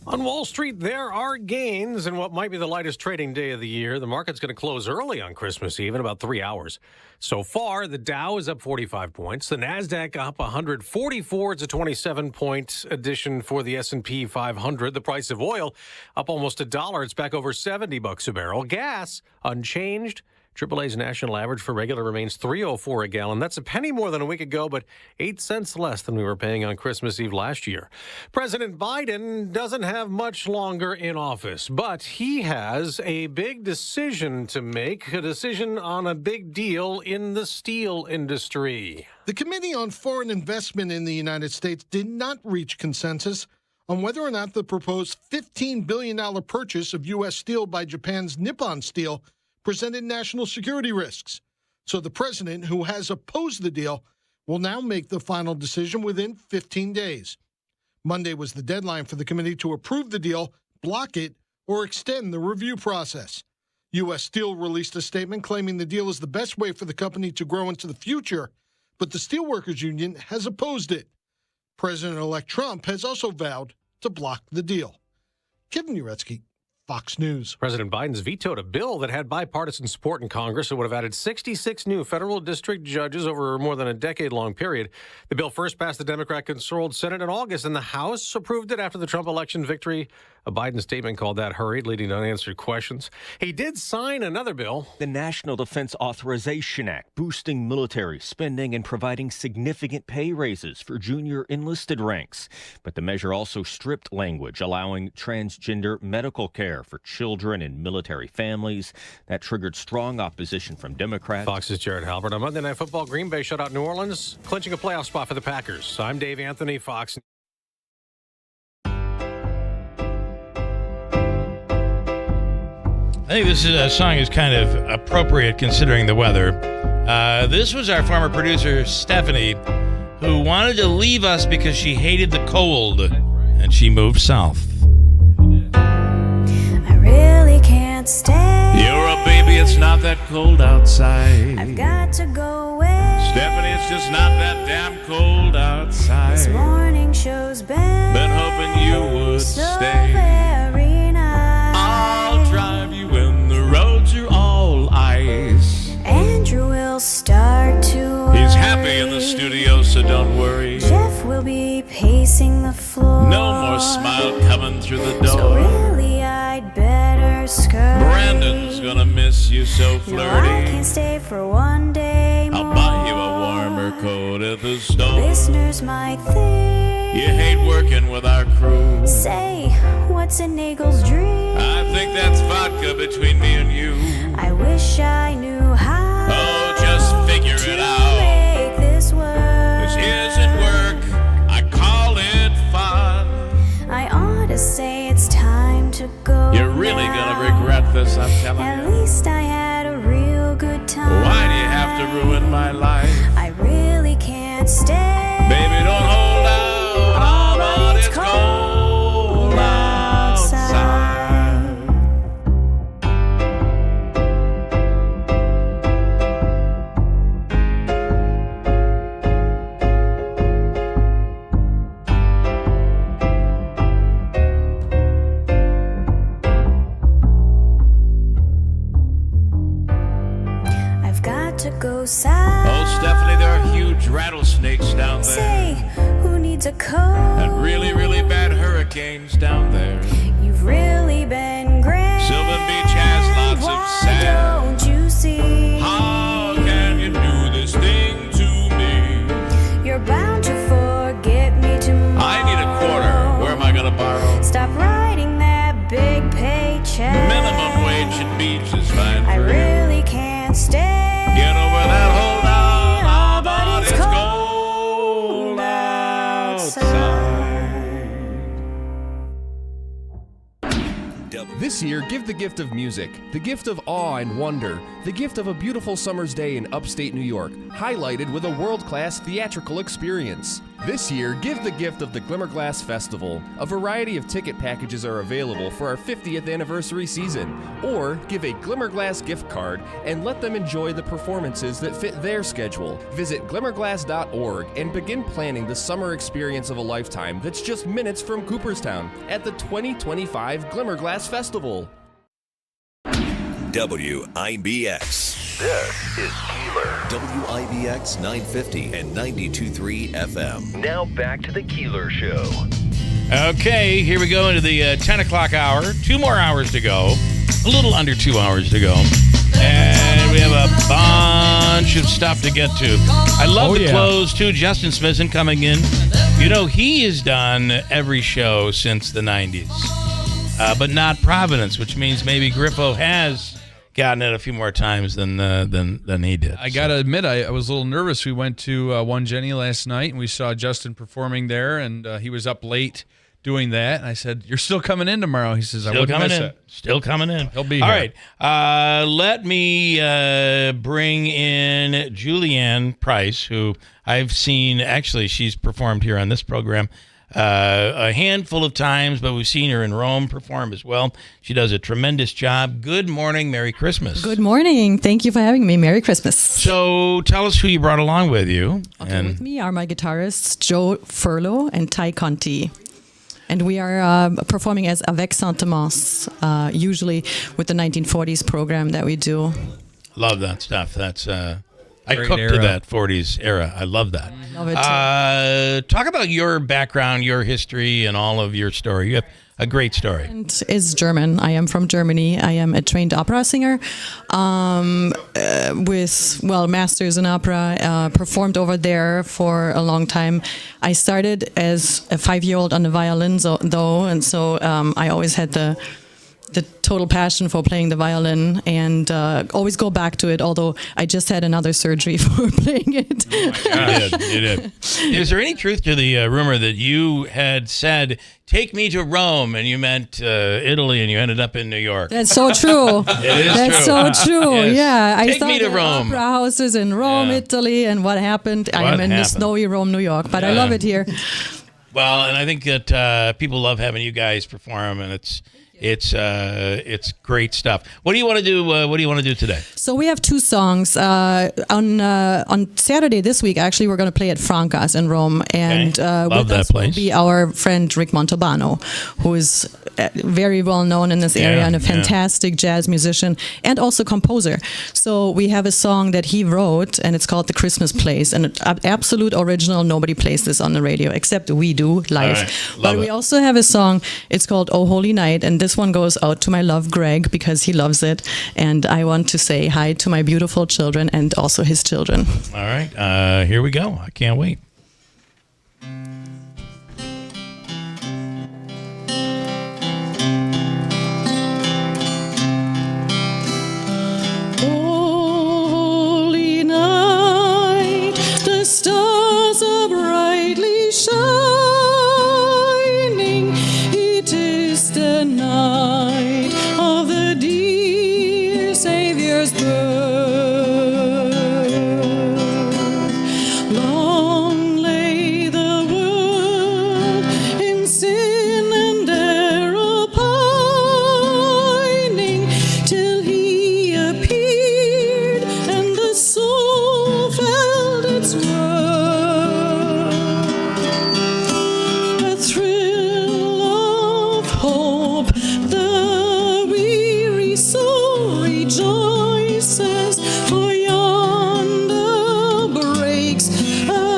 On Wall Street, there are gains in what might be the lightest trading day of the year. The market's going to close early on Christmas Eve in about 3 hours. So far, the Dow is up 45 points. The NASDAQ up 144. It's a 27-point addition for the S&P 500. The price of oil up almost $1. It's back over $70 a barrel. Gas unchanged. AAA's national average for regular remains $3.04 a gallon. That's a penny more than a week ago, but 8 cents less than we were paying on Christmas Eve last year. President Biden doesn't have much longer in office, but he has a big decision to make, a decision on a big deal in the steel industry. The Committee on Foreign Investment in the United States did not reach consensus on whether or not the proposed $15 billion purchase of U.S. steel by Japan's Nippon Steel presented national security risks. So the president, who has opposed the deal, will now make the final decision within 15 days. Monday was the deadline for the committee to approve the deal, block it, or extend the review process. U.S. Steel released a statement claiming the deal is the best way for the company to grow into the future, but the Steelworkers Union has opposed it. President-elect Trump has also vowed to block the deal. Kevin Uretsky, Fox News. President Biden's vetoed a bill that had bipartisan support in Congress. It would have added 66 new federal district judges over more than a decade-long period. The bill first passed the Democrat-controlled Senate in August, and the House approved it after the Trump election victory. A Biden statement called that hurried, leading to unanswered questions. He did sign another bill. The National Defense Authorization Act, boosting military spending and providing significant pay raises for junior enlisted ranks. But the measure also stripped language allowing transgender medical care for children in military families. That triggered strong opposition from Democrats. Fox's Jared Halbert. On Monday Night Football, Green Bay shut out New Orleans, clinching a playoff spot for the Packers. I'm Dave Anthony, Fox. I think this song is kind of appropriate considering the weather. This was our former producer, Stephanie, who wanted to leave us because she hated the cold, and she moved south. I really can't stay. You're a baby, it's not that cold outside. I've got to go away. Stephanie, it's just not that damn cold outside. This morning show's been hoping you would so stay. Very nice. I'll drive you when the roads are all ice. Andrew will start to worry. He's happy in the studio, so don't worry. Jeff will be pacing the floor. No more smile coming through the door. So really I'd better skirt. Brandon's gonna miss you so flirty. No, I can't stay for one day more. I'll buy you a warmer coat at the store. Listeners might think you hate working with our crew. Say, what's a Nagel's dream? I think that's vodka between me and you. I wish I knew how. Oh, just figure it out. Make this work. This isn't work. I call it fun. I ought to say it's time to go. You're really gonna regret this, I'm telling At you. least I had a real good time. Why do you have to ruin my life? I really can't stay. Baby, don't hold out. Oh, but it's cold outside. I've got to go south. Oh, Stephanie, there are huge rattlesnakes down there. Say, who needs a coat? And really, really bad hurricanes down there. You've really been great. Sylvan Beach has lots of sand. Don't you see? How can you do this thing to me? You're bound to forget me tomorrow. I need a quarter. Where am I going to borrow? Stop writing that big paycheck. Minimum wage at beach is fine I for you. really can't stay. Get over This year, give the gift of music, the gift of awe and wonder, the gift of a beautiful summer's day in upstate New York, highlighted with a world-class theatrical experience. This year, give the gift of the Glimmerglass Festival. A variety of ticket packages are available for our 50th anniversary season. Or give a Glimmerglass gift card and let them enjoy the performances that fit their schedule. Visit glimmerglass.org and begin planning the summer experience of a lifetime that's just minutes from Cooperstown at the 2025 Glimmerglass Festival. WIBX. This is Keeler. WIBX 950 and 92.3 FM. Now back to the Keeler Show. Okay, here we go into the 10 o'clock hour. 2 more hours to go. A little under 2 hours to go. And we have a bunch of stuff to get to. I love the clothes, too. Justin Smithson coming in. You know, he has done every show since the 90s. But not Providence, which means maybe Griffo has gotten it a few more times than he did. I got to admit, I was a little nervous. We went to One Jenny last night, and we saw Justin performing there, and he was up late doing that. And I said, "You're still coming in tomorrow?" He says, "I wouldn't miss it." Still coming in. He'll be All here. right. Let me bring in Julianne Price, who I've seen. Actually, she's performed here on this program a handful of times, but we've seen her in Rome perform as well. She does a tremendous job. Good morning. Merry Christmas. Good morning. Thank you for having me. Merry Christmas. So tell us who you brought along with you. Okay, with me are my guitarists, Joe Furlow and Ty Conti. And we are performing as Avec Sentiments, usually with the 1940s program that we do. Love that stuff. That's I Great cooked era. to that 40s era. I love that. Love it too. Talk about your background, your history, and all of your story. You have a great story. And is German. I am from Germany. I am a trained opera singer with, masters in opera, performed over there for a long time. I started as a 5-year-old on the violin, though, and so I always had the total passion for playing the violin and always go back to it, although I just had another surgery for playing it. You did. Is there any truth to the rumor that you had said, "Take me to Rome," and you meant Italy, and you ended up in New York? That's so true. It is That's true. so true. Yes. Yeah, I Take saw me to the Rome. opera houses in Rome, Italy, and what happened? I am in the snowy Rome, New York, but I love it here. Well, and I think that people love having you guys perform, and it's great stuff. What do you want to do? What do you want to do today? So we have 2 songs on Saturday this week. Actually, we're going to play at Franca's in Rome, and Love with that us will place. be our friend Rick Montalbano, who is very well known in this area and a fantastic jazz musician and also composer. So we have a song that he wrote, and it's called "The Christmas Plays," and an absolute original. Nobody plays this on the radio except we do live. All right. But Love we it. also have a song. It's called "Oh Holy Night," and this one goes out to my love Greg because he loves it, and I want to say hi to my beautiful children and also his children. All right, here we go. I can't wait. Holy night, the stars are brightly shining. It is the night of the dear Savior's birth. Long lay the world in sin and error pining, till he appeared and the soul felt its worth. A thrill of hope, the weary soul rejoices, for yonder breaks a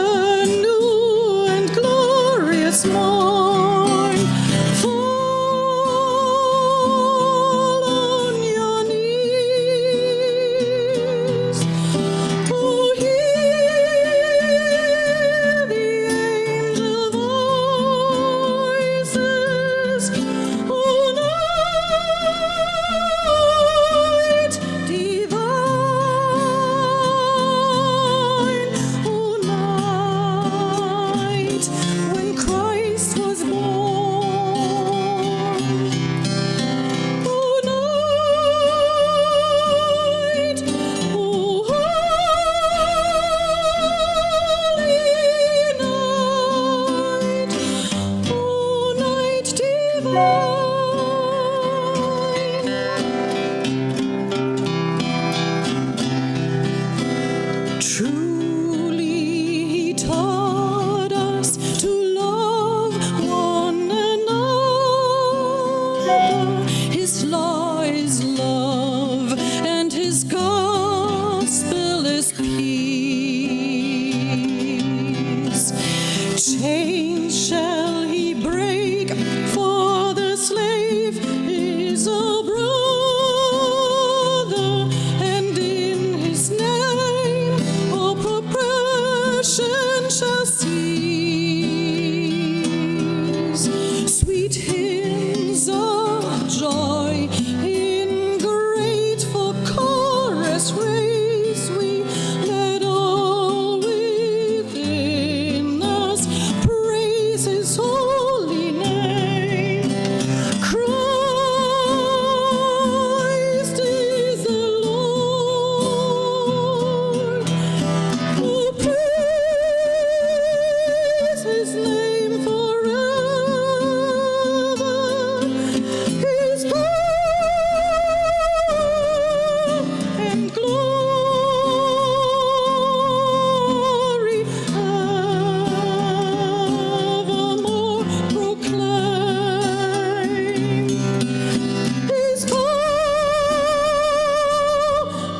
chains shall he break, for the slave is a brother, and in his name all oppression shall cease. Sweet hymns of joy in grateful chorus raise we, let all within us praise his holy name. Christ is the Lord. Oh, praise his name forever. His power and glory evermore proclaim. His power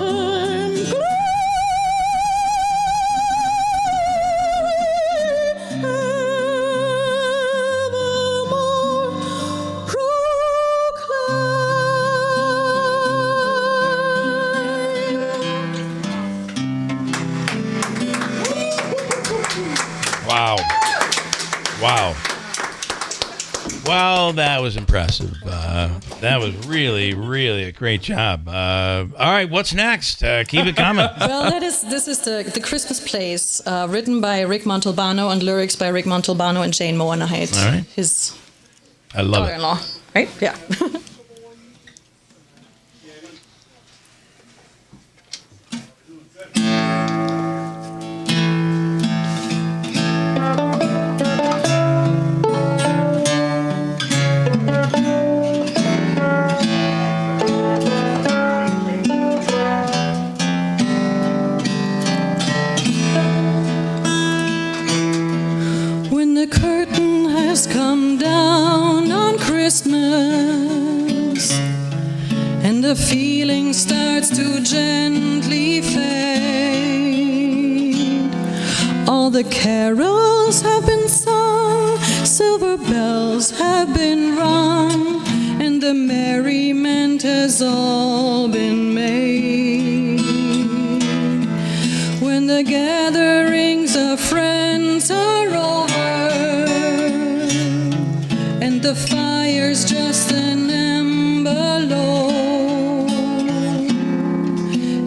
and Wow. Wow. Well, that was impressive. That was really, really a great job. All right, what's next? Keep it coming. Well, this is the Christmas plays, written by Rick Montalbano and lyrics by Rick Montalbano and Jane Moanahite, All right. his I love it. daughter-in-law. Right? Yeah. When the curtain has come down on Christmas and the feeling starts to gently fade, all the carols have been sung, silver bells have been rung, and the merriment has all been made. When the gatherings of friends are over and the fire's just an ember low,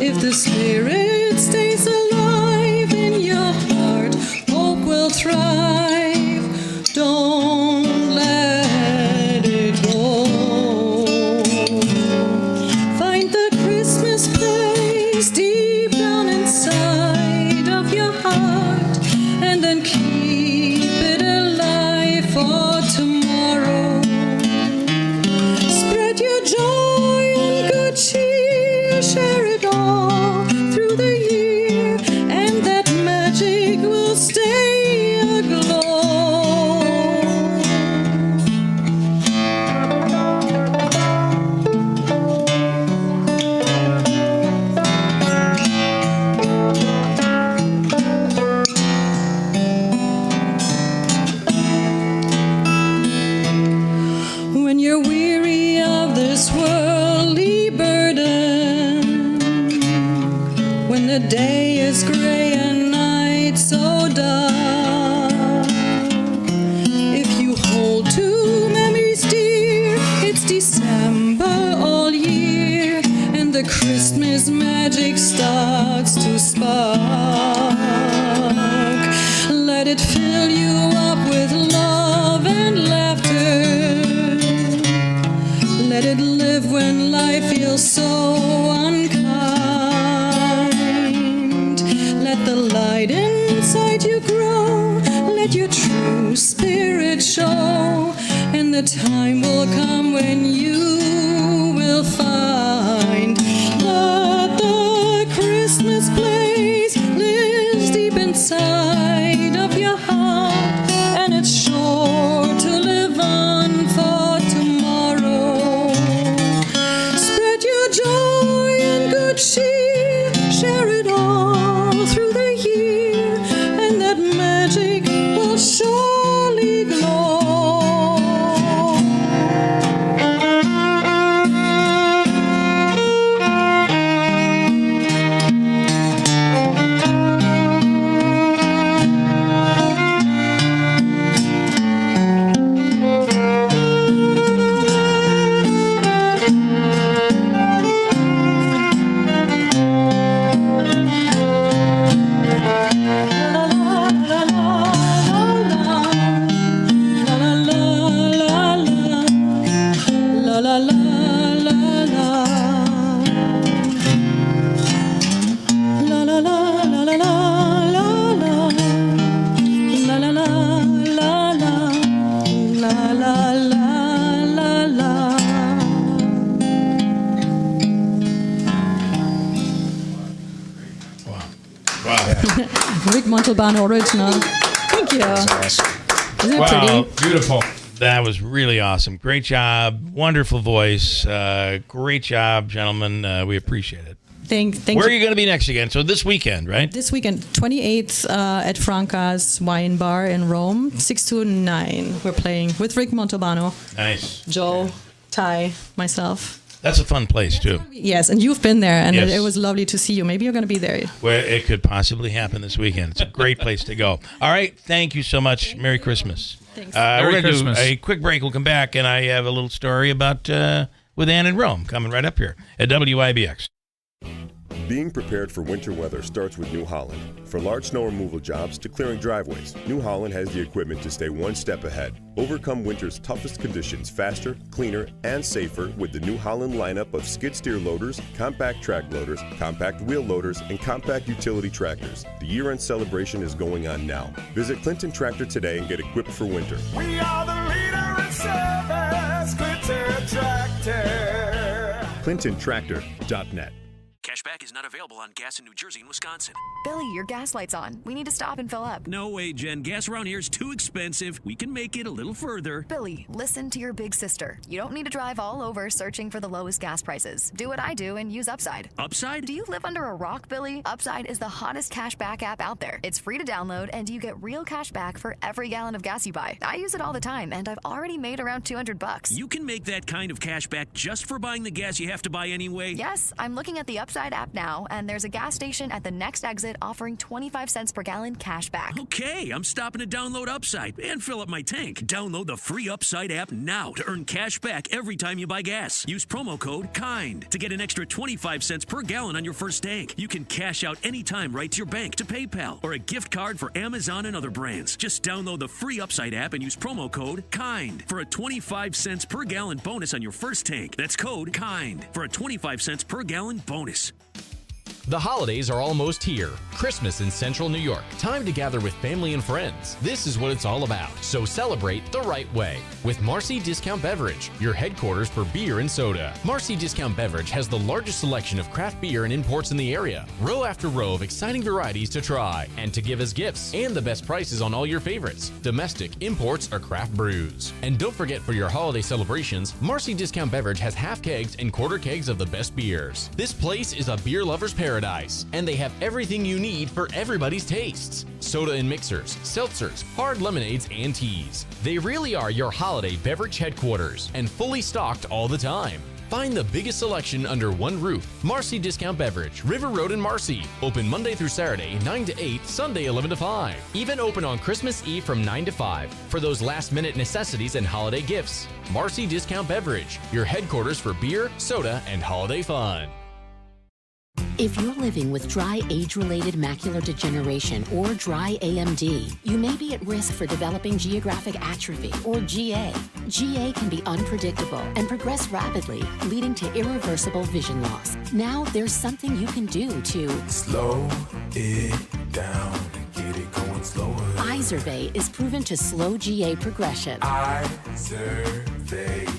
if the spirit stays alive in your heart, hope will thrive. Don't let it go. Find the Christmas place deep down inside of your heart, and then keep it alive for tomorrow. Spread your joy and good cheer, share it all through the year, and that magic will stay aglow. When you're weary of this worldly burden, when the day is gray and night so dark, if you hold to memories dear, it's December all year, and the Christmas magic starts to spark. Let it fill you up with love and laughter. Let it live when life feels so unkind. Let the light inside you grow. Let your true spirit show. And the time will come when you will find that the Christmas place lives deep inside of your heart, and it's sure to live on for tomorrow. Spread your joy and good cheer, share it all through the year, and that magic will show Montalbano original. Thank you. Isn't it Wow, pretty? beautiful. That was really awesome. Great job. Wonderful voice. Great job, gentlemen. We appreciate it. Thank Where are you. you going to be next again? So this weekend, right? This weekend, 28th at Franca's Wine Bar in Rome, 6 to 9. We're playing with Rick Montalbano, Nice. Joe, Ty, myself. That's a fun place, too. Yes, and you've been there, and Yes. it was lovely to see you. Maybe you're going to be there. Where it could possibly happen this weekend. It's a great place to go. All right. Thank you so much. Merry Christmas. Thanks. We're Merry going to do Christmas. a quick break. We'll come back, and I have a little story about with Ann in Rome coming right up here at WIBX. Being prepared for winter weather starts with New Holland. From large snow removal jobs to clearing driveways, New Holland has the equipment to stay one step ahead. Overcome winter's toughest conditions faster, cleaner, and safer with the New Holland lineup of skid steer loaders, compact track loaders, compact wheel loaders, and compact utility tractors. The year-end celebration is going on now. Visit Clinton Tractor today and get equipped for winter. We are the leader in service, Clinton Tractor. ClintonTractor.net. Cashback is not available on gas in New Jersey and Wisconsin. Billy, your gas light's on. We need to stop and fill up. No way, Jen. Gas around here is too expensive. We can make it a little further. Billy, listen to your big sister. You don't need to drive all over searching for the lowest gas prices. Do what I do and use Upside. Upside? Do you live under a rock, Billy? Upside is the hottest cashback app out there. It's free to download, and you get real cash back for every gallon of gas you buy. I use it all the time, and I've already made around $200. You can make that kind of cash back just for buying the gas you have to buy anyway? Yes, I'm looking at the Upside app now, and there's a gas station at the next exit offering 25 cents per gallon cash back. Okay, I'm stopping to download Upside and fill up my tank. Download the free Upside app now to earn cash back every time you buy gas. Use promo code KIND to get an extra 25 cents per gallon on your first tank. You can cash out anytime right to your bank, to PayPal, or a gift card for Amazon and other brands. Just download the free Upside app and use promo code KIND for a 25 cents per gallon bonus on your first tank. That's code KIND for a 25 cents per gallon bonus. The holidays are almost here. Christmas in Central New York. Time to gather with family and friends. This is what it's all about. So celebrate the right way with Marcy Discount Beverage, your headquarters for beer and soda. Marcy Discount Beverage has the largest selection of craft beer and imports in the area. Row after row of exciting varieties to try and to give as gifts, and the best prices on all your favorites. Domestic, imports, or craft brews. And don't forget, for your holiday celebrations, Marcy Discount Beverage has half kegs and quarter kegs of the best beers. This place is a beer lover's paradise, and they have everything you need for everybody's tastes. Soda and mixers, seltzers, hard lemonades, and teas. They really are your holiday beverage headquarters, and fully stocked all the time. Find the biggest selection under one roof. Marcy Discount Beverage, River Road in Marcy. Open Monday through Saturday, 9 to 8, Sunday 11 to 5. Even open on Christmas Eve from 9 to 5 for those last-minute necessities and holiday gifts. Marcy Discount Beverage, your headquarters for beer, soda, and holiday fun. If you're living with dry age-related macular degeneration or dry AMD, you may be at risk for developing geographic atrophy or GA. GA can be unpredictable and progress rapidly, leading to irreversible vision loss. Now there's something you can do to slow it down and get it going slower. Izervay is proven to slow GA progression. Izervay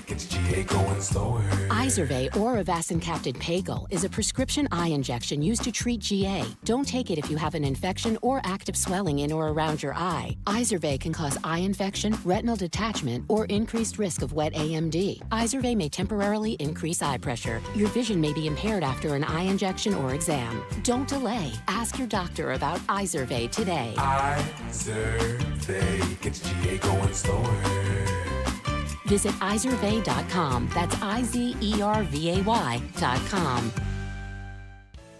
gets GA going slower. Izervay or avacincaptad pagel is a prescription eye injection used to treat GA. Don't take it if you have an infection or active swelling in or around your eye. Izervay can cause eye infection, retinal detachment, or increased risk of wet AMD. Izervay may temporarily increase eye pressure. Your vision may be impaired after an eye injection or exam. Don't delay. Ask your doctor about Izervay today. Izervay gets GA going slower. Visit Izervay.com. That's IZERVAY.com.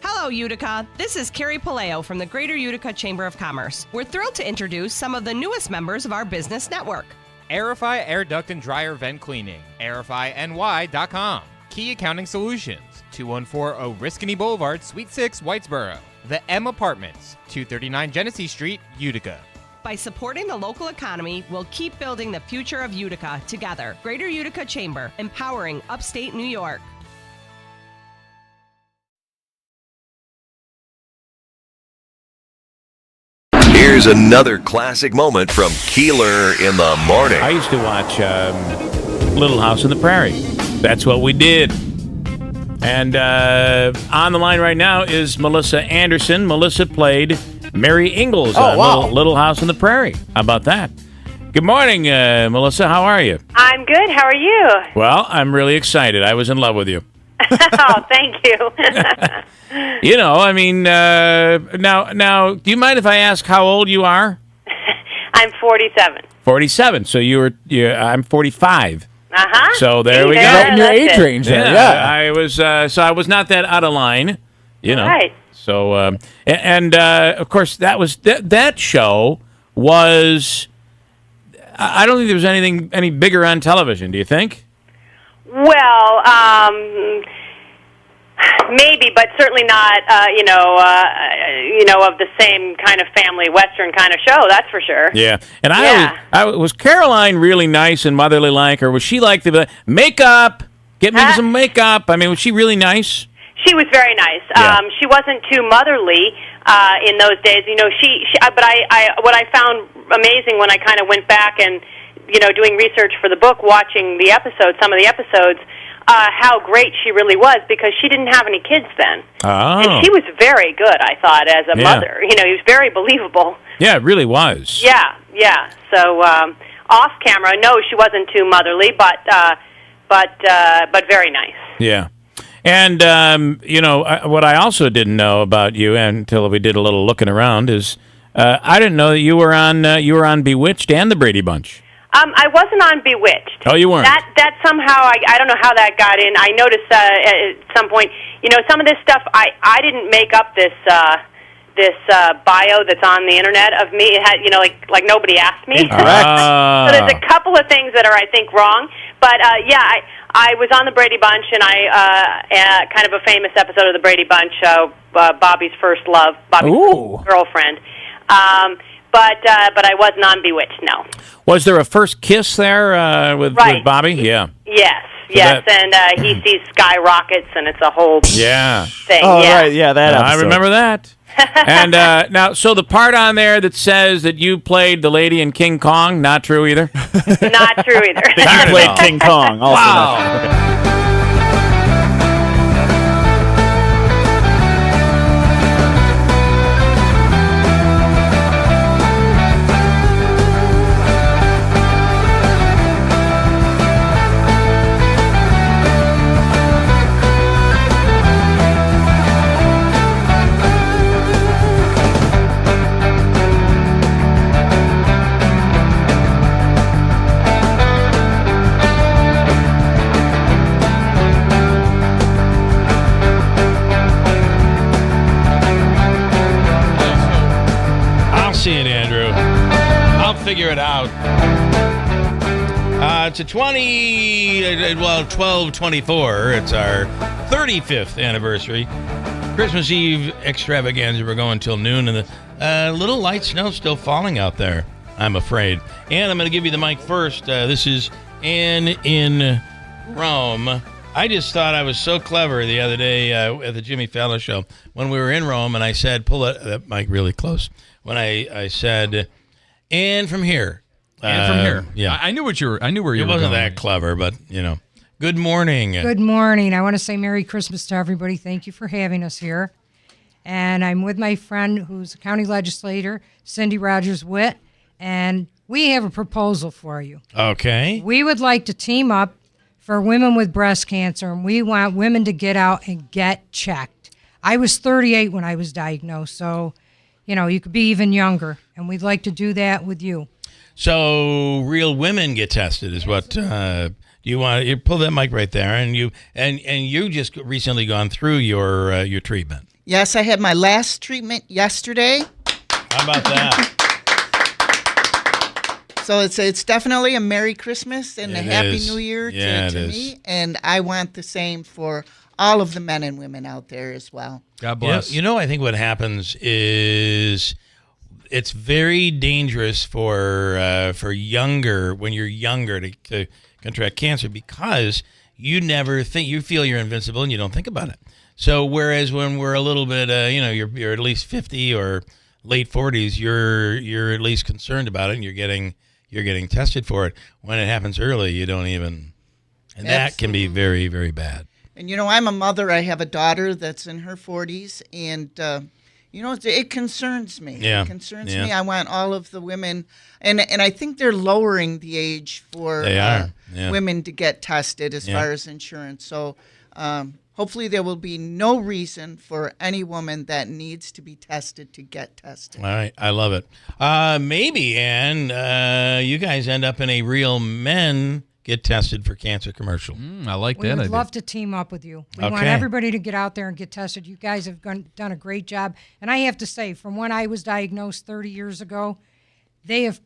Hello, Utica. This is Carrie Paleo from the Greater Utica Chamber of Commerce. We're thrilled to introduce some of the newest members of our business network. Aerify Air Duct and Dryer Vent Cleaning, aerifyny.com. Key Accounting Solutions, 2140 Oriskany Boulevard, Suite 6, Whitesboro. The M Apartments, 239 Genesee Street, Utica. By supporting the local economy, we'll keep building the future of Utica together. Greater Utica Chamber, empowering upstate New York. Here's another classic moment from Keeler in the morning. I used to watch Little House on the Prairie. That's what we did. And on the line right now is Melissa Anderson. Melissa played Mary Ingalls Oh, on wow. Little House on the Prairie. How about that? Good morning, Melissa. How are you? I'm good. How are you? Well, I'm really excited. I was in love with you. Oh, thank you. You know, I mean, now, do you mind if I ask how old you are? I'm 47. 47. So I'm 45. Uh-huh. So there we go. Right in your age range there, yeah. I was I was not that out of line, you know. Right. So of course that show was. I don't think there was any bigger on television. Do you think? Well, maybe, but certainly not. Of the same kind of family Western kind of show. That's for sure. Yeah. And was Caroline really nice and motherly like, or was she like the makeup? Get me some makeup. I mean, was she really nice? She was very nice. Yeah. She wasn't too motherly in those days. You know, but what I found amazing when I kind of went back and, doing research for the book, watching the episodes, some of the episodes, how great she really was, because she didn't have any kids then. Oh. And she was very good, I thought, as a mother. He was very believable. Yeah, it really was. Yeah. So off camera, no, she wasn't too motherly, but very nice. Yeah. And, what I also didn't know about you until we did a little looking around is I didn't know that you were on Bewitched and the Brady Bunch. I wasn't on Bewitched. Oh, you weren't? That somehow, I don't know how that got in. I noticed at some point, some of this stuff, I didn't make up this bio that's on the internet of me. It had, like nobody asked me. So there's a couple of things that are, I think, wrong. But, I was on the Brady Bunch, and I kind of a famous episode of the Brady Bunch, Bobby's First Love, Bobby's first girlfriend. But I wasn't on Bewitched, no. Was there a first kiss there with Bobby? Yeah. Yes, and he sees skyrockets, and it's a whole thing. Oh, right, yeah, that episode. I remember that. And now, so the part on there that says that you played the lady in King Kong, not true either? Not true either. That you played King Kong, also not true. Figure it out. It's a 12/24. It's our 35th anniversary. Christmas Eve extravaganza. We're going till noon, and the little light snow still falling out there, I'm afraid. And I'm going to give you the mic first. This is Ann in Rome. I just thought I was so clever the other day at the Jimmy Fallon show when we were in Rome, and I said, pull that mic really close. When I said, and from here. And from here. Yeah. I knew where you were going. It wasn't that clever, but, Good morning. Good morning. I want to say Merry Christmas to everybody. Thank you for having us here. And I'm with my friend who's a county legislator, Cindy Rogers-Witt, and we have a proposal for you. Okay. We would like to team up for women with breast cancer, and we want women to get out and get checked. I was 38 when I was diagnosed, so, you could be even younger, and we'd like to do that with you. So real women get tested is what you pull that mic right there, and you just recently gone through your treatment. Yes, I had my last treatment yesterday. How about that? So it's definitely a Merry Christmas and a Happy New Year to me, and I want the same for all of the men and women out there as well. God bless. I think what happens is it's very dangerous for when you're younger to contract cancer, because you feel you're invincible and you don't think about it. So whereas when we're a little bit, you're at least 50 or late 40s, you're at least concerned about it, and you're getting tested for it. When it happens early, you don't even, and that can be very, very bad. And I'm a mother. I have a daughter that's in her 40s, and it concerns me. Yeah. It concerns me. I want all of the women, and I think they're lowering the age for women to get tested as far as insurance. So hopefully there will be no reason for any woman that needs to be tested to get tested. All right. I love it. Maybe, Ann, you guys end up in a Real Men Get Tested for Cancer commercial. I like We that would idea. love to team up with you. We want Okay. everybody to get out there and get tested. You guys have done a great job. And I have to say, from when I was diagnosed 30 years ago, they've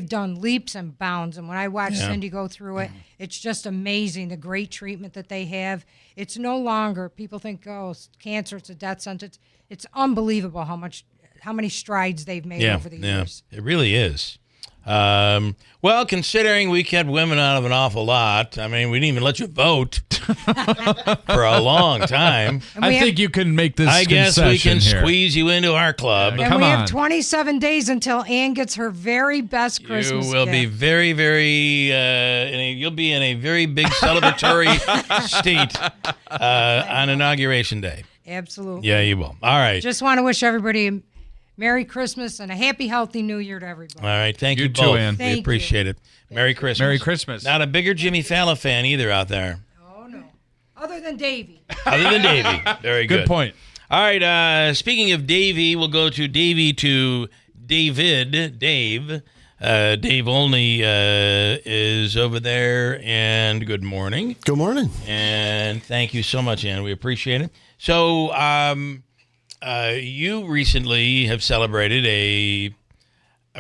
done leaps and bounds. And when I watch Cindy go through it, it's just amazing, the great treatment that they have. It's no longer, people think, oh, it's cancer, it's a death sentence. It's unbelievable how many strides they've made over the years. It really is. Well, considering we kept women out of an awful lot, I mean, we didn't even let you vote for a long time. I think you can make this I guess we can concession here. squeeze you into our club. And we have 27 days until Ann gets her very best Christmas You will be gift. very, very, you'll be in a very big celebratory state on Inauguration Day. Absolutely. Yeah, you will. All right. Just want to wish everybody a Merry Christmas and a happy, healthy New Year to everybody. All right. Thank you You too, both. Ann. We Thank appreciate it. Merry Christmas. Merry Christmas. Not a bigger Jimmy Fallon fan either out there. Oh, no. Other than Davey. Other than Davey. Very good. Good point. All right. Speaking of Davey, we'll go to Davey to David. Dave. Dave Olney is over there. And good morning. Good morning. And thank you so much, Ann. We appreciate it. So you recently have celebrated a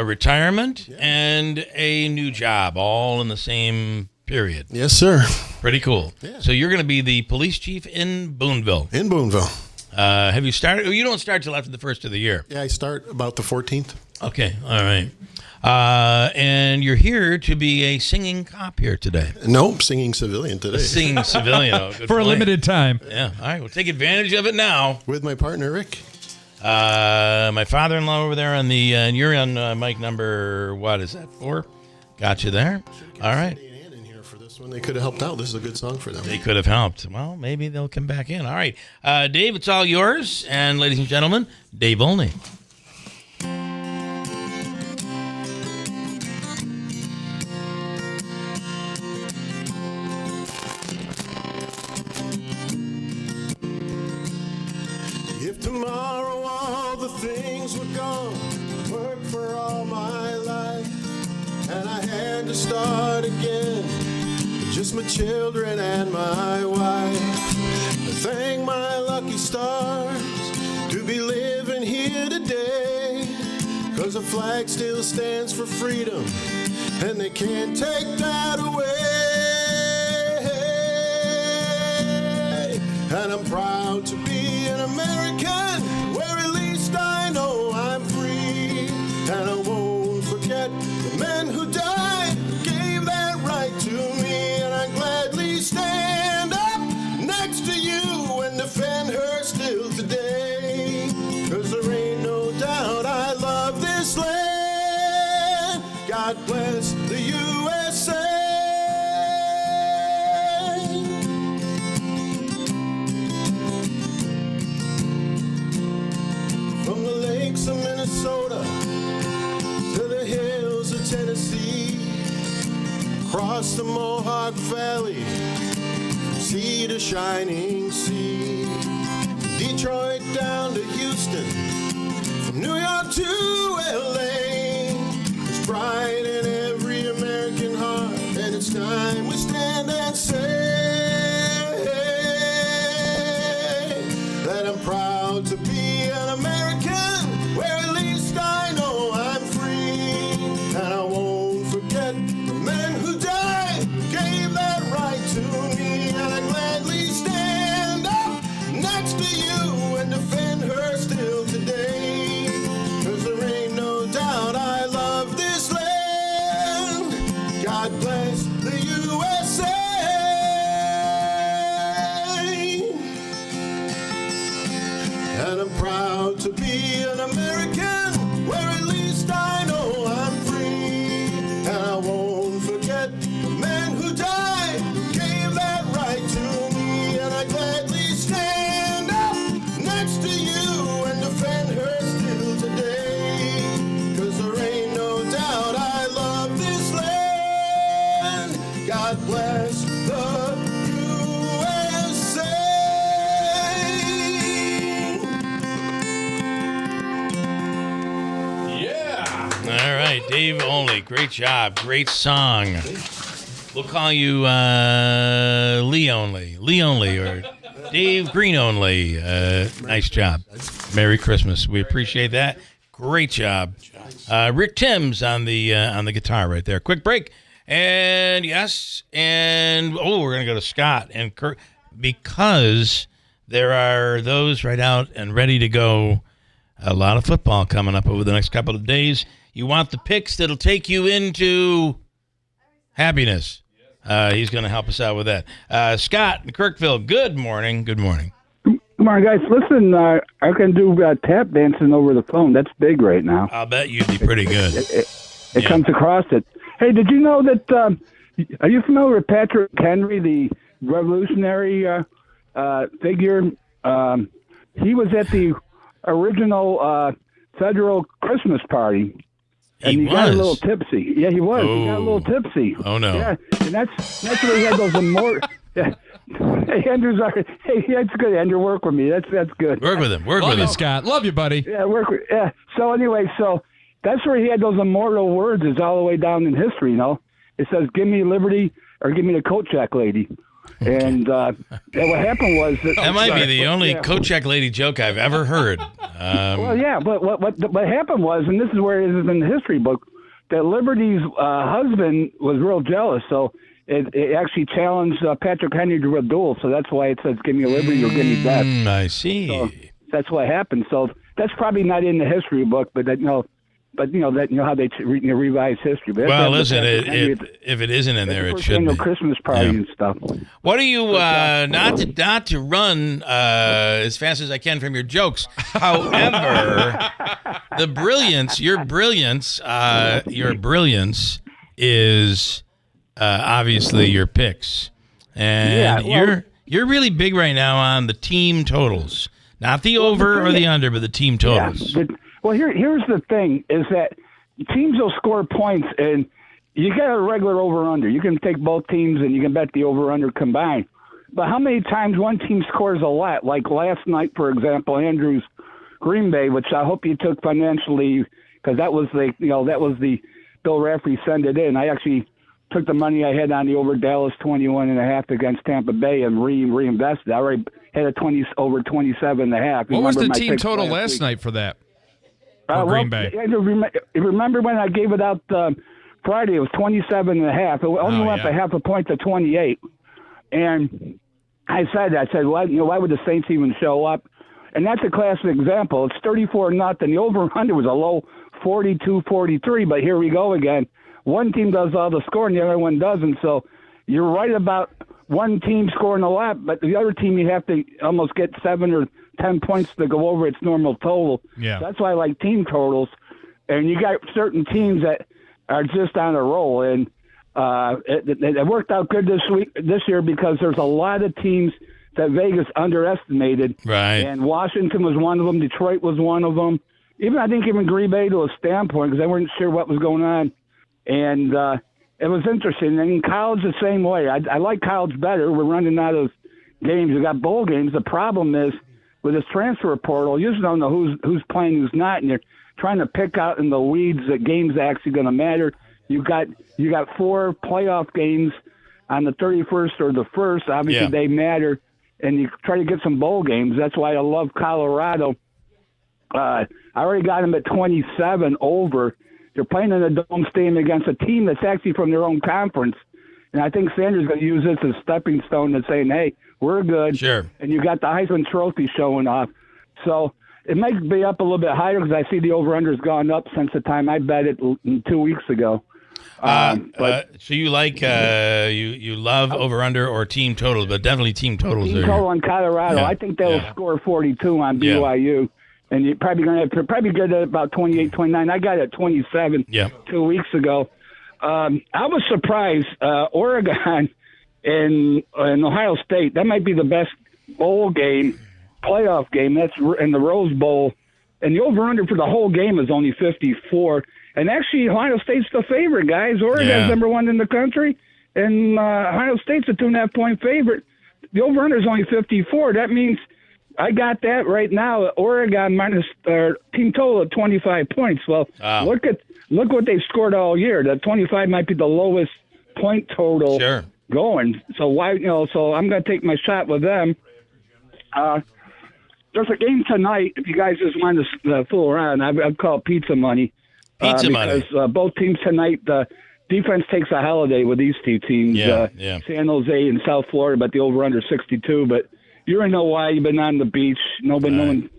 retirement and a new job all in the same period. Yes, sir. Pretty cool. Yeah. So you're going to be the police chief in Boonville. In Boonville. Have you started? You don't start till after the first of the year. Yeah, I start about the 14th. Okay. All right. And you're here to be a singing cop here today. Nope, singing civilian today. A singing civilian. Oh, good For a point. limited time. Yeah. All right. We'll take advantage of it now. With my partner, Rick. My father-in-law over there on the, and you're on mic number, what is that, 4? Got you there. All right. For this one, they could have helped out. This is a good song for them. They could have helped. Well, maybe they'll come back in. All right. Dave, it's all yours. And ladies and gentlemen, Dave Olney. If tomorrow all the things were gone, work for all my life, and I had to start again, just my children and my wife, I thank my lucky stars to be living here today, 'cause the flag still stands for freedom, and they can't take that away. And I'm proud to be an American, where at least I know I'm free. And I won't forget the men who died, gave that right to me. And I gladly stand up next to you and defend her still today. 'Cause there ain't no doubt I love this land. God bless the USA. From the lakes of Minnesota to the hills of Tennessee, across the Mohawk Valley, sea to shining sea, Detroit down to Houston, from New York to LA, there's pride in every American heart, and it's time we stand and say that I'm proud to be an American, where at least I know I'm free. And I won't forget the men who died, gave that right to me. And I gladly stand up next to you and defend her still today. 'Cause there ain't no doubt I love this land. God bless the USA. right, Dave Only. Great job. Great song. We'll call you Lee Only, or Dave Green Only. Nice job. Merry Christmas. We appreciate that. Great job. Rick Timms on the guitar right there. Quick break. And we're going to go to Scott and Kirk, because there are those right out and ready to go. A lot of football coming up over the next couple of days. You want the picks that'll take you into happiness. He's going to help us out with that. Scott in Kirkville, good morning. Good morning. Good morning, guys. Listen, I can do tap dancing over the phone. That's big right now. I'll bet you'd be pretty good. It comes across it. Hey, did you know that, are you familiar with Patrick Henry, the revolutionary figure? He was at the original federal Christmas party. And he got a little tipsy. Yeah, he was. Oh. He got a little tipsy. Oh, no. Yeah, and that's where he had those immortal. Yeah. Hey, Andrew's. Hey, that's good. Andrew, work with me. That's good. Work with him. Work with him, Scott. Love you, buddy. Yeah, Yeah. So anyway, that's where he had those immortal words. Is all the way down in history. You know, it says, "Give me liberty or give me the coat check, lady." Okay. And what happened was that might be the only coat check lady joke I've ever heard. Well, yeah, but what happened was, and this is where it is in the history book, that Liberty's husband was real jealous, so it actually challenged Patrick Henry to a duel. So that's why it says, "Give me liberty or give me death." I see. So that's what happened. So that's probably not in the history book, but that how they revise history. But well, listen, if it isn't in there, it should be. Christmas party and stuff. What do you not to run as fast as I can from your jokes? However, your brilliance is obviously your picks, and you're really big right now on the team totals, not the over or the under, but the team totals. Yeah, well, here's the thing: is that teams will score points, and you get a regular over/under. You can take both teams, and you can bet the over/under combined. But how many times one team scores a lot? Like last night, for example, Andrew's Green Bay, which I hope you took financially, because that was the Bill Raftery send it in. I actually took the money I had on the over Dallas 21.5 against Tampa Bay and reinvested. I already had a over 27.5. What was the team total last night for that? Green Bay. Remember when I gave it out Friday? It was 27.5. It only went up a half a point to 28. And I said, why would the Saints even show up? And that's a classic example. It's 34-0. The over-under was a low 42-43. But here we go again. One team does all the scoring, the other one doesn't. So you're right about one team scoring a lot, but the other team you have to almost get 7 or 10 points to go over its normal total. Yeah. So that's why I like team totals. And you got certain teams that are just on a roll. And it worked out good this year because there's a lot of teams that Vegas underestimated. Right. And Washington was one of them. Detroit was one of them. Even Green Bay to a standpoint, because they weren't sure what was going on. And it was interesting. And in college, the same way. I like college better. We're running out of games. We got bowl games. The problem is with this transfer portal, you just don't know who's playing, who's not, and you're trying to pick out in the weeds that games are actually going to matter. You got 4 playoff games on the 31st or the 1st. Obviously, they matter, and you try to get some bowl games. That's why I love Colorado. I already got them at 27 over. They're playing in a dome stadium against a team that's actually from their own conference. And I think Sanders going to use this as a stepping stone to saying, hey, we're good. Sure. And you got the Heisman Trophy showing off. So it might be up a little bit higher because I see the over-under has gone up since the time I bet it 2 weeks ago. So you like you love over-under or team totals, but definitely team totals. Team total on Colorado. Yeah. I think they'll score 42 on BYU. Yeah. And you're probably going to get at about 28, 29. I got it at 27 2 weeks ago. I was surprised. Oregon and Ohio State, that might be the best bowl game, playoff game. That's in the Rose Bowl. And the over-under for the whole game is only 54. And actually, Ohio State's the favorite, guys. Oregon's number 1 in the country. And Ohio State's a 2.5-point favorite. The over-under is only 54. That means I got that right now. Oregon minus team total of 25 points. Well, look what they've scored all year. The 25 might be the lowest point total going. So why, so I'm going to take my shot with them. There's a game tonight. If you guys just want to fool around, I'd call it pizza money. Because both teams tonight, the defense takes a holiday with these two teams. San Jose and South Florida, but the over/under 62. But you're in Hawaii. You've been on the beach. No one,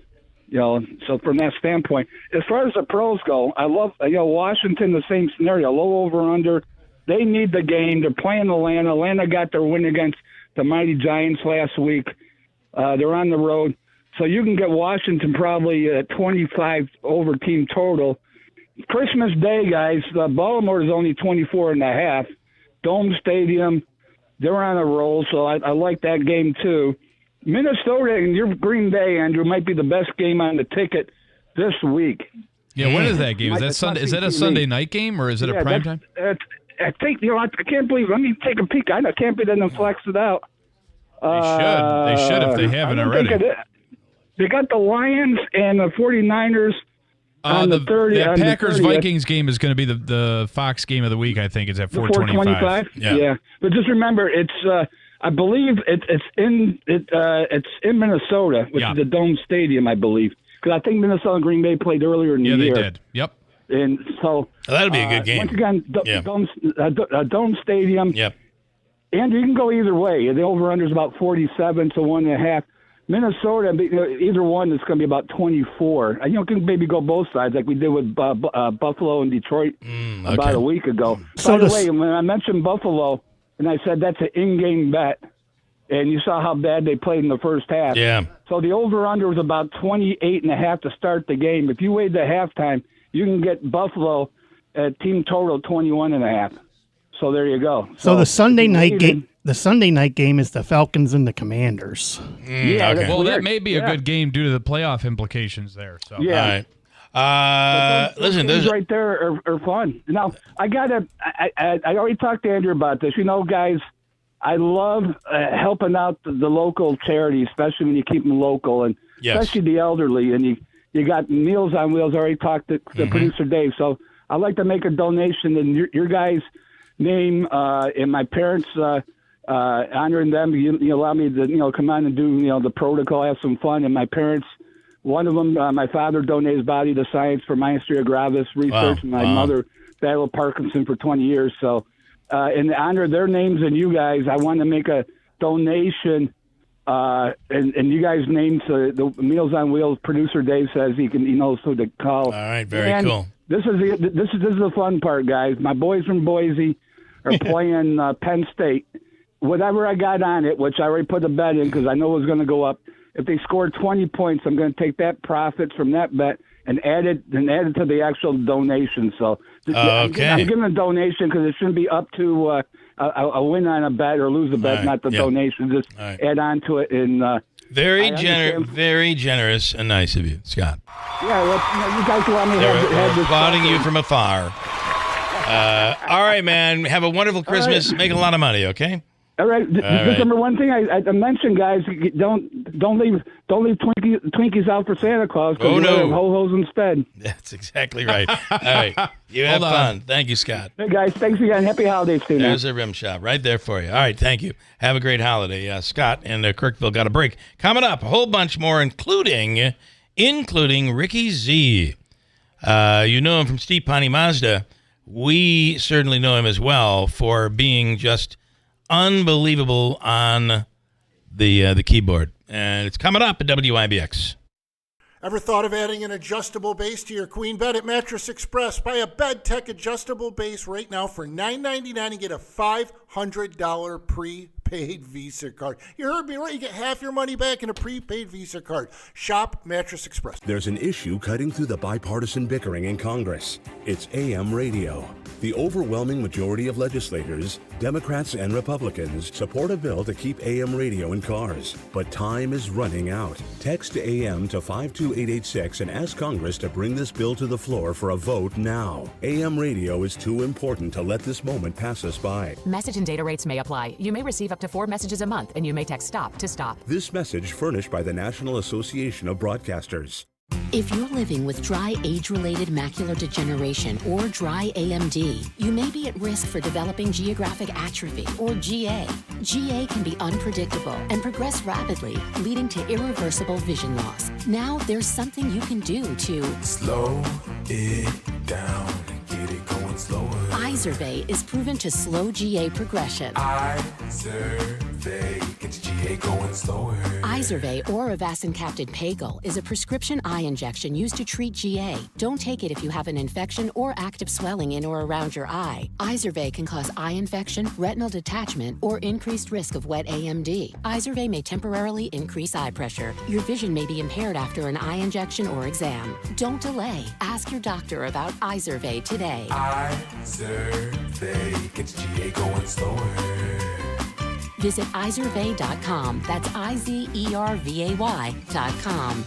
So from that standpoint, as far as the pros go, I love Washington. The same scenario, low over/under. They need the game. They're playing Atlanta. Atlanta got their win against the mighty Giants last week. They're on the road, so you can get Washington probably at 25 over team total. Christmas Day, guys, Baltimore is only 24.5. Dome Stadium, they're on a roll, so I like that game too. Minnesota and your Green Bay, Andrew, might be the best game on the ticket this week. Yeah, when is that game? Is that Sunday? Is that a Sunday night game or is it a prime time? I think I can't believe. Let me take a peek. I can't be them flex it out. They should if they haven't already. They got the Lions and the 49ers. On the 30th, Packers-Vikings game is going to be the Fox game of the week. I think it's at 4:25. Yeah, but just remember, it's I believe it's in Minnesota, which is the Dome Stadium, I believe, because I think Minnesota and Green Bay played earlier in the year. Yeah, they did. Yep. And so that'll be a good game. Once again, Dome Stadium. Yep. And you can go either way. The over/under is about 47 to 1.5. Minnesota, either one is going to be about 24. Can maybe go both sides like we did with Buffalo and Detroit about a week ago. By the way, when I mentioned Buffalo, and I said that's an in-game bet, and you saw how bad they played in the first half. Yeah. So the over/under was about 28.5 to start the game. If you wait to halftime, you can get Buffalo at team total 21.5. So there you go. So the Sunday night game. The Sunday night game is the Falcons and the Commanders. Well, that may be a good game due to the playoff implications there. So. Yeah. All right. Listen, those right there are fun. Now, I already talked to Andrew about this. Guys, I love helping out the local charities, especially when you keep them local, and especially the elderly. And you got Meals on Wheels. I already talked to producer Dave. So I'd like to make a donation in your guys' name and my parents' honoring them. You allow me to come on and do the protocol, have some fun. And my parents, one of them, my father donated his body to science for myasthenia gravis research, and my mother battled Parkinson for 20 years. So in honor of their names and you guys, I want to make a donation. And you guys named the Meals on Wheels. Producer Dave says he knows who to call. All right, very cool. This is the fun part, guys. My boys from Boise are playing Penn State. Whatever I got on it, which I already put a bet in because I know it was going to go up. If they score 20 points, I'm going to take that profit from that bet and add it to the actual donation. So I'm giving a donation because it shouldn't be up to a win on a bet or lose a bet, not the donation. Just add on to it. And very generous and nice of you, Scott. Yeah, well, you guys allow me to have this. Applauding you from afar. All right, man. Have a wonderful Christmas. Make a lot of money, okay? All right. Remember one thing I mentioned, guys. Don't leave Twinkies out for Santa Claus. Oh no, ho-hos instead. That's exactly right. All right, you have fun. Thank you, Scott. Hey guys, thanks again. Happy holidays to you. There's a rim shop right there for you. All right, thank you. Have a great holiday, Scott. And Kirkville got a break coming up. A whole bunch more, including Ricky Z. You know him from Steve Pawnee Mazda. We certainly know him as well for being just unbelievable on the keyboard. And it's coming up at WIBX. Ever thought of adding an adjustable base to your queen bed at Mattress Express? Buy a BedTech adjustable base right now for $9.99 and get a $500 prepaid Visa card. You heard me right. You get half your money back in a prepaid Visa card. Shop Mattress Express. There's an issue cutting through the bipartisan bickering in Congress. It's AM radio. The overwhelming majority of legislators, Democrats and Republicans, support a bill to keep AM radio in cars. But time is running out. Text AM to 52886 and ask Congress to bring this bill to the floor for a vote now. AM radio is too important to let this moment pass us by. Message and data rates may apply. You may receive up to 4 messages a month, and you may text STOP to stop. This message furnished by the National Association of Broadcasters. If you're living with dry age-related macular degeneration or dry AMD, you may be at risk for developing geographic atrophy or GA. GA can be unpredictable and progress rapidly, leading to irreversible vision loss. Now there's something you can do to slow it down and get it going slower. Izervay is proven to slow GA progression. Izervay gets GA going slower. Izervay or Avastin-capted Pagel is a prescription eye injection used to treat GA. Don't take it if you have an infection or active swelling in or around your eye. Izervay can cause eye infection, retinal detachment, or increased risk of wet AMD. Izervay may temporarily increase eye pressure. Your vision may be impaired after an eye injection or exam. Don't delay. Ask your doctor about Izervay today. Izervay gets GA going slower. Visit Izervay.com. That's IZERVAY.com.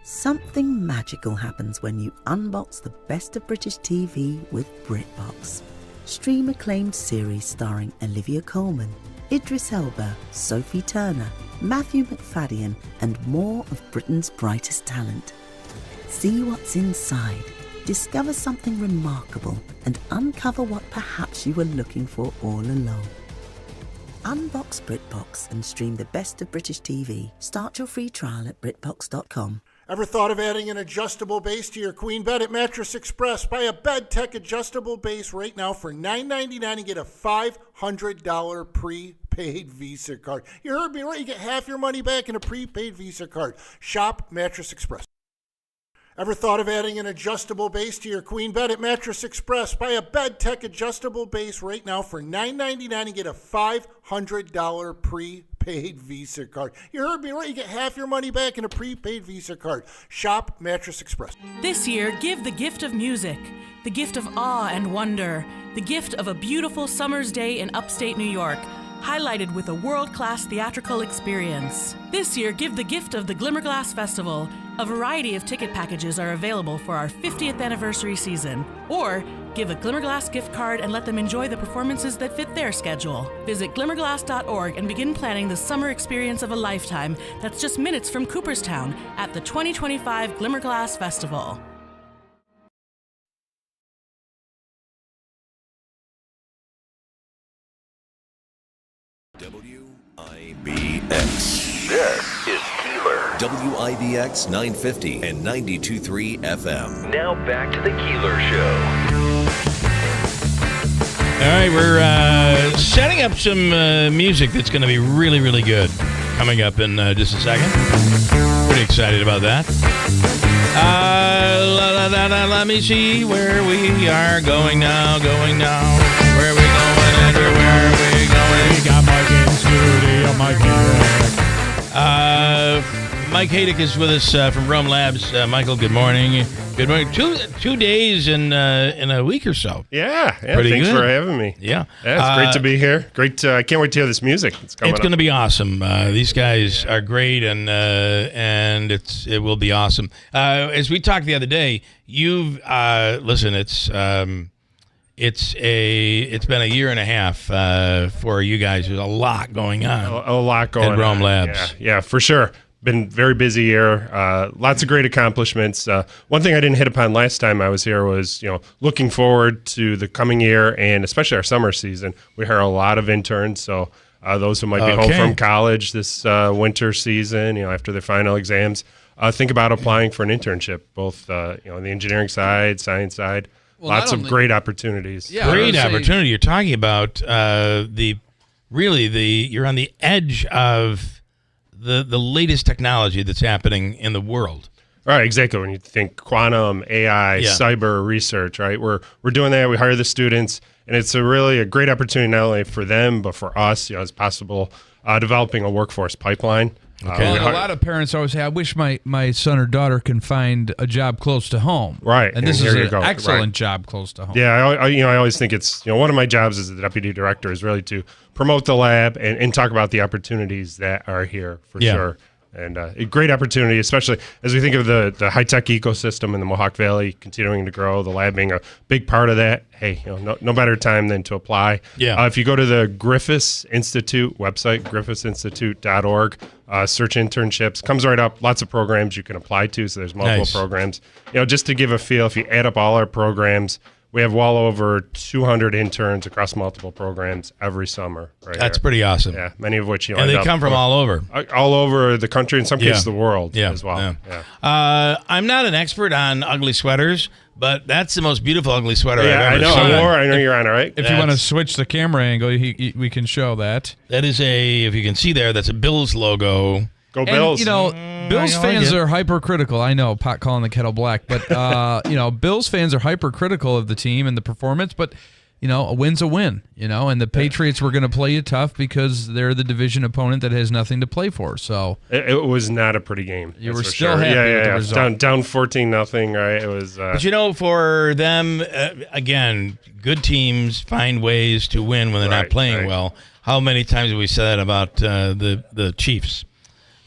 Something magical happens when you unbox the best of British TV with BritBox. Stream acclaimed series starring Olivia Colman, Idris Elba, Sophie Turner, Matthew McFadden, and more of Britain's brightest talent. See what's inside, discover something remarkable, and uncover what perhaps you were looking for all along. Unbox BritBox and stream the best of British TV. Start your free trial at BritBox.com. Ever thought of adding an adjustable base to your queen bed at Mattress Express? Buy a Bed Tech adjustable base right now for $9.99 and get a $500 prepaid Visa card. You heard me right. You get half your money back in a prepaid Visa card. Shop Mattress Express. Ever thought of adding an adjustable base to your queen bed at Mattress Express? Buy a Bed Tech adjustable base right now for $9.99 and get a $500 prepaid Visa card. You heard me right. You get half your money back in a prepaid Visa card. Shop Mattress Express. This year, give the gift of music, the gift of awe and wonder, the gift of a beautiful summer's day in upstate New York, highlighted with a world-class theatrical experience. This year, give the gift of the Glimmerglass Festival. A variety of ticket packages are available for our 50th anniversary season. Or give a Glimmerglass gift card and let them enjoy the performances that fit their schedule. Visit glimmerglass.org and begin planning the summer experience of a lifetime that's just minutes from Cooperstown at the 2025 Glimmerglass Festival. WIBX. This is Keeler. WIBX 950 and 92.3 FM. Now back to the Keeler Show. All right, we're setting up some music that's going to be really, really good coming up in just a second. Pretty excited about that. Let me see where we are going now. Where are we going? Everywhere are we going? We got Mike in studio, Mike Mike Haydick is with us from Rome Labs. Michael, good morning. Good morning. Two days in a week or so. Yeah. Pretty Thanks good. for having me. Yeah. It's great to be here. Great. I can't wait to hear this music. It's coming It's going to be awesome. These guys are great, and it will be awesome. As we talked the other day, you've listen. It's been a year and a half for you guys. There's a lot going on. A lot going on at Rome Labs. Yeah, for sure. Been very busy year. Lots of great accomplishments. One thing I didn't hit upon last time I was here was, looking forward to the coming year and especially our summer season. We hire a lot of interns, so those who might be home from college this winter season, after their final exams, think about applying for an internship, both on the engineering side, science side. Well, lots of great opportunities. Yeah, great opportunity. You're talking about you're on the edge of the latest technology that's happening in the world. Right, exactly. When you think quantum, AI, cyber research, right? We're doing that. We hire the students, and it's really a great opportunity not only for them but for us. It's possible developing a workforce pipeline Well, and a lot of parents always say, I wish my son or daughter can find a job close to home. Right. And this is an go. excellent job close to home. Yeah, I always think it's, one of my jobs as the deputy director is really to promote the lab and talk about the opportunities that are here for sure. And a great opportunity, especially as we think of the high-tech ecosystem in the Mohawk Valley continuing to grow, the lab being a big part of that. Hey, no better time than to apply. Yeah. If you go to the Griffiths Institute website, griffithsinstitute.org, search internships, comes right up. Lots of programs you can apply to, so there's multiple programs. Just to give a feel, if you add up all our programs, we have well over 200 interns across multiple programs every summer. That's pretty awesome. Yeah, many of which and they come from all over. All over the country, in some cases the world as well. Yeah. I'm not an expert on ugly sweaters, but that's the most beautiful ugly sweater I've ever seen. I know you're on it, right? If you want to switch the camera angle, we can show that. That is if you can see there, that's a Bills logo. Go Bills. And, Bills fans are hypercritical. I know, pot calling the kettle black, but Bills fans are hypercritical of the team and the performance. But a win's a win. And the Patriots were going to play you tough because they're the division opponent that has nothing to play for. So it was not a pretty game. You were still happy with the result. Down 14-0. Right. It was. But for them, again, good teams find ways to win when they're not playing well. How many times have we said that about the Chiefs?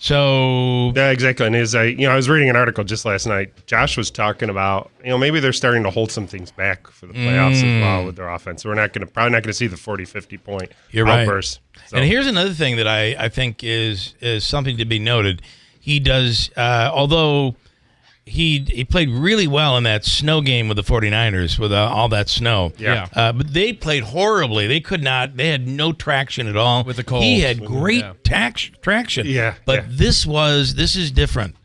So yeah, exactly. And I was reading an article just last night. Josh was talking about maybe they're starting to hold some things back for the playoffs as well with their offense. So we're probably not going to see the 40-50 point outburst. Right. So. And here's another thing that I think is something to be noted. He does, although he played really well in that snow game with the 49ers with all that snow. Yeah. But they played horribly. They could not. They had no traction at all. With the cold. He had great traction. Yeah. But this is different.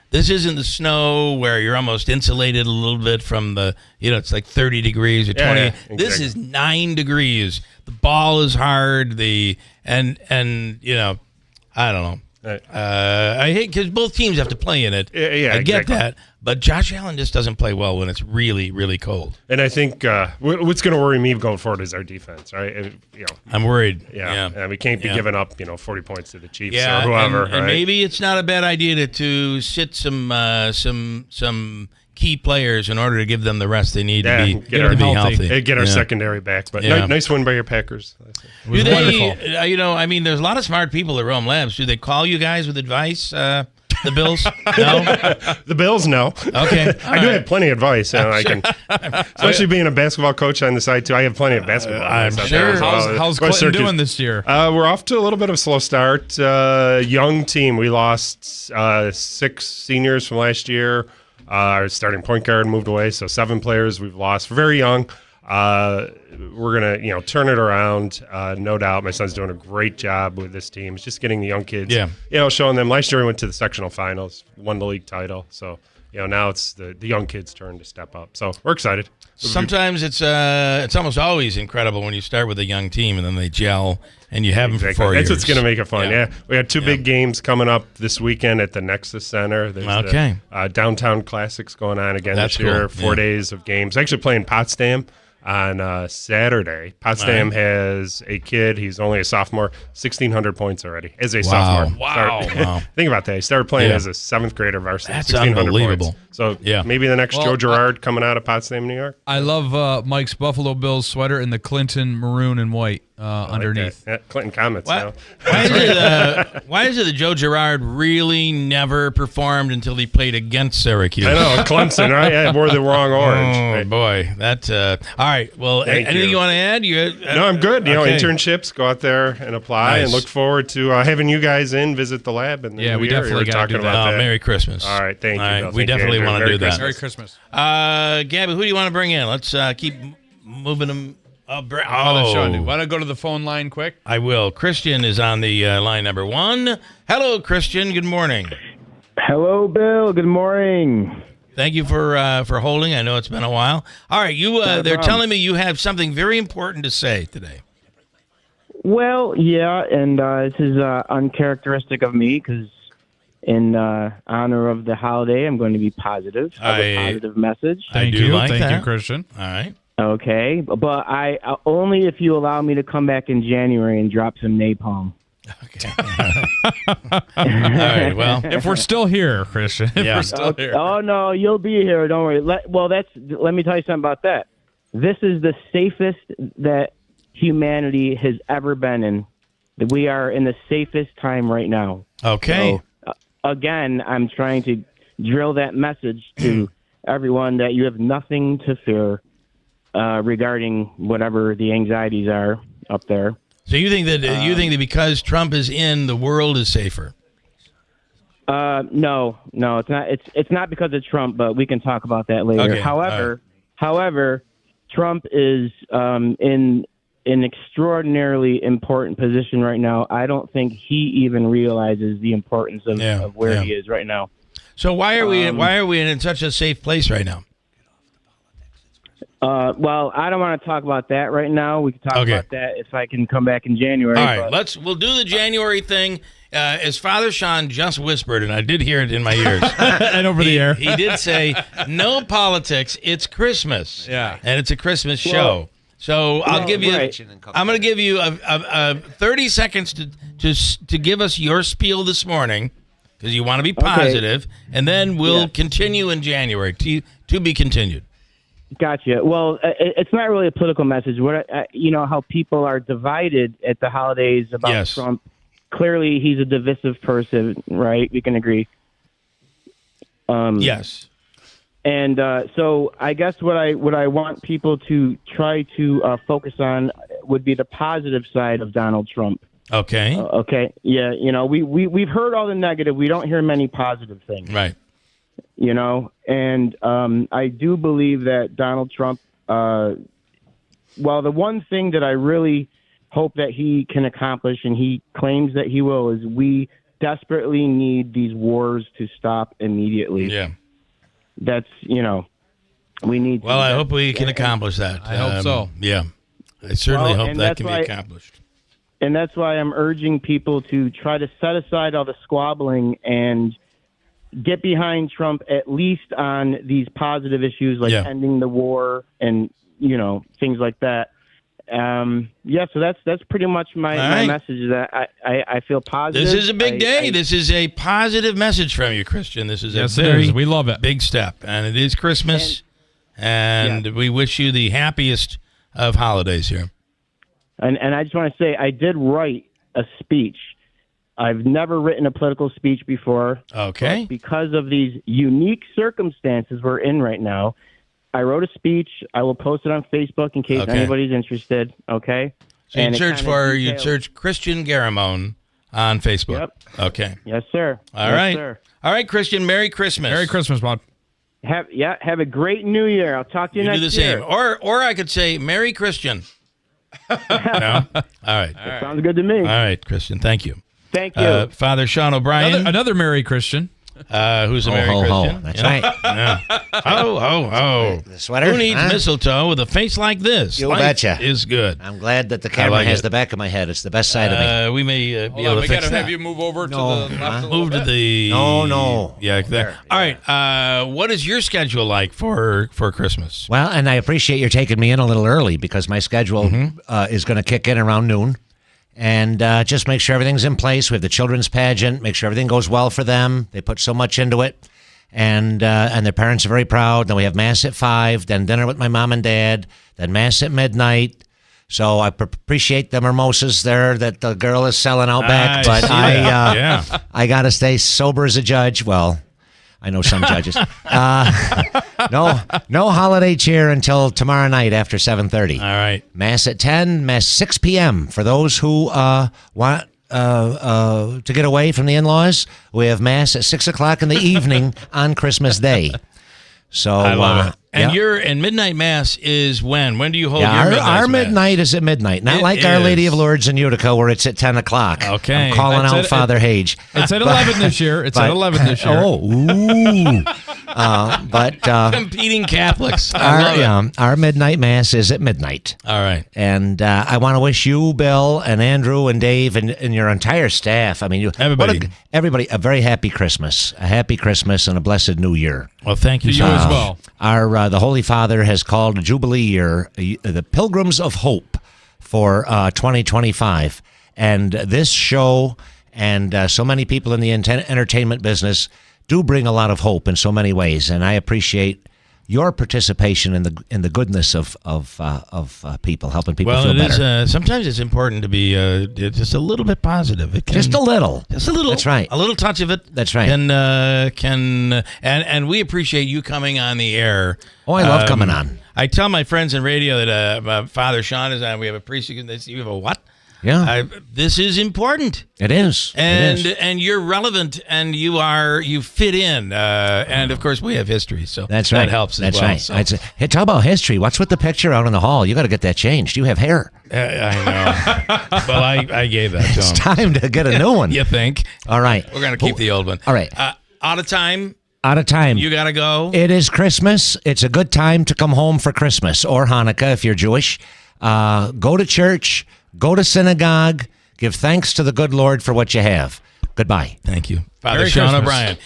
This isn't the snow where you're almost insulated a little bit from the, it's like 30 degrees or 20. Yeah, exactly. This is 9 degrees. The ball is hard. And I don't know. I hate because both teams have to play in it. Yeah, I get that, but Josh Allen just doesn't play well when it's really, really cold. And I think what's going to worry me going forward is our defense, right? I'm worried. Yeah. We can't be giving up 40 points to the Chiefs or whoever. And maybe it's not a bad idea to sit some key players in order to give them the rest they need to be healthy. Get our secondary back. But nice win by your Packers. Do they, there's a lot of smart people at Rome Labs. Do they call you guys with advice? The Bills? No? The Bills, no. Okay. I do have plenty of advice. I can, especially being a basketball coach on the side, too. I have plenty of basketball advice. I'm sure. How's Clinton doing this year? We're off to a little bit of a slow start. Young team. We lost 6 seniors from last year. Our starting point guard moved away, so 7 players we've lost. We're very young. We're gonna, turn it around, no doubt. My son's doing a great job with this team. It's just getting the young kids, showing them. Last year we went to the sectional finals, won the league title. So, now it's the young kids' turn to step up. So we're excited. Sometimes it's almost always incredible when you start with a young team and then they gel and you have them for 4 years. That's what's going to make it fun. Yeah. We had 2 big games coming up this weekend at the Nexus Center. There's the Downtown Classics going on again this year. 4 days of games. Actually playing Potsdam on Saturday. Potsdam has a kid. He's only a sophomore. 1,600 points already as a sophomore. Wow. Think about that. He started playing as a 7th grader varsity. That's unbelievable. Points. So maybe the next Joe Girard coming out of Potsdam, New York. I love Mike's Buffalo Bills sweater and the Clinton maroon and white underneath. Clinton Comets. Why is it that Joe Girard really never performed until he played against Syracuse? I know, Clemson, right? Yeah, wore the wrong orange. Oh, right. Boy. That's all right. Well, anything you want to add? No, I'm good. Internships, go out there and apply and look forward to having you guys visit the lab. And we definitely got to do that. Merry Christmas. All right, thank you. We definitely want to do that. Merry Christmas. Gabby, who do you want to bring in? Let's keep moving them. Sean, want to go to the phone line quick? I will. Christian is on the line number 1. Hello, Christian. Good morning. Hello, Bill. Good morning. Thank you for holding. I know it's been a while. All right, they're telling me you have something very important to say today. Well, yeah, and this is uncharacteristic of me because in honor of the holiday, I'm going to be positive. Have a positive message. Thank you, Christian. All right. Okay, but I only if you allow me to come back in January and drop some napalm. Okay. All right. Well, if we're still here, Christian. If Yeah. we're still here. Oh no, you'll be here. Don't worry. Let me tell you something about that. This is the safest that humanity has ever been in. We are in the safest time right now. Okay. So, again, I'm trying to drill that message to everyone that you have nothing to fear regarding whatever the anxieties are up there. So you think that because Trump is in, the world is safer? No, it's not. It's not because of Trump, but we can talk about that later. Okay, However, Trump is in an extraordinarily important position right now. I don't think he even realizes the importance of where he is right now. So why are we in such a safe place right now? Well, I don't want to talk about that right now. We can talk about that if I can come back in January. All right, we'll do the January thing. As Father Sean just whispered, and I did hear it in my ears, and over the air, he did say, "No politics. It's Christmas." Yeah, and it's a Christmas show. So I'm going to give you a 30 seconds to give us your spiel this morning, because you want to be positive, and then we'll continue in January. To be continued. Gotcha. Well, it's not really a political message. How people are divided at the holidays about Trump. Clearly, he's a divisive person, right? We can agree. Yes. And so I guess what I want people to try to focus on would be the positive side of Donald Trump. Okay. Okay. Yeah. We've heard all the negative. We don't hear many positive things. Right. And I do believe that Donald Trump, the one thing that I really hope that he can accomplish, and he claims that he will, is we desperately need these wars to stop immediately. Yeah. That's, we need Well, I hope we can accomplish that. I hope so. Yeah. I certainly hope that can be accomplished. And that's why I'm urging people to try to set aside all the squabbling and get behind Trump, at least on these positive issues like ending the war and, things like that. So that's pretty much my message, is that I feel positive. This is a big day. This is a positive message from you, Christian. This is we love it. Big step. And it is Christmas, and we wish you the happiest of holidays here. And I just want to say, I did write a speech. I've never written a political speech before. Okay. But because of these unique circumstances we're in right now, I wrote a speech. I will post it on Facebook in case anybody's interested. Okay. So you'd search Christian Garamone on Facebook. Yep. Okay. Yes, sir. All right, Christian. Merry Christmas. Merry Christmas, Bob. Have a great New Year. I'll talk to you next year. Do the same. Or I could say Merry Christian. No? All right. That sounds good to me. All right, Christian. Thank you. Thank you. Father Sean O'Brien. Another Merry Christian. Who's a Merry Christian? That's right. Yeah. Ho. The sweater? Who needs mistletoe with a face like this? You Life betcha. is good. I'm glad that the camera has the back of my head. It's the best side of me. We may be able to fix that. We got to have you move over to the left. Move to the... No. Yeah, there. All right. What is your schedule like for Christmas? Well, and I appreciate you're taking me in a little early, because my schedule is going to kick in around noon. And just make sure everything's in place. We have the children's pageant. Make sure everything goes well for them. They put so much into it. And their parents are very proud. Then we have Mass at 5, then dinner with my mom and dad, then Mass at midnight. So I appreciate the mimosas there that the girl is selling out back. But I got to stay sober as a judge. Well, I know some judges. No holiday cheer until tomorrow night after 7:30. All right. Mass at 10, Mass 6 p.m. For those who want to get away from the in-laws, we have Mass at 6 o'clock in the evening on Christmas Day. So I love it. And midnight Mass is when? When do you hold your midnight Mass? Our midnight is at midnight. Not like Our Lady of Lourdes in Utica, where it's at 10 o'clock. Okay. I'm calling out Father Hage. It's at 11 this year. It's at 11 this year. Competing Catholics. Our midnight Mass is at midnight. All right. And I want to wish you, Bill, and Andrew, and Dave, and your entire staff. I mean, everybody, a very happy Christmas. A happy Christmas and a blessed New Year. Well, thank you so much. as well. The Holy Father has called a Jubilee year the Pilgrims of Hope for 2025. And this show and so many people in the entertainment business do bring a lot of hope in so many ways. And I appreciate your participation in the goodness of people, helping people feel better. Well, sometimes it's important to be just a little bit positive. Just a little. That's right. A little touch of it. That's right. And we appreciate you coming on the air. Oh, I love coming on. I tell my friends in radio that Father Sean is on. We have a priest. They say, you have a what? Yeah, this is important. It is, and you're relevant, and you fit in, and of course we have history, so that's right. That helps. That's well, right. So. Hey, talk about history. What's with the picture out in the hall? You got to get that changed. You have hair. I know. Well, I gave that to him. It's time to get a new one. You think? All right, we're gonna keep the old one. All right, out of time. Out of time. You gotta go. It is Christmas. It's a good time to come home for Christmas or Hanukkah if you're Jewish. Go to church. Go to synagogue. Give thanks to the good Lord for what you have. Goodbye. Thank you. Father Sean O'Brien.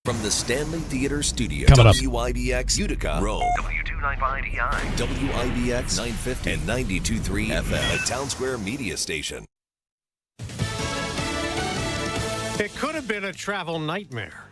From the Stanley Theater Studio, Coming up. WIBX Utica, Rome, W295EI, WIBX 950 and 92.3 FM, a Town Square media station. It could have been a travel nightmare.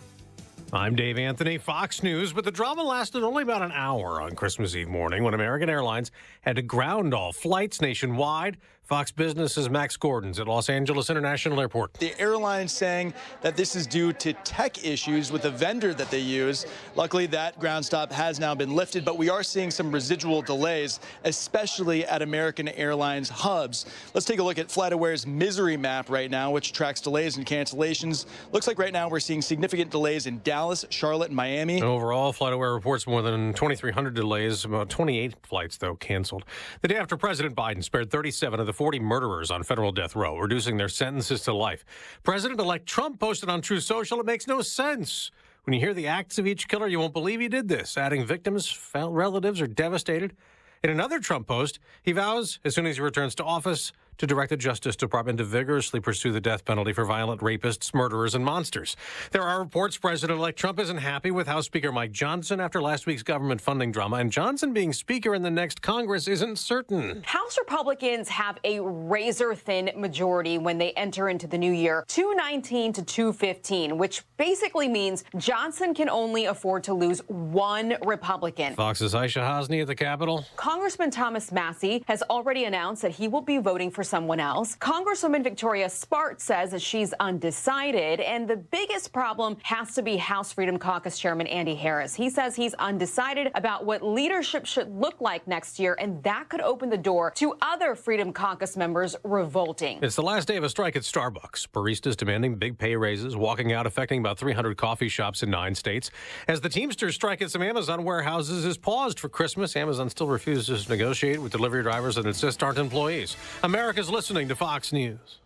I'm Dave Anthony, Fox News, but the drama lasted only about an hour on Christmas Eve morning when American Airlines had to ground all flights nationwide. Fox Business's Max Gordon's at Los Angeles International Airport. The airline saying that this is due to tech issues with the vendor that they use. Luckily, that ground stop has now been lifted, but we are seeing some residual delays, especially at American Airlines hubs. Let's take a look at FlightAware's misery map right now, which tracks delays and cancellations. Looks like right now we're seeing significant delays in Dallas, Charlotte, and Miami. Overall, FlightAware reports more than 2,300 delays, about 28 flights, though, canceled. The day after President Biden spared 37 of the 40 murderers on federal death row, reducing their sentences to life. President-elect Trump posted on Truth Social, it makes no sense. When you hear the acts of each killer, you won't believe he did this, adding victims' relatives are devastated. In another Trump post, he vows, as soon as he returns to office, to direct the Justice Department to vigorously pursue the death penalty for violent rapists, murderers, and monsters. There are reports President-elect Trump isn't happy with House Speaker Mike Johnson after last week's government funding drama, and Johnson being Speaker in the next Congress isn't certain. House Republicans have a razor-thin majority when they enter into the new year, 219 to 215, which basically means Johnson can only afford to lose one Republican. Fox's Aisha Hasni at the Capitol. Congressman Thomas Massey has already announced that he will be voting for someone else. Congresswoman Victoria Spart says that she's undecided, and the biggest problem has to be House Freedom Caucus Chairman Andy Harris. He says he's undecided about what leadership should look like next year, and that could open the door to other Freedom Caucus members revolting. It's the last day of a strike at Starbucks. Baristas demanding big pay raises, walking out, affecting about 300 coffee shops in 9 states. As the Teamsters strike at some Amazon warehouses is paused for Christmas, Amazon still refuses to negotiate with delivery drivers that insist aren't employees. America's listening to Fox News.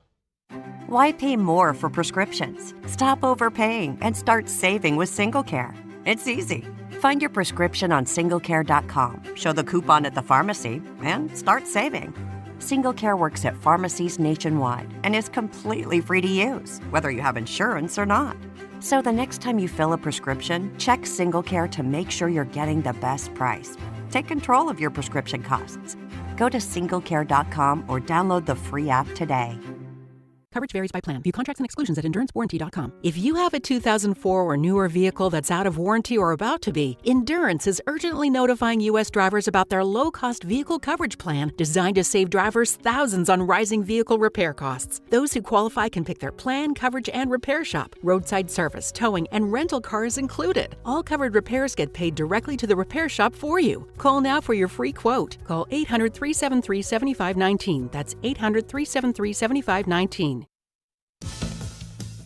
Why pay more for prescriptions? Stop overpaying and start saving with SingleCare. It's easy. Find your prescription on singlecare.com, show the coupon at the pharmacy, and start saving. SingleCare works at pharmacies nationwide and is completely free to use, whether you have insurance or not. So the next time you fill a prescription, check SingleCare to make sure you're getting the best price. Take control of your prescription costs. Go to singlecare.com or download the free app today. Coverage varies by plan. View contracts and exclusions at endurancewarranty.com. If you have a 2004 or newer vehicle that's out of warranty or about to be, Endurance is urgently notifying U.S. drivers about their low-cost vehicle coverage plan designed to save drivers thousands on rising vehicle repair costs. Those who qualify can pick their plan, coverage, and repair shop. Roadside service, towing, and rental cars included. All covered repairs get paid directly to the repair shop for you. Call now for your free quote. Call 800-373-7519. That's 800-373-7519.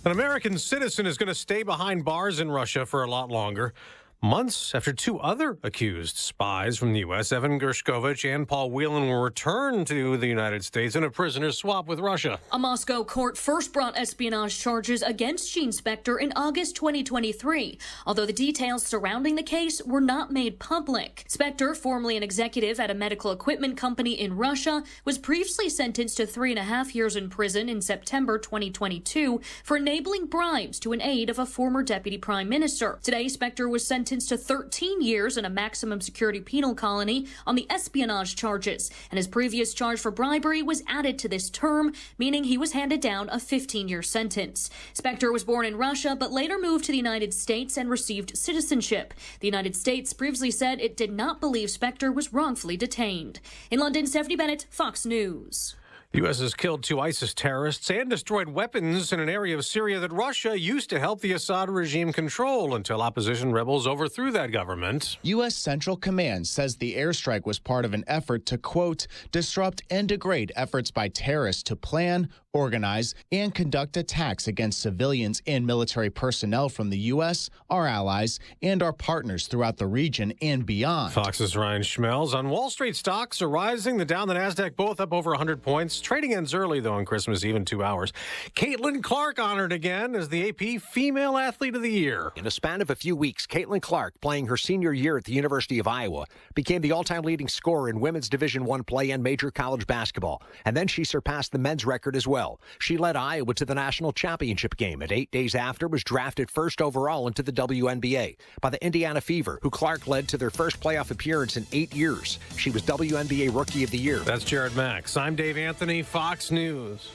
An American citizen is going to stay behind bars in Russia for a lot longer. Months after 2 other accused spies from the U.S., Evan Gershkovich and Paul Whelan, were returned to the United States in a prisoner swap with Russia. A Moscow court first brought espionage charges against Gene Spector in August 2023, although the details surrounding the case were not made public. Spector, formerly an executive at a medical equipment company in Russia, was previously sentenced to 3.5 years in prison in September 2022 for enabling bribes to an aide of a former deputy prime minister. Today, Spector was sentenced sentenced to 13 years in a maximum security penal colony on the espionage charges, and his previous charge for bribery was added to this term, meaning he was handed down a 15-year sentence. Spector was born in Russia, but later moved to the United States and received citizenship. The United States previously said it did not believe Spector was wrongfully detained. In London, Stephanie Bennett, Fox News. The U.S. has killed 2 ISIS terrorists and destroyed weapons in an area of Syria that Russia used to help the Assad regime control until opposition rebels overthrew that government. U.S. Central Command says the airstrike was part of an effort to, quote, disrupt and degrade efforts by terrorists to plan, organize, and conduct attacks against civilians and military personnel from the U.S., our allies, and our partners throughout the region and beyond. Fox's Ryan Schmelz. On Wall Street, stocks are rising. The Dow and the NASDAQ both up over 100 points. Trading ends early, though, on Christmas Eve in 2 hours. Caitlin Clark honored again as the AP Female Athlete of the Year. In a span of a few weeks, Caitlin Clark, playing her senior year at the University of Iowa, became the all-time leading scorer in women's Division I play and major college basketball. And then she surpassed the men's record as well. She led Iowa to the national championship game, and 8 days after was drafted first overall into the WNBA by the Indiana Fever, who Clark led to their first playoff appearance in 8 years. She was WNBA Rookie of the Year. That's Jared Max. I'm Dave Anthony, Fox News.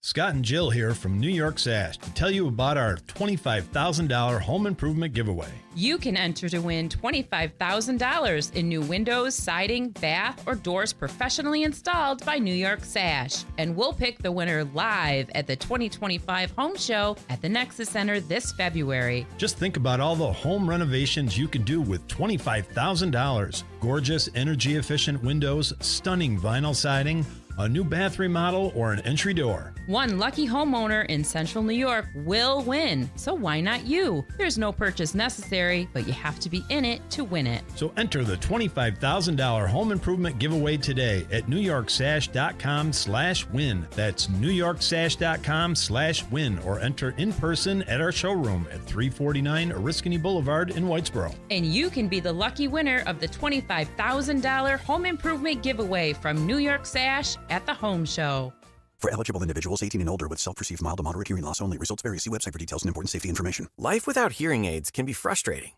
Scott and Jill here from New York Sash to tell you about our $25,000 home improvement giveaway. You can enter to win $25,000 in new windows, siding, bath, or doors professionally installed by New York Sash. And we'll pick the winner live at the 2025 Home Show at the Nexus Center this February. Just think about all the home renovations you can do with $25,000. Gorgeous, energy-efficient windows, stunning vinyl siding, a new bath remodel, or an entry door. One lucky homeowner in Central New York will win, so why not you? There's no purchase necessary, but you have to be in it to win it. So enter the $25,000 home improvement giveaway today at NewYorkSash.com/win. That's NewYorkSash.com/win, or enter in person at our showroom at 349 Oriskany Boulevard in Whitesboro. And you can be the lucky winner of the $25,000 home improvement giveaway from New York Sash at the Home Show. For eligible individuals 18 and older with self-perceived mild to moderate hearing loss only. Results vary. See website for details and important safety information. Life without hearing aids can be frustrating.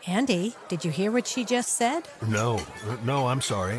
Andy, did you hear what she just said? No, I'm sorry.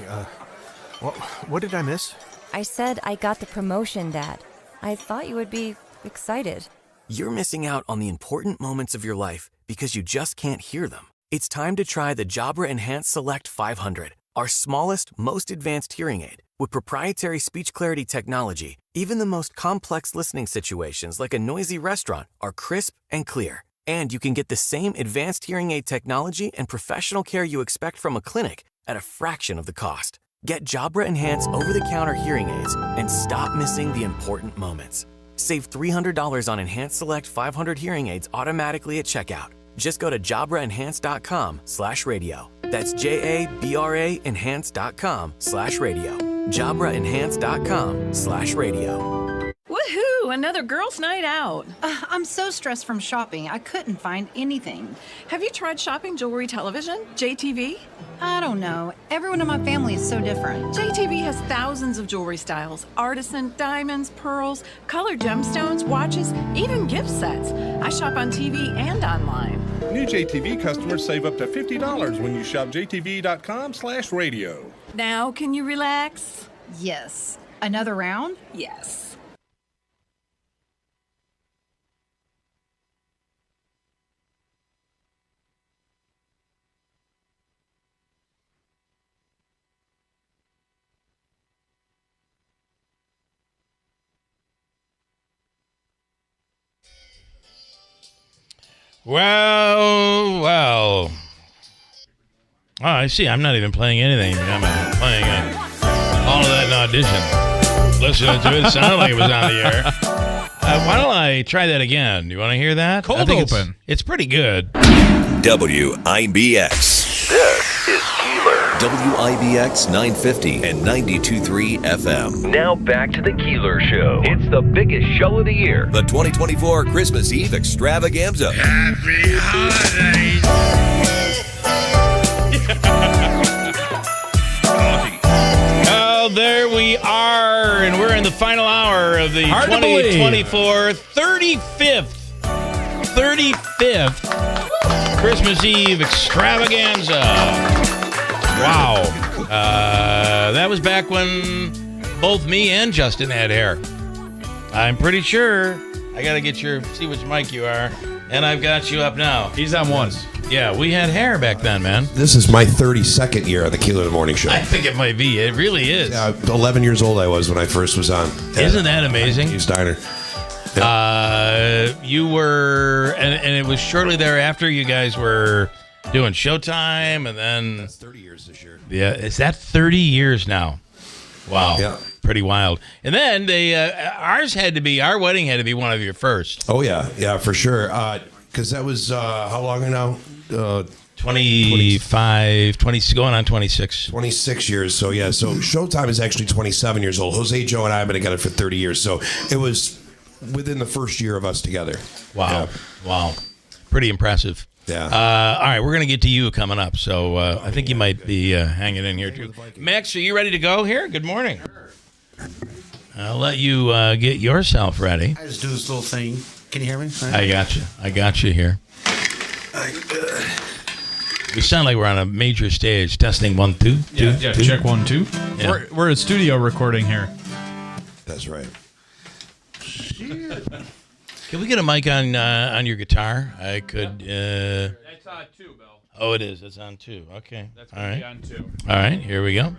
What did I miss? I said I got the promotion, Dad. I thought you would be excited. You're missing out on the important moments of your life because you just can't hear them. It's time to try the Jabra Enhanced Select 500, our smallest, most advanced hearing aid. With proprietary speech clarity technology, even the most complex listening situations like a noisy restaurant are crisp and clear. And you can get the same advanced hearing aid technology and professional care you expect from a clinic at a fraction of the cost. Get Jabra Enhance over-the-counter hearing aids and stop missing the important moments. Save $300 on Enhanced Select 500 hearing aids automatically at checkout. Just go to JabraEnhance.com/radio. That's JABRA Enhance.com/radio. JabraEnhance.com/radio. Woohoo! Another girls' night out. I'm so stressed from shopping, I couldn't find anything. Have you tried shopping jewelry television? JTV? I don't know. Everyone in my family is so different. JTV has thousands of jewelry styles. Artisan, diamonds, pearls, colored gemstones, watches, even gift sets. I shop on TV and online. New JTV customers save up to $50 when you shop JTV.com/radio. Now, can you relax? Yes. Another round? Yes. Well. Oh, I see. I'm not even playing anything. I'm playing all of that in audition. Listening to it, it sounded like it was on the air. Why don't I try that again? You want to hear that? Cold open. It's pretty good. WIBX. This is Keeler. WIBX 950 and 92.3 FM. Now back to the Keeler Show. It's the biggest show of the year. The 2024 Christmas Eve Extravaganza. Happy holidays. Well, there we are, and we're in the final hour of the 2024 35th Christmas Eve Extravaganza. Wow. That was back when both me and Justin had hair. I'm pretty sure. I got to see which mic you are. And I've got you up now. He's on one. Yeah, we had hair back then, man. This is my 32nd year on the Keeler in the Morning Show. I think it might be. It really is. Yeah, 11 years old I was when I first was on. Isn't that amazing? Hughes Diner. You were, and it was shortly thereafter you guys were doing Showtime, and then... That's 30 years this year. Yeah, is that 30 years now? Wow. Yeah. Pretty wild. And then our wedding had to be one of your first. Oh, yeah, for sure. Because that was, how long now? 25, 20, going on 26. 26 years. So, yeah. So, Showtime is actually 27 years old. Jose, Joe, and I have been together for 30 years. So, it was within the first year of us together. Wow. Yeah. Wow. Pretty impressive. Yeah. All right, we're going to get to you coming up. So, I think you might be hanging in here, too. Max, are you ready to go here? Good morning. I'll let you get yourself ready. I just do this little thing. Can you hear me? I got you here. We sound like we're on a major stage. Testing 1, 2. Yeah, check 1, 2. Yeah. We're at studio recording here. That's right. Can we get a mic on your guitar? I could. It's on 2, Bill. Oh, it is. It's on 2. Okay. That's going to be on 2. All right. Here we go.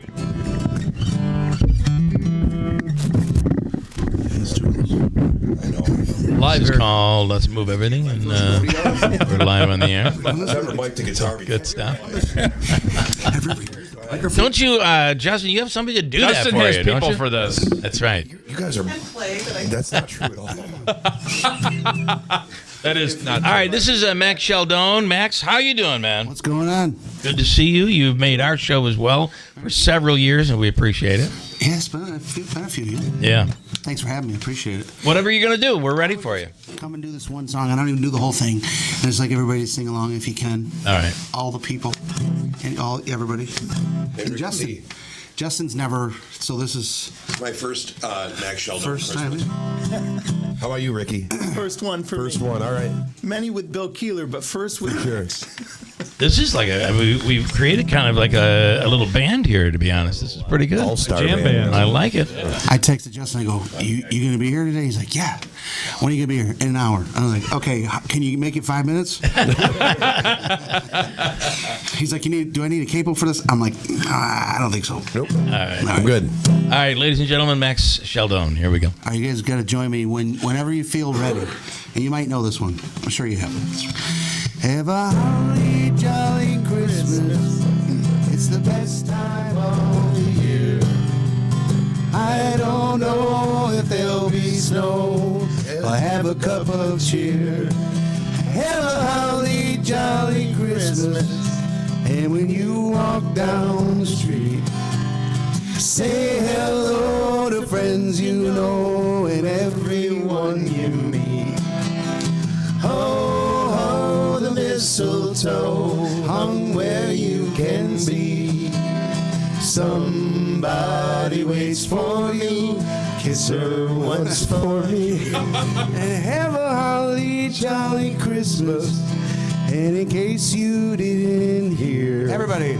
Live this is called Let's Move Everything, and we're live on the air. Never mic'd the guitar before. Good stuff. Don't you, Justin, you have somebody to do that for you, Justin has people don't you? for this. That's right. You guys are... That's not true at all. That is not true. All right, this is Max Sheldon. Max, how you doing, man? What's going on? Good to see you. You've made our show as well for several years, and we appreciate it. Yeah, it's been a few years. Yeah. Thanks for having me. I appreciate it. Whatever you're going to do, we're ready for you. Come and do this one song. I don't even do the whole thing. And it's like everybody to sing along if you can. All right. All the people. And everybody. And Justin. Justin's never, so this is... My first Max Sheldon. First time. How about you, Ricky? First one for First me. one, all right. Many with Bill Keeler, but first with Max. This is like we've created kind of like a little band here, to be honest. This is pretty good. All-star Jam band. I like it. I texted Justin, I go, you going to be here today? He's like, yeah. When are you going to be here? In an hour. I was like, okay, can you make it 5 minutes? He's like, do I need a capo for this? I'm like, I don't think so. Nope. All right. I'm good. All right, ladies and gentlemen, Max Sheldon. Here we go. All right, you guys got to join me whenever you feel ready. And you might know this one. I'm sure you have. Have a holly jolly Christmas. It's the best time of the year. I don't know if there'll be snow. I'll have a cup of cheer. Have a holly jolly Christmas. And when you walk down the street, say hello to friends you know and everyone you meet. Ho, ho, the mistletoe hung where you can be. Somebody waits for you, kiss her once for me. And have a holly jolly Christmas. And in case you didn't hear, everybody,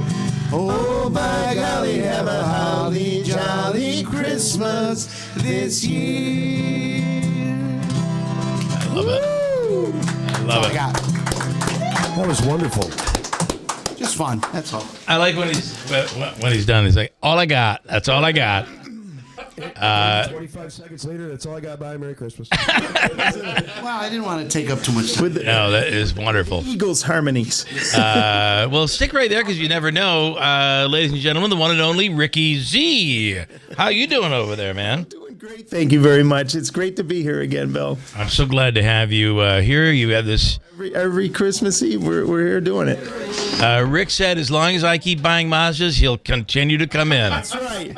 oh my golly, have a holly jolly Christmas this year. I love it. I love it. That was wonderful. Just fun. That's all. I like when he's done. He's like, all I got. That's all I got. 25 seconds later, that's all I got. Bye. Merry Christmas. Well, I didn't want to take up too much time. No, that is wonderful. Eagles harmonies. Well, stick right there because you never know. Ladies and gentlemen, the one and only Ricky Z. How you doing over there, man? Doing great. Thank you very much. It's great to be here again, Bill. I'm so glad to have you here. You have this... Every Christmas Eve, we're here doing it. Rick said, as long as I keep buying Mazdas, he'll continue to come in. That's right.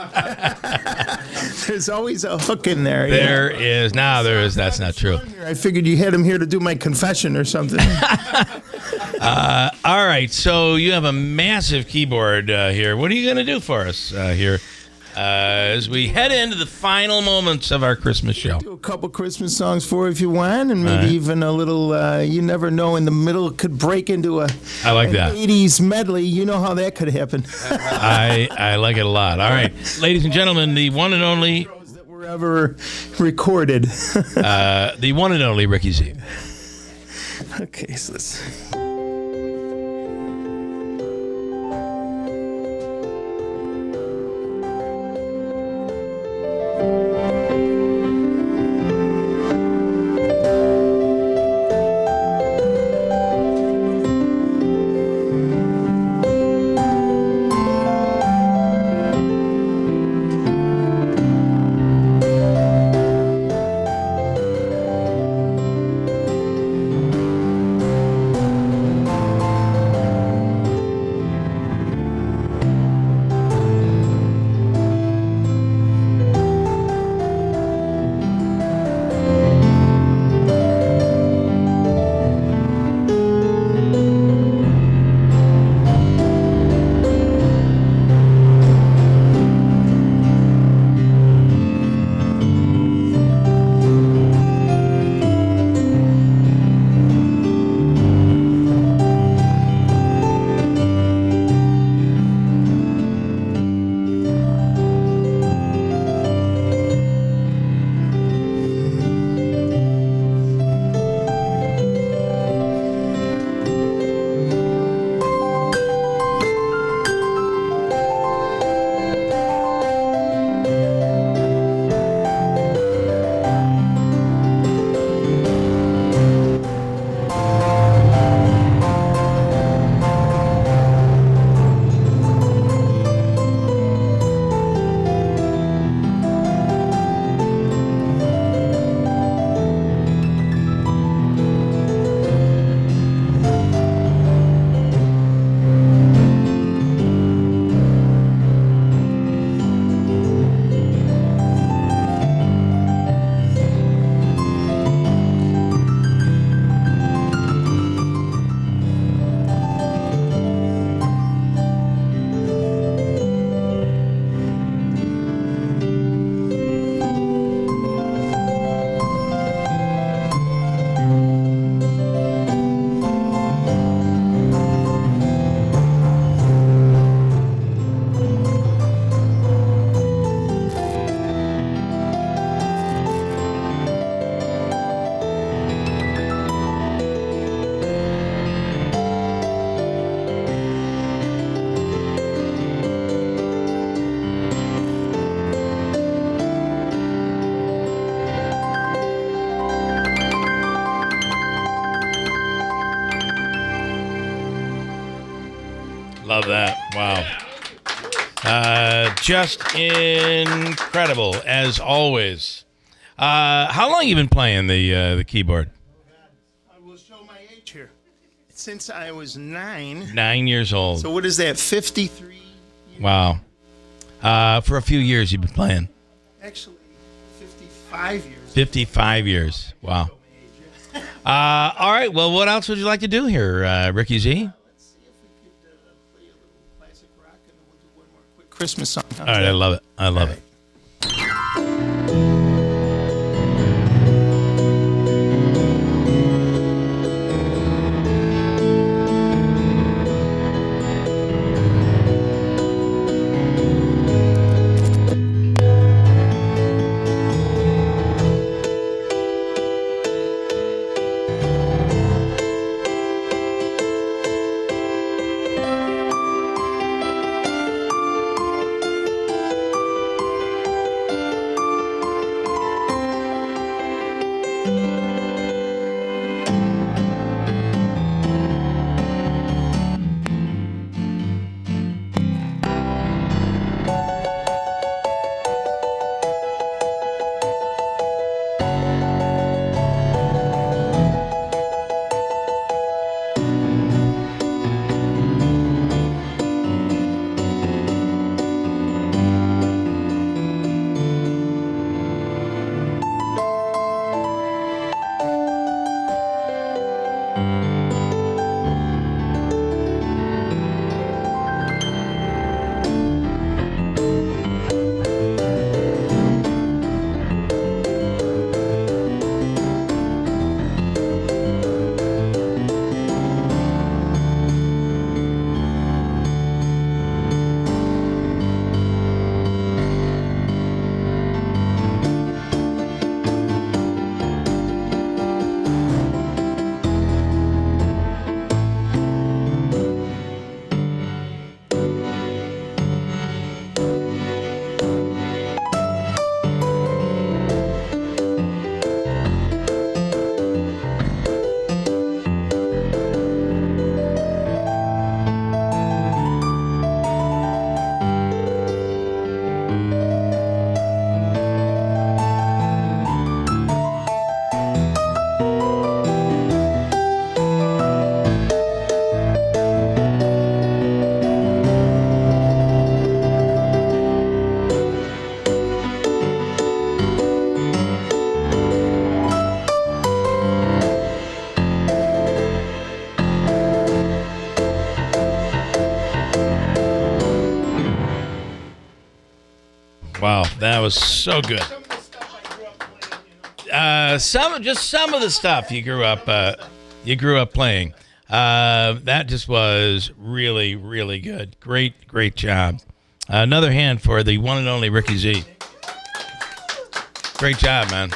There's always a hook in there. There is. No, there is. That's not true. I figured you had him here to do my confession or something. All right. So you have a massive keyboard here. What are you going to do for us here as we head into the final moments of our Christmas show. Do a couple Christmas songs for you if you want, and maybe even a little, you never know, in the middle could break into I like that. 80s medley. You know how that could happen. I like it a lot. All right, ladies and gentlemen, the one and only that were ever recorded. the one and only Ricky Z. Okay, so let's... Love that. Wow. Just incredible, as always. How long you been playing the keyboard? I will show my age here. Since I was 9. 9 years old. So what is that, 53? Wow. For a few years you've been playing. Actually, 55 years. 55 years. Wow. All right. Well, what else would you like to do here, Ricky Z? Christmas song. All right, I love it. I love it. Wow, that was so good. Some of the stuff you grew up playing. That just was really, really good. Great job. Another hand for the one and only Ricky Z. Great job, man.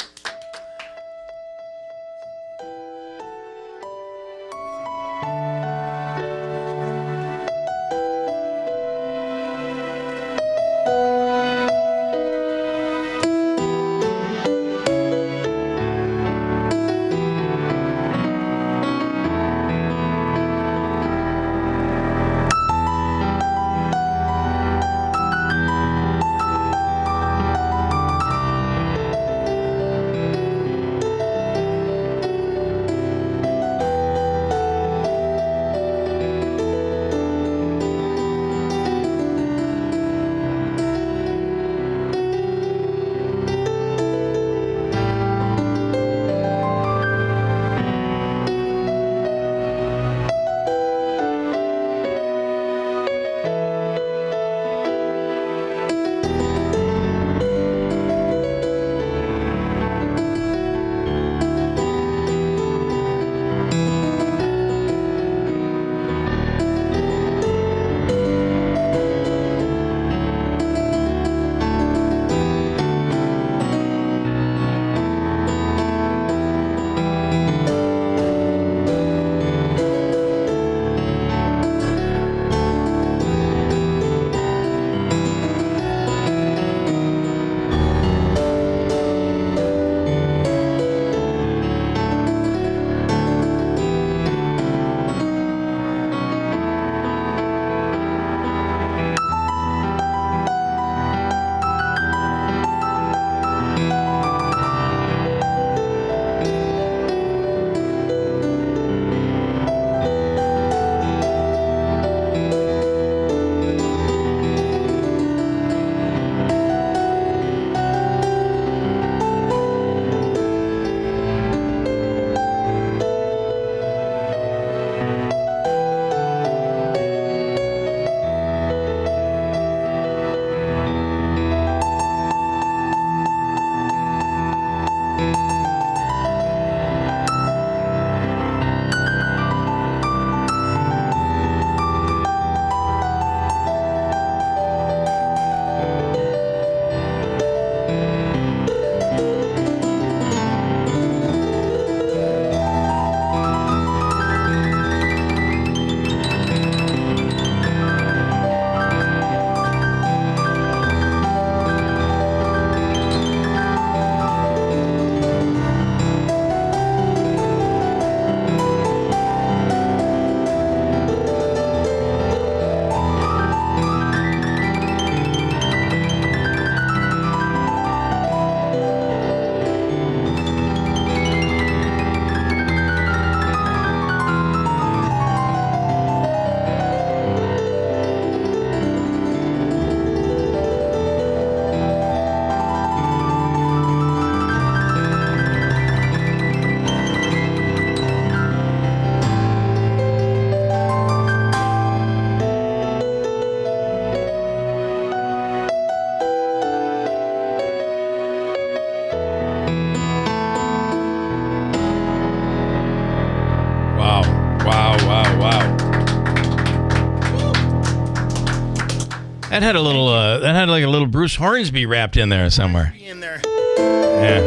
That had a little. That had like a little Bruce Hornsby wrapped in there somewhere. In there. Yeah.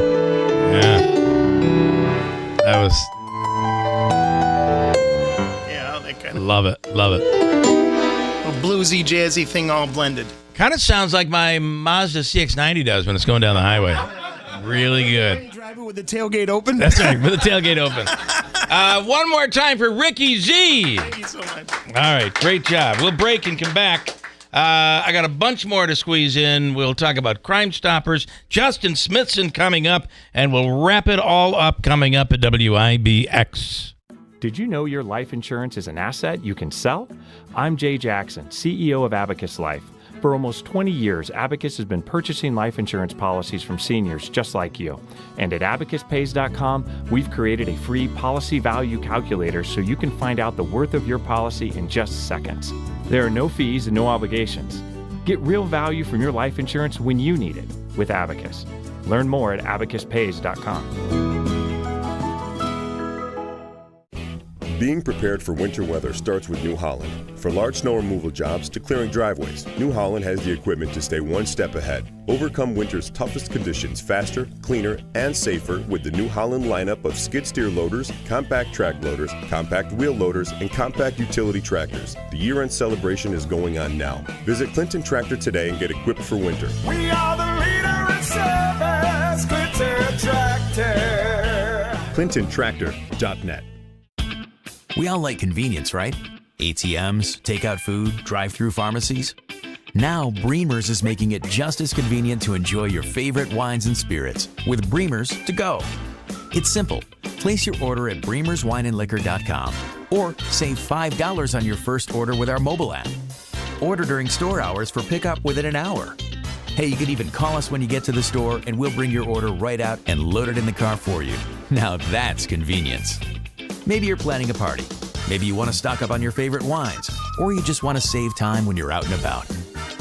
That was. Yeah, that kind of. Love it. A bluesy, jazzy thing all blended. Kind of sounds like my Mazda CX-90 does when it's going down the highway. Really good. Drive it with the tailgate open. That's right, with the tailgate open. One more time for Ricky Z. Thank you so much. All right, great job. We'll break and come back. I got a bunch more to squeeze in. We'll talk about Crime Stoppers, Justin Smithson coming up, and we'll wrap it all up coming up at WIBX. Did you know your life insurance is an asset you can sell? I'm Jay Jackson, CEO of Abacus Life. For almost 20 years, Abacus has been purchasing life insurance policies from seniors just like you. And at abacuspays.com, we've created a free policy value calculator so you can find out the worth of your policy in just seconds. There are no fees and no obligations. Get real value from your life insurance when you need it with Abacus. Learn more at abacuspays.com. Being prepared for winter weather starts with New Holland. From large snow removal jobs to clearing driveways, New Holland has the equipment to stay one step ahead. Overcome winter's toughest conditions faster, cleaner, and safer with the New Holland lineup of skid steer loaders, compact track loaders, compact wheel loaders, and compact utility tractors. The year-end celebration is going on now. Visit Clinton Tractor today and get equipped for winter. We are the leader in service, Clinton Tractor. ClintonTractor.net. We all like convenience, right? ATMs, takeout food, drive-through pharmacies. Now, Bremer's is making it just as convenient to enjoy your favorite wines and spirits with Bremer's to go. It's simple. Place your order at bremerswineandliquor.com or save $5 on your first order with our mobile app. Order during store hours for pickup within an hour. Hey, you can even call us when you get to the store and we'll bring your order right out and load it in the car for you. Now that's convenience. Maybe you're planning a party. Maybe you want to stock up on your favorite wines, or you just want to save time when you're out and about.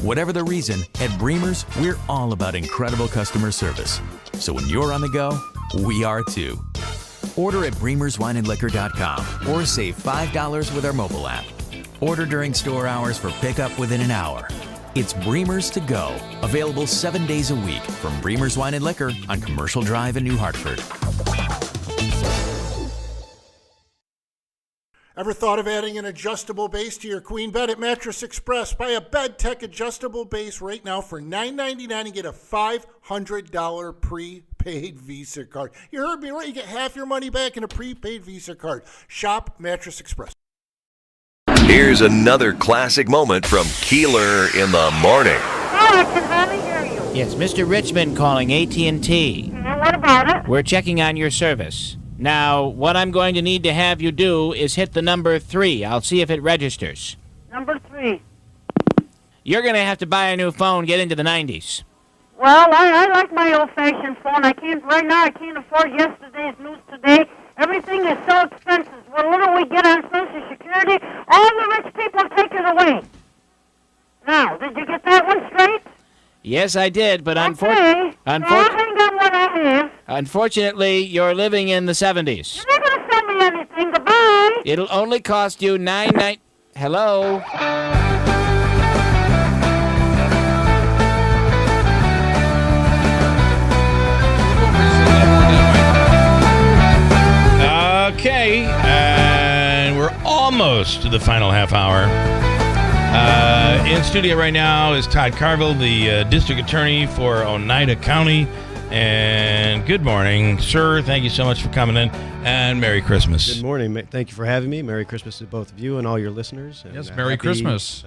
Whatever the reason, at Bremer's, we're all about incredible customer service. So when you're on the go, we are too. Order at bremerswineandliquor.com or save $5 with our mobile app. Order during store hours for pickup within an hour. It's Bremer's to go, available 7 days a week from Bremer's Wine and Liquor on Commercial Drive in New Hartford. Ever thought of adding an adjustable base to your queen bed at Mattress Express? Buy a Bed Tech adjustable base right now for $9.99 and get a $500 prepaid Visa card. You heard me right. You get half your money back in a prepaid Visa card. Shop Mattress Express. Here's another classic moment from Keeler in the morning. I can hardly hear you. Yes, Mr. Richmond calling AT&T. What about it? We're checking on your service. Now, what I'm going to need to have you do is hit the number 3. I'll see if it registers. Number 3. You're going to have to buy a new phone, get into the 90s. Well, I like my old-fashioned phone. I can't afford yesterday's news today. Everything is so expensive. What little we get on Social Security, all the rich people take it away. Now, did you get that one straight? Yes, I did, but I'll hang on what I have. Unfortunately, you're living in the 70s. You're not going to sell me anything. Goodbye. It'll only cost you $9.99. Hello? Okay, and we're almost to the final half hour. In studio right now is Todd Carville, the district attorney for Oneida County. And good morning, sir. Thank you so much for coming in, and Merry Christmas. Good morning. Thank you for having me. Merry Christmas to both of you and all your listeners. And yes, Merry Christmas.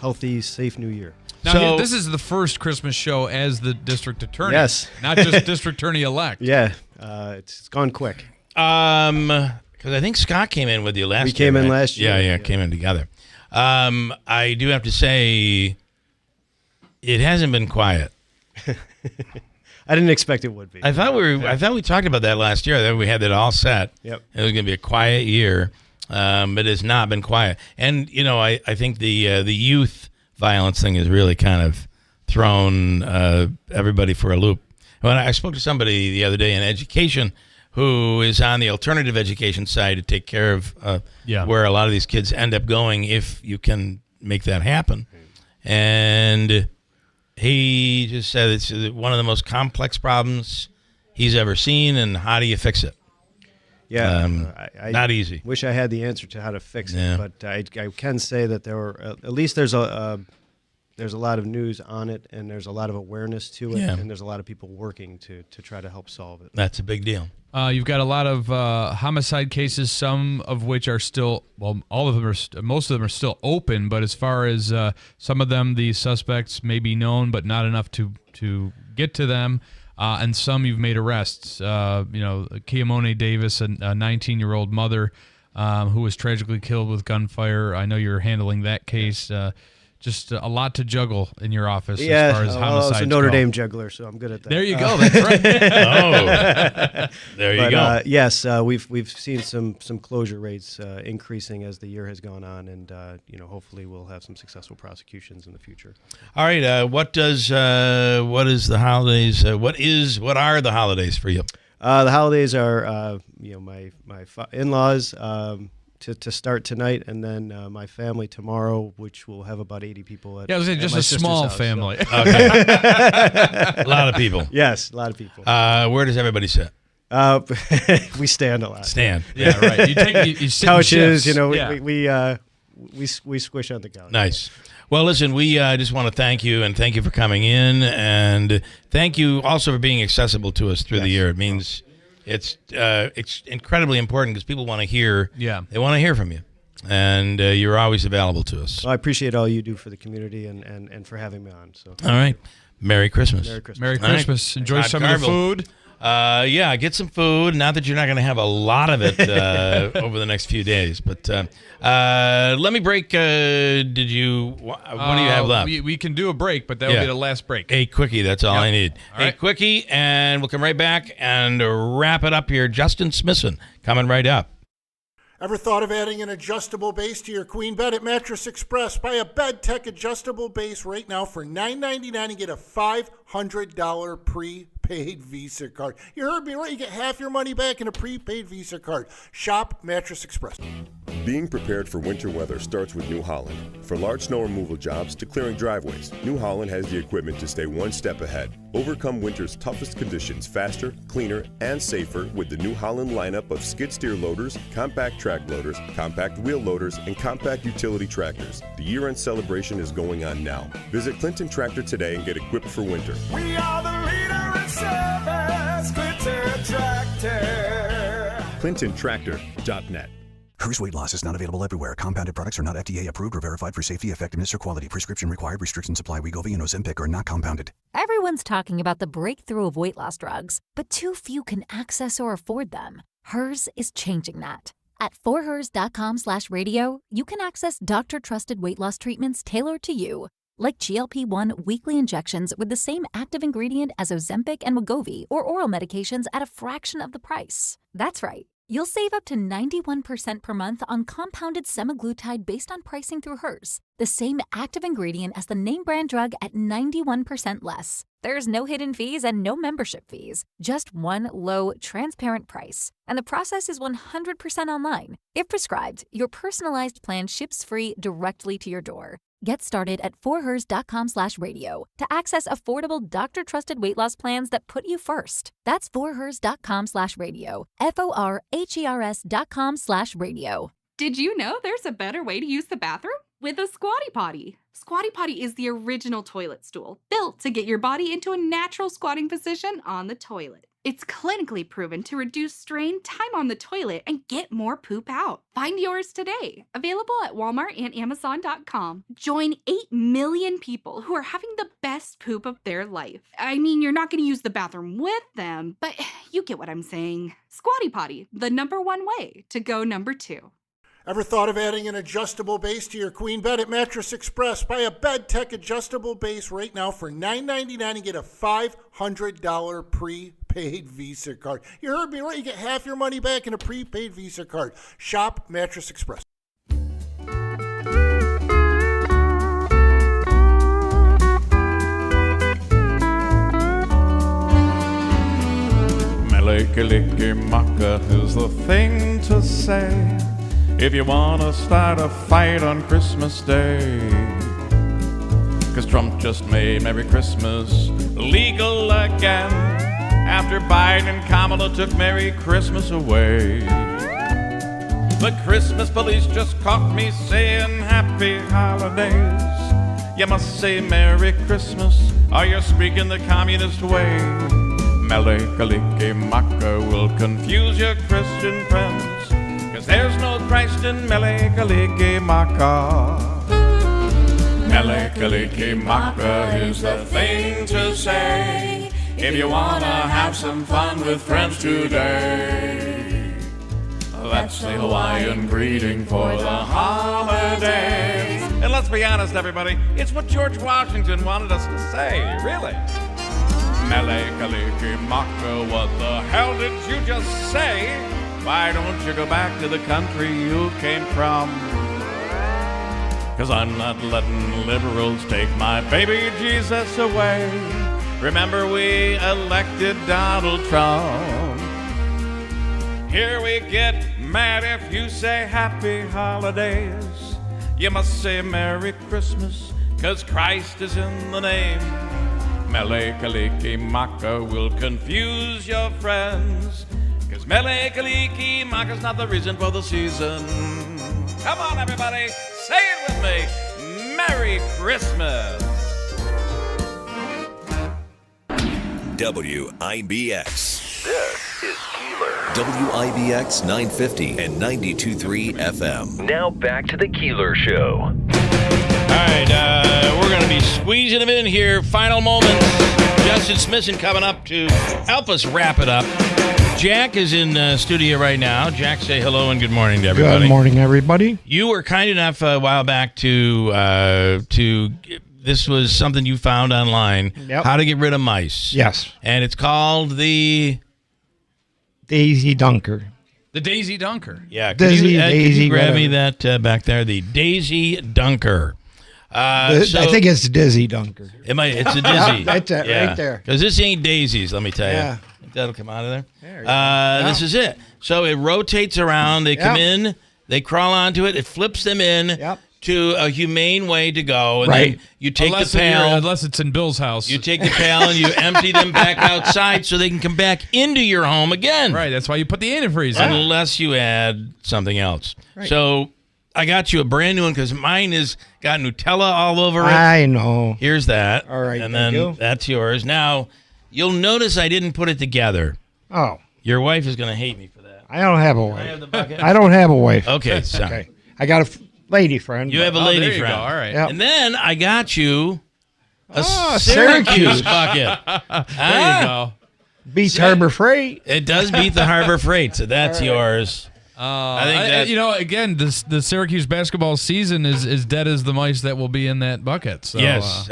Healthy, safe New Year. Now, this is the first Christmas show as the district attorney. Yes. Not just district attorney-elect. Yeah. It's gone quick. Because I think Scott came in with you last year. We came in last year. Yeah, came in together. I do have to say, it hasn't been quiet. I didn't expect it would be. I thought we talked about that last year. That we had that all set. Yep. It was going to be a quiet year, but it's not been quiet. And I think the youth violence thing has really kind of thrown everybody for a loop. When I spoke to somebody the other day in education who is on the alternative education side to take care of where a lot of these kids end up going if you can make that happen. And he just said it's one of the most complex problems he's ever seen, and how do you fix it? Yeah, not easy. Wish I had the answer to how to fix it, but I can say that there were at least there's a lot of news on it, and there's a lot of awareness to it, and there's a lot of people working to try to help solve it. That's a big deal. You've got a lot of homicide cases, some of which are still, all of them are, most of them are still open. But as far as some of them, the suspects may be known, but not enough to get to them. And some you've made arrests. Kiamone Davis, a 19-year-old mother who was tragically killed with gunfire. I know you're handling that case. just a lot to juggle in your office Yeah, as far as homicides I was a Notre go. Dame juggler, so I'm good at that. There you go. That's right. There you go. Yes, we've seen some closure rates increasing as the year has gone on, and hopefully we'll have some successful prosecutions in the future. All right. What is the holidays? What are the holidays for you? The holidays are my in-laws. To start tonight, and then my family tomorrow, which will have about 80 people. I was saying just a small family. So. Okay. A lot of people. Yes, a lot of people. Where does everybody sit? We stand a lot. Stand. Yeah, right. You sit couches. in We squish on the couch. Nice. Well, listen, we just want to thank you, and thank you for coming in, and thank you also for being accessible to us through the year. It means. It's incredibly important because people want to hear. Yeah. They want to hear from you, and you're always available to us. Well, I appreciate all you do for the community and for having me on. So. All right. Merry Christmas. Merry Christmas. Merry Christmas. Right. Enjoy Todd some Carville. of the food. Yeah, get some food. Not that you're not going to have a lot of it over the next few days, but let me break. What do you have left? We can do a break, but that will be the last break. A quickie, that's all I need. All right. A quickie, and we'll come right back and wrap it up here. Justin Smithson coming right up. Ever thought of adding an adjustable base to your queen bed at Mattress Express? Buy a Bed Tech adjustable base right now for $9.99 and get a $500 prepaid Visa card. You heard me right. You get half your money back in a prepaid Visa card. Shop Mattress Express. Being prepared for winter weather starts with New Holland. From large snow removal jobs to clearing driveways, New Holland has the equipment to stay one step ahead. Overcome winter's toughest conditions faster, cleaner, and safer with the New Holland lineup of skid steer loaders, compact track loaders, compact wheel loaders, and compact utility tractors. The year-end celebration is going on now. Visit Clinton Tractor today and get equipped for winter. We are the leader in service, Clinton Tractor. ClintonTractor.net. Hers weight loss is not available everywhere. Compounded products are not FDA approved or verified for safety, effectiveness, or quality. Prescription required. Restrictions apply. Wegovy and Ozempic are not compounded. Everyone's talking about the breakthrough of weight loss drugs, but too few can access or afford them. Hers is changing that. At forhers.com/radio, you can access doctor-trusted weight loss treatments tailored to you, like GLP-1 weekly injections with the same active ingredient as Ozempic and Wegovy, or oral medications at a fraction of the price. That's right. You'll save up to 91% per month on compounded semaglutide based on pricing through Hers, the same active ingredient as the name brand drug at 91% less. There's no hidden fees and no membership fees, just one low, transparent price. And the process is 100% online. If prescribed, your personalized plan ships free directly to your door. Get started at forhers.com/radio to access affordable doctor-trusted weight loss plans that put you first. That's forhers.com/radio. FORHERS.com/radio. Did you know there's a better way to use the bathroom? With a Squatty Potty. Squatty Potty is the original toilet stool, built to get your body into a natural squatting position on the toilet. It's clinically proven to reduce strain, time on the toilet, and get more poop out. Find yours today. Available at Walmart and Amazon.com. Join 8 million people who are having the best poop of their life. I mean, you're not going to use the bathroom with them, but you get what I'm saying. Squatty Potty, the #1 way to go #2. Ever thought of adding an adjustable base to your queen bed at Mattress Express? Buy a Bed Tech adjustable base right now for $9.99 and get a $500 prepaid Visa card. You heard me right. You get half your money back in a prepaid Visa card. Shop Mattress Express. Mele-kaliki-maka is the thing to say if you wanna start a fight on Christmas Day. 'Cause Trump just made Merry Christmas legal again after Biden and Kamala took Merry Christmas away. The Christmas police just caught me saying Happy Holidays. You must say Merry Christmas or you're speaking the communist way. Mele-kaliki-maka will confuse your Christian friends, 'cause there's no Christ in Mele-kaliki-maka. Mele-kaliki-maka is the thing to say if you wanna have some fun with friends today. That's the Hawaiian greeting for the holidays. And let's be honest, everybody, it's what George Washington wanted us to say, really. Mele Kalikimaka, what the hell did you just say? Why don't you go back to the country you came from? 'Cause I'm not letting liberals take my baby Jesus away. Remember we elected Donald Trump. Here we get mad if you say happy holidays. You must say Merry Christmas, 'cause Christ is in the name. Mele Kalikimaka will confuse your friends, 'cause Mele Kalikimaka's not the reason for the season. Come on, everybody, say it with me. Merry Christmas. WIBX. This is Keeler. WIBX 950 and 92.3 FM. Now back to the Keeler Show. All right, we're going to be squeezing them in here. Final moments. Justin Smithson coming up to help us wrap it up. Jack is in studio right now. Jack, say hello and good morning to everybody. Good morning, everybody. You were kind enough a while back to this was something you found online. Yep. How to get rid of mice. Yes. And it's called the Daisy Dunker. The Daisy Dunker. Yeah. Could you, Ed, could you grab me that back there? The Daisy Dunker. I think it's Dizzy Dunker. It's a Dizzy. That's it, right there. Because this ain't daisies, let me tell you. Yeah. Think that'll come out of there. There you go. This is it. So it rotates around. They come in. They crawl onto it. It flips them in to a humane way to go. And then you take the pail. Unless it's in Bill's house. You take the pail and you empty them back outside so they can come back into your home again. Right. That's why you put the antifreeze in. Unless you add something else. Right. So I got you a brand new one because mine has got Nutella all over it. I know. Here's that. All right. And thank then you. that's yours. Now, you'll notice I didn't put it together. Oh. Your wife is going to hate me for that. I don't have a Can I wife. have the bucket? I don't have a wife. Okay, sorry. Okay. I got a lady friend. You have a lady there you friend. go. All right. Yep. And then I got you a Syracuse. bucket. There you go. Beats Harbor Freight. It does beat the Harbor Freight, so that's yours. I think that, you know, again, the Syracuse basketball season is dead as the mice that will be in that bucket. So, yes.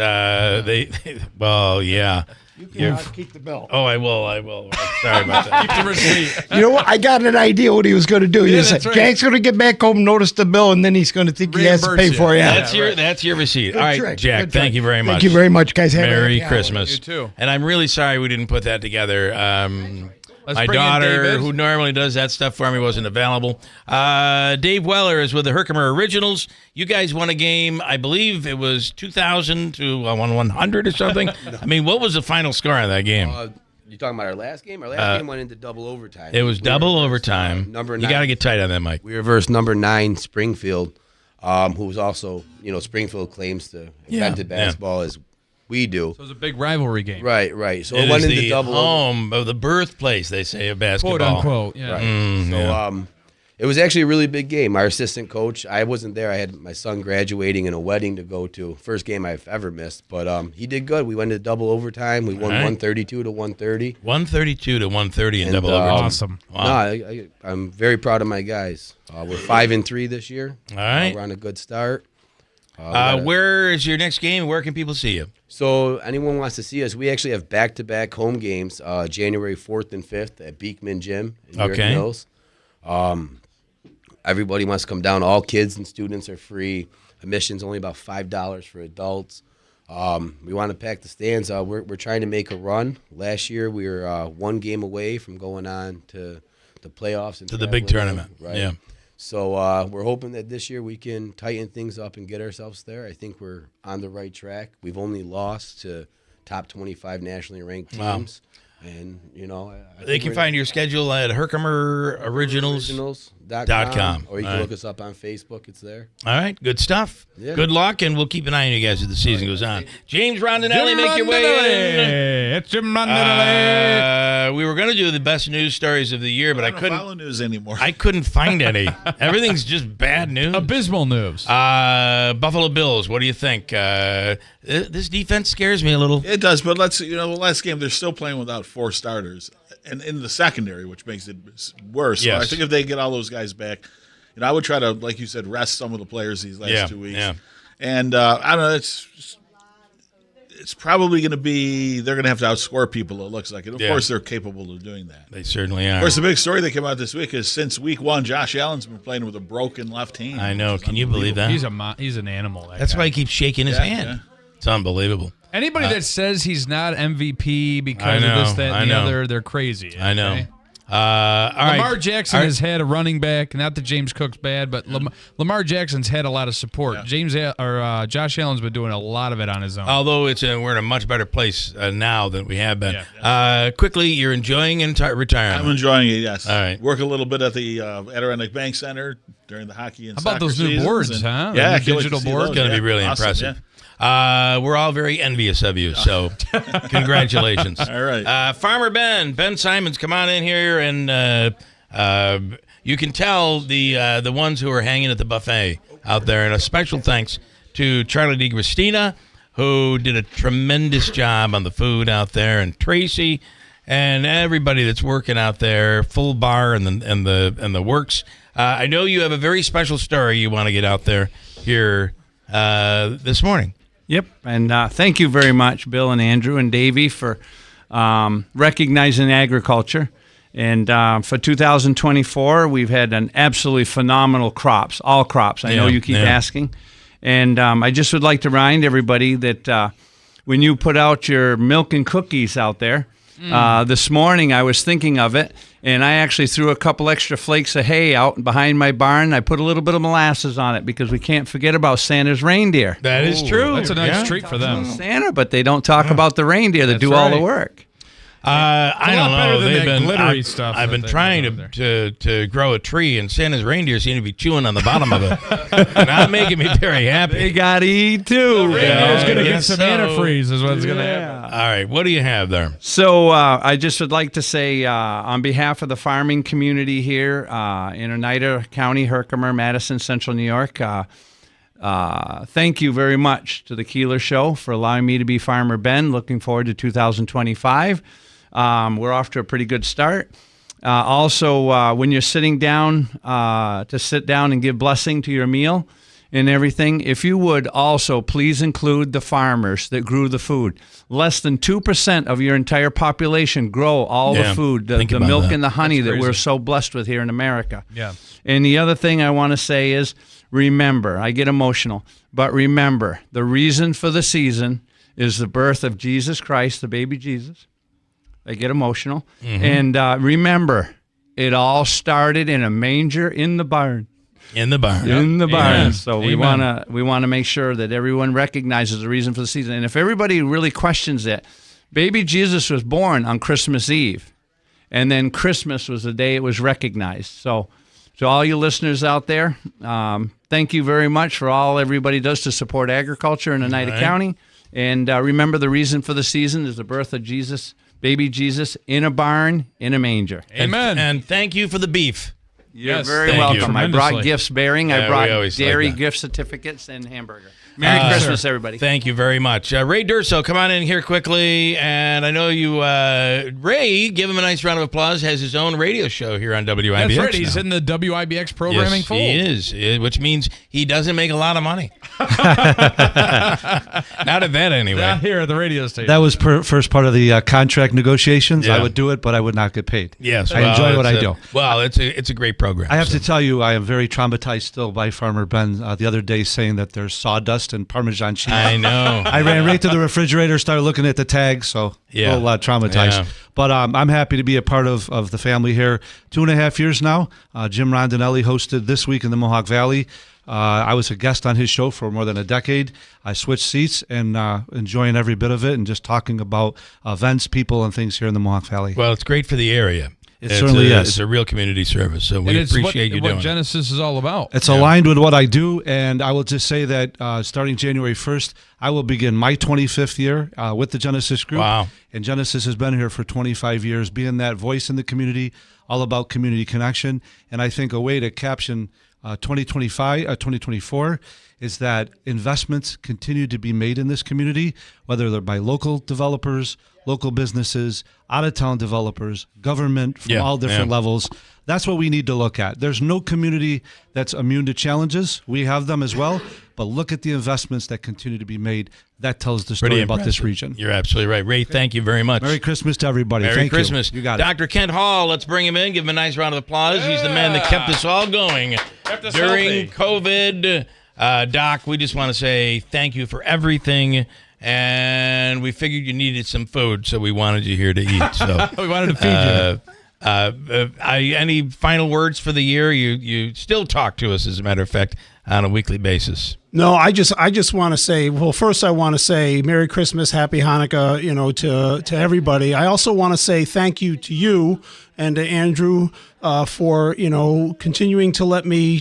Well, yeah. You can keep the bill. Oh, I will. Sorry about that. Keep the receipt. You know what? I got an idea what he was going to do. He Yeah, said, that's right. Jack's going to get back home, notice the bill, and then he's going to think he has to Reimburse pay for it. Yeah. That's your receipt. Good All right, trick. Jack, Good trick. thank you very much. Thank you very much, guys. Have a Merry happy Christmas. You too. And I'm really sorry we didn't put that together. My bring in daughter, David. who normally does that stuff for me, wasn't available. Dave Weller is with the Herkimer Originals. You guys won a game, I believe it was 2,000 to 100 or something. I mean, what was the final score on that game? You talking about our last game? Our last game went into double overtime. It was double overtime. Number 9. You got to get tight on that, Mike. We reversed number 9 Springfield, who was also, Springfield claims to invented basketball as we do. So it was a big rivalry game. Right. So It it went is into the double home of the birthplace, they say, of basketball. Quote unquote. Yeah. Right. So it was actually a really big game. Our assistant coach, I wasn't there. I had my son graduating and a wedding to go to. First game I've ever missed. But he did good. We went into double overtime. We won 132 to 130. 132 to 130 in double overtime. Awesome. Wow. No, I'm very proud of my guys. We're 5-3 this year. All right. We're on a good start. Where is your next game? Where can people see you? So anyone wants to see us, we actually have back-to-back home games, January 4th and 5th at Beekman Gym in York Mills. Everybody wants to come down. All kids and students are free. Admission's only about $5 for adults. We want to pack the stands. We're trying to make a run. Last year we were one game away from going on to the playoffs and To the big traveling, tournament, right? yeah. So we're hoping that this year we can tighten things up and get ourselves there. I think we're on the right track. We've only lost to top 25 nationally ranked teams. And, I They think can we're- find your schedule at HerkimerOriginals.com. Or you All can right. look us up on Facebook. It's there. All right, good stuff. Yeah. Good luck, and we'll keep an eye on you guys as the season goes on. James Rondinelli, make your way in. It's Jim Rondinelli. We were going to do the best news stories of the year, but I couldn't follow news anymore. I couldn't find any. Everything's just bad news. Abysmal news. Buffalo Bills. What do you think? This defense scares me a little. It does, but the last game they're still playing without 4 starters, and in the secondary, which makes it worse. Yes. So I think if they get all those guys back, I would try to, like you said, rest some of the players these last 2 weeks. Yeah. And I don't know, it's probably going to be, they're going to have to outscore people, it looks like. And, of course, they're capable of doing that. They certainly are. Of course, the big story that came out this week is since week 1, Josh Allen's been playing with a broken left hand. I know. Can you believe that? He's an animal. That's why he keeps shaking his hand. Yeah. It's unbelievable. Anybody that says he's not MVP because of this, that, and the other, they're crazy. I know. Okay? All right. Lamar Jackson has had a running back. Not that James Cook's bad, but Lamar Jackson's had a lot of support. Josh Allen's been doing a lot of it on his own. Although we're in a much better place now than we have been. Quickly, you're enjoying retirement. I'm enjoying it, yes. All right. Work a little bit at the Adirondack Bank Center during the hockey and How about soccer those new seasons, boards, and, huh? Yeah, The digital board. It's going to be really Awesome, impressive. We're all very envious of you, so congratulations. All right. Farmer Ben Simons, come on in here, and you can tell the ones who are hanging at the buffet out there, and a special thanks to Charlie DiGristina, who did a tremendous job on the food out there, and Tracy, and everybody that's working out there, full bar and the works. I know you have a very special story you want to get out there here this morning. Yep, and thank you very much, Bill and Andrew and Davey, for recognizing agriculture. And for 2024, we've had an absolutely phenomenal crops, all crops. I know you keep asking. And I just would like to remind everybody that when you put out your milk and cookies out there, this morning I was thinking of it, and I actually threw a couple extra flakes of hay out behind my barn. I put a little bit of molasses on it because we can't forget about Santa's reindeer. That is true. That's a nice treat for them. Santa, but they don't talk about the reindeer that do all the work. I don't know. They've been glittery stuff. I've been trying to grow a tree, and Santa's reindeer seem to be chewing on the bottom of it. Not making me very happy. They got to eat too. Reindeer's going to get some antifreeze is what's going to happen. All right, what do you have there? So I just would like to say on behalf of the farming community here in Oneida County, Herkimer, Madison, Central New York, thank you very much to the Keeler Show for allowing me to be Farmer Ben. Looking forward to 2025. We're off to a pretty good start. Also, when you're sitting down to sit down and give blessing to your meal and everything, if you would also please include the farmers that grew the food. Less than 2% of your entire population grow all the food, the milk and the honey that we're so blessed with here in America. Yeah. And the other thing I want to say is, remember, I get emotional, but remember, the reason for the season is the birth of Jesus Christ, the baby Jesus. I get emotional. And remember, it all started in a manger in the barn. In the barn. In the barn. Amen. So we want to make sure that everyone recognizes the reason for the season. And if everybody really questions it, baby Jesus was born on Christmas Eve. And then Christmas was the day it was recognized. So to all you listeners out there, thank you very much for all everybody does to support agriculture in Oneida County. And remember, the reason for the season is the birth of Jesus, baby Jesus, in a barn, in a manger. Amen. And thank you for the beef. You're very welcome. I brought gifts bearing. I brought dairy like gift certificates and hamburger. Merry Christmas, everybody. Thank you very much. Ray Durso, come on in here quickly. And I know you, Ray, give him a nice round of applause, has his own radio show here on WIBX. That's right. He's now. in the WIBX programming fold. He is, which means he doesn't make a lot of money. Not at that, anyway. Not here at the radio station. That was first part of the contract negotiations. Yeah. I would do it, but I would not get paid. Yes. I enjoy what I do. Well, it's a great program. I have to tell you, I am very traumatized still by Farmer Ben the other day saying that there's sawdust and Parmesan cheese. I know. I ran right to the refrigerator, started looking at the tag, so a little traumatized. Yeah. But I'm happy to be a part of the family here. 2.5 years now. Jim Rondinelli hosted This Week in the Mohawk Valley. I was a guest on his show for more than a decade. I switched seats and enjoying every bit of it and just talking about events, people, and things here in the Mohawk Valley. Well, it's great for the area. It certainly is. It's a real community service, so we appreciate you doing what Genesis is all about. It's aligned with what I do, and I will just say that starting January 1st, I will begin my 25th year with the Genesis Group. Wow. And Genesis has been here for 25 years, being that voice in the community, all about community connection. And I think a way to caption 2024 is that investments continue to be made in this community, whether they're by local developers, local businesses, out-of-town developers, government from all different levels. That's what we need to look at. There's no community that's immune to challenges. We have them as well, but look at the investments that continue to be made. That tells the story about this region. You're absolutely right. Ray, thank you very much. Merry Christmas to everybody. Merry Thank Christmas. You got it. Dr. Kent Hall, let's bring him in. Give him a nice round of applause. He's the man that kept us all going during COVID. Doc, we just want to say thank you for everything. And we figured you needed some food, so we wanted you here to eat. So we wanted to feed you. Any final words for the year? You still talk to us, as a matter of fact, on a weekly basis. No, I just want to say, well, first I want to say Merry Christmas, Happy Hanukkah, to everybody. I also want to say thank you to you and to Andrew for, continuing to let me,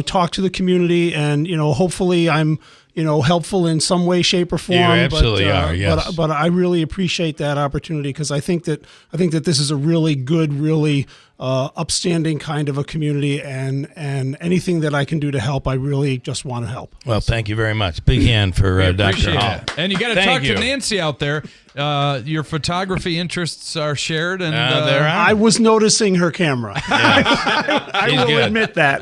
talk to the community, and, hopefully I'm, helpful in some way, shape, or form. You absolutely are, yes. But I really appreciate that opportunity, because I think that this is a really good, really upstanding kind of a community, and anything that I can do to help, I really just want to help. Well, thank you very much. Big hand for Dr. Hall. And you got to talk to Nancy out there. Your photography interests are shared, and I was noticing her camera. I will admit that.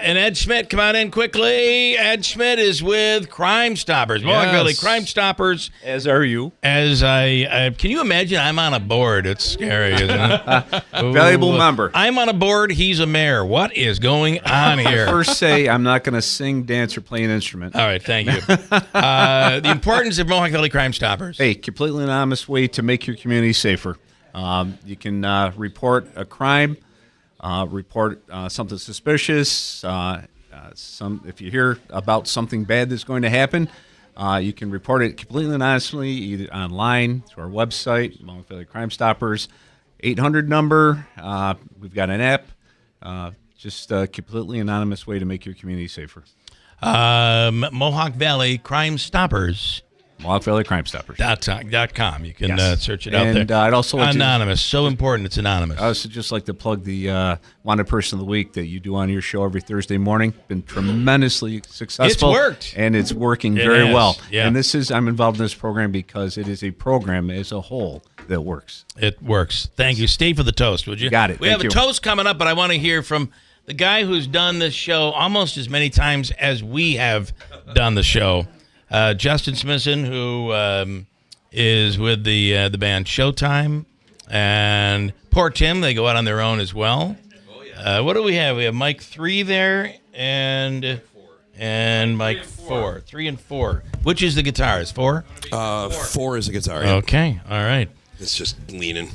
And Ed Schmidt, come on in quickly. Ed Schmidt is with Crime Stoppers. Mohawk Valley Crime Stoppers. As are you. As I can you imagine? I'm on a board. It's scary, isn't it? Valuable member. I'm on a board. He's a mayor. What is going on here? First, say I'm not going to sing, dance, or play an instrument. All right, thank you. The importance of Mohawk Valley Crime Stoppers. Hey, completely anonymous way to make your community safer. You can report a crime, report something suspicious. If you hear about something bad that's going to happen, you can report it completely anonymously, either online through our website, Mohawk Valley Crime Stoppers, 800 number. We've got an app. Just a completely anonymous way to make your community safer. Mohawk Valley Crime Stoppers. Mohawk Valley Crime Stoppers. .com. You can search it out and, there. I'd also like anonymous. So important. It's anonymous. I also just like to plug the Wanted Person of the Week that you do on your show every Thursday morning. Been tremendously successful. It's worked. And it's working very well. Yeah. And I'm involved in this program because it is a program as a whole that works. It works. Thank you. Stay for the toast, would you? Got it. We have a toast coming up, but I want to hear from the guy who's done this show almost as many times as we have done the show. Justin Smithson, who is with the band Showtime, and poor Tim. They go out on their own as well. What do we have? We have Mike 3 there, and Mike 4. 3 and 4. Which is the guitarist? 4? 4 is the guitar. Okay, all right. It's just leaning.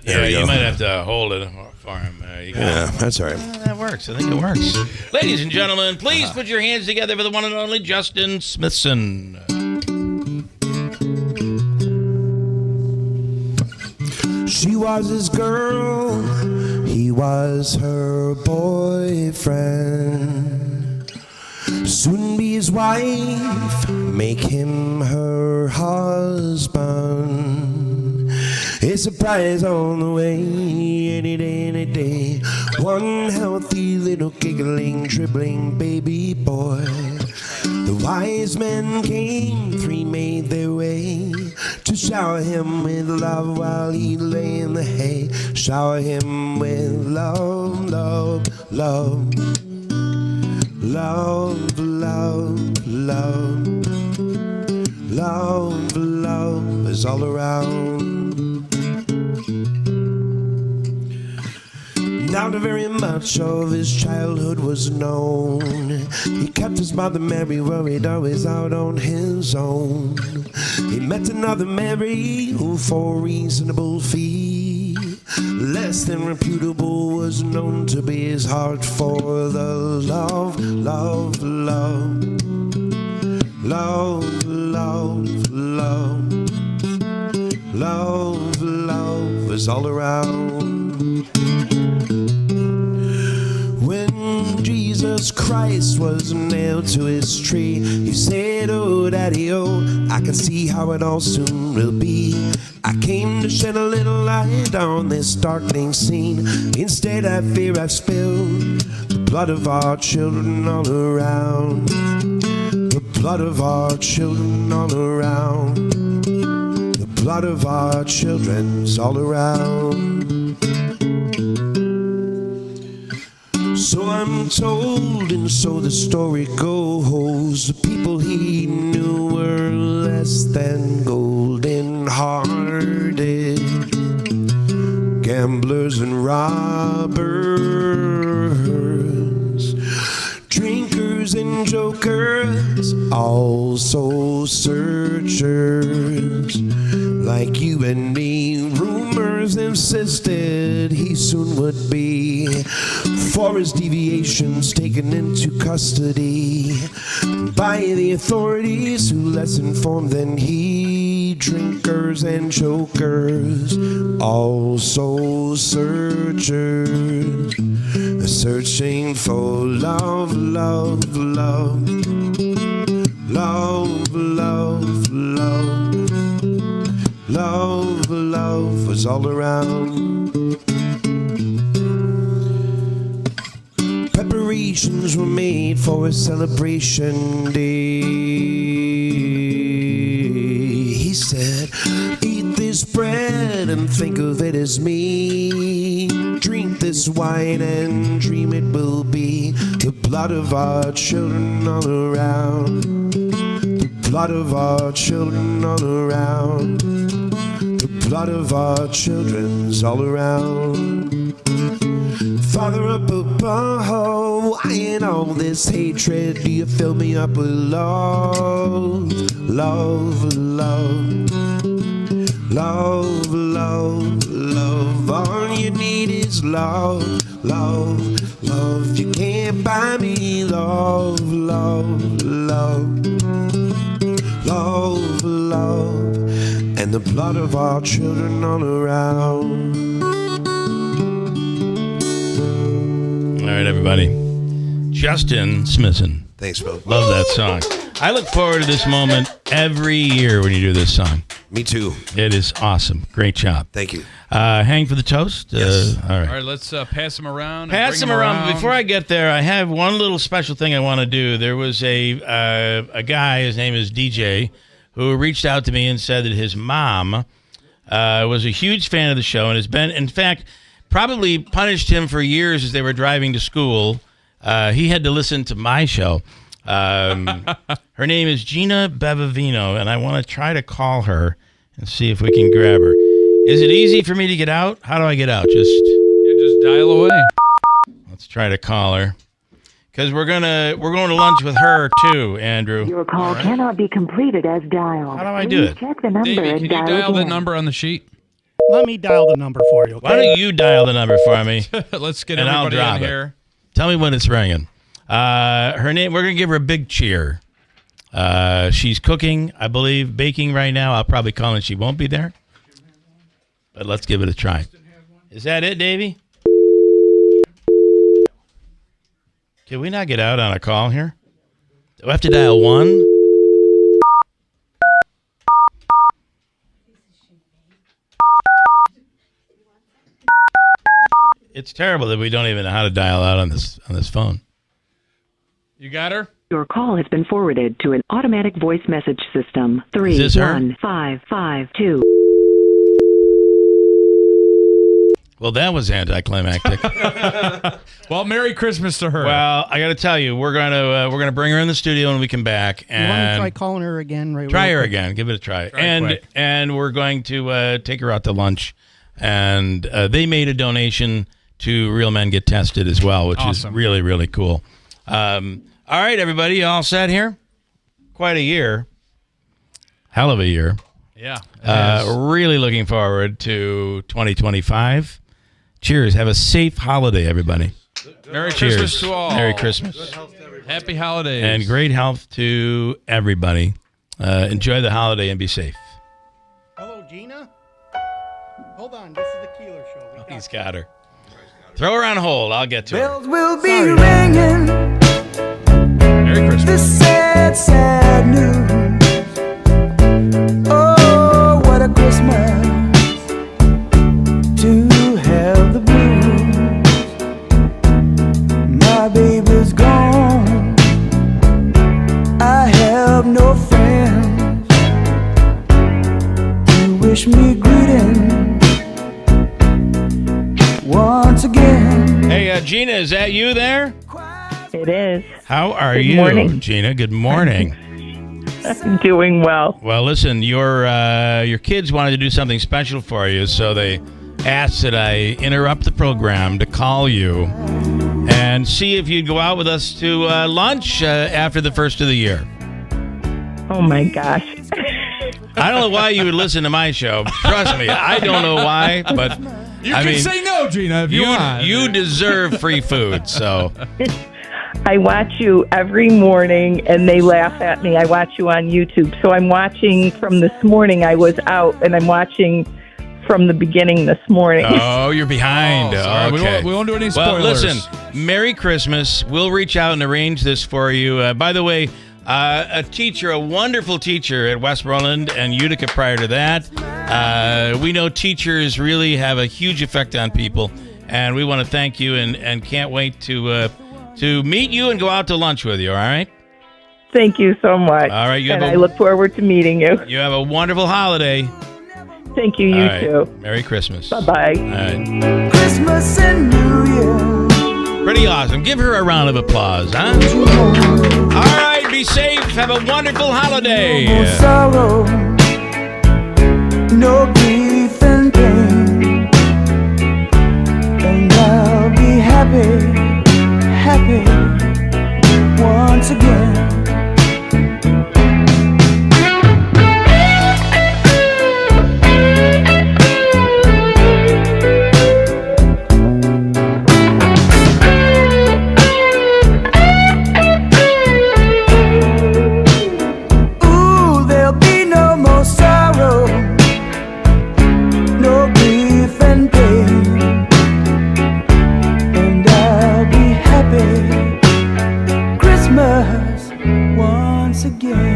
Yeah, you might have to hold it for him. You go. Yeah, that's all right. That works. I think it works. Ladies and gentlemen, please put your hands together for the one and only Justin Smithson. She was his girl, he was her boyfriend. Soon be his wife, make him her husband. A surprise on the way, any day, any day. One healthy little giggling, dribbling baby boy. The wise men came, 3 made their way to shower him with love while he lay in the hay. Shower him with love, love, love. Love, love, love. Love, love is all around. Now the very much of his childhood was known. He kept his mother Mary worried, always out on his own. He met another Mary who for reasonable fee, less than reputable, was known to be his heart for the love, love, love. Love, love, love. Love, love is all around. When Jesus Christ was nailed to his tree, he said, oh, daddy, oh, I can see how it all soon will be. I came to shed a little light on this darkening scene. Instead of fear I've spilled the blood of our children all around. The blood of our children all around. The blood of our children's all around. So I'm told, and so the story goes, the people he knew were less than golden-hearted, gamblers and robbers, drinkers and jokers, all soul searchers, like you and me. Rumors insisted he soon would be, for his deviations taken into custody by the authorities who less informed than he. Drinkers and chokers, all soul searchers, searching for love, love, love, love, love, love, love, love was all around. Preparations were made for a celebration day. He said, eat this bread and think of it as me. Drink this wine and dream it will be the blood of our children all around. The blood of our children all around. The blood of our children's all around. Father up above, why in all this hatred do you fill me up with love? Love, love, love, love, love. All you need is love, love, love. You can't buy me love, love, love, love, love. And the blood of our children all around. All right, everybody. Justin Smithson. Thanks, Bill. Love that song. I look forward to this moment every year when you do this song. Me too. It is awesome. Great job. Thank you. Hang for the toast. Yes. All right. All right, let's pass them around. Pass them around. Before I get there, I have one little special thing I want to do. There was a guy, his name is DJ, who reached out to me and said that his mom was a huge fan of the show and has been, in fact, probably punished him for years as they were driving to school. He had to listen to my show. Her name is Gina Bevavino, and I want to try to call her and see if we can grab her. Is it easy for me to get out? How do I get out? Just dial away. Let's try to call her. Because we're going to lunch with her too, Andrew. Your call cannot be completed as dialed. How do I do it? Check the number Davey, and can you dial dial again. that number on the sheet? Let me dial the number for you. Okay? Why don't you dial the number for me? Let's get and I'll everybody drop in it. here. Tell me when it's ringing. Her name, we're going to give her a big cheer. She's cooking, I believe, baking right now. I'll probably call and she won't be there. But let's give it a try. Is that it, Davey? Can we not get out on a call here? Do I have to dial 1? It's terrible that we don't even know how to dial out on this phone. You got her? Your call has been forwarded to an automatic voice message system. Is this her? 31552. Well, that was anticlimactic. Well, Merry Christmas to her. Well, I got to tell you, we're gonna bring her in the studio when we come back, You want to and try calling her again? Right. try real her quick? again. Give it a try. Try it quick. And we're going to take her out to lunch, and they made a donation to Real Men Get Tested as well, which Awesome. is really, really cool. All right, everybody, you all set here? Quite a year. Hell of a year. Yeah. it is. Really looking forward to 2025. Cheers. Have a safe holiday, everybody. Merry Cheers. Christmas to all. Merry Christmas. Happy holidays. And great health to everybody. Enjoy the holiday and be safe. Hello, Gina. Hold on. This is the Keeler show. He's got her. Throw her on hold. I'll get to her. Bells will be ringing. Merry Christmas. This sad, sad news. Oh, what a Christmas to have the blues. My baby wish me greeting once again. Hey, Gina, is that you there? It is. How are Good you, morning. Gina? Good morning. I'm doing well. Well, listen, your kids wanted to do something special for you, so they asked that I interrupt the program to call you and see if you'd go out with us to lunch after the first of the year. Oh my gosh. I don't know why you would listen to my show. Trust me, I don't know why, but You can say no, Gina, if you want. You deserve free food, so. I watch you every morning and they laugh at me. I watch you on YouTube. So I'm watching from this morning. I was out and I'm watching from the beginning this morning. Oh, you're behind. sorry. Okay. We won't do any Well, spoilers. listen, Merry Christmas. We'll reach out and arrange this for you. By the way, a teacher, a wonderful teacher at Westmoreland and Utica prior to that. We know teachers really have a huge effect on people, and we want to thank you and can't wait to meet you and go out to lunch with you, all right? Thank you so much. All right, I look forward to meeting you. You have a wonderful holiday. Thank you, you All right. too. Merry Christmas. Bye-bye. All right. Christmas and New Year. Pretty awesome. Give her a round of applause, huh? All right, be safe. Have a wonderful holiday. No sorrow, no grief and pain, and I'll be happy once again. Ooh, there'll be no more sorrow, no grief and pain, and I'll be happy Christmas once again.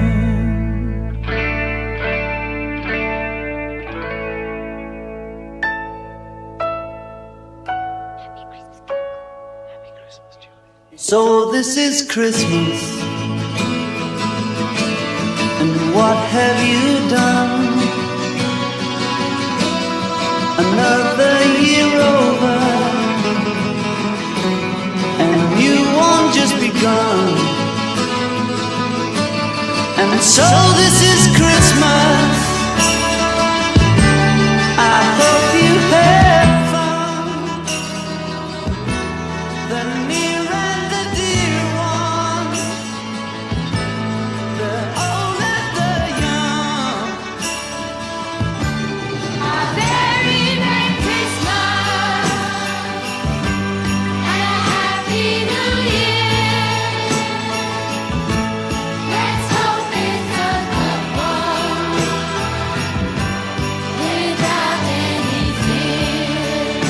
So this is Christmas, and what have you done? Another year over, and you won't just begun. And so this is Christmas. I hope you had fun. The near and the dear ones, the old and the young. A very Merry Christmas and a Happy New Year. Let's hope it's a good one without any fear.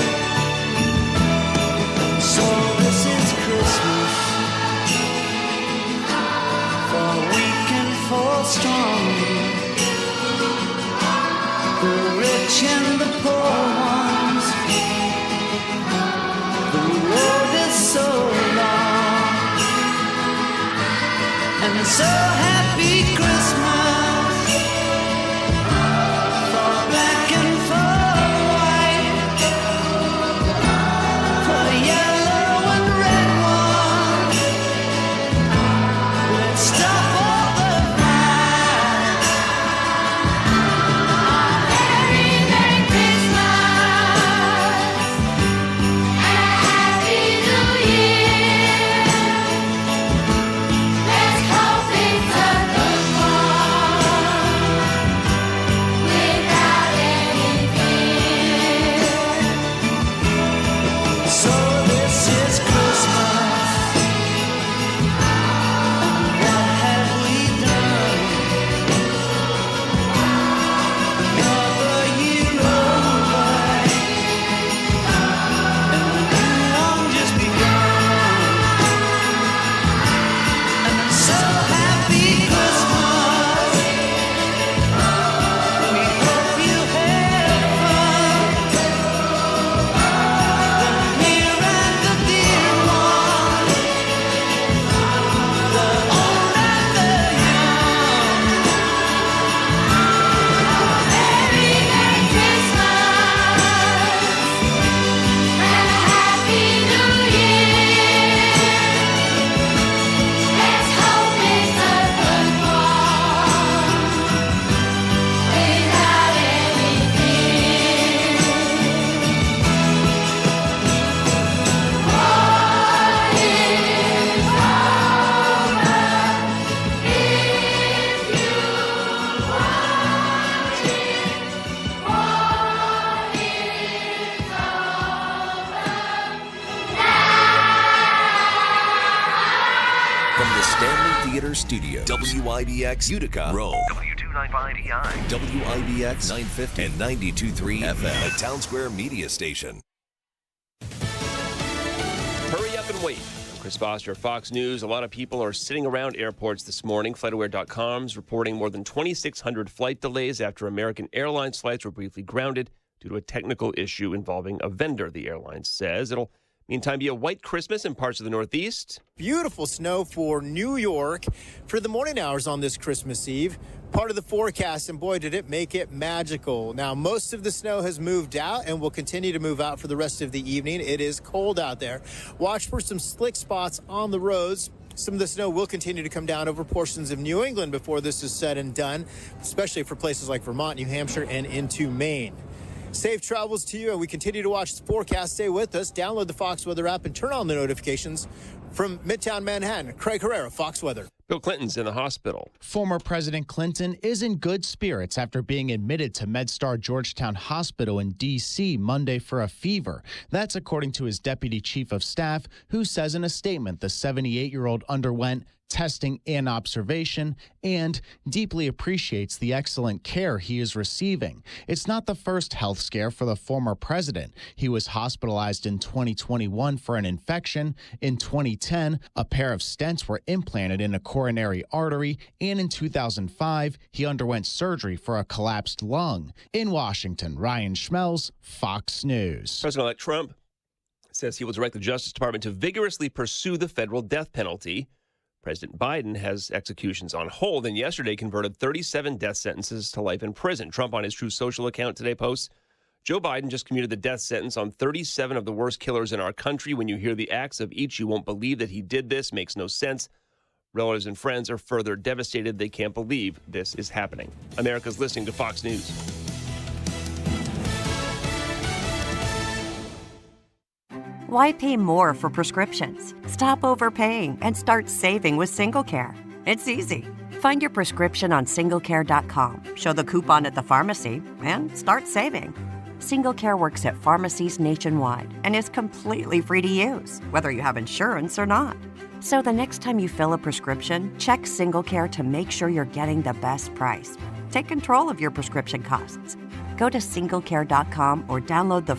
So this is Christmas, for weak and for strong, the rich and the poor ones. The road is so long, and so happy Christmas for black and for white, for yellow and red ones. Let's stop all the fight. Very Merry Christmas and a Happy New Year. Let's hope it's a studio. WIBX Utica, Rome. W295EI. WIBX 950 and 92.3 FM. A Town Square media station. Hurry up and wait. I'm Chris Foster, Fox News. A lot of people are sitting around airports this morning. FlightAware.com's reporting more than 2,600 flight delays after American Airlines flights were briefly grounded due to a technical issue involving a vendor, the airline says. It'll meantime be a white Christmas in parts of the Northeast. Beautiful snow for New York for the morning hours on this Christmas Eve. Part of the forecast, and boy, did it make it magical. Now, most of the snow has moved out and will continue to move out for the rest of the evening. It is cold out there. Watch for some slick spots on the roads. Some of the snow will continue to come down over portions of New England before this is said and done, especially for places like Vermont, New Hampshire, and into Maine. Safe travels to you, and we continue to watch the forecast. Stay with us. Download the Fox Weather app and turn on the notifications. From Midtown Manhattan, Craig Herrera, Fox Weather. Bill Clinton's in the hospital. Former President Clinton is in good spirits after being admitted to MedStar Georgetown Hospital in D.C. Monday for a fever. That's according to his deputy chief of staff, who says in a statement the 78-year-old underwent testing and observation and deeply appreciates the excellent care he is receiving. It's not the first health scare for the former president. He was hospitalized in 2021 for an infection. In 2010, a pair of stents were implanted in a coronary artery, and in 2005, he underwent surgery for a collapsed lung. In Washington, Ryan Schmelz, Fox News. President-elect Trump says he will direct the Justice Department to vigorously pursue the federal death penalty. President Biden has executions on hold and yesterday converted 37 death sentences to life in prison. Trump on his Truth Social account today posts, Joe Biden just commuted the death sentence on 37 of the worst killers in our country. When you hear the acts of each, you won't believe that he did this. Makes no sense. Relatives and friends are further devastated. They can't believe this is happening. America's listening to Fox News. Why pay more for prescriptions? Stop overpaying and start saving with SingleCare. It's easy. Find your prescription on singlecare.com, show the coupon at the pharmacy, and start saving. SingleCare works at pharmacies nationwide and is completely free to use, whether you have insurance or not. So the next time you fill a prescription, check SingleCare to make sure you're getting the best price. Take control of your prescription costs. Go to singlecare.com or download the